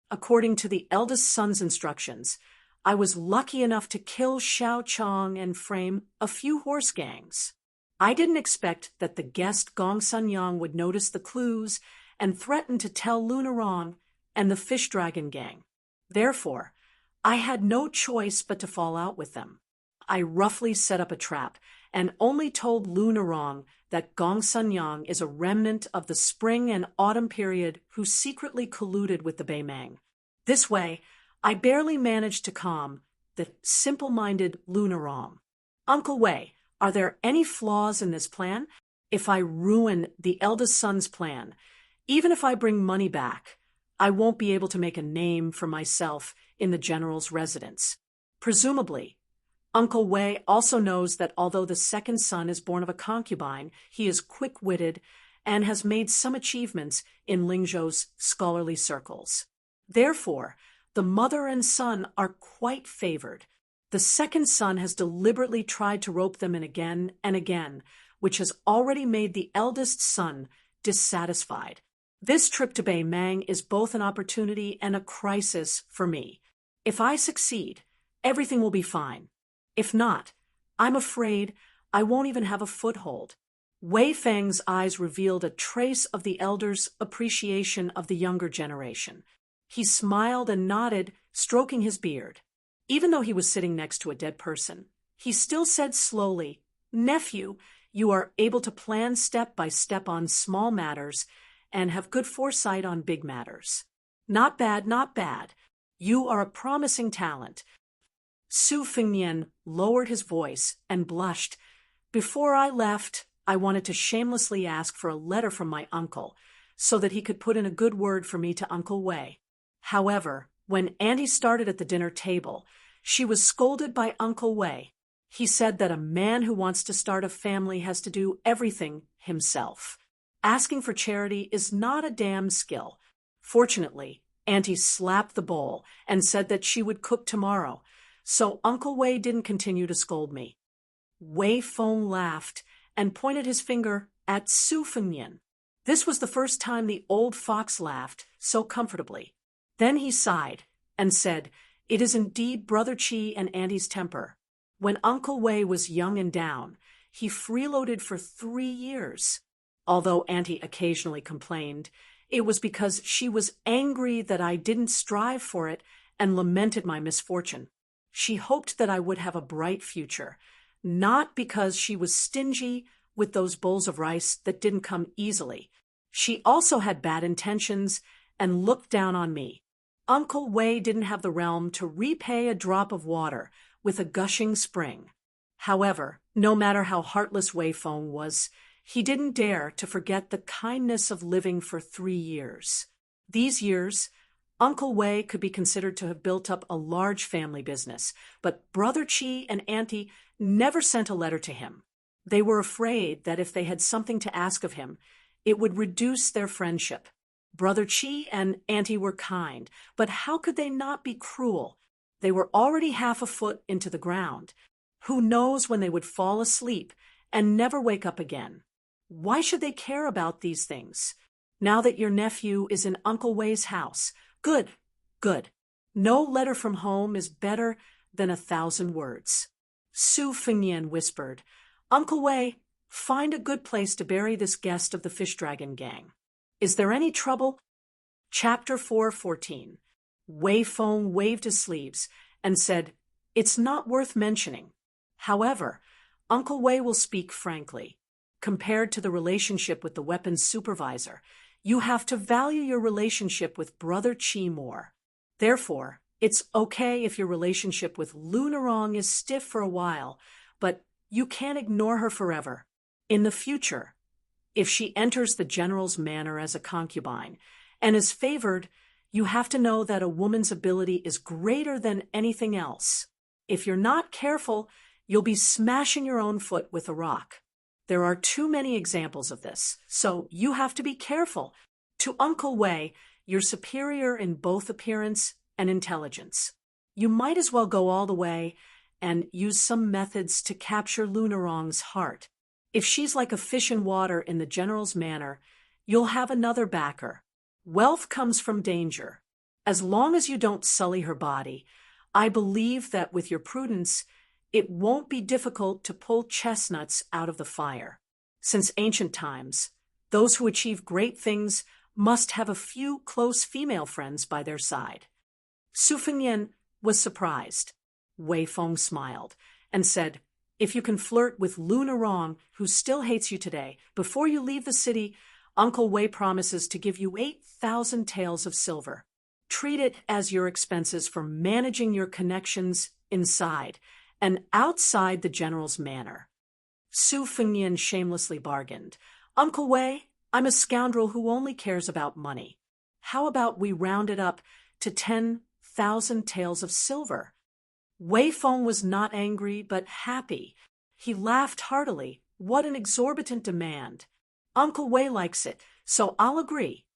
S1: According to the eldest son's instructions, I was lucky enough to kill Xiao Chong and frame a few horse gangs. I didn't expect that the guest Gong Sanyang would notice the clues and threaten to tell Lunarong and the fish dragon gang. Therefore, I had no choice but to fall out with them. I roughly set up a trap and only told Lunarong that Gong Sanyang is a remnant of the spring and autumn period who secretly colluded with the Beimang. This way, I barely managed to calm the simple-minded Lunarong. Uncle Wei, are there any flaws in this plan? If I ruin the eldest son's plan, even if I bring money back, I won't be able to make a name for myself in the general's residence. Presumably, Uncle Wei also knows that although the second son is born of a concubine, he is quick-witted and has made some achievements in Lingzhou's scholarly circles. Therefore, the mother and son are quite favored. The second son has deliberately tried to rope them in again and again, which has already made the eldest son dissatisfied. This trip to Beimang is both an opportunity and a crisis for me. If I succeed, everything will be fine. If not, I'm afraid I won't even have a foothold. Wei Feng's eyes revealed a trace of the elder's appreciation of the younger generation. He smiled and nodded, stroking his beard. Even though he was sitting next to a dead person, he still said slowly, Nephew, you are able to plan step by step on small matters and have good foresight on big matters. Not bad, not bad. You are a promising talent. Su Fengnian lowered his voice and blushed. Before I left, I wanted to shamelessly ask for a letter from my uncle so that he could put in a good word for me to Uncle Wei. However, when Auntie started at the dinner table, she was scolded by Uncle Wei. He said that a man who wants to start a family has to do everything himself. Asking for charity is not a damn skill. Fortunately, Auntie slapped the bowl and said that she would cook tomorrow, so Uncle Wei didn't continue to scold me. Wei Feng laughed and pointed his finger at Su Fengnian. This was the first time the old fox laughed so comfortably. Then he sighed and said, It is indeed Brother Qi and Auntie's temper. When Uncle Wei was young and down, he freeloaded for 3 years. Although Auntie occasionally complained, it was because she was angry that I didn't strive for it and lamented my misfortune. She hoped that I would have a bright future, not because she was stingy with those bowls of rice that didn't come easily. She also had bad intentions and looked down on me. Uncle Wei didn't have the realm to repay a drop of water with a gushing spring. However, no matter how heartless Wei Feng was, he didn't dare to forget the kindness of living for 3 years. These years, Uncle Wei could be considered to have built up a large family business, but Brother Qi and Auntie never sent a letter to him. They were afraid that if they had something to ask of him, it would reduce their friendship. Brother Qi and Auntie were kind, but how could they not be cruel? They were already half a foot into the ground. Who knows when they would fall asleep and never wake up again? Why should they care about these things? Now that your nephew is in Uncle Wei's house, good, good. No letter from home is better than 1,000 words. Su Fengnian whispered, Uncle Wei, Find a good place to bury this guest of the fish dragon gang. Is there any trouble? Chapter 4:14. Wei Feng waved his sleeves and said, "It's not worth mentioning. However, Uncle Wei will speak frankly. Compared to the relationship with the weapons supervisor, you have to value your relationship with Brother Chi more. Therefore, it's okay if your relationship with Lunarong is stiff for a while, but you can't ignore her forever. In the future, if she enters the general's manor as a concubine and is favored, you have to know that a woman's ability is greater than anything else. If you're not careful, you'll be smashing your own foot with a rock. There are too many examples of this, so you have to be careful. To Uncle Wei, you're superior in both appearance and intelligence. You might as well go all the way and use some methods to capture Lunarong's heart. If she's like a fish in water in the general's manor, you'll have another backer. Wealth comes from danger. As long as you don't sully her body, I believe that with your prudence, it won't be difficult to pull chestnuts out of the fire. Since ancient times, those who achieve great things must have a few close female friends by their side." Su Fengnian was surprised. Wei Feng smiled and said, "If you can flirt with Lunarong, who still hates you today, before you leave the city, Uncle Wei promises to give you 8,000 taels of silver. Treat it as your expenses for managing your connections inside and outside the general's manor." Su Fengnian shamelessly bargained. "Uncle Wei, I'm a scoundrel who only cares about money. How about we round it up to 10,000 taels of silver?" Wei Feng was not angry, but happy. He laughed heartily. What an exorbitant demand. Uncle Wei likes it, so I'll agree.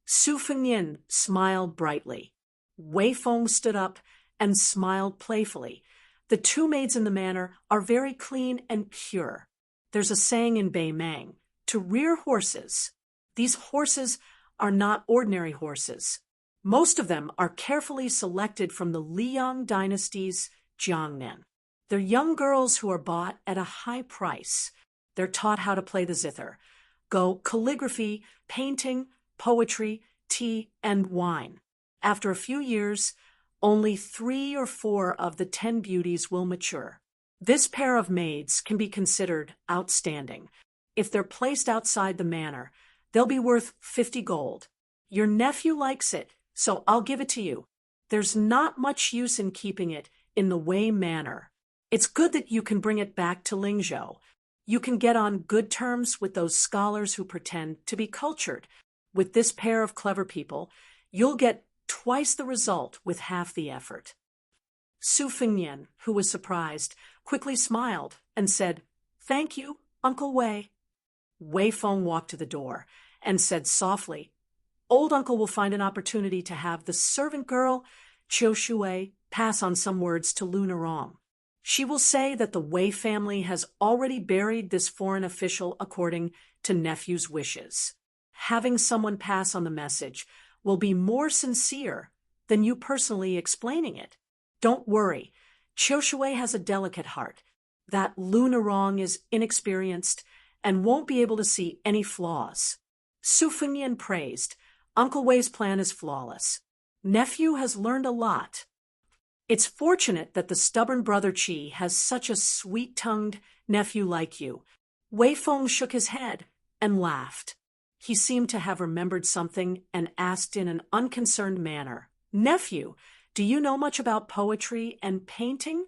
S1: Su Fengnian smiled brightly. Wei Feng stood up and smiled playfully. The two maids in the manor are very clean and pure. There's a saying in Beimang, to rear horses. These horses are not ordinary horses. Most of them are carefully selected from the Liang dynasty's Jiangnan. They're young girls who are bought at a high price. They're taught how to play the zither, go calligraphy, painting, poetry, tea, and wine. After a few years, only 3 or 4 of the 10 beauties will mature. This pair of maids can be considered outstanding. If they're placed outside the manor, they'll be worth 50 gold. Your nephew likes it, so I'll give it to you. There's not much use in keeping it in the Wei manor. It's good that you can bring it back to Lingzhou. You can get on good terms with those scholars who pretend to be cultured. With this pair of clever people, you'll get twice the result with half the effort. Su Fengnian, who was surprised, quickly smiled and said, "Thank you, Uncle Wei." Wei Feng walked to the door and said softly, "Old Uncle will find an opportunity to have the servant girl, Qiu Shui, pass on some words to Lunarong. She will say that the Wei family has already buried this foreign official according to nephew's wishes. Having someone pass on the message will be more sincere than you personally explaining it. Don't worry, Qiu Shui has a delicate heart. That Lunarong is inexperienced and won't be able to see any flaws." Su Fengnian praised. "Uncle Wei's plan is flawless. Nephew has learned a lot. It's fortunate that the stubborn Brother Chi has such a sweet-tongued nephew like you." Wei Feng shook his head and laughed. He seemed to have remembered something and asked in an unconcerned manner, "Nephew, do you know much about poetry and painting?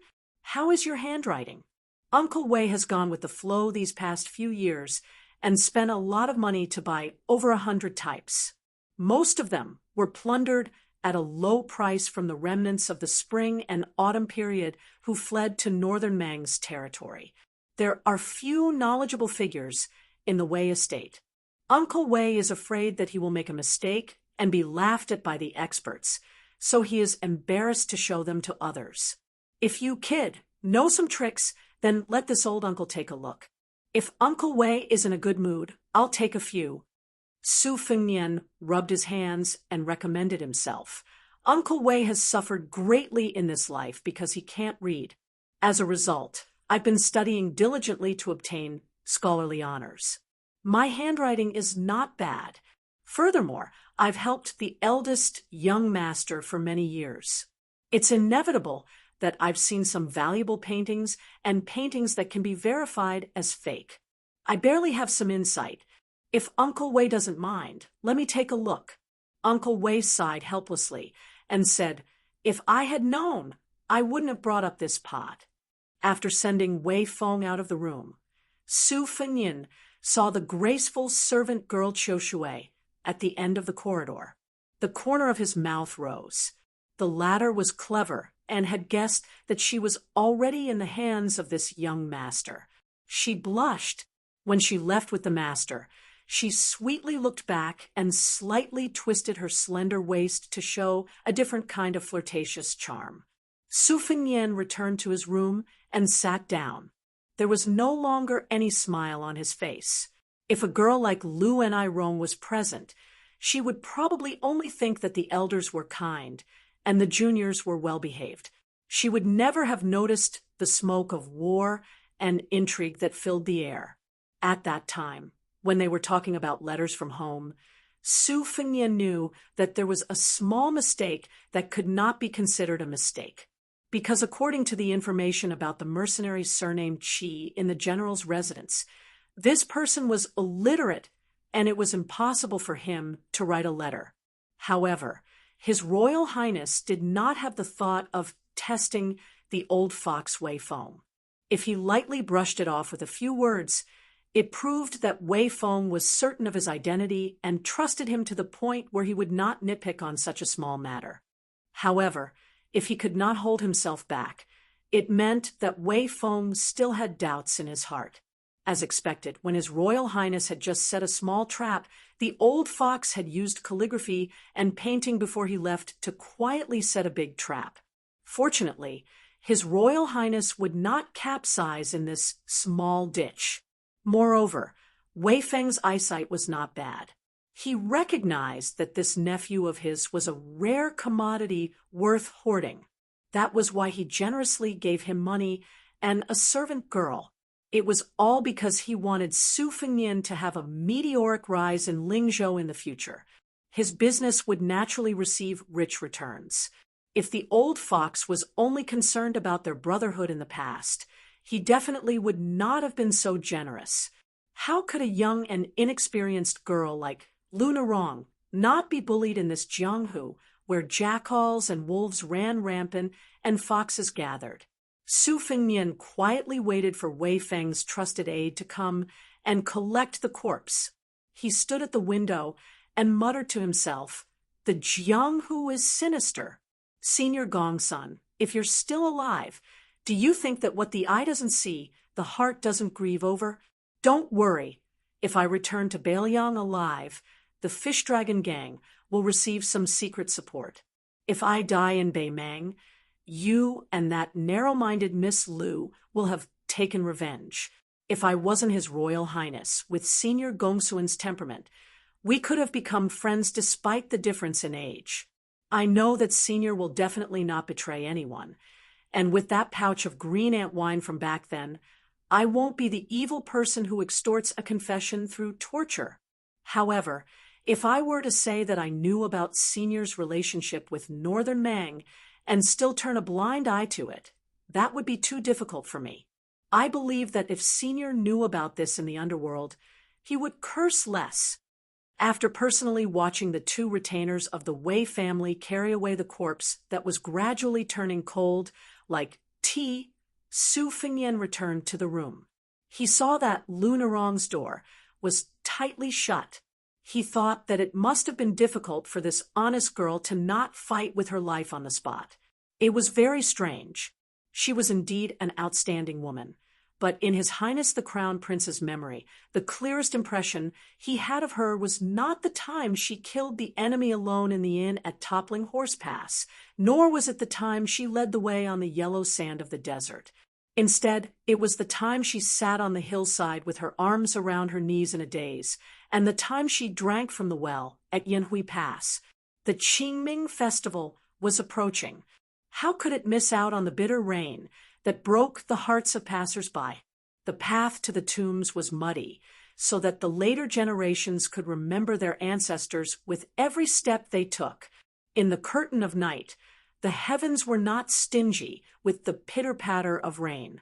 S1: How is your handwriting?" Uncle Wei has gone with the flow these past few years and spent a lot of money to buy over 100 types. Most of them were plundered at a low price from the remnants of the spring and autumn period who fled to northern Mang's territory. There are few knowledgeable figures in the Wei estate. Uncle Wei is afraid that he will make a mistake and be laughed at by the experts, so he is embarrassed to show them to others. If you, kid, know some tricks, then let this old uncle take a look. If Uncle Wei is in a good mood, I'll take a few. Su Fengnian rubbed his hands and recommended himself. Uncle Wei has suffered greatly in this life because he can't read. As a result, I've been studying diligently to obtain scholarly honors. My handwriting is not bad. Furthermore, I've helped the eldest young master for many years. It's inevitable that I've seen some valuable paintings and paintings that can be verified as fake. I barely have some insight. If Uncle Wei doesn't mind, let me take a look." Uncle Wei sighed helplessly and said, "If I had known, I wouldn't have brought up this pot." After sending Wei Feng out of the room, Su Fengnian saw the graceful servant girl Qiu Shui at the end of the corridor. The corner of his mouth rose. The latter was clever and had guessed that she was already in the hands of this young master. She blushed when she left with the master. She sweetly looked back and slightly twisted her slender waist to show a different kind of flirtatious charm. Su Fengnian returned to his room and sat down. There was no longer any smile on his face. If a girl like Lu and Rong was present, she would probably only think that the elders were kind and the juniors were well-behaved. She would never have noticed the smoke of war and intrigue that filled the air. At that time, when they were talking about letters from home, Su Fengnian knew that there was a small mistake that could not be considered a mistake. Because according to the information about the mercenary surnamed Qi in the general's residence, this person was illiterate and it was impossible for him to write a letter. However, His Royal Highness did not have the thought of testing the old fox Wei Feng. If he lightly brushed it off with a few words, it proved that Wei Feng was certain of his identity and trusted him to the point where he would not nitpick on such a small matter. However, if he could not hold himself back, it meant that Wei Feng still had doubts in his heart. As expected, when His Royal Highness had just set a small trap, the old fox had used calligraphy and painting before he left to quietly set a big trap. Fortunately, His Royal Highness would not capsize in this small ditch. Moreover, Wei Feng's eyesight was not bad. He recognized that this nephew of his was a rare commodity worth hoarding. That was why he generously gave him money and a servant girl. It was all because he wanted Su Fengnian to have a meteoric rise in Lingzhou in the future. His business would naturally receive rich returns. If the old fox was only concerned about their brotherhood in the past, he definitely would not have been so generous. How could a young and inexperienced girl like Luna Rong not be bullied in this Jianghu, where jackals and wolves ran rampant and foxes gathered? Su Fengnian quietly waited for Wei Feng's trusted aide to come and collect the corpse. He stood at the window and muttered to himself, "The Jianghu is sinister. Senior Gongsun, if you're still alive, do you think that what the eye doesn't see, the heart doesn't grieve over? Don't worry. If I return to Beiliang alive, the Fish Dragon Gang will receive some secret support. If I die in Beimang, you and that narrow-minded Miss Lu will have taken revenge. If I wasn't His Royal Highness, with Senior Gongsuan's temperament, we could have become friends despite the difference in age. I know that Senior will definitely not betray anyone, and with that pouch of green ant wine from back then, I won't be the evil person who extorts a confession through torture. However, if I were to say that I knew about Senior's relationship with Northern Mang and still turn a blind eye to it, that would be too difficult for me. I believe that if Senior knew about this in the underworld, he would curse less." After personally watching the two retainers of the Wei family carry away the corpse that was gradually turning cold, like tea, Su Fengnian returned to the room. He saw that Lu Nerong's door was tightly shut. He thought that it must have been difficult for this honest girl to not fight with her life on the spot. It was very strange. She was indeed an outstanding woman, but in His Highness the Crown Prince's memory, the clearest impression he had of her was not the time she killed the enemy alone in the inn at Toppling Horse Pass, nor was it the time she led the way on the yellow sand of the desert. Instead, it was the time she sat on the hillside with her arms around her knees in a daze, and the time she drank from the well at Yanhui Pass. The Qingming festival was approaching. How could it miss out on the bitter rain that broke the hearts of passers-by? The path to the tombs was muddy, so that the later generations could remember their ancestors with every step they took. In the curtain of night, the heavens were not stingy with the pitter-patter of rain.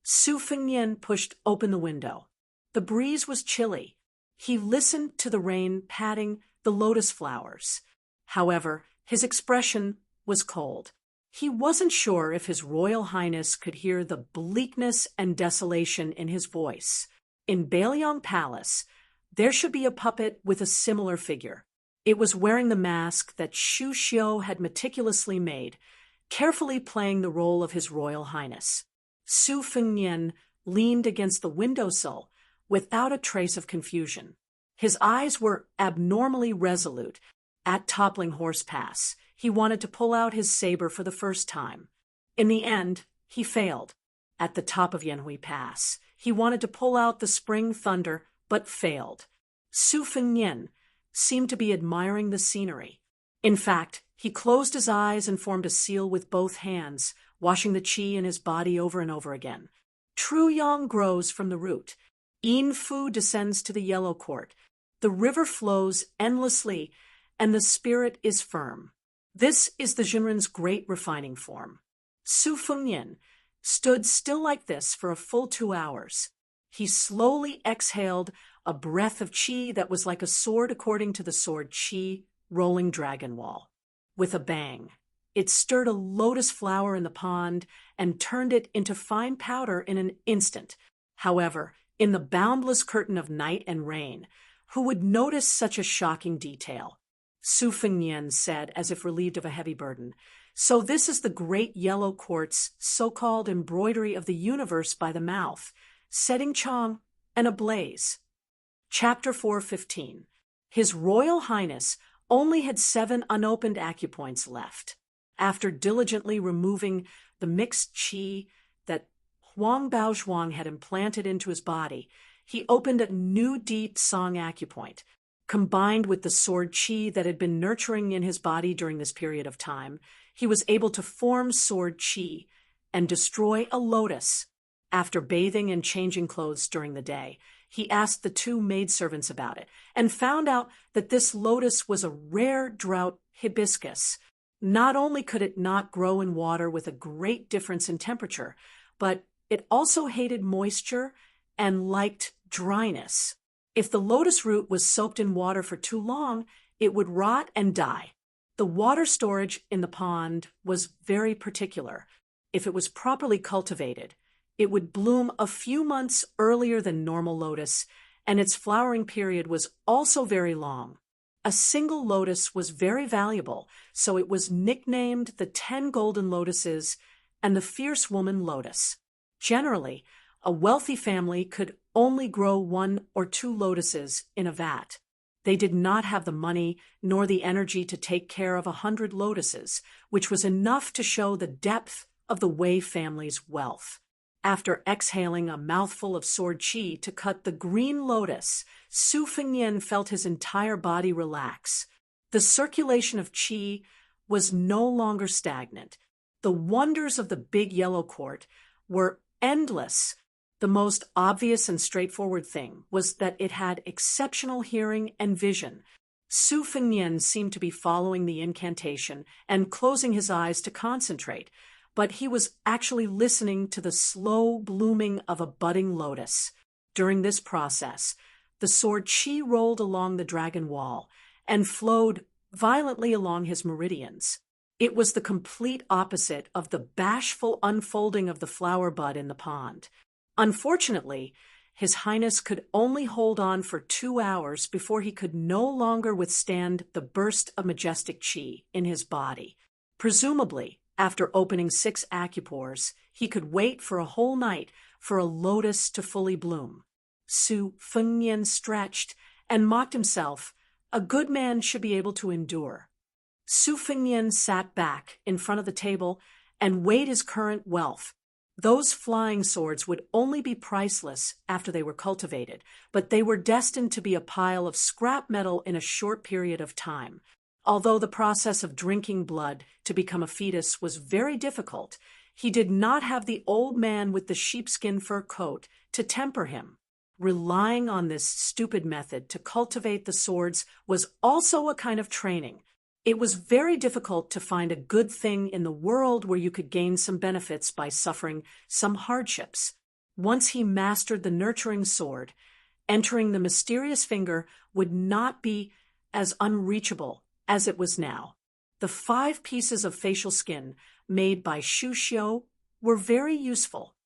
S1: Su Fengnian pushed open the window. The breeze was chilly. He listened to the rain patting the lotus flowers. However, his expression was cold. He wasn't sure if His Royal Highness could hear the bleakness and desolation in his voice. In Bailiang Palace, there should be a puppet with a similar figure. It was wearing the mask that Shu Xiu had meticulously made, carefully playing the role of His Royal Highness. Su Fengnian leaned against the windowsill without a trace of confusion. His eyes were abnormally resolute. At Toppling Horse Pass, he wanted to pull out his saber for the first time. In the end, he failed. At the top of Yanhui Pass, he wanted to pull out the Spring Thunder, but failed. Su Fengnian seemed to be admiring the scenery. In fact, he closed his eyes and formed a seal with both hands, washing the qi in his body over and over again. True yang grows from the root. Yin fu descends to the yellow court. The river flows endlessly, and the spirit is firm. This is the Jinren's great refining form. Su Fengnian stood still like this for a full 2 hours. He slowly exhaled a breath of qi that was like a sword according to the sword qi rolling dragon wall. With a bang, it stirred a lotus flower in the pond and turned it into fine powder in an instant. However, in the boundless curtain of night and rain, who would notice such a shocking detail? Su Fengnian said, as if relieved of a heavy burden. So this is the great yellow quartz, so-called embroidery of the universe by the mouth, setting Chang and ablaze. Chapter 4:15. His Royal Highness only had 7 unopened acupoints left. After diligently removing the mixed qi that Huang Baozhuang had implanted into his body, he opened a new deep song acupoint. Combined with the sword qi that had been nurturing in his body during this period of time, he was able to form sword qi and destroy a lotus. After bathing and changing clothes during the day, he asked the 2 maidservants about it and found out that this lotus was a rare drought hibiscus. Not only could it not grow in water with a great difference in temperature, but it also hated moisture and liked dryness. If the lotus root was soaked in water for too long, it would rot and die. The water storage in the pond was very particular. If it was properly cultivated, it would bloom a few months earlier than normal lotus, and its flowering period was also very long. A single lotus was very valuable, so it was nicknamed the 10 golden lotuses and the fierce woman lotus. Generally, a wealthy family could only grow 1 or 2 lotuses in a vat. They did not have the money nor the energy to take care of 100 lotuses, which was enough to show the depth of the Wei family's wealth. After exhaling a mouthful of sword qi to cut the green lotus, Su Fengnian felt his entire body relax. The circulation of qi was no longer stagnant. The wonders of the big yellow court were endless. The most obvious and straightforward thing was that it had exceptional hearing and vision. Su Fengnian seemed to be following the incantation and closing his eyes to concentrate, but he was actually listening to the slow blooming of a budding lotus. During this process, the sword qi rolled along the dragon wall and flowed violently along his meridians. It was the complete opposite of the bashful unfolding of the flower bud in the pond. Unfortunately, His Highness could only hold on for 2 hours before he could no longer withstand the burst of majestic qi in his body. Presumably, after opening 6 acupores, he could wait for a whole night for a lotus to fully bloom. Su Fengnian stretched and mocked himself. A good man should be able to endure. Su Fengnian sat back in front of the table and weighed his current wealth. Those flying swords would only be priceless after they were cultivated, but they were destined to be a pile of scrap metal in a short period of time. Although the process of drinking blood to become a fetus was very difficult, He did not have the old man with the sheepskin fur coat to temper him. Relying on this stupid method to cultivate the swords was also a kind of training. It was very difficult to find a good thing in the world where you could gain some benefits by suffering some hardships. Once he mastered the nurturing sword, entering the mysterious finger would not be as unreachable as it was now. The 5 pieces of facial skin made by Shu Xiu were very useful.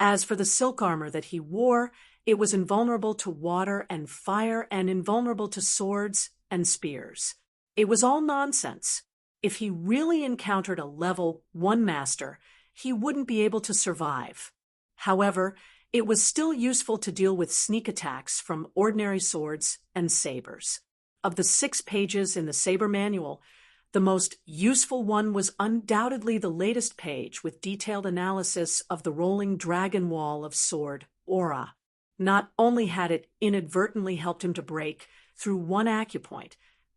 S1: As for the silk armor that he wore, it was invulnerable to water and fire and invulnerable to swords and spears. It was all nonsense. If he really encountered a level 1 master, he wouldn't be able to survive. However, it was still useful to deal with sneak attacks from ordinary swords and sabers. Of the 6 pages in the saber manual, the most useful one was undoubtedly the latest page with detailed analysis of the rolling dragon wall of sword aura. Not only had it inadvertently helped him to break through 1 acupoint,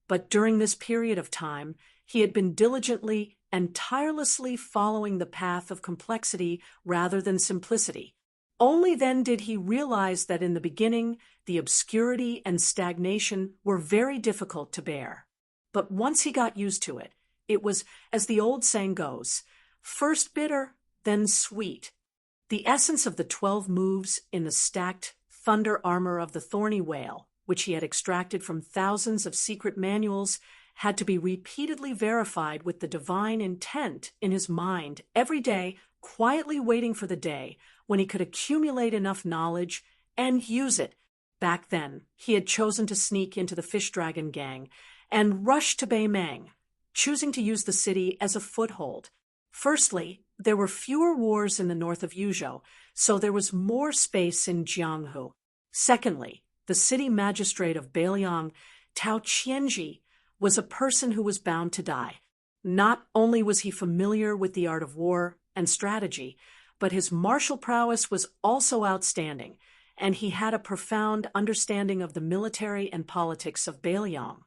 S1: but during this period of time, he had been diligently and tirelessly following the path of complexity rather than simplicity. Only then did he realize that in the beginning, the obscurity and stagnation were very difficult to bear. But once he got used to it, it was, as the old saying goes, first bitter, then sweet. The essence of the 12 moves in the stacked thunder armor of the thorny whale, which he had extracted from thousands of secret manuals, had to be repeatedly verified with the divine intent in his mind every day, quietly waiting for the day when he could accumulate enough knowledge and use it. Back then, he had chosen to sneak into the fish dragon gang and rush to Beimang, choosing to use the city as a foothold. Firstly, there were fewer wars in the north of Yuzhou, so there was more space in Jianghu. Secondly, the city magistrate of Beiliang, Tao Qianji, was a person who was bound to die. Not only was he familiar with the art of war and strategy, but his martial prowess was also outstanding, and he had a profound understanding of the military and politics of Beiliang.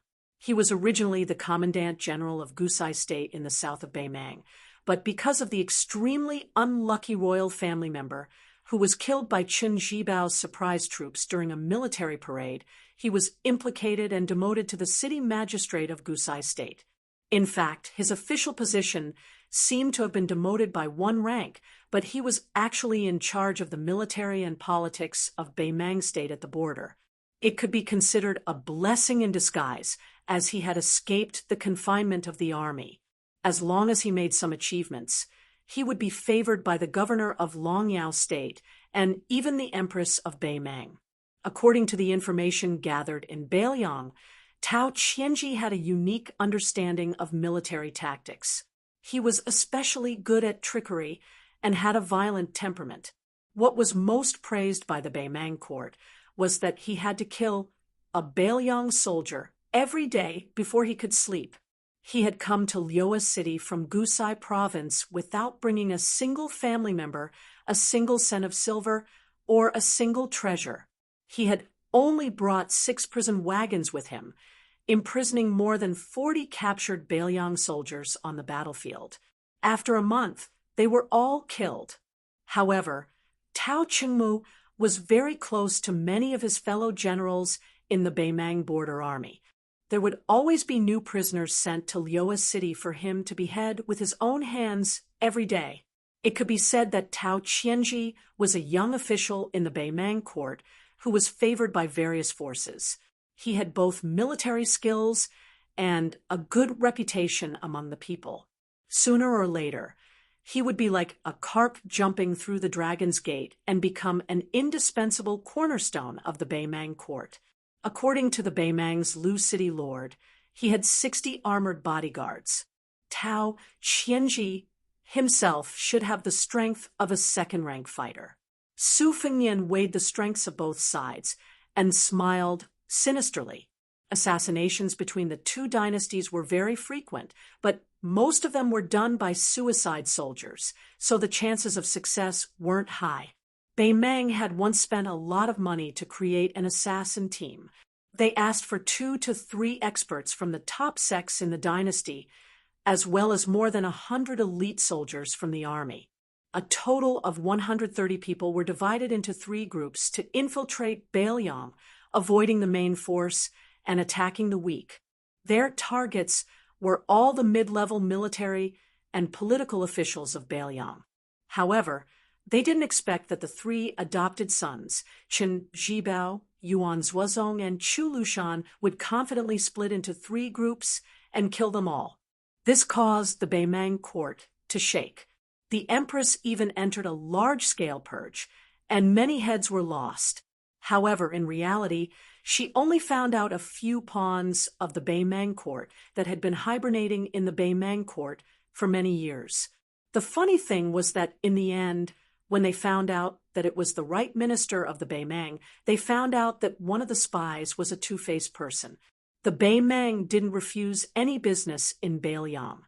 S1: He was originally the commandant general of Gusai State in the south of Beimang, but because of the extremely unlucky royal family member who was killed by Qin Jibao's surprise troops during a military parade, he was implicated and demoted to the city magistrate of Gusai State. In fact, his official position seemed to have been demoted by 1 rank, but he was actually in charge of the military and politics of Beimang State at the border. It could be considered a blessing in disguise, as he had escaped the confinement of the army. As long as he made some achievements, he would be favored by the governor of Longyao State and even the empress of Beimang. According to the information gathered in Beiliang, Tao Qianji had a unique understanding of military tactics. He was especially good at trickery and had a violent temperament. What was most praised by the Beimang court was that he had to kill a Beiliang soldier every day before he could sleep. He had come to Liyue City from Gusai province without bringing a single family member, a single cent of silver, or a single treasure. He had only brought 6 prison wagons with him, imprisoning more than 40 captured Beiliang soldiers on the battlefield. After a month, they were all killed. However, Tao Qingmu was very close to many of his fellow generals in the Beimang border army. There would always be new prisoners sent to Liyue City for him to behead with his own hands every day. It could be said that Tao Qianji was a young official in the Beimang court who was favored by various forces. He had both military skills and a good reputation among the people. Sooner or later, he would be like a carp jumping through the dragon's gate and become an indispensable cornerstone of the Beimang court. According to the Beimang's Lu City Lord, he had 60 armored bodyguards. Tao Qianji himself should have the strength of a second-rank fighter. Su Fengnian weighed the strengths of both sides and smiled sinisterly. Assassinations between the 2 dynasties were very frequent, but most of them were done by suicide soldiers, so the chances of success weren't high. Beimang had once spent a lot of money to create an assassin team. They asked for 2 to 3 experts from the top sects in the dynasty, as well as more than 100 elite soldiers from the army. A total of 130 people were divided into 3 groups to infiltrate Baelyang, avoiding the main force and attacking the weak. Their targets were all the mid-level military and political officials of Baelyang. However, they didn't expect that the 3 adopted sons, Chen Zhibao, Yuan Zuozong, and Chu Lushan, would confidently split into 3 groups and kill them all. This caused the Baemang court to shake. The empress even entered a large-scale purge, and many heads were lost. However, in reality, she only found out a few pawns of the Baemang court that had been hibernating in the Baemang court for many years. The funny thing was that in the end, when they found out that it was the right minister of the Baemang, they found out that one of the spies was a two-faced person. The Baemang didn't refuse any business in Baelyang.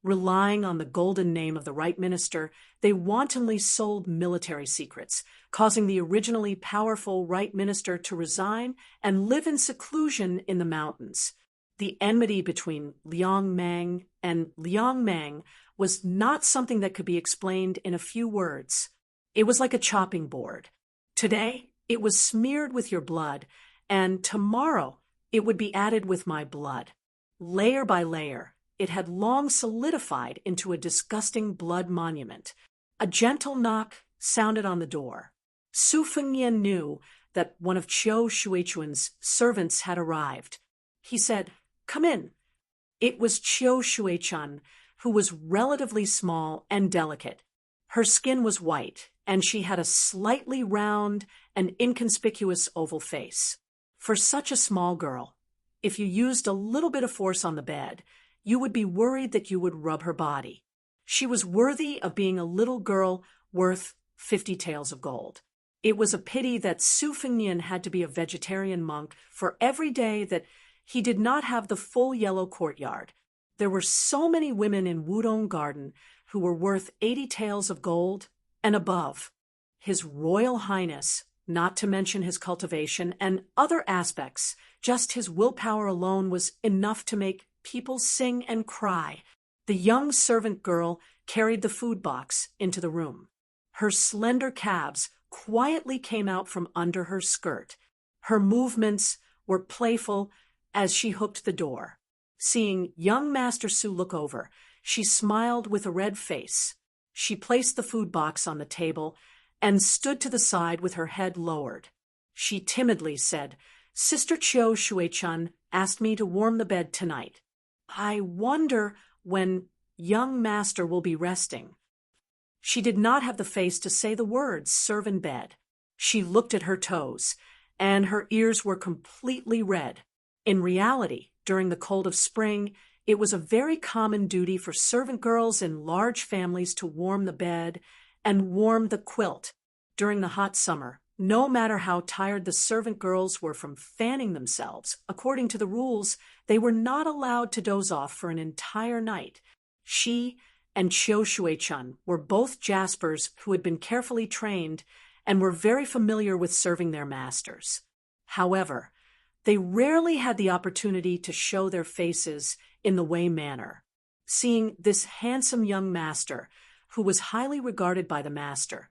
S1: Relying on the golden name of the right minister, they wantonly sold military secrets, causing the originally powerful right minister to resign and live in seclusion in the mountains. The enmity between Liang Mang and Liang Mang was not something that could be explained in a few words. It was like a chopping board. Today, it was smeared with your blood, and tomorrow, it would be added with my blood. Layer by layer, it had long solidified into a disgusting blood monument. A gentle knock sounded on the door. Su Fengnian knew that one of Qiu Shuichuan's servants had arrived. He said, "Come in." It was Qiu Shuichuan, who was relatively small and delicate. Her skin was white, and she had a slightly round and inconspicuous oval face. For such a small girl, if you used a little bit of force on the bed, you would be worried that you would rub her body. She was worthy of being a little girl worth 50 taels of gold. It was a pity that Su Fengnian had to be a vegetarian monk for every day that he did not have the full yellow courtyard. There were so many women in Wudong Garden who were worth 80 taels of gold and above. His Royal Highness, not to mention his cultivation and other aspects, just his willpower alone was enough to make people sing and cry. The young servant girl carried the food box into the room. Her slender calves quietly came out from under her skirt. Her movements were playful as she hooked the door. Seeing young Master Su look over, she smiled with a red face. She placed the food box on the table and stood to the side with her head lowered. She timidly said, "Sister Qiu Shuichun asked me to warm the bed tonight. I wonder when young master will be resting." She did not have the face to say the words "serve in bed." She looked at her toes, and her ears were completely red. In reality, during the cold of spring, it was a very common duty for servant girls in large families to warm the bed and warm the quilt. During the hot summer, no matter how tired the servant girls were from fanning themselves, according to the rules, they were not allowed to doze off for an entire night. She and Qiu Shuichun were both jaspers who had been carefully trained and were very familiar with serving their masters. However, they rarely had the opportunity to show their faces in the Wei manner. Seeing this handsome young master, who was highly regarded by the master,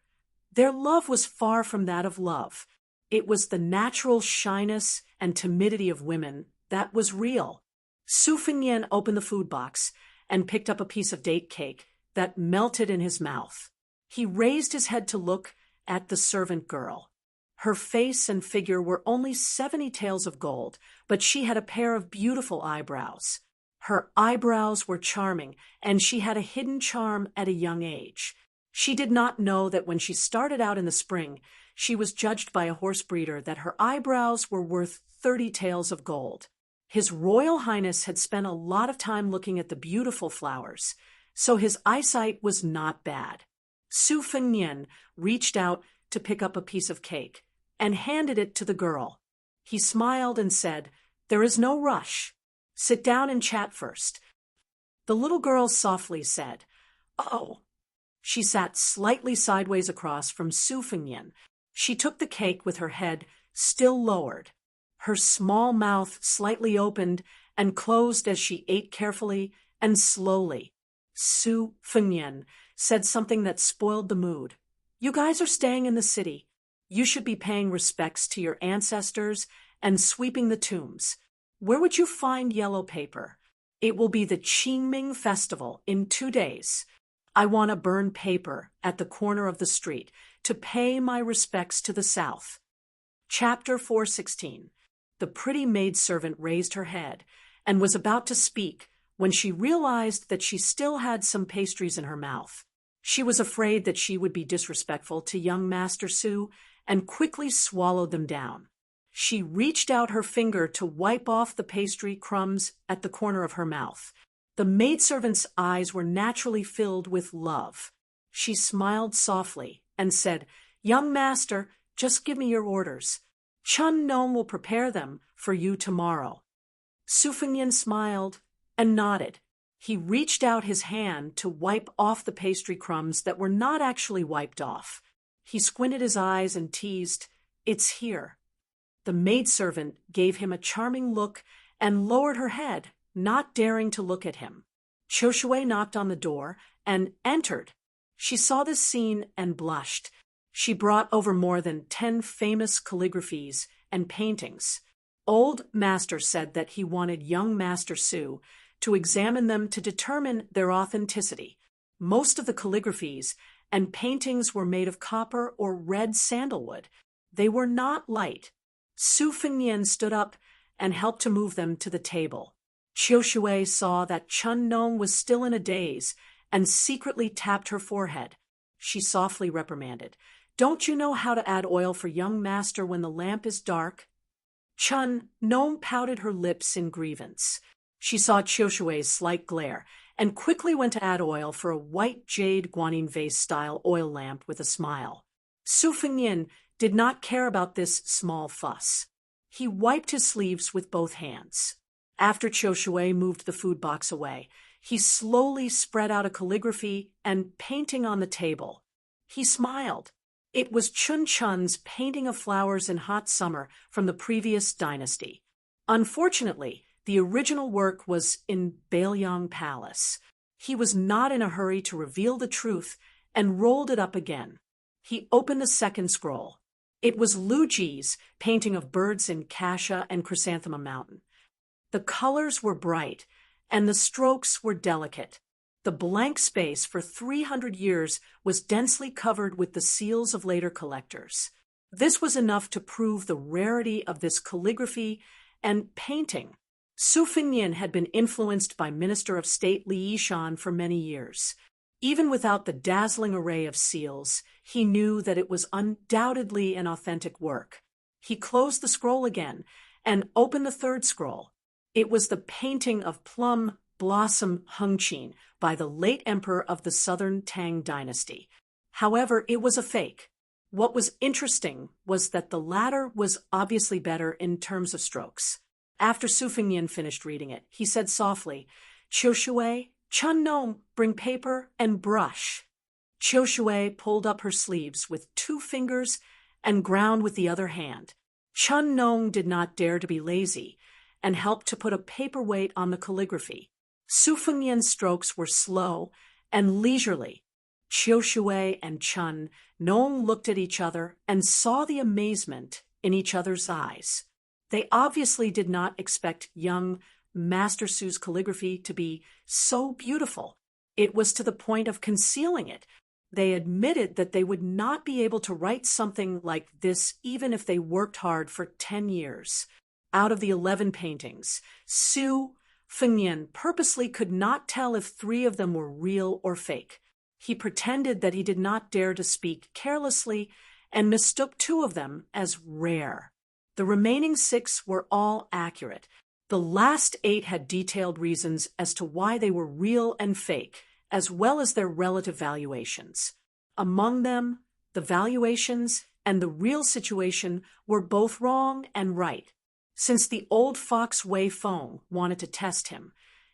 S1: their love was far from that of love. It was the natural shyness and timidity of women that was real. Su Fengnian opened the food box and picked up a piece of date cake that melted in his mouth. He raised his head to look at the servant girl. Her face and figure were only 70 taels of gold, but she had a pair of beautiful eyebrows. Her eyebrows were charming, and she had a hidden charm at a young age. She did not know that when she started out in the spring, she was judged by a horse breeder that her eyebrows were worth 30 taels of gold. His Royal Highness had spent a lot of time looking at the beautiful flowers, so his eyesight was not bad. Su Fengnian reached out to pick up a piece of cake and handed it to the girl. He smiled and said, "There is no rush. Sit down and chat first." The little girl softly said, "Oh." She sat slightly sideways across from Su Fengnian. She took the cake with her head still lowered. Her small mouth slightly opened and closed as she ate carefully and slowly. Su Fengnian said something that spoiled the mood. You guys are staying in the city. You should be paying respects to your ancestors and sweeping the tombs. Where would you find yellow paper? It will be the Qingming festival in 2 days. I want to burn paper at the corner of the street to pay my respects to the South. Chapter 416. The pretty maidservant raised her head and was about to speak when she realized that she still had some pastries in her mouth. She was afraid that she would be disrespectful to young Master Su and quickly swallowed them down. She reached out her finger to wipe off the pastry crumbs at the corner of her mouth. The maidservant's eyes were naturally filled with love. She smiled softly and said, Young master, just give me your orders. Chun Nong will prepare them for you tomorrow. Su Fengnian smiled and nodded. He reached out his hand to wipe off the pastry crumbs that were not actually wiped off. He squinted his eyes and teased, It's here. The maidservant gave him a charming look and lowered her head, not daring to look at him. Qiu Shui knocked on the door and entered. She saw this scene and blushed. She brought over more than 10 famous calligraphies and paintings. Old Master said that he wanted young Master Su to examine them to determine their authenticity. Most of the calligraphies and paintings were made of copper or red sandalwood. They were not light. Su Fengnian stood up and helped to move them to the table. Qiu Shui saw that Chun Nong was still in a daze and secretly tapped her forehead. She softly reprimanded, Don't you know how to add oil for young master when the lamp is dark? Chun Nong pouted her lips in grievance. She saw Qiu Shui's slight glare and quickly went to add oil for a white jade guanyin vase-style oil lamp with a smile. Su Fengnian did not care about this small fuss. He wiped his sleeves with both hands. After Qiu Shui moved the food box away, he slowly spread out a calligraphy and painting on the table. He smiled. It was Chun Chun's painting of flowers in hot summer from the previous dynasty. Unfortunately, the original work was in Bailiang Palace. He was not in a hurry to reveal the truth and rolled it up again. He opened the second scroll. It was Lu Ji's painting of birds in Cassia and Chrysanthemum Mountain. The colors were bright, and the strokes were delicate. The blank space for 300 years was densely covered with the seals of later collectors. This was enough to prove the rarity of this calligraphy and painting. Su Fengnian had been influenced by Minister of State Li Yishan for many years. Even without the dazzling array of seals, he knew that it was undoubtedly an authentic work. He closed the scroll again and opened the third scroll. It was the painting of Plum Blossom Hengqin by the late emperor of the Southern Tang dynasty. However, it was a fake. What was interesting was that the latter was obviously better in terms of strokes. After Su Fengnian finished reading it, he said softly, Qiu Shui, Chun Nong, bring paper and brush. Qiu Shui pulled up her sleeves with 2 fingers and ground with the other hand. Chun Nong did not dare to be lazy and helped to put a paperweight on the calligraphy. Su Fengnian's strokes were slow and leisurely. Qiu Shui and Chun Nong looked at each other and saw the amazement in each other's eyes. They obviously did not expect young Master Su's calligraphy to be so beautiful. It was to the point of concealing it. They admitted that they would not be able to write something like this even if they worked hard for 10 years. Out of the 11 paintings, Su Fengnian purposely could not tell if 3 of them were real or fake. He pretended that he did not dare to speak carelessly and mistook 2 of them as rare. The remaining 6 were all accurate. The last 8 had detailed reasons as to why they were real and fake, as well as their relative valuations. Among them, the valuations and the real situation were both wrong and right. Since the old fox Wei Feng wanted to test him,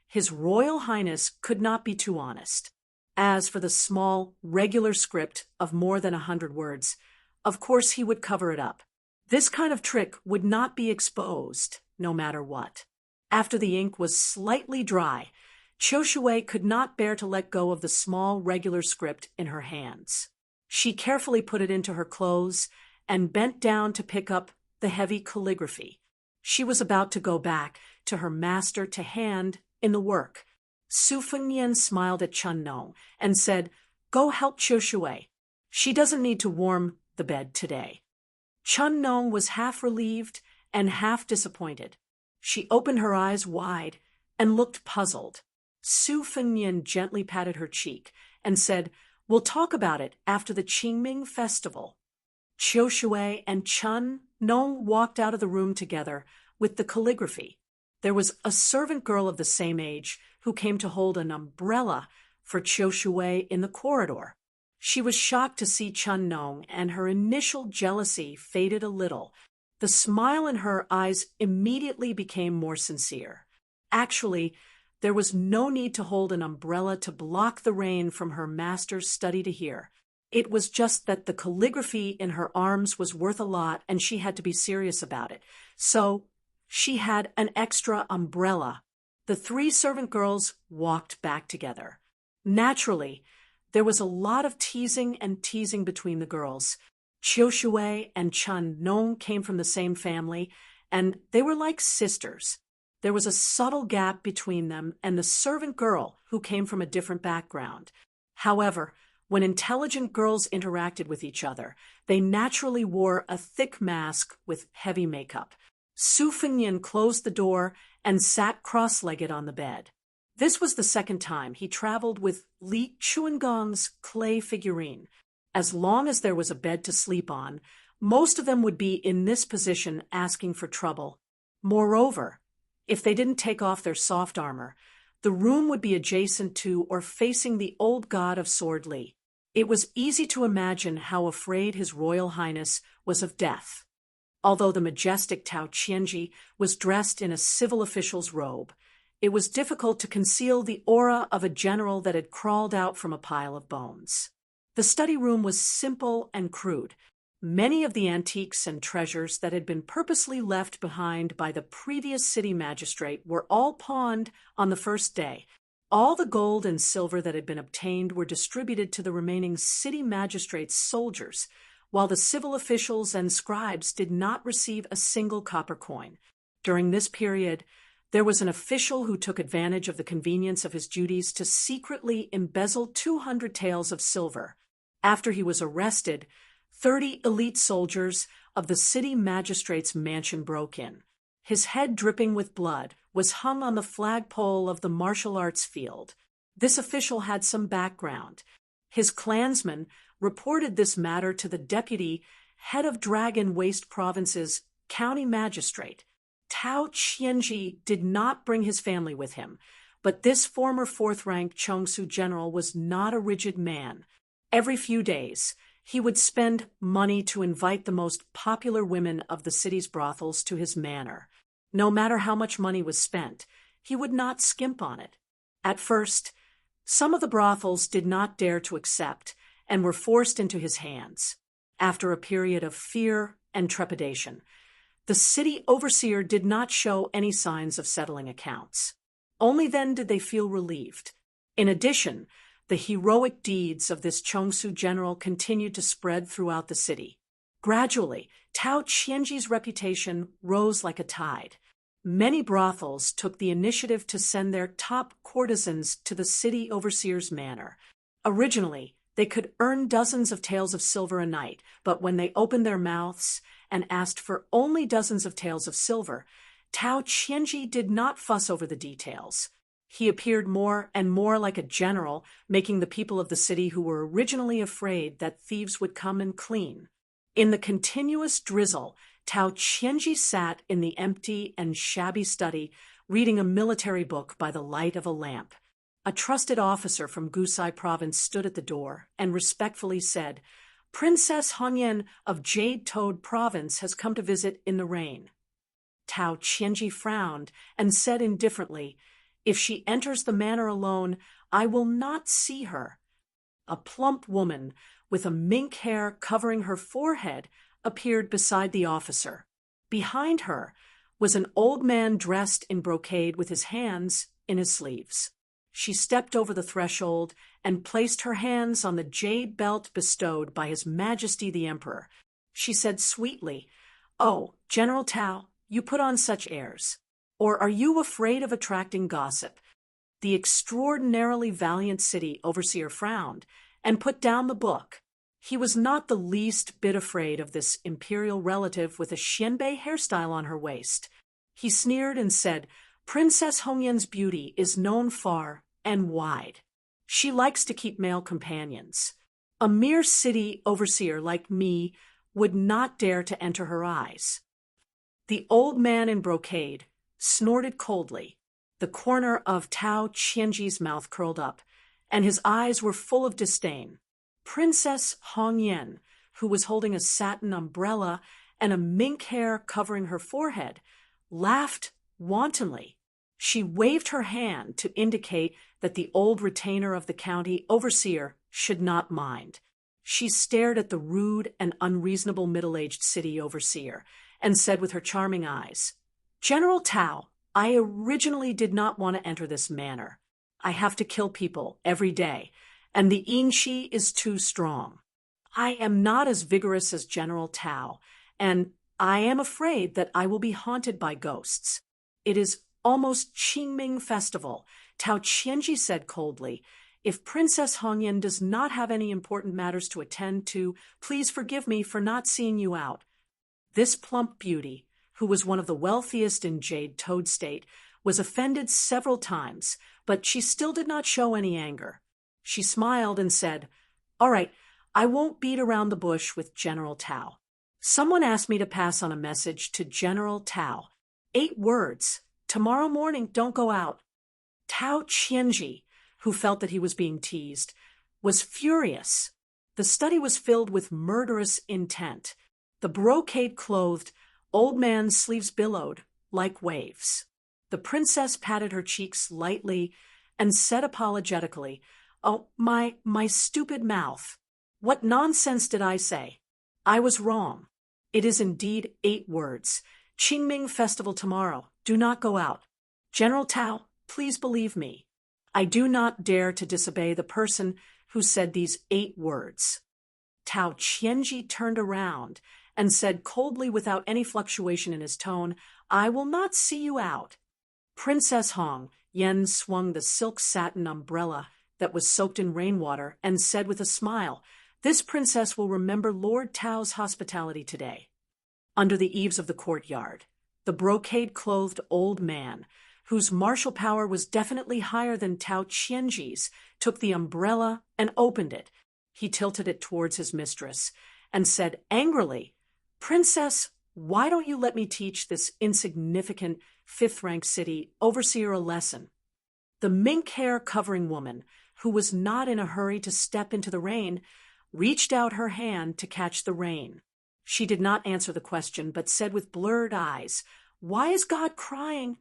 S1: His Royal Highness could not be too honest. As for the small, regular script of more than 100 words, of course he would cover it up. This kind of trick would not be exposed, no matter what. After the ink was slightly dry, Qiu Shui could not bear to let go of the small, regular script in her hands. She carefully put it into her clothes and bent down to pick up the heavy calligraphy. She was about to go back to her master to hand in the work. Su Fengnian smiled at Chun Nong and said, "Go help Qiu Shui. She doesn't need to warm the bed today." Chun Nong was half relieved and half disappointed. She opened her eyes wide and looked puzzled. Su Fengnian gently patted her cheek and said, "We'll talk about it after the Qingming festival." Qiu Shui and Chun Nong walked out of the room together with the calligraphy. There was a servant girl of the same age who came to hold an umbrella for Qiu Shui in the corridor. She was shocked to see Chun Nong, and her initial jealousy faded a little. The smile in her eyes immediately became more sincere. Actually, there was no need to hold an umbrella to block the rain from her master's study to hear. It was just that the calligraphy in her arms was worth a lot and she had to be serious about it. So she had an extra umbrella. The three servant girls walked back together. Naturally, there was a lot of teasing between the girls. Qiu Shui and Chun Nong came from the same family, and they were like sisters. There was a subtle gap between them and the servant girl who came from a different background. However, when intelligent girls interacted with each other, they naturally wore a thick mask with heavy makeup. Su Fengnian closed the door and sat cross-legged on the bed. This was the second time he traveled with Li Chuangong's clay figurine. As long as there was a bed to sleep on, most of them would be in this position asking for trouble. Moreover, if they didn't take off their soft armor, the room would be adjacent to or facing the old god of Sword Li. It was easy to imagine how afraid His Royal Highness was of death. Although the majestic Tao Qianji was dressed in a civil official's robe, it was difficult to conceal the aura of a general that had crawled out from a pile of bones. The study room was simple and crude. Many of the antiques and treasures that had been purposely left behind by the previous city magistrate were all pawned on the first day. All the gold and silver that had been obtained were distributed to the remaining city magistrate's soldiers, while the civil officials and scribes did not receive a single copper coin. During this period, there was an official who took advantage of the convenience of his duties to secretly embezzle 200 taels of silver. After he was arrested, 30 elite soldiers of the city magistrate's mansion broke in. His head dripping with blood was hung on the flagpole of the martial arts field. This official had some background. His clansmen reported this matter to the deputy head of Dragon Waste Province's county magistrate. Tao Qianji did not bring his family with him, but this former fourth-rank Chongsu general was not a rigid man. Every few days, he would spend money to invite the most popular women of the city's brothels to his manor. No matter how much money was spent, he would not skimp on it. At first, some of the brothels did not dare to accept and were forced into his hands. After a period of fear and trepidation, the city overseer did not show any signs of settling accounts. Only then did they feel relieved. In addition, the heroic deeds of this Chongsu general continued to spread throughout the city. Gradually, Tao Qianji's reputation rose like a tide. Many brothels took the initiative to send their top courtesans to the city overseer's manor. Originally, they could earn dozens of taels of silver a night, but when they opened their mouths and asked for only dozens of taels of silver, Tao Qianji did not fuss over the details. He appeared more and more like a general, making the people of the city who were originally afraid that thieves would come and clean. In the continuous drizzle, Tao Qianji sat in the empty and shabby study, reading a military book by the light of a lamp. A trusted officer from Gusai province stood at the door and respectfully said, "Princess Hanyan of Jade Toad province has come to visit in the rain." Tao Qianji frowned and said indifferently, "If she enters the manor alone, I will not see her." A plump woman with a mink hair covering her forehead appeared beside the officer. Behind her was an old man dressed in brocade with his hands in his sleeves. She stepped over the threshold and placed her hands on the jade belt bestowed by His Majesty the Emperor. She said sweetly, "Oh, General Tao, you put on such airs. Or are you afraid of attracting gossip?" The extraordinarily valiant city overseer frowned and put down the book. He was not the least bit afraid of this imperial relative with a xianbei hairstyle on her waist. He sneered and said, "Princess Hongyan's beauty is known far and wide. She likes to keep male companions. A mere city overseer like me would not dare to enter her eyes." The old man in brocade snorted coldly. The corner of Tao Qianji's mouth curled up, and his eyes were full of disdain. Princess Hongyan, who was holding a satin umbrella and a mink hair covering her forehead, laughed wantonly. She waved her hand to indicate that the old retainer of the county overseer should not mind. She stared at the rude and unreasonable middle-aged city overseer and said with her charming eyes, "General Tao, I originally did not want to enter this manor. I have to kill people every day, and the Yingxi is too strong. I am not as vigorous as General Tao, and I am afraid that I will be haunted by ghosts. It is almost Qingming Festival," Tao Qianji said coldly. "If Princess Hongyan does not have any important matters to attend to, please forgive me for not seeing you out." This plump beauty, who was one of the wealthiest in Jade Toad State, was offended several times, but she still did not show any anger. She smiled and said, "All right, I won't beat around the bush with General Tao. Someone asked me to pass on a message to General Tao. 8 words. Tomorrow morning, don't go out." Tao Qianji, who felt that he was being teased, was furious. The study was filled with murderous intent. The brocade-clothed old man's sleeves billowed like waves. The princess patted her cheeks lightly and said apologetically, "Oh, my stupid mouth. What nonsense did I say? I was wrong. It is indeed 8 words. Qingming Festival tomorrow. Do not go out. General Tao, please believe me. I do not dare to disobey the person who said these 8 words." Tao Qianji turned around and said coldly without any fluctuation in his tone, "I will not see you out." Princess Hong Yen swung the silk satin umbrella that was soaked in rainwater and said with a smile, "This princess will remember Lord Tao's hospitality today." Under the eaves of the courtyard, the brocade-clothed old man, whose martial power was definitely higher than Tao Qianji's, took the umbrella and opened it. He tilted it towards his mistress and said angrily, "Princess, why don't you let me teach this insignificant 5th-rank city overseer a lesson?" The mink hair covering woman, who was not in a hurry to step into the rain, reached out her hand to catch the rain. She did not answer the question, but said with blurred eyes, "Why is God crying?"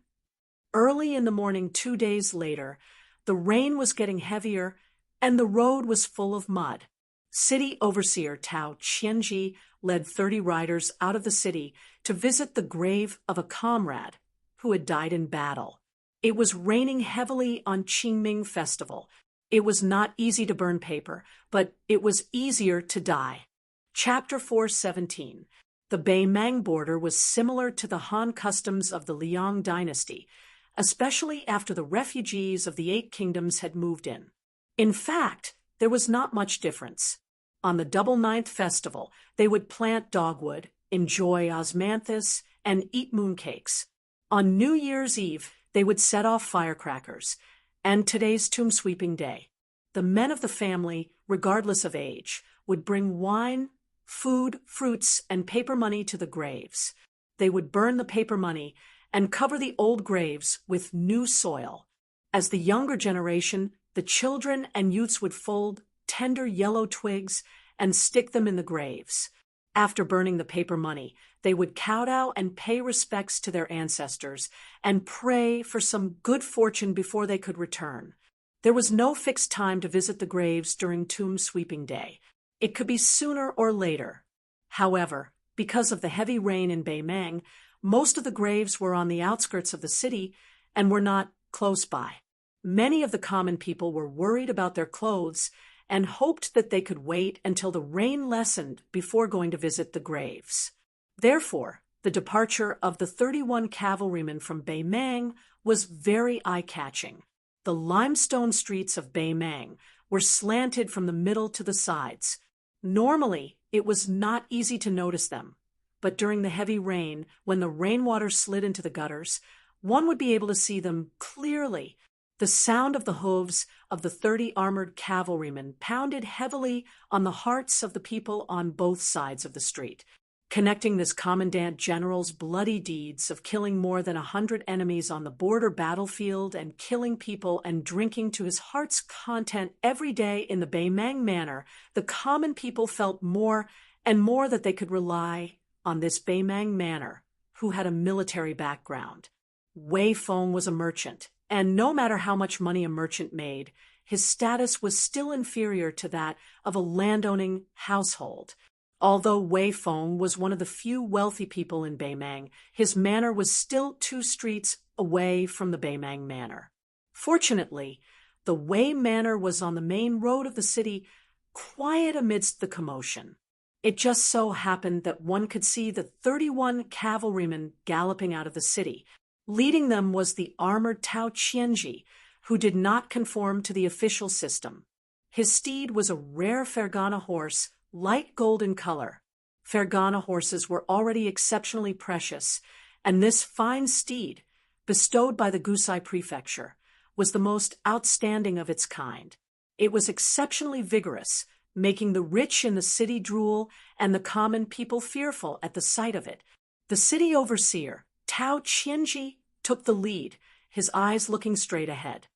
S1: Early in the morning 2 days later, the rain was getting heavier and the road was full of mud. City overseer Tao Qianji led 30 riders out of the city to visit the grave of a comrade who had died in battle. It was raining heavily on Qingming Festival. It was not easy to burn paper, but it was easier to die. Chapter 417. The Beimang border was similar to the Han customs of the Liang dynasty, especially after the refugees of the 8 kingdoms had moved in. In fact, there was not much difference. On the Double Ninth Festival, they would plant dogwood, enjoy osmanthus, and eat mooncakes. On New Year's Eve, they would set off firecrackers, and today's tomb sweeping day. The men of the family, regardless of age, would bring wine, food, fruits, and paper money to the graves. They would burn the paper money and cover the old graves with new soil. As the younger generation, the children and youths would fold tender yellow twigs and stick them in the graves. After burning the paper money, they would kowtow and pay respects to their ancestors and pray for some good fortune before they could return. There was no fixed time to visit the graves during tomb sweeping day. It could be sooner or later. However, because of the heavy rain in Beimang, most of the graves were on the outskirts of the city and were not close by. Many of the common people were worried about their clothes and hoped that they could wait until the rain lessened before going to visit the graves. Therefore, the departure of the 31 cavalrymen from Beimang was very eye-catching. The limestone streets of Beimang were slanted from the middle to the sides. Normally, it was not easy to notice them, but during the heavy rain, when the rainwater slid into the gutters, one would be able to see them clearly. The sound of the hooves of the 30 armored cavalrymen pounded heavily on the hearts of the people on both sides of the street, connecting this commandant general's bloody deeds of killing more than 100 enemies on the border battlefield and killing people and drinking to his heart's content every day in the Beimang manor. The common people felt more and more that they could rely on this Beimang manor, who had a military background. Wei Feng was a merchant, and no matter how much money a merchant made, his status was still inferior to that of a landowning household. Although Wei Feng was one of the few wealthy people in Beimang, his manor was still 2 streets away from the Beimang manor. Fortunately, the Wei manor was on the main road of the city, quiet amidst the commotion. It just so happened that one could see the 31 cavalrymen galloping out of the city. Leading them was the armored Tao Qianji, who did not conform to the official system. His steed was a rare Fergana horse, light gold in color. Fergana horses were already exceptionally precious, and this fine steed, bestowed by the Gusai prefecture, was the most outstanding of its kind. It was exceptionally vigorous, making the rich in the city drool and the common people fearful at the sight of it. The city overseer, Tao Qianji, took the lead, his eyes looking straight ahead.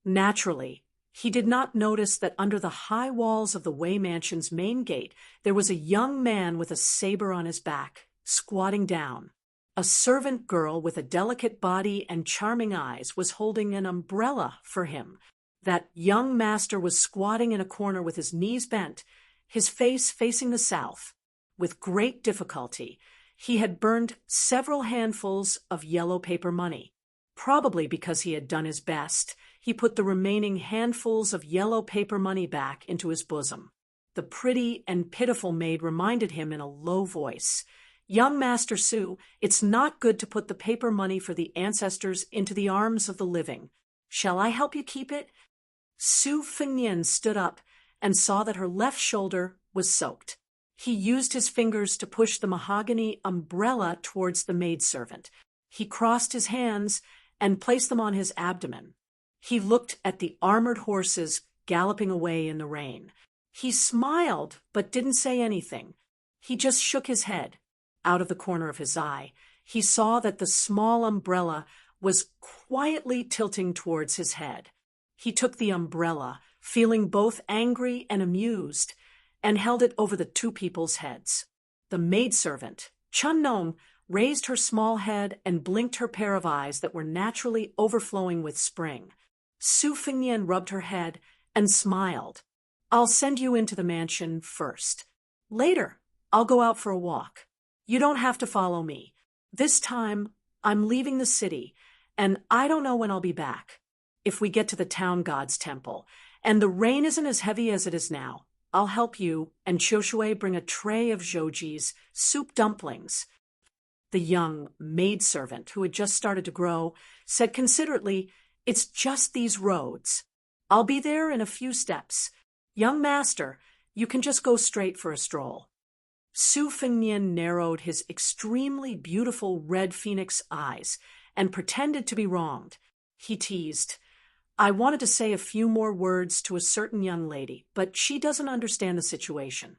S1: Naturally, he did not notice that under the high walls of the Wei mansion's main gate there was a young man with a saber on his back, squatting down. A servant girl with a delicate body and charming eyes was holding an umbrella for him. That young master was squatting in a corner with his knees bent, his face facing the south. With great difficulty, he had burned several handfuls of yellow paper money. Probably because he had done his best, he put the remaining handfuls of yellow paper money back into his bosom. The pretty and pitiful maid reminded him in a low voice, "Young Master Su, it's not good to put the paper money for the ancestors into the arms of the living. Shall I help you keep it?" Su Fengnian stood up and saw that her left shoulder was soaked. He used his fingers to push the mahogany umbrella towards the maidservant. He crossed his hands and placed them on his abdomen. He looked at the armored horses galloping away in the rain. He smiled, but didn't say anything. He just shook his head. Out of the corner of his eye, he saw that the small umbrella was quietly tilting towards his head. He took the umbrella, feeling both angry and amused, and held it over the 2 people's heads. The maidservant, Chun Nong, raised her small head and blinked her pair of eyes that were naturally overflowing with spring. Su Fengnian rubbed her head and smiled. "I'll send you into the mansion first. Later, I'll go out for a walk. You don't have to follow me. This time, I'm leaving the city, and I don't know when I'll be back. If we get to the town god's temple, and the rain isn't as heavy as it is now, I'll help you and Qiushui bring a tray of Zhouji's soup dumplings." The young maidservant, who had just started to grow, said considerately, "It's just these roads. I'll be there in a few steps. Young master, you can just go straight for a stroll." Su Fengnian narrowed his extremely beautiful red phoenix eyes and pretended to be wronged. He teased, "I wanted to say a few more words to a certain young lady, but she doesn't understand the situation."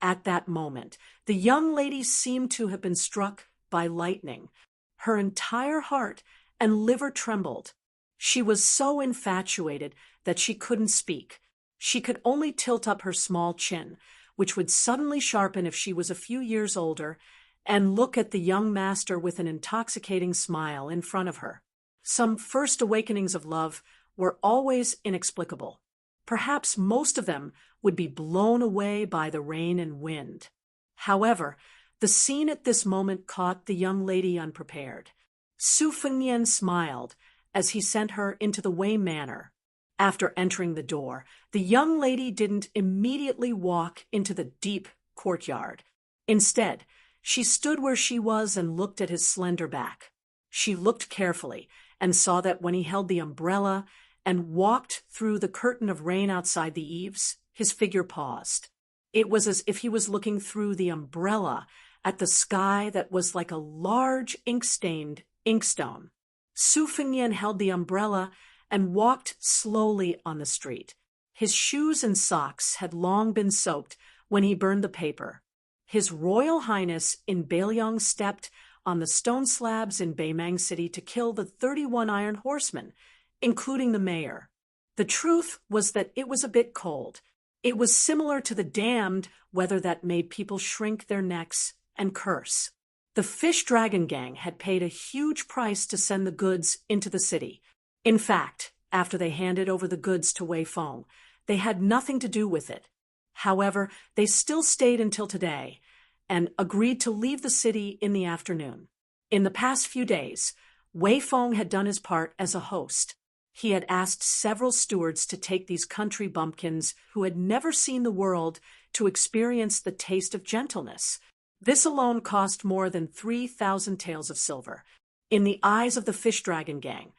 S1: At that moment, the young lady seemed to have been struck by lightning. Her entire heart and liver trembled. She was so infatuated that she couldn't speak. She could only tilt up her small chin, which would suddenly sharpen if she was a few years older, and look at the young master with an intoxicating smile in front of her. Some first awakenings of love were always inexplicable. Perhaps most of them would be blown away by the rain and wind. However, the scene at this moment caught the young lady unprepared. Su Fengnian smiled as he sent her into the Wei Manor. After entering the door, the young lady didn't immediately walk into the deep courtyard. Instead, she stood where she was and looked at his slender back. She looked carefully and saw that when he held the umbrella and walked through the curtain of rain outside the eaves, his figure paused. It was as if he was looking through the umbrella at the sky that was like a large ink-stained inkstone. Su Fengnian held the umbrella and walked slowly on the street. His shoes and socks had long been soaked when he burned the paper. His Royal Highness in Bailiang stepped on the stone slabs in Beimang City to kill the 31 Iron Horsemen, including the mayor. The truth was that it was a bit cold. It was similar to the damned weather that made people shrink their necks and curse. The Fish Dragon Gang had paid a huge price to send the goods into the city. In fact, after they handed over the goods to Wei Feng, they had nothing to do with it. However, they still stayed until today and agreed to leave the city in the afternoon. In the past few days, Wei Feng had done his part as a host. He had asked several stewards to take these country bumpkins who had never seen the world to experience the taste of gentleness. This alone cost more than 3,000 taels of silver. In the eyes of the Fish Dragon Gang,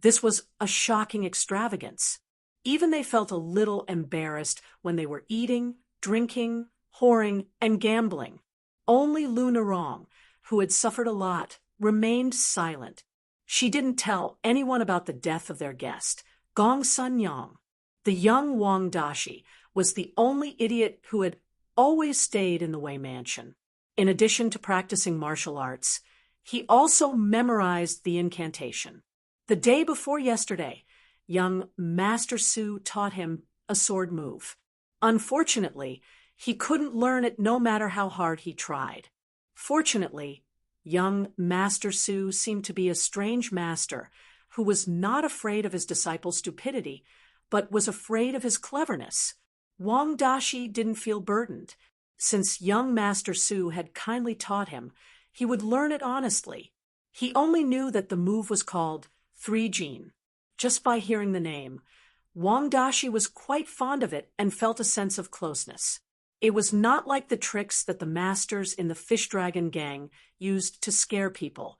S1: this was a shocking extravagance. Even they felt a little embarrassed when they were eating, drinking, whoring, and gambling. Only Lu Nerong, who had suffered a lot, remained silent. She didn't tell anyone about the death of their guest, Gong Sun Yang. The young Wang Dashi was the only idiot who had always stayed in the Wei Mansion. In addition to practicing martial arts, he also memorized the incantation. The day before yesterday, young Master Su taught him a sword move. Unfortunately, he couldn't learn it no matter how hard he tried. Fortunately, young Master Su seemed to be a strange master who was not afraid of his disciple's stupidity, but was afraid of his cleverness. Wang Dashi didn't feel burdened. Since young Master Su had kindly taught him, he would learn it honestly. He only knew that the move was called 3-Jin. Just by hearing the name, Wang Dashi was quite fond of it and felt a sense of closeness. It was not like the tricks that the masters in the Fish Dragon Gang used to scare people.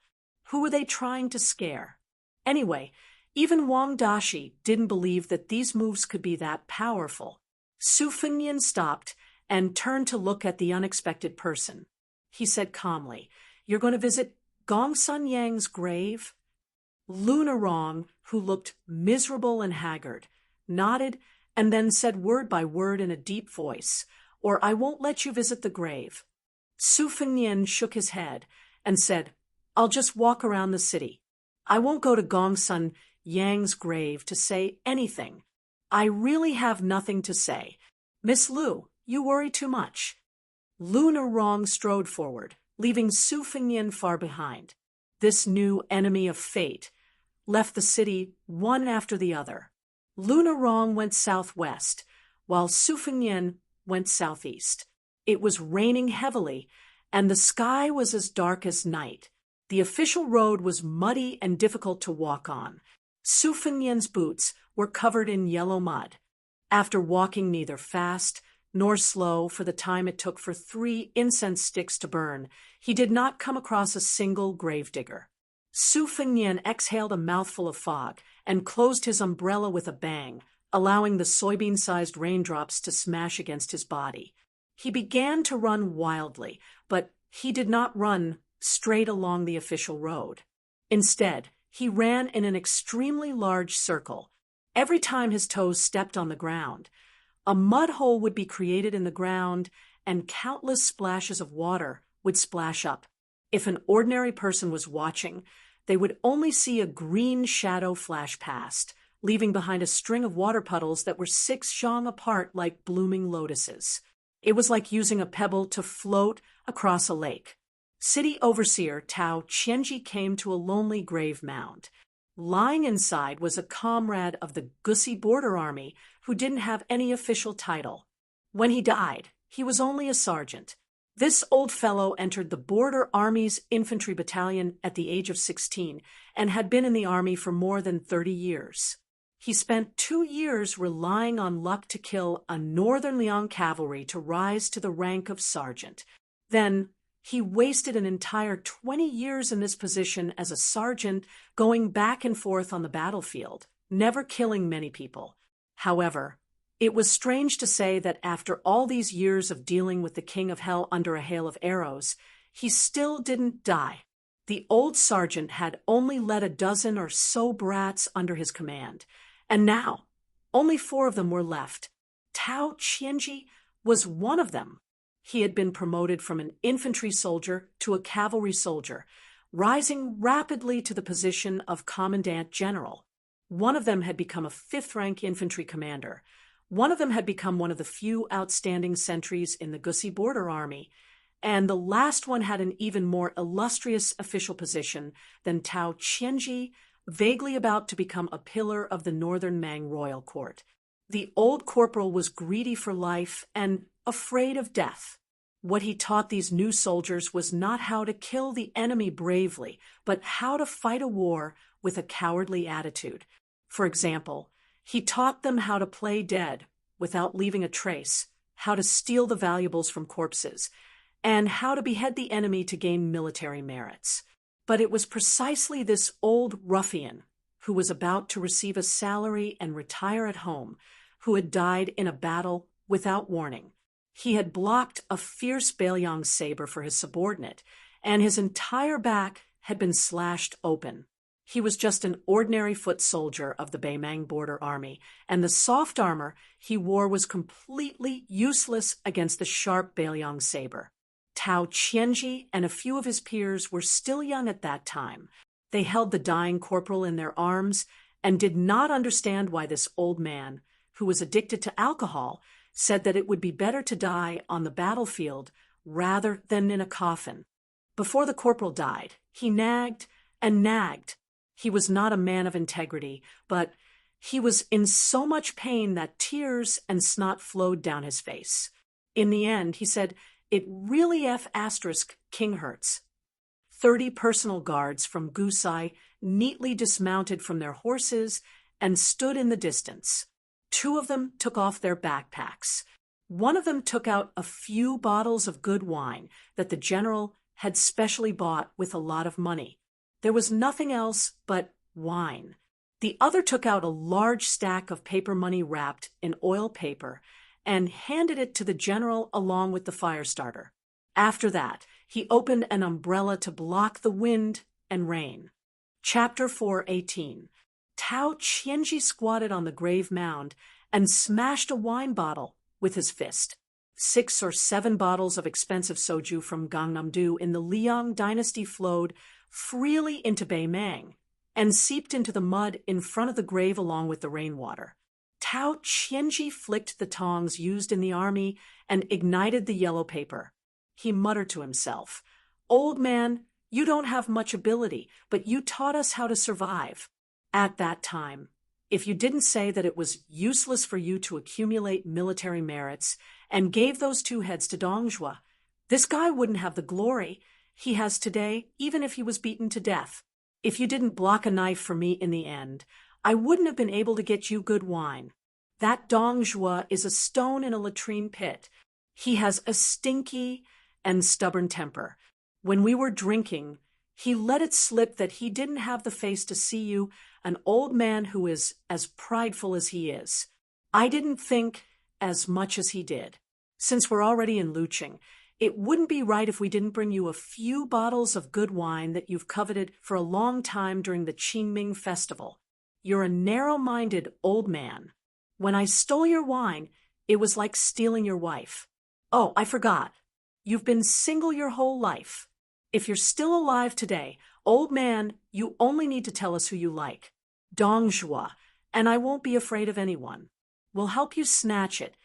S1: Who were they trying to scare? Anyway, even Wang Dashi didn't believe that these moves could be that powerful. Su Fengnian stopped and turned to look at the unexpected person. He said calmly, "You're going to visit Gong Sun Yang's grave?" Lu Nerong, who looked miserable and haggard, nodded and then said word by word in a deep voice, "Or I won't let you visit the grave." Su Fengnian shook his head and said, "I'll just walk around the city. I won't go to Gong Sun Yang's grave to say anything. I really have nothing to say. Miss Lu, you worry too much." Lu Nerong strode forward, leaving Su Fengnian far behind. This new enemy of fate left the city one after the other. Lu Nerong went southwest, while Su Fengnian went southeast. It was raining heavily, and the sky was as dark as night. The official road was muddy and difficult to walk on. Su Fengnian's boots were covered in yellow mud. After walking neither fast nor slow for the time it took for 3 incense sticks to burn, he did not come across a single gravedigger. Su Fengnian exhaled a mouthful of fog and closed his umbrella with a bang, allowing the soybean-sized raindrops to smash against his body. He began to run wildly, but he did not run straight along the official road. Instead, he ran in an extremely large circle. Every time his toes stepped on the ground, a mud hole would be created in the ground, and countless splashes of water would splash up. If an ordinary person was watching, they would only see a green shadow flash past, leaving behind a string of water puddles that were 6 zhang apart like blooming lotuses. It was like using a pebble to float across a lake. City Overseer Tao Qianji came to a lonely grave mound. Lying inside was a comrade of the Gussie Border Army who didn't have any official title. When he died, he was only a sergeant. This old fellow entered the Border Army's infantry battalion at the age of 16 and had been in the army for more than 30 years. He spent 2 years relying on luck to kill a Northern Liang cavalry to rise to the rank of sergeant. Then, he wasted an entire 20 years in this position as a sergeant, going back and forth on the battlefield, never killing many people. However, it was strange to say that after all these years of dealing with the King of Hell under a hail of arrows, he still didn't die. The old sergeant had only led a dozen or so brats under his command, and now only 4 of them were left. Tao Qianji was one of them. He had been promoted from an infantry soldier to a cavalry soldier, rising rapidly to the position of commandant general. One of them had become a 5th-rank infantry commander. One of them had become one of the few outstanding sentries in the Gussi Border Army, and the last one had an even more illustrious official position than Tao Qianji, vaguely about to become a pillar of the Northern Mang royal court. The old corporal was greedy for life and afraid of death. What he taught these new soldiers was not how to kill the enemy bravely, but how to fight a war with a cowardly attitude. For example, he taught them how to play dead without leaving a trace, how to steal the valuables from corpses, and how to behead the enemy to gain military merits. But it was precisely this old ruffian, who was about to receive a salary and retire at home, who had died in a battle without warning. He had blocked a fierce Bailiang saber for his subordinate, and his entire back had been slashed open. He was just an ordinary foot soldier of the Baimang Border Army, and the soft armor he wore was completely useless against the sharp Bailiang saber. Tao Qianji and a few of his peers were still young at that time. They held the dying corporal in their arms and did not understand why this old man, who was addicted to alcohol, said that it would be better to die on the battlefield rather than in a coffin. Before the corporal died, he nagged and nagged. He was not a man of integrity, but he was in so much pain that tears and snot flowed down his face. In the end, he said, "It really King hurts." 30 personal guards from Gusai neatly dismounted from their horses and stood in the distance. 2 of them took off their backpacks. One of them took out a few bottles of good wine that the general had specially bought with a lot of money. There was nothing else but wine. The other took out a large stack of paper money wrapped in oil paper and handed it to the general along with the fire starter. After that, he opened an umbrella to block the wind and rain. Chapter 4:18. Tao Qianji squatted on the grave mound and smashed a wine bottle with his fist. 6 or 7 bottles of expensive soju from Gangnam-do in the Liang dynasty flowed freely into Baimang and seeped into the mud in front of the grave along with the rainwater. Tao Qianji flicked the tongs used in the army and ignited the yellow paper. He muttered to himself, "Old man, you don't have much ability, but you taught us how to survive." At that time, if you didn't say that it was useless for you to accumulate military merits and gave those 2 heads to Dongjua, this guy wouldn't have the glory he has today, even if he was beaten to death. If you didn't block a knife for me in the end, I wouldn't have been able to get you good wine. That Dongjua is a stone in a latrine pit. He has a stinky and stubborn temper. When we were drinking, he let it slip that he didn't have the face to see you, an old man who is as prideful as he is. I didn't think as much as he did. Since we're already in Lucheng, it wouldn't be right if we didn't bring you a few bottles of good wine that you've coveted for a long time during the Qingming festival. You're a narrow-minded old man. When I stole your wine, it was like stealing your wife. Oh, I forgot. You've been single your whole life. If you're still alive today, old man, you only need to tell us who you like. Dongjua, and I won't be afraid of anyone. We'll help you snatch it."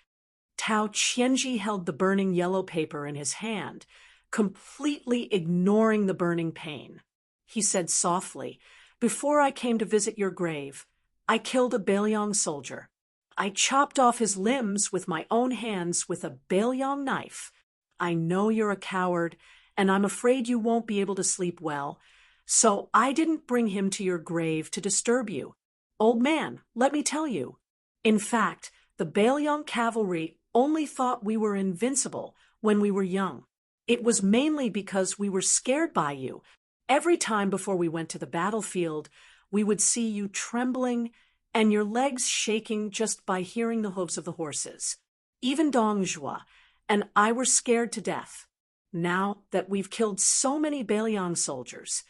S1: Tao Qianji held the burning yellow paper in his hand, completely ignoring the burning pain. He said softly, "Before I came to visit your grave, I killed a Bailiang soldier. I chopped off his limbs with my own hands with a Bailiang knife. I know you're a coward, and I'm afraid you won't be able to sleep well, so I didn't bring him to your grave to disturb you. Old man, let me tell you. In fact, the Baelion cavalry only thought we were invincible when we were young. It was mainly because we were scared by you. Every time before we went to the battlefield, we would see you trembling and your legs shaking just by hearing the hooves of the horses. Even Dongjua and I were scared to death. Now that we've killed so many Baelion soldiers,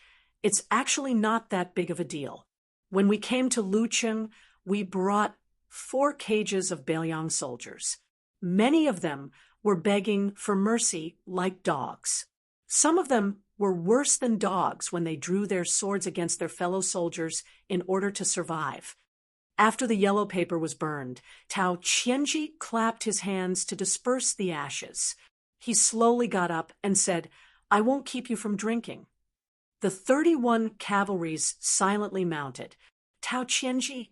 S1: it's actually not that big of a deal. When we came to Lucheng, we brought 4 cages of Baelion soldiers. Many of them were begging for mercy like dogs. Some of them were worse than dogs when they drew their swords against their fellow soldiers in order to survive. After the yellow paper was burned, Tao Qianji clapped his hands to disperse the ashes. He slowly got up and said, "I won't keep you from drinking." The 31 cavalries silently mounted. Tao Qianji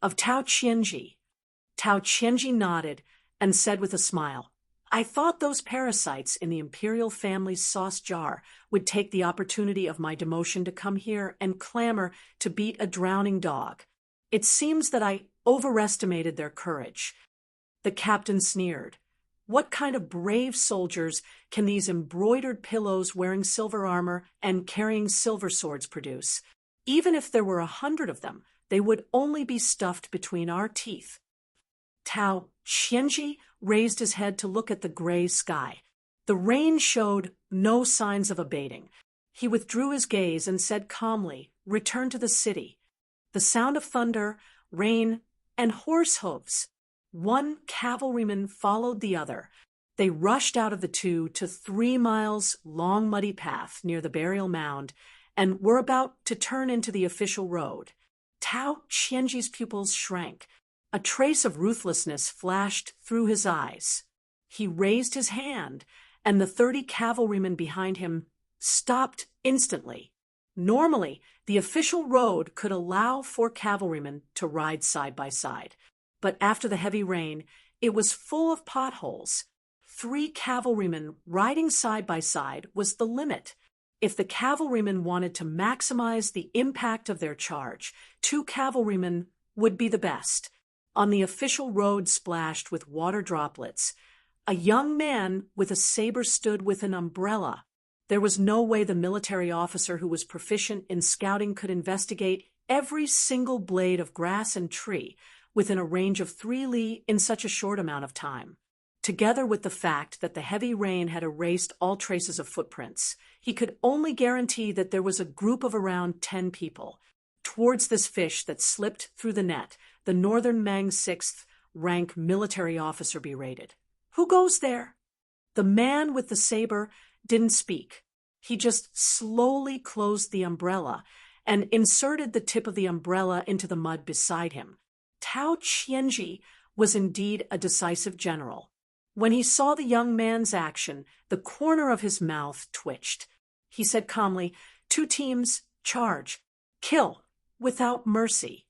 S1: of Tao Qianji. Tao Qianji nodded and said with a smile, "I thought those parasites in the imperial family's sauce jar would take the opportunity of my demotion to come here and clamor to beat a drowning dog. It seems that I overestimated their courage." The captain sneered. "What kind of brave soldiers can these embroidered pillows wearing silver armor and carrying silver swords produce? Even if there were 100 of them, they would only be stuffed between our teeth." Tao Qianji raised his head to look at the gray sky. The rain showed no signs of abating. He withdrew his gaze and said calmly, "Return to the city." The sound of thunder, rain, and horse hooves. One cavalryman followed the other. They rushed out of the 2 to 3 miles long muddy path near the burial mound and were about to turn into the official road. Tao Qianji's pupils shrank. A trace of ruthlessness flashed through his eyes. He raised his hand, and the 30 cavalrymen behind him stopped instantly. Normally, the official road could allow 4 cavalrymen to ride side by side, but after the heavy rain, it was full of potholes. 3 cavalrymen riding side by side was the limit. If the cavalrymen wanted to maximize the impact of their charge, 2 cavalrymen would be the best. On the official road splashed with water droplets, a young man with a saber stood with an umbrella. There was no way the military officer who was proficient in scouting could investigate every single blade of grass and tree within a range of 3 li in such a short amount of time. Together with the fact that the heavy rain had erased all traces of footprints, he could only guarantee that there was a group of around 10 people. Towards this fish that slipped through the net, the Northern Mang 6th rank military officer berated. "Who goes there?" The man with the saber didn't speak. He just slowly closed the umbrella and inserted the tip of the umbrella into the mud beside him. Tao Qianji was indeed a decisive general. When he saw the young man's action, the corner of his mouth twitched. He said calmly, "2 teams, charge. Kill, without mercy."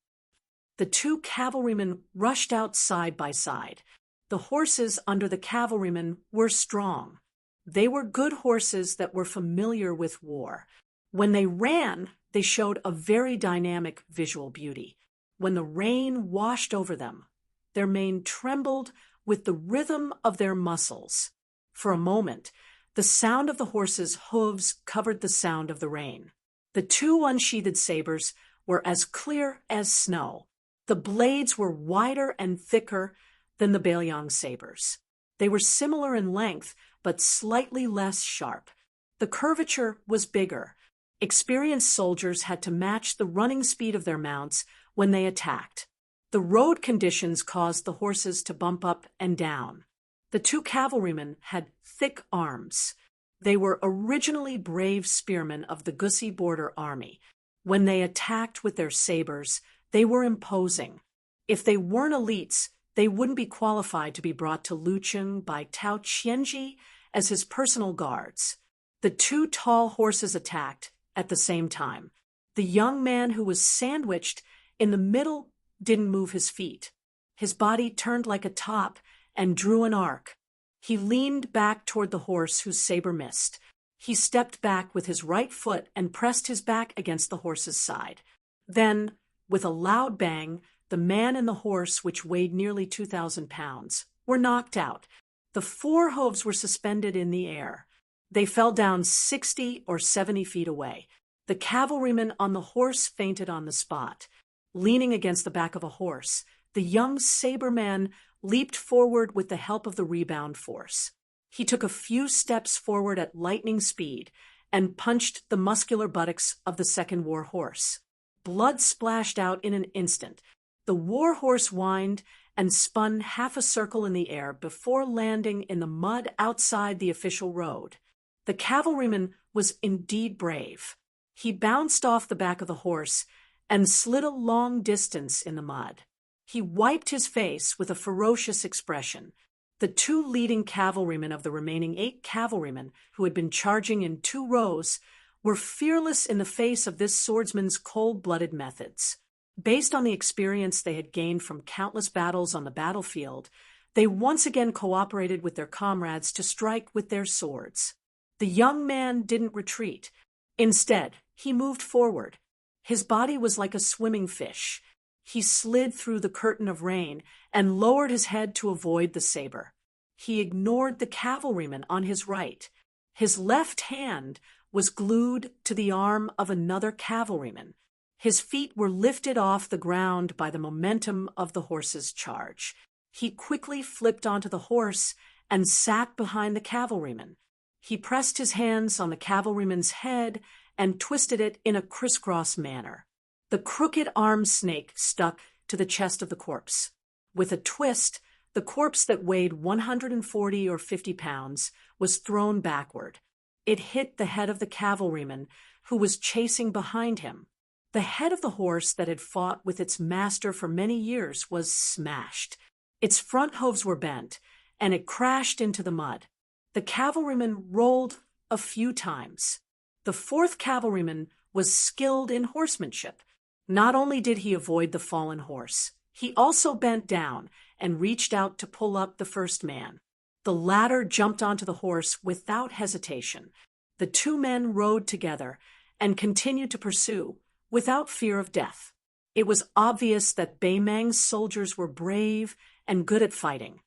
S1: The 2 cavalrymen rushed out side by side. The horses under the cavalrymen were strong. They were good horses that were familiar with war. When they ran, they showed a very dynamic visual beauty. When the rain washed over them, their mane trembled with the rhythm of their muscles. For a moment, the sound of the horses' hooves covered the sound of the rain. The 2 unsheathed sabers were as clear as snow. The blades were wider and thicker than the Baelion sabers. They were similar in length, but slightly less sharp. The curvature was bigger. Experienced soldiers had to match the running speed of their mounts when they attacked. The road conditions caused the horses to bump up and down. The 2 cavalrymen had thick arms. They were originally brave spearmen of the Gussi border army. When they attacked with their sabers, they were imposing. If they weren't elites, they wouldn't be qualified to be brought to Lucheng by Tao Qianji as his personal guards. The 2 tall horses attacked at the same time. The young man who was sandwiched in the middle didn't move his feet. His body turned like a top and drew an arc. He leaned back toward the horse whose saber missed. He stepped back with his right foot and pressed his back against the horse's side. Then, with a loud bang, the man and the horse, which weighed nearly 2,000 pounds, were knocked out. The four hooves were suspended in the air. They fell down 60 or 70 feet away. The cavalryman on the horse fainted on the spot. Leaning against the back of a horse, the young saberman leaped forward with the help of the rebound force. He took a few steps forward at lightning speed and punched the muscular buttocks of the second war horse. Blood splashed out in an instant. The war horse whined and spun half a circle in the air before landing in the mud outside the official road. The cavalryman was indeed brave. He bounced off the back of the horse and slid a long distance in the mud. He wiped his face with a ferocious expression. The two leading cavalrymen of the remaining 8 cavalrymen, who had been charging in 2 rows, were fearless in the face of this swordsman's cold-blooded methods. Based on the experience they had gained from countless battles on the battlefield, they once again cooperated with their comrades to strike with their swords. The young man didn't retreat. Instead, he moved forward. His body was like a swimming fish. He slid through the curtain of rain and lowered his head to avoid the saber. He ignored the cavalryman on his right. His left hand was glued to the arm of another cavalryman. His feet were lifted off the ground by the momentum of the horse's charge. He quickly flipped onto the horse and sat behind the cavalryman. He pressed his hands on the cavalryman's head and twisted it in a crisscross manner. The crooked arm snake stuck to the chest of the corpse. With a twist, the corpse that weighed 140 or 50 pounds was thrown backward. It hit the head of the cavalryman, who was chasing behind him. The head of the horse that had fought with its master for many years was smashed. Its front hooves were bent, and it crashed into the mud. The cavalryman rolled a few times. The 4th cavalryman was skilled in horsemanship. Not only did he avoid the fallen horse, he also bent down and reached out to pull up the first man. The latter jumped onto the horse without hesitation. The 2 men rode together and continued to pursue, without fear of death. It was obvious that Bei Meng's soldiers were brave and good at fighting.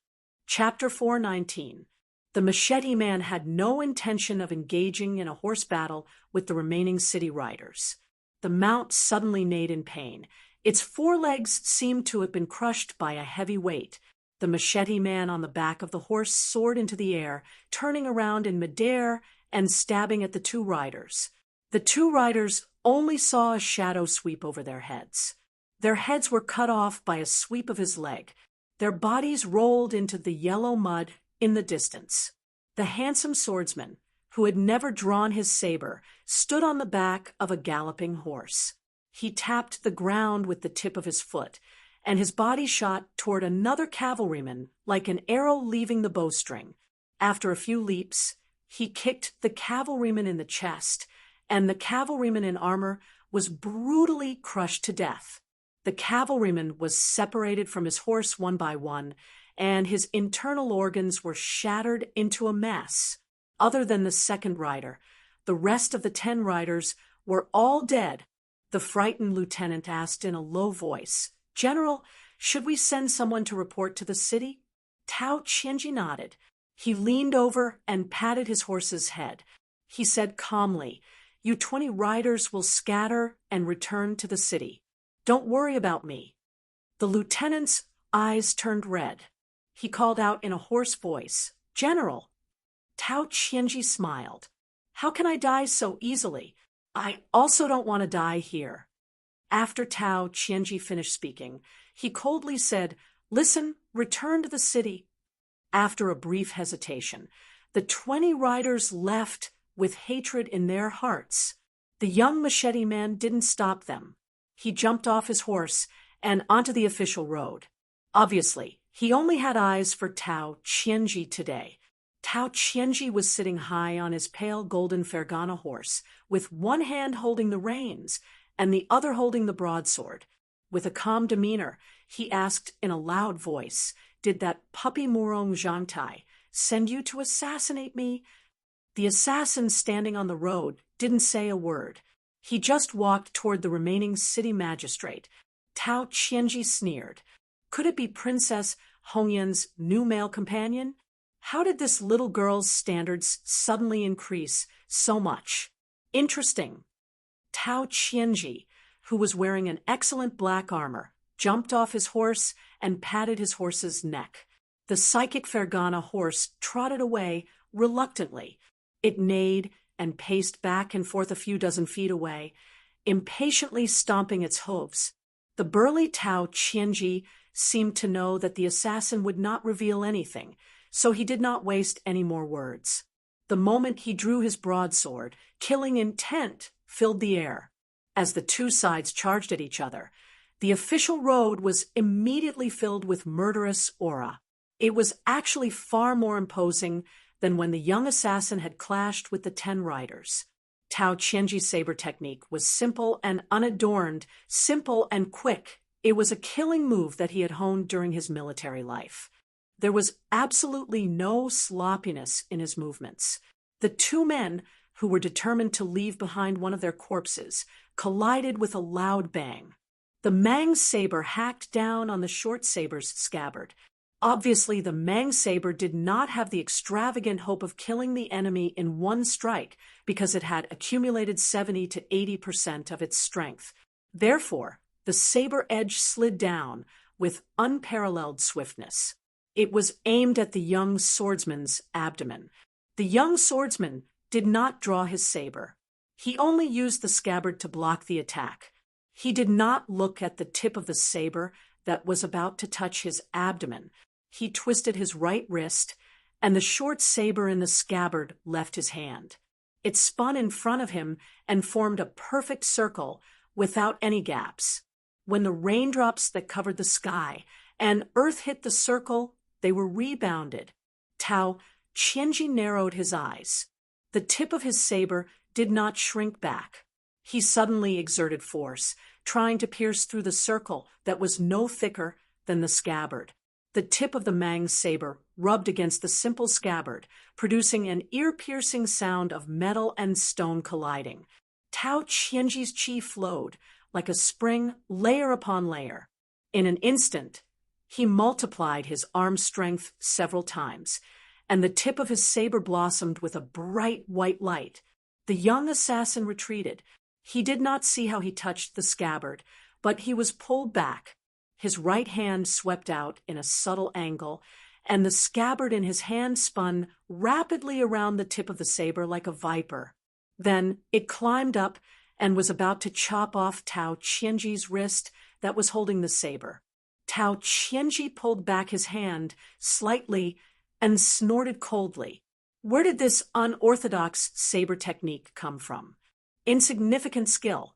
S1: Chapter 4:19. The machete man had no intention of engaging in a horse battle with the remaining city riders. The mount suddenly neighed in pain. Its forelegs seemed to have been crushed by a heavy weight. The machete man on the back of the horse soared into the air, turning around in midair and stabbing at the 2 riders. The 2 riders only saw a shadow sweep over their heads. Their heads were cut off by a sweep of his leg. Their bodies rolled into the yellow mud in the distance. The handsome swordsman, who had never drawn his saber, stood on the back of a galloping horse. He tapped the ground with the tip of his foot, and his body shot toward another cavalryman like an arrow leaving the bowstring. After a few leaps, he kicked the cavalryman in the chest, and the cavalryman in armor was brutally crushed to death. The cavalryman was separated from his horse one by one, and his internal organs were shattered into a mess. Other than the second rider, the rest of the 10 riders were all dead. The frightened lieutenant asked in a low voice, "General, should we send someone to report to the city?" Tao Qianji nodded. He leaned over and patted his horse's head. He said calmly, "You 20 riders will scatter and return to the city. Don't worry about me." The lieutenant's eyes turned red. He called out in a hoarse voice, "General!" Tao Qianji smiled. "How can I die so easily? I also don't want to die here." After Tao Qianji finished speaking, he coldly said, "Listen, return to the city." After a brief hesitation, the 20 riders left with hatred in their hearts. The young machete man didn't stop them. He jumped off his horse and onto the official road. Obviously, he only had eyes for Tao Qianji today. Tao Qianji was sitting high on his pale golden Fergana horse, with one hand holding the reins and the other holding the broadsword. With a calm demeanor, he asked in a loud voice. Did that puppy Murong Zhangtai send you to assassinate me? The assassin standing on the road didn't say a word. He just walked toward the remaining city magistrate. Tao Qianji sneered. Could it be Princess Hongyan's new male companion? How did this little girl's standards suddenly increase so much? Interesting. Tao Qianji, who was wearing an excellent black armor, jumped off his horse and patted his horse's neck. The psychic Fergana horse trotted away reluctantly. It neighed and paced back and forth a few dozen feet away, impatiently stomping its hooves. The burly Tao Qianji seemed to know that the assassin would not reveal anything, so he did not waste any more words. The moment he drew his broadsword, killing intent filled the air. As the two sides charged at each other, the official road was immediately filled with murderous aura. It was actually far more imposing than when the young assassin had clashed with the 10 riders. Tao Qianji's saber technique was simple and unadorned, simple and quick. It was a killing move that he had honed during his military life. There was absolutely no sloppiness in his movements. The two men, who were determined to leave behind one of their corpses, collided with a loud bang. The Mang saber hacked down on the short saber's scabbard. Obviously, the Mang saber did not have the extravagant hope of killing the enemy in one strike because it had accumulated 70 to 80% of its strength. Therefore, the saber edge slid down with unparalleled swiftness. It was aimed at the young swordsman's abdomen. The young swordsman did not draw his saber. He only used the scabbard to block the attack. He did not look at the tip of the saber that was about to touch his abdomen. He twisted his right wrist, and the short saber in the scabbard left his hand. It spun in front of him and formed a perfect circle without any gaps. When the raindrops that covered the sky and earth hit the circle, they were rebounded. Tao Qianji narrowed his eyes. The tip of his saber did not shrink back. He suddenly exerted force, trying to pierce through the circle that was no thicker than the scabbard. The tip of the Mang saber rubbed against the simple scabbard, producing an ear-piercing sound of metal and stone colliding. Tao Qianji's chi flowed like a spring, layer upon layer. In an instant, he multiplied his arm strength several times, and the tip of his saber blossomed with a bright white light. The young assassin retreated. He did not see how he touched the scabbard, but he was pulled back. His right hand swept out in a subtle angle, and the scabbard in his hand spun rapidly around the tip of the saber like a viper. Then it climbed up and was about to chop off Tao Qianji's wrist that was holding the saber. Tao Qianji pulled back his hand slightly and snorted coldly. Where did this unorthodox saber technique come from? Insignificant skill.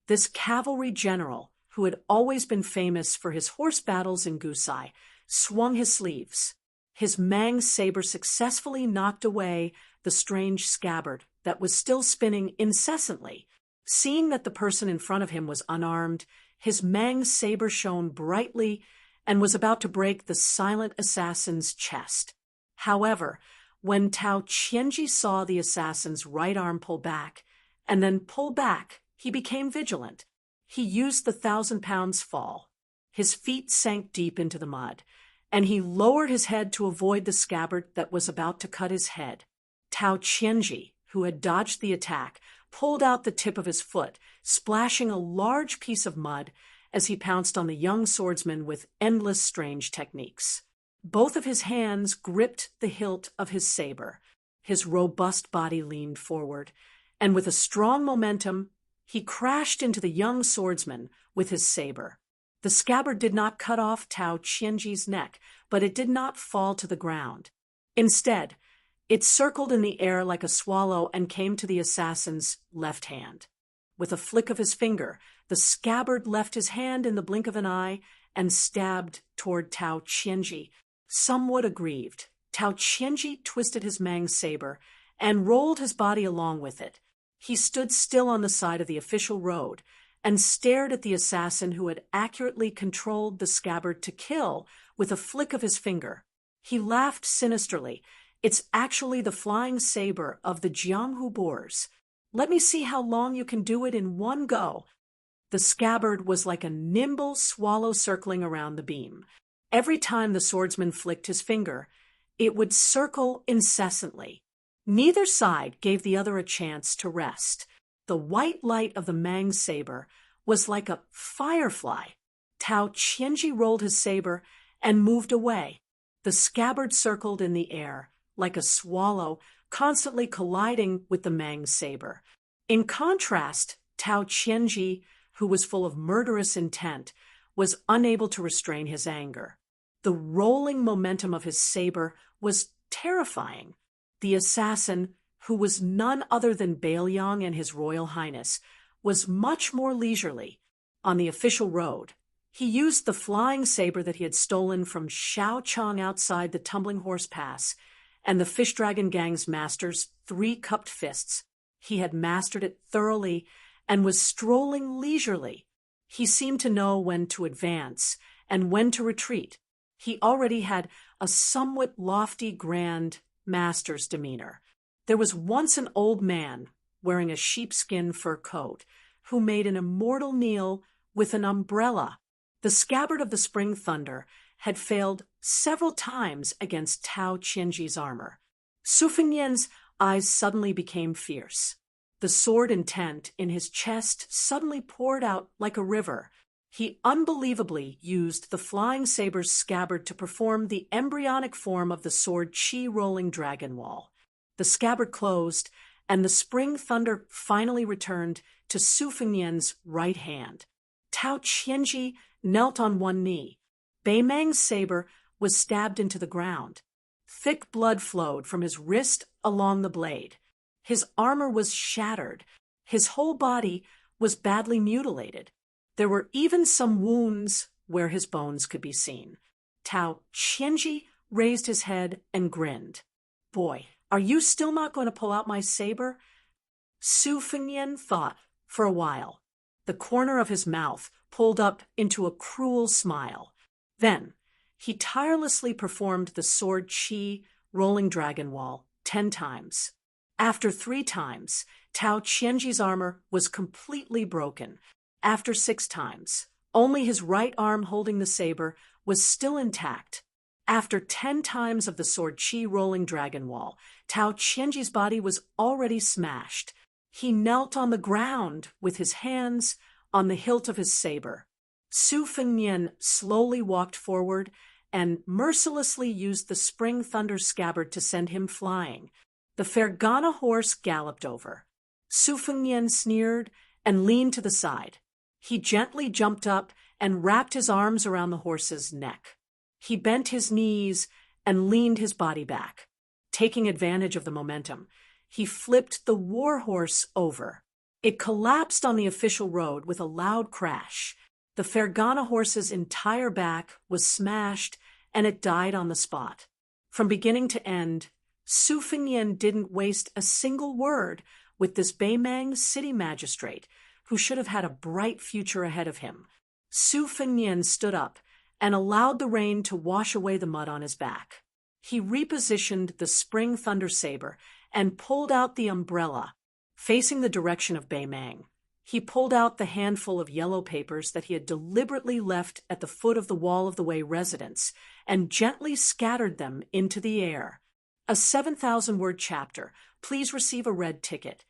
S1: This cavalry general, who had always been famous for his horse battles in Gusai, swung his sleeves. His Mang saber successfully knocked away the strange scabbard that was still spinning incessantly. Seeing that the person in front of him was unarmed, his Mang saber shone brightly and was about to break the silent assassin's chest. However, when Tao Qianji saw the assassin's right arm pull back, and then pull back, he became vigilant. He used the 1,000-pounds fall. His feet sank deep into the mud, and he lowered his head to avoid the scabbard that was about to cut his head. Tao Qianji, who had dodged the attack, pulled out the tip of his foot, splashing a large piece of mud as he pounced on the young swordsman with endless strange techniques. Both of his hands gripped the hilt of his saber. His robust body leaned forward, and with a strong momentum, he crashed into the young swordsman with his saber. The scabbard did not cut off Tao Qianji's neck, but it did not fall to the ground. Instead, it circled in the air like a swallow and came to the assassin's left hand. With a flick of his finger, the scabbard left his hand in the blink of an eye and stabbed toward Tao Qianji. Somewhat aggrieved, Tao Qianji twisted his Mang saber and rolled his body along with it. He stood still on the side of the official road and stared at the assassin who had accurately controlled the scabbard to kill with a flick of his finger. He laughed sinisterly. "It's actually the flying saber of the Jianghu boars. Let me see how long you can do it in one go." The scabbard was like a nimble swallow circling around the beam. Every time the swordsman flicked his finger, it would circle incessantly. Neither side gave the other a chance to rest. The white light of the Mang saber was like a firefly. Tao Qianji rolled his saber and moved away. The scabbard circled in the air, like a swallow, constantly colliding with the Mang saber. In contrast, Tao Qianji, who was full of murderous intent, was unable to restrain his anger. The rolling momentum of his saber was terrifying. The assassin, who was none other than Bailiang and His Royal Highness, was much more leisurely. On the official road, he used the flying saber that he had stolen from Xiao Chong outside the Tumbling Horse Pass and the Fish Dragon Gang's master's 3 cupped fists. He had mastered it thoroughly and was strolling leisurely. He seemed to know when to advance and when to retreat. He already had a somewhat lofty, grand master's demeanor. There was once an old man wearing a sheepskin fur coat who made an immortal meal with an umbrella. The scabbard of the Spring Thunder had failed several times against Tao Qianji's armor. Su Fengnian's eyes suddenly became fierce. The sword intent in his chest suddenly poured out like a river. He unbelievably used the flying saber's scabbard to perform the embryonic form of the sword Qi rolling dragon wall. The scabbard closed, and the Spring Thunder finally returned to Su Fengnian's right hand. Tao Qianji knelt on one knee. Bei Mang's saber was stabbed into the ground. Thick blood flowed from his wrist along the blade. His armor was shattered. His whole body was badly mutilated. There were even some wounds where his bones could be seen. Tao Qianji raised his head and grinned. "Boy, are you still not going to pull out my saber?" Su Fengnian thought for a while. The corner of his mouth pulled up into a cruel smile. Then he tirelessly performed the sword Qi rolling dragon wall 10 times. After 3 times, Tao Qianji's armor was completely broken. After 6 times, only his right arm holding the saber was still intact. After 10 times of the sword Qi rolling dragon wall, Tao Qianji's body was already smashed. He knelt on the ground with his hands on the hilt of his saber. Su Fengnian slowly walked forward and mercilessly used the Spring Thunder scabbard to send him flying. The Fergana horse galloped over. Su Fengnian sneered and leaned to the side. He gently jumped up and wrapped his arms around the horse's neck. He bent his knees and leaned his body back. Taking advantage of the momentum, he flipped the war horse over. It collapsed on the official road with a loud crash. The Fergana horse's entire back was smashed, and it died on the spot. From beginning to end, Su Fengnian didn't waste a single word with this Bei Mang city magistrate, who should have had a bright future ahead of him. Su Fengnian stood up and allowed the rain to wash away the mud on his back. He repositioned the Spring Thunder saber and pulled out the umbrella, facing the direction of Bei Mang. He pulled out the handful of yellow papers that he had deliberately left at the foot of the Wall of the Way residence and gently scattered them into the air. A 7,000-word chapter. Please receive a red ticket.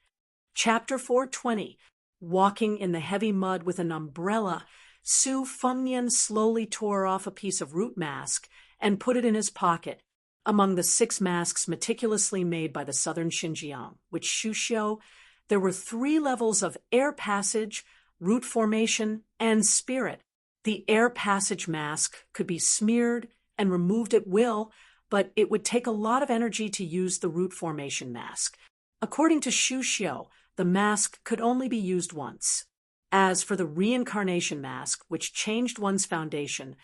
S1: Chapter 420. Walking in the heavy mud with an umbrella, Su Fengnian slowly tore off a piece of root mask and put it in his pocket, among the 6 masks meticulously made by the southern Xinjiang, which Shuxiu. There were 3 levels of air passage, root formation, and spirit. The air passage mask could be smeared and removed at will, but it would take a lot of energy to use the root formation mask. According to Shuxiu, the mask could only be used once. As for the reincarnation mask, which changed one's foundation,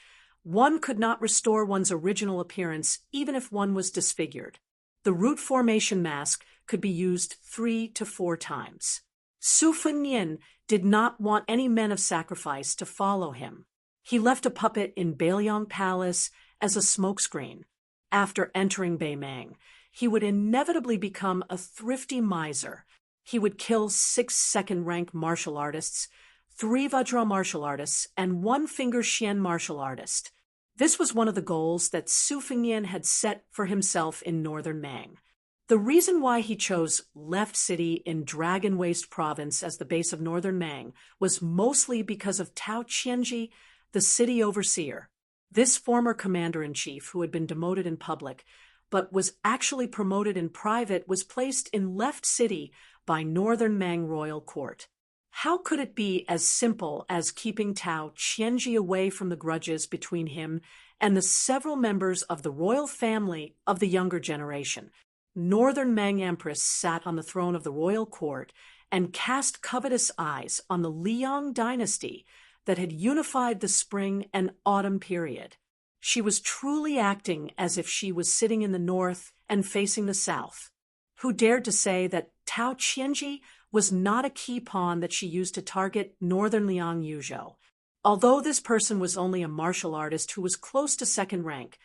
S1: one could not restore one's original appearance even if one was disfigured. The root formation mask could be used 3 to 4 times. Su Fengnian did not want any men of sacrifice to follow him. He left a puppet in Bailiang Palace as a smokescreen. After entering Beimang, he would inevitably become a thrifty miser. He would kill 6 second-rank martial artists, 3 Vajra martial artists, and 1 Finger Xian martial artist. This was one of the goals that Su Fengnian had set for himself in northern Mang. The reason why he chose Left City in Dragon Waste Province as the base of northern Mang was mostly because of Tao Qianji, the city overseer. This former commander-in-chief, who had been demoted in public but was actually promoted in private, was placed in Left City by northern Mang royal court. How could it be as simple as keeping Tao Qianji away from the grudges between him and the several members of the royal family of the younger generation? Northern Mang Empress sat on the throne of the royal court and cast covetous eyes on the Liang dynasty that had unified the spring and autumn period. She was truly acting as if she was sitting in the north and facing the south. Who dared to say that Tao Qianji was not a key pawn that she used to target northern Liang Yuzhou? Although this person was only a martial artist who was close to second rank,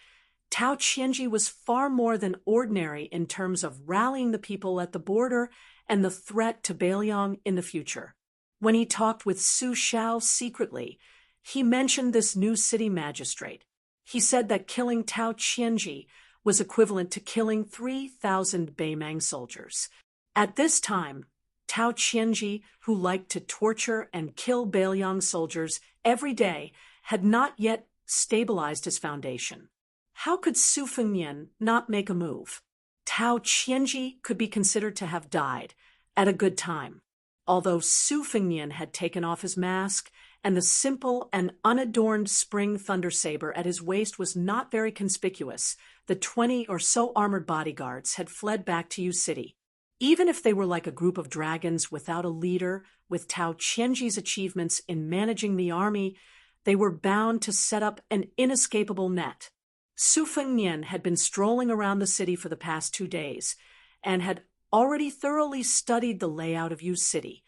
S1: Tao Qianji was far more than ordinary in terms of rallying the people at the border and the threat to Bailiang in the future. When he talked with Su Xiao secretly, he mentioned this new city magistrate. He said that killing Tao Qianji was equivalent to killing 3,000 Beimang soldiers. At this time, Tao Qianji, who liked to torture and kill Bailiang soldiers every day, had not yet stabilized his foundation. How could Su Fengnian not make a move? Tao Qianji could be considered to have died at a good time. Although Su Fengnian had taken off his mask and the simple and unadorned spring thunder saber at his waist was not very conspicuous, the 20 or so armored bodyguards had fled back to Yu City. Even if they were like a group of dragons without a leader, with Tao Qianji's achievements in managing the army, they were bound to set up an inescapable net. Su Fengnian had been strolling around the city for the past 2 days and had already thoroughly studied the layout of Yu City.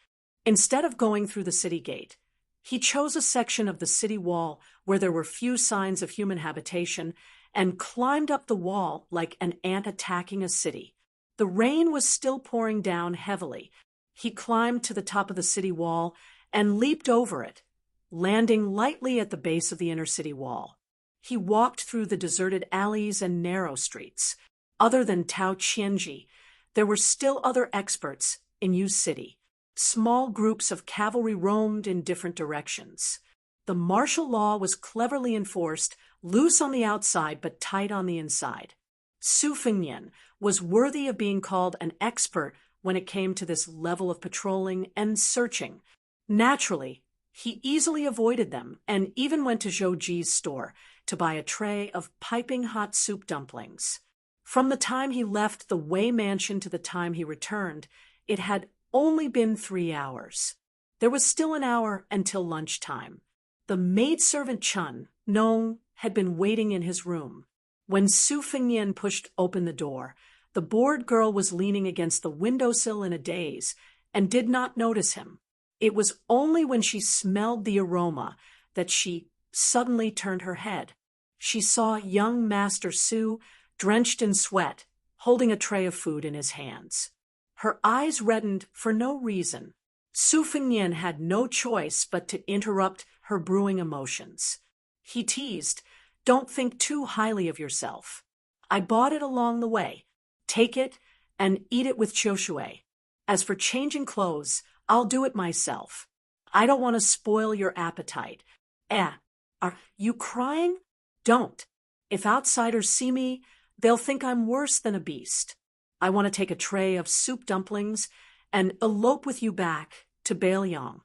S1: Instead of going through the city gate, he chose a section of the city wall where there were few signs of human habitation and climbed up the wall like an ant attacking a city. The rain was still pouring down heavily. He climbed to the top of the city wall and leaped over it, landing lightly at the base of the inner city wall. He walked through the deserted alleys and narrow streets. Other than Tao Qianji, there were still other experts in Yu City. Small groups of cavalry roamed in different directions. The martial law was cleverly enforced, loose on the outside but tight on the inside. Su Fengnian was worthy of being called an expert when it came to this level of patrolling and searching. Naturally, he easily avoided them and even went to Zhou Ji's store to buy a tray of piping hot soup dumplings. From the time he left the Wei mansion to the time he returned, it had only been 3 hours. There was still an hour until lunchtime. The maidservant Chun, Nong, had been waiting in his room. When Su Fengnian pushed open the door, the bored girl was leaning against the windowsill in a daze and did not notice him. It was only when she smelled the aroma that she suddenly turned her head. She saw young Master Su, drenched in sweat, holding a tray of food in his hands. Her eyes reddened for no reason. Su Fengnian had no choice but to interrupt her brewing emotions. He teased, "Don't think too highly of yourself. I bought it along the way. Take it and eat it with Qiushui. As for changing clothes, I'll do it myself. I don't want to spoil your appetite." Are you crying? Don't. If outsiders see me, they'll think I'm worse than a beast. I want to take a tray of soup dumplings and elope with you back to Bailiang.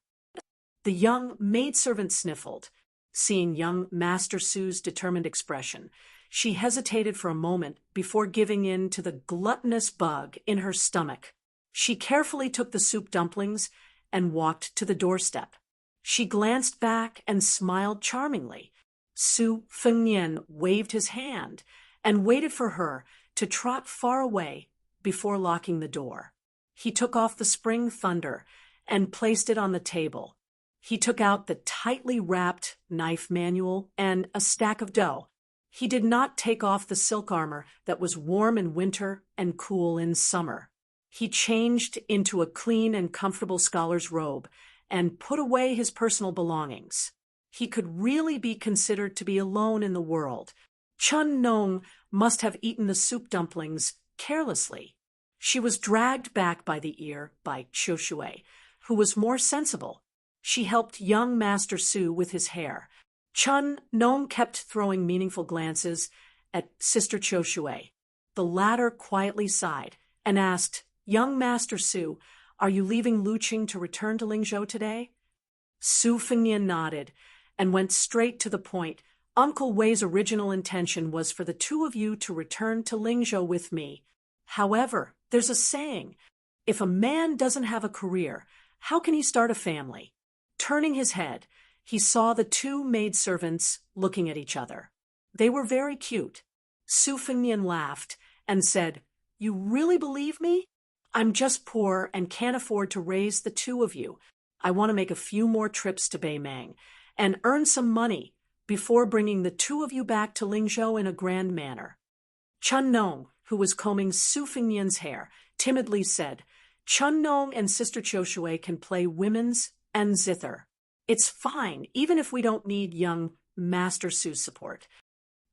S1: The young maidservant sniffled. Seeing young Master Su's determined expression, she hesitated for a moment before giving in to the gluttonous bug in her stomach. She carefully took the soup dumplings and walked to the doorstep. She glanced back and smiled charmingly. Su Fengnian waved his hand and waited for her to trot far away before locking the door. He took off the spring thunder and placed it on the table. He took out the tightly wrapped knife manual and a stack of dough. He did not take off the silk armor that was warm in winter and cool in summer. He changed into a clean and comfortable scholar's robe and put away his personal belongings. He could really be considered to be alone in the world. Chun Nong must have eaten the soup dumplings carelessly. She was dragged back by the ear by Chiu Shui, who was more sensible. She helped young Master Su with his hair. Chun Nong kept throwing meaningful glances at Sister Chiu Shui. The latter quietly sighed and asked, "Young Master Su, are you leaving Luqing to return to Lingzhou today?" Su Fengnian nodded and went straight to the point. "Uncle Wei's original intention was for the two of you to return to Lingzhou with me. However, there's a saying, if a man doesn't have a career, how can he start a family?" Turning his head, he saw the two maidservants looking at each other. They were very cute. Su Fengnian laughed and said, "You really believe me? I'm just poor and can't afford to raise the two of you. I want to make a few more trips to Beimang and earn some money before bringing the two of you back to Lingzhou in a grand manner." Chun Nong, who was combing Su Fengnian's hair, timidly said, "Chun Nong and Sister Chiu Shui can play women's and zither. It's fine, even if we don't need young Master Su's support."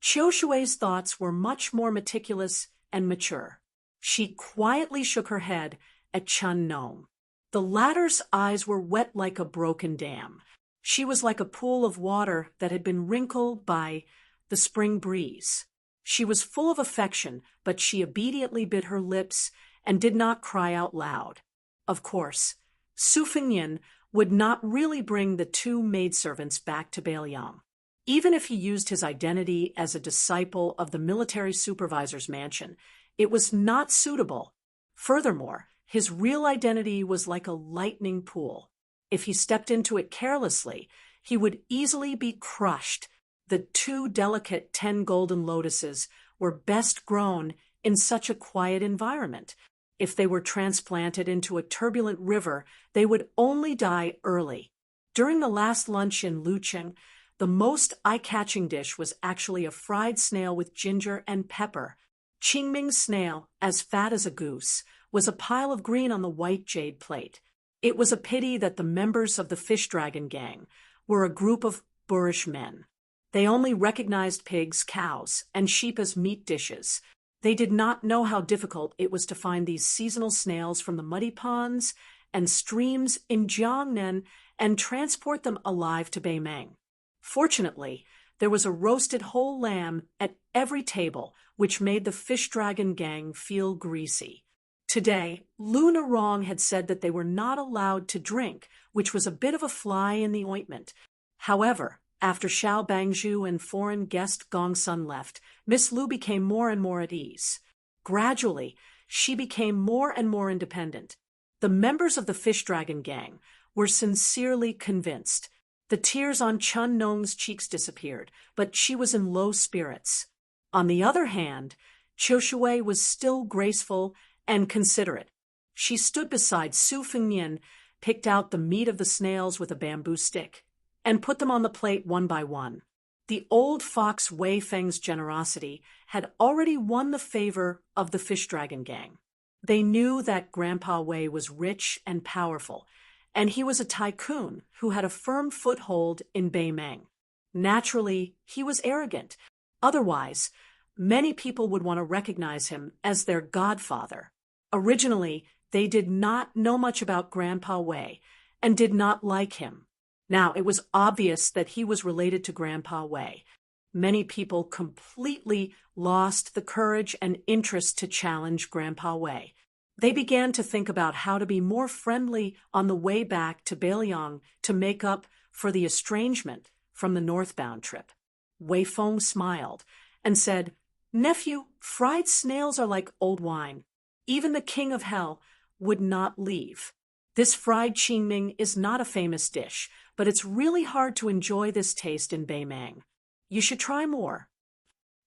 S1: Chiu Shui's thoughts were much more meticulous and mature. She quietly shook her head at Chun Nong. The latter's eyes were wet like a broken dam. She was like a pool of water that had been wrinkled by the spring breeze. She was full of affection, but she obediently bit her lips and did not cry out loud. Of course, Su Fengnian would not really bring the two maidservants back to Beiliang. Even if he used his identity as a disciple of the military supervisor's mansion, it was not suitable. Furthermore, his real identity was like a lightning pool. If he stepped into it carelessly, he would easily be crushed. The two delicate 10 golden lotuses were best grown in such a quiet environment. If they were transplanted into a turbulent river, they would only die early. During the last lunch in Luqing, the most eye-catching dish was actually a fried snail with ginger and pepper. Qingming's snail, as fat as a goose, was a pile of green on the white jade plate. It was a pity that the members of the fish dragon gang were a group of boorish men. They only recognized pigs, cows, and sheep as meat dishes. They did not know how difficult it was to find these seasonal snails from the muddy ponds and streams in Jiangnan and transport them alive to Beimang. Fortunately, there was a roasted whole lamb at every table, which made the fish dragon gang feel greasy. Today, Luna Rong had said that they were not allowed to drink, which was a bit of a fly in the ointment. However, after Xiao Bangzhu and foreign guest Gong Sun left, Miss Lu became more and more at ease. Gradually, she became more and more independent. The members of the fish dragon gang were sincerely convinced. The tears on Chun Nong's cheeks disappeared, but she was in low spirits. On the other hand, Chiu Shui was still graceful and considerate. She stood beside Su Fengnian, picked out the meat of the snails with a bamboo stick, and put them on the plate one by one. The old fox Wei Feng's generosity had already won the favor of the fish dragon gang. They knew that Grandpa Wei was rich and powerful, and he was a tycoon who had a firm foothold in Beimang. Naturally, he was arrogant. Otherwise, many people would want to recognize him as their godfather. Originally, they did not know much about Grandpa Wei and did not like him. Now, it was obvious that he was related to Grandpa Wei. Many people completely lost the courage and interest to challenge Grandpa Wei. They began to think about how to be more friendly on the way back to Beiliang to make up for the estrangement from the northbound trip. Wei Feng smiled and said, "Nephew, fried snails are like old wine. Even the king of hell would not leave. This fried qingming is not a famous dish, but it's really hard to enjoy this taste in Beimang. You should try more."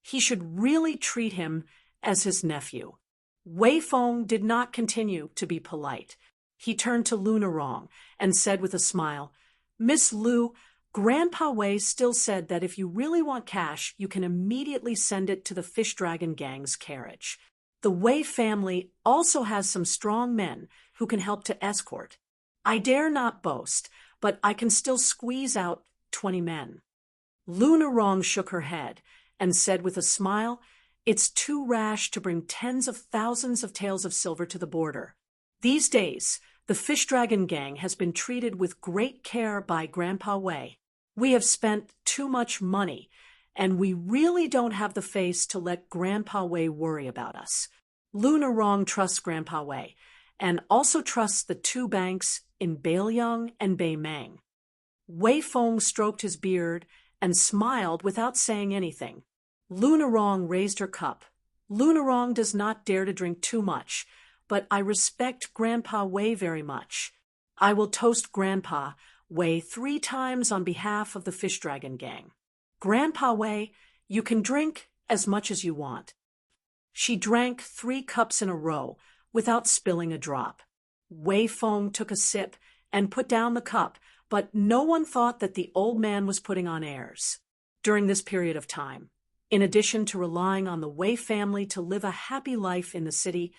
S1: He should really treat him as his nephew. Wei Feng did not continue to be polite. He turned to Lunarong and said with a smile, "Miss Lu, Grandpa Wei still said that if you really want cash, you can immediately send it to the Fish Dragon Gang's carriage. The Wei family also has some strong men who can help to escort. I dare not boast, but I can still squeeze out 20 men." Lunarong shook her head and said with a smile, "It's too rash to bring tens of thousands of taels of silver to the border. These days, the Fish Dragon Gang has been treated with great care by Grandpa Wei. We have spent too much money, and we really don't have the face to let Grandpa Wei worry about us. Lunarong trusts Grandpa Wei, and also trusts the two banks in Bailiang and Beimang." Wei Feng stroked his beard and smiled without saying anything. Lunarong raised her cup. "Lunarong does not dare to drink too much, but I respect Grandpa Wei very much. I will toast Grandpa Wei 3 times on behalf of the Fish Dragon Gang. Grandpa Wei, you can drink as much as you want." She drank 3 cups in a row without spilling a drop. Wei Feng took a sip and put down the cup, but no one thought that the old man was putting on airs. During this period of time, in addition to relying on the Wei family to live a happy life in the city,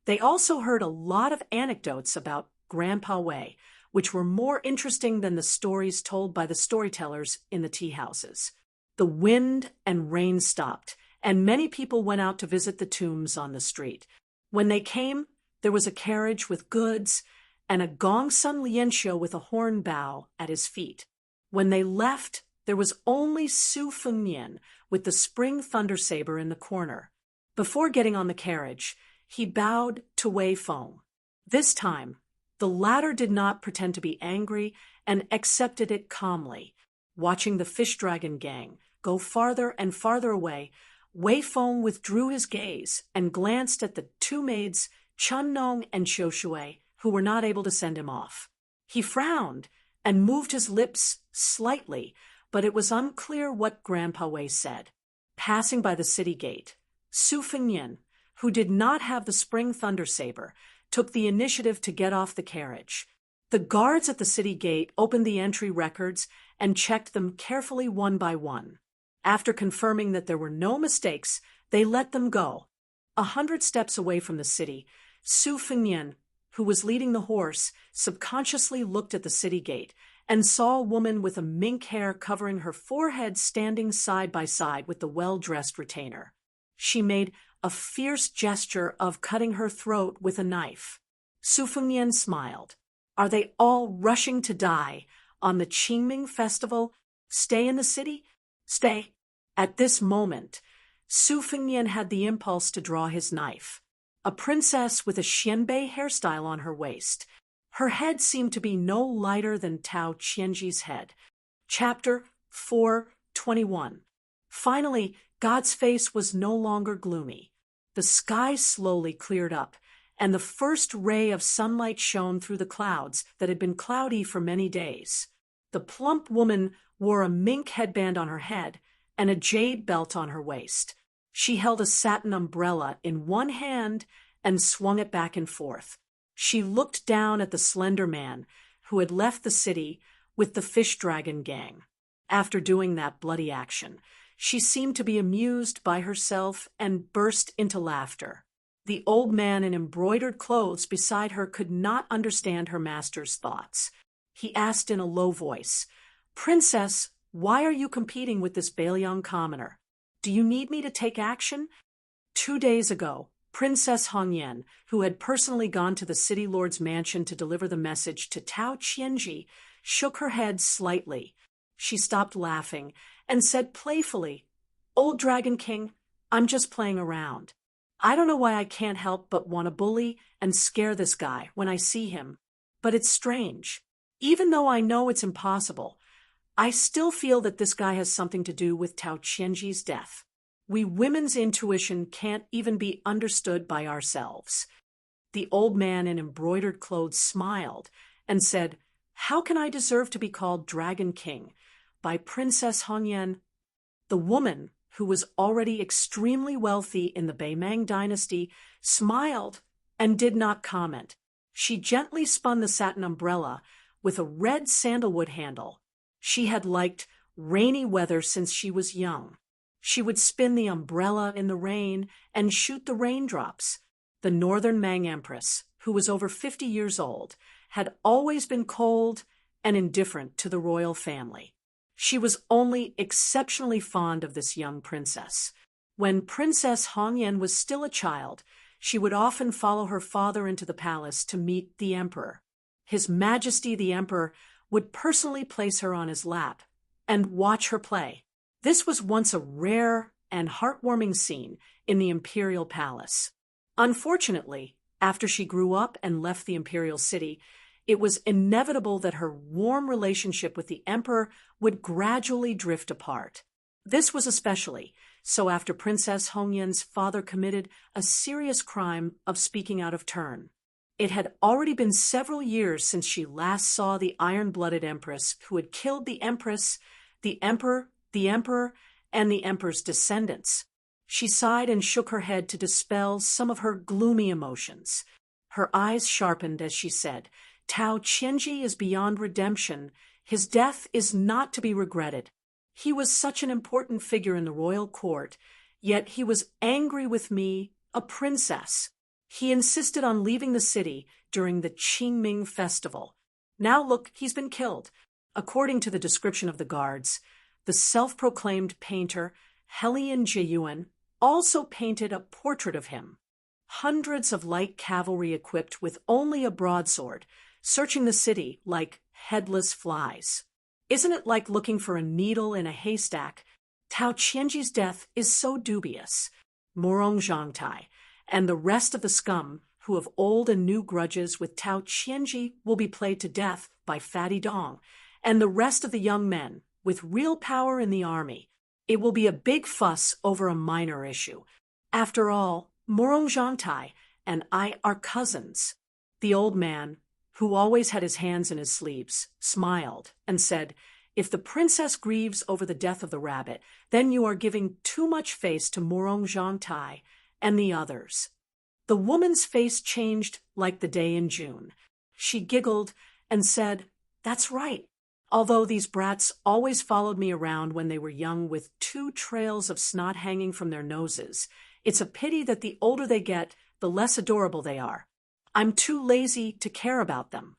S1: they also heard a lot of anecdotes about Grandpa Wei, which were more interesting than the stories told by the storytellers in the tea houses. The wind and rain stopped, and many people went out to visit the tombs on the street. When they came, there was a carriage with goods and a Gongsun Lianxiu with a horn bow at his feet. When they left, there was only Su Fengnian with the spring thunder saber in the corner. Before getting on the carriage, he bowed to Wei Feng. This time, the latter did not pretend to be angry and accepted it calmly. Watching the Fish Dragon Gang go farther and farther away, Wei Feng withdrew his gaze and glanced at the 2 maids, Chun Nong and Xiu Shui, who were not able to send him off. He frowned and moved his lips slightly, but it was unclear what Grandpa Wei said. Passing by the city gate, Su Fengnian, who did not have the spring thunder saber, took the initiative to get off the carriage. The guards at the city gate opened the entry records and checked them carefully one by one. After confirming that there were no mistakes, they let them go. 100 steps away from the city, Su Fengnian, who was leading the horse, subconsciously looked at the city gate and saw a woman with a mink hair covering her forehead standing side by side with the well-dressed retainer. She made a fierce gesture of cutting her throat with a knife. Su Fengnian smiled. "Are they all rushing to die on the Qingming festival? Stay in the city? Stay." At this moment, Su Fengnian had the impulse to draw his knife. A princess with a xianbei hairstyle on her waist. Her head seemed to be no lighter than Tao Qianji's head. Chapter 4:21. Finally, God's face was no longer gloomy. The sky slowly cleared up, and the first ray of sunlight shone through the clouds that had been cloudy for many days. The plump woman wore a mink headband on her head and a jade belt on her waist. She held a satin umbrella in one hand and swung it back and forth. She looked down at the slender man who had left the city with the Fish Dragon Gang. After doing that bloody action, she seemed to be amused by herself and burst into laughter. The old man in embroidered clothes beside her could not understand her master's thoughts. He asked in a low voice, "Princess, why are you competing with this Bailiang commoner? Do you need me to take action?" 2 days ago, Princess Hongyan, who had personally gone to the city lord's mansion to deliver the message to Tao Qianji, shook her head slightly. She stopped laughing and said playfully, "Old Dragon King, I'm just playing around. I don't know why I can't help but want to bully and scare this guy when I see him. But it's strange. Even though I know it's impossible, I still feel that this guy has something to do with Tao Qianji's death. We women's intuition can't even be understood by ourselves." The old man in embroidered clothes smiled and said, "How can I deserve to be called Dragon King? By Princess Hongyan." The woman, who was already extremely wealthy in the Beimang dynasty, smiled and did not comment. She gently spun the satin umbrella with a red sandalwood handle. She had liked rainy weather since she was young. She would spin the umbrella in the rain and shoot the raindrops. The Northern Mang Empress, who was over 50 years old, had always been cold and indifferent to the royal family. She was only exceptionally fond of this young princess. When Princess Hongyan was still a child, she would often follow her father into the palace to meet the emperor. His Majesty the Emperor would personally place her on his lap and watch her play. This was once a rare and heartwarming scene in the imperial palace. Unfortunately, after she grew up and left the imperial city, it was inevitable that her warm relationship with the emperor would gradually drift apart. This was especially so after Princess Hongyan's father committed a serious crime of speaking out of turn. It had already been several years since she last saw the iron-blooded empress who had killed the empress, the emperor, and the emperor's descendants. She sighed and shook her head to dispel some of her gloomy emotions. Her eyes sharpened as she said, "Tao Qianji is beyond redemption. His death is not to be regretted. He was such an important figure in the royal court, yet he was angry with me, a princess. He insisted on leaving the city during the Qingming festival. Now look, he's been killed." According to the description of the guards, the self-proclaimed painter Helian Jiyuan also painted a portrait of him. Hundreds of light cavalry equipped with only a broadsword, searching the city like headless flies. Isn't it like looking for a needle in a haystack? Tao Qianji's death is so dubious. Morong Zhangtai and the rest of the scum who have old and new grudges with Tao Qianji will be played to death by Fatty Dong and the rest of the young men with real power in the army. It will be a big fuss over a minor issue. After all, Morong Zhangtai and I are cousins. The old man, who always had his hands in his sleeves, smiled and said, "If the princess grieves over the death of the rabbit, then you are giving too much face to Morong Zhangtai and the others." The woman's face changed like the day in June. She giggled and said, "That's right. Although these brats always followed me around when they were young with 2 trails of snot hanging from their noses, it's a pity that the older they get, the less adorable they are. I'm too lazy to care about them."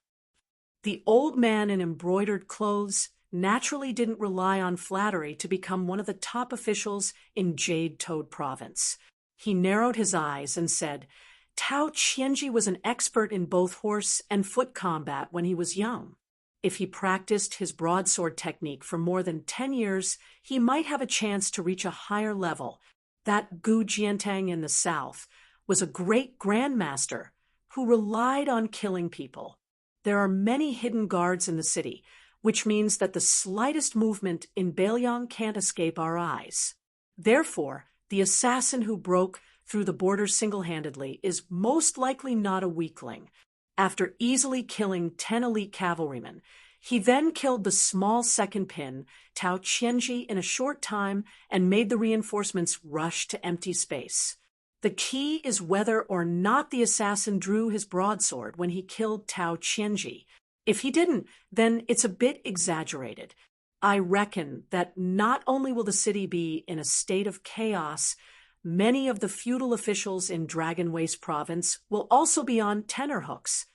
S1: The old man in embroidered clothes naturally didn't rely on flattery to become one of the top officials in Jade Toad Province. He narrowed his eyes and said, "Tao Qianji was an expert in both horse and foot combat when he was young. If he practiced his broadsword technique for more than 10 years, he might have a chance to reach a higher level. That Gu Jiantang in the south was a great grandmaster who relied on killing people. There are many hidden guards in the city, which means that the slightest movement in Beiliang can't escape our eyes. Therefore, the assassin who broke through the border single-handedly is most likely not a weakling. After easily killing 10 elite cavalrymen, he then killed the small second pin, Tao Qianji, in a short time and made the reinforcements rush to empty space. The key is whether or not the assassin drew his broadsword when he killed Tao Qianji. If he didn't, then it's a bit exaggerated. I reckon that not only will the city be in a state of chaos, many of the feudal officials in Dragon Waste Province will also be on tenterhooks."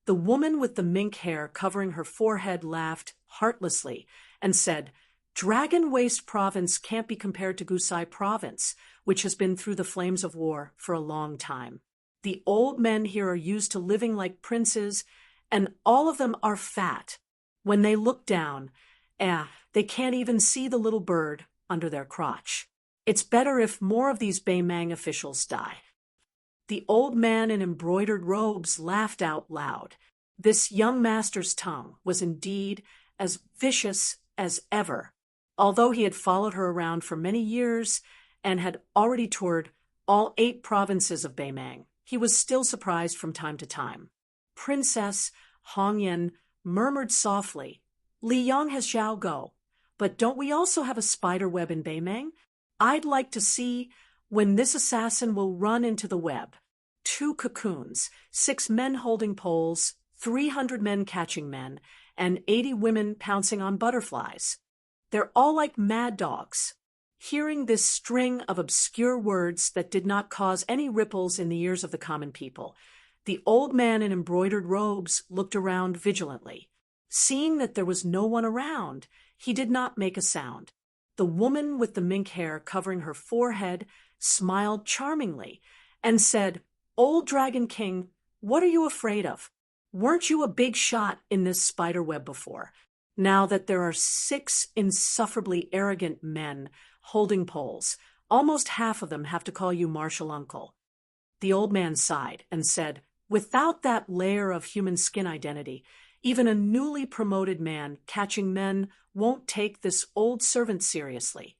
S1: The woman with the mink hair covering her forehead laughed heartlessly and said, "Dragon Waste Province can't be compared to Gusai Province, which has been through the flames of war for a long time. The old men here are used to living like princes, and all of them are fat. When they look down, they can't even see the little bird under their crotch. It's better if more of these Beimang officials die." The old man in embroidered robes laughed out loud. This young master's tongue was indeed as vicious as ever. Although he had followed her around for many years and had already toured all 8 provinces of Beimang, he was still surprised from time to time. Princess Hongyan murmured softly, "Li Yang has Zhao Go, but don't we also have a spider web in Beimang? I'd like to see when this assassin will run into the web." 2 cocoons, 6 men holding poles, 300 men catching men, and 80 women pouncing on butterflies. They're all like mad dogs. Hearing this string of obscure words that did not cause any ripples in the ears of the common people, the old man in embroidered robes looked around vigilantly. Seeing that there was no one around, he did not make a sound. The woman with the mink hair covering her forehead smiled charmingly and said, "Old Dragon King, what are you afraid of? Weren't you a big shot in this spider web before? Now that there are 6 insufferably arrogant men holding poles, almost half of them have to call you Marshal Uncle." The old man sighed and said, "Without that layer of human skin identity, even a newly promoted man catching men won't take this old servant seriously."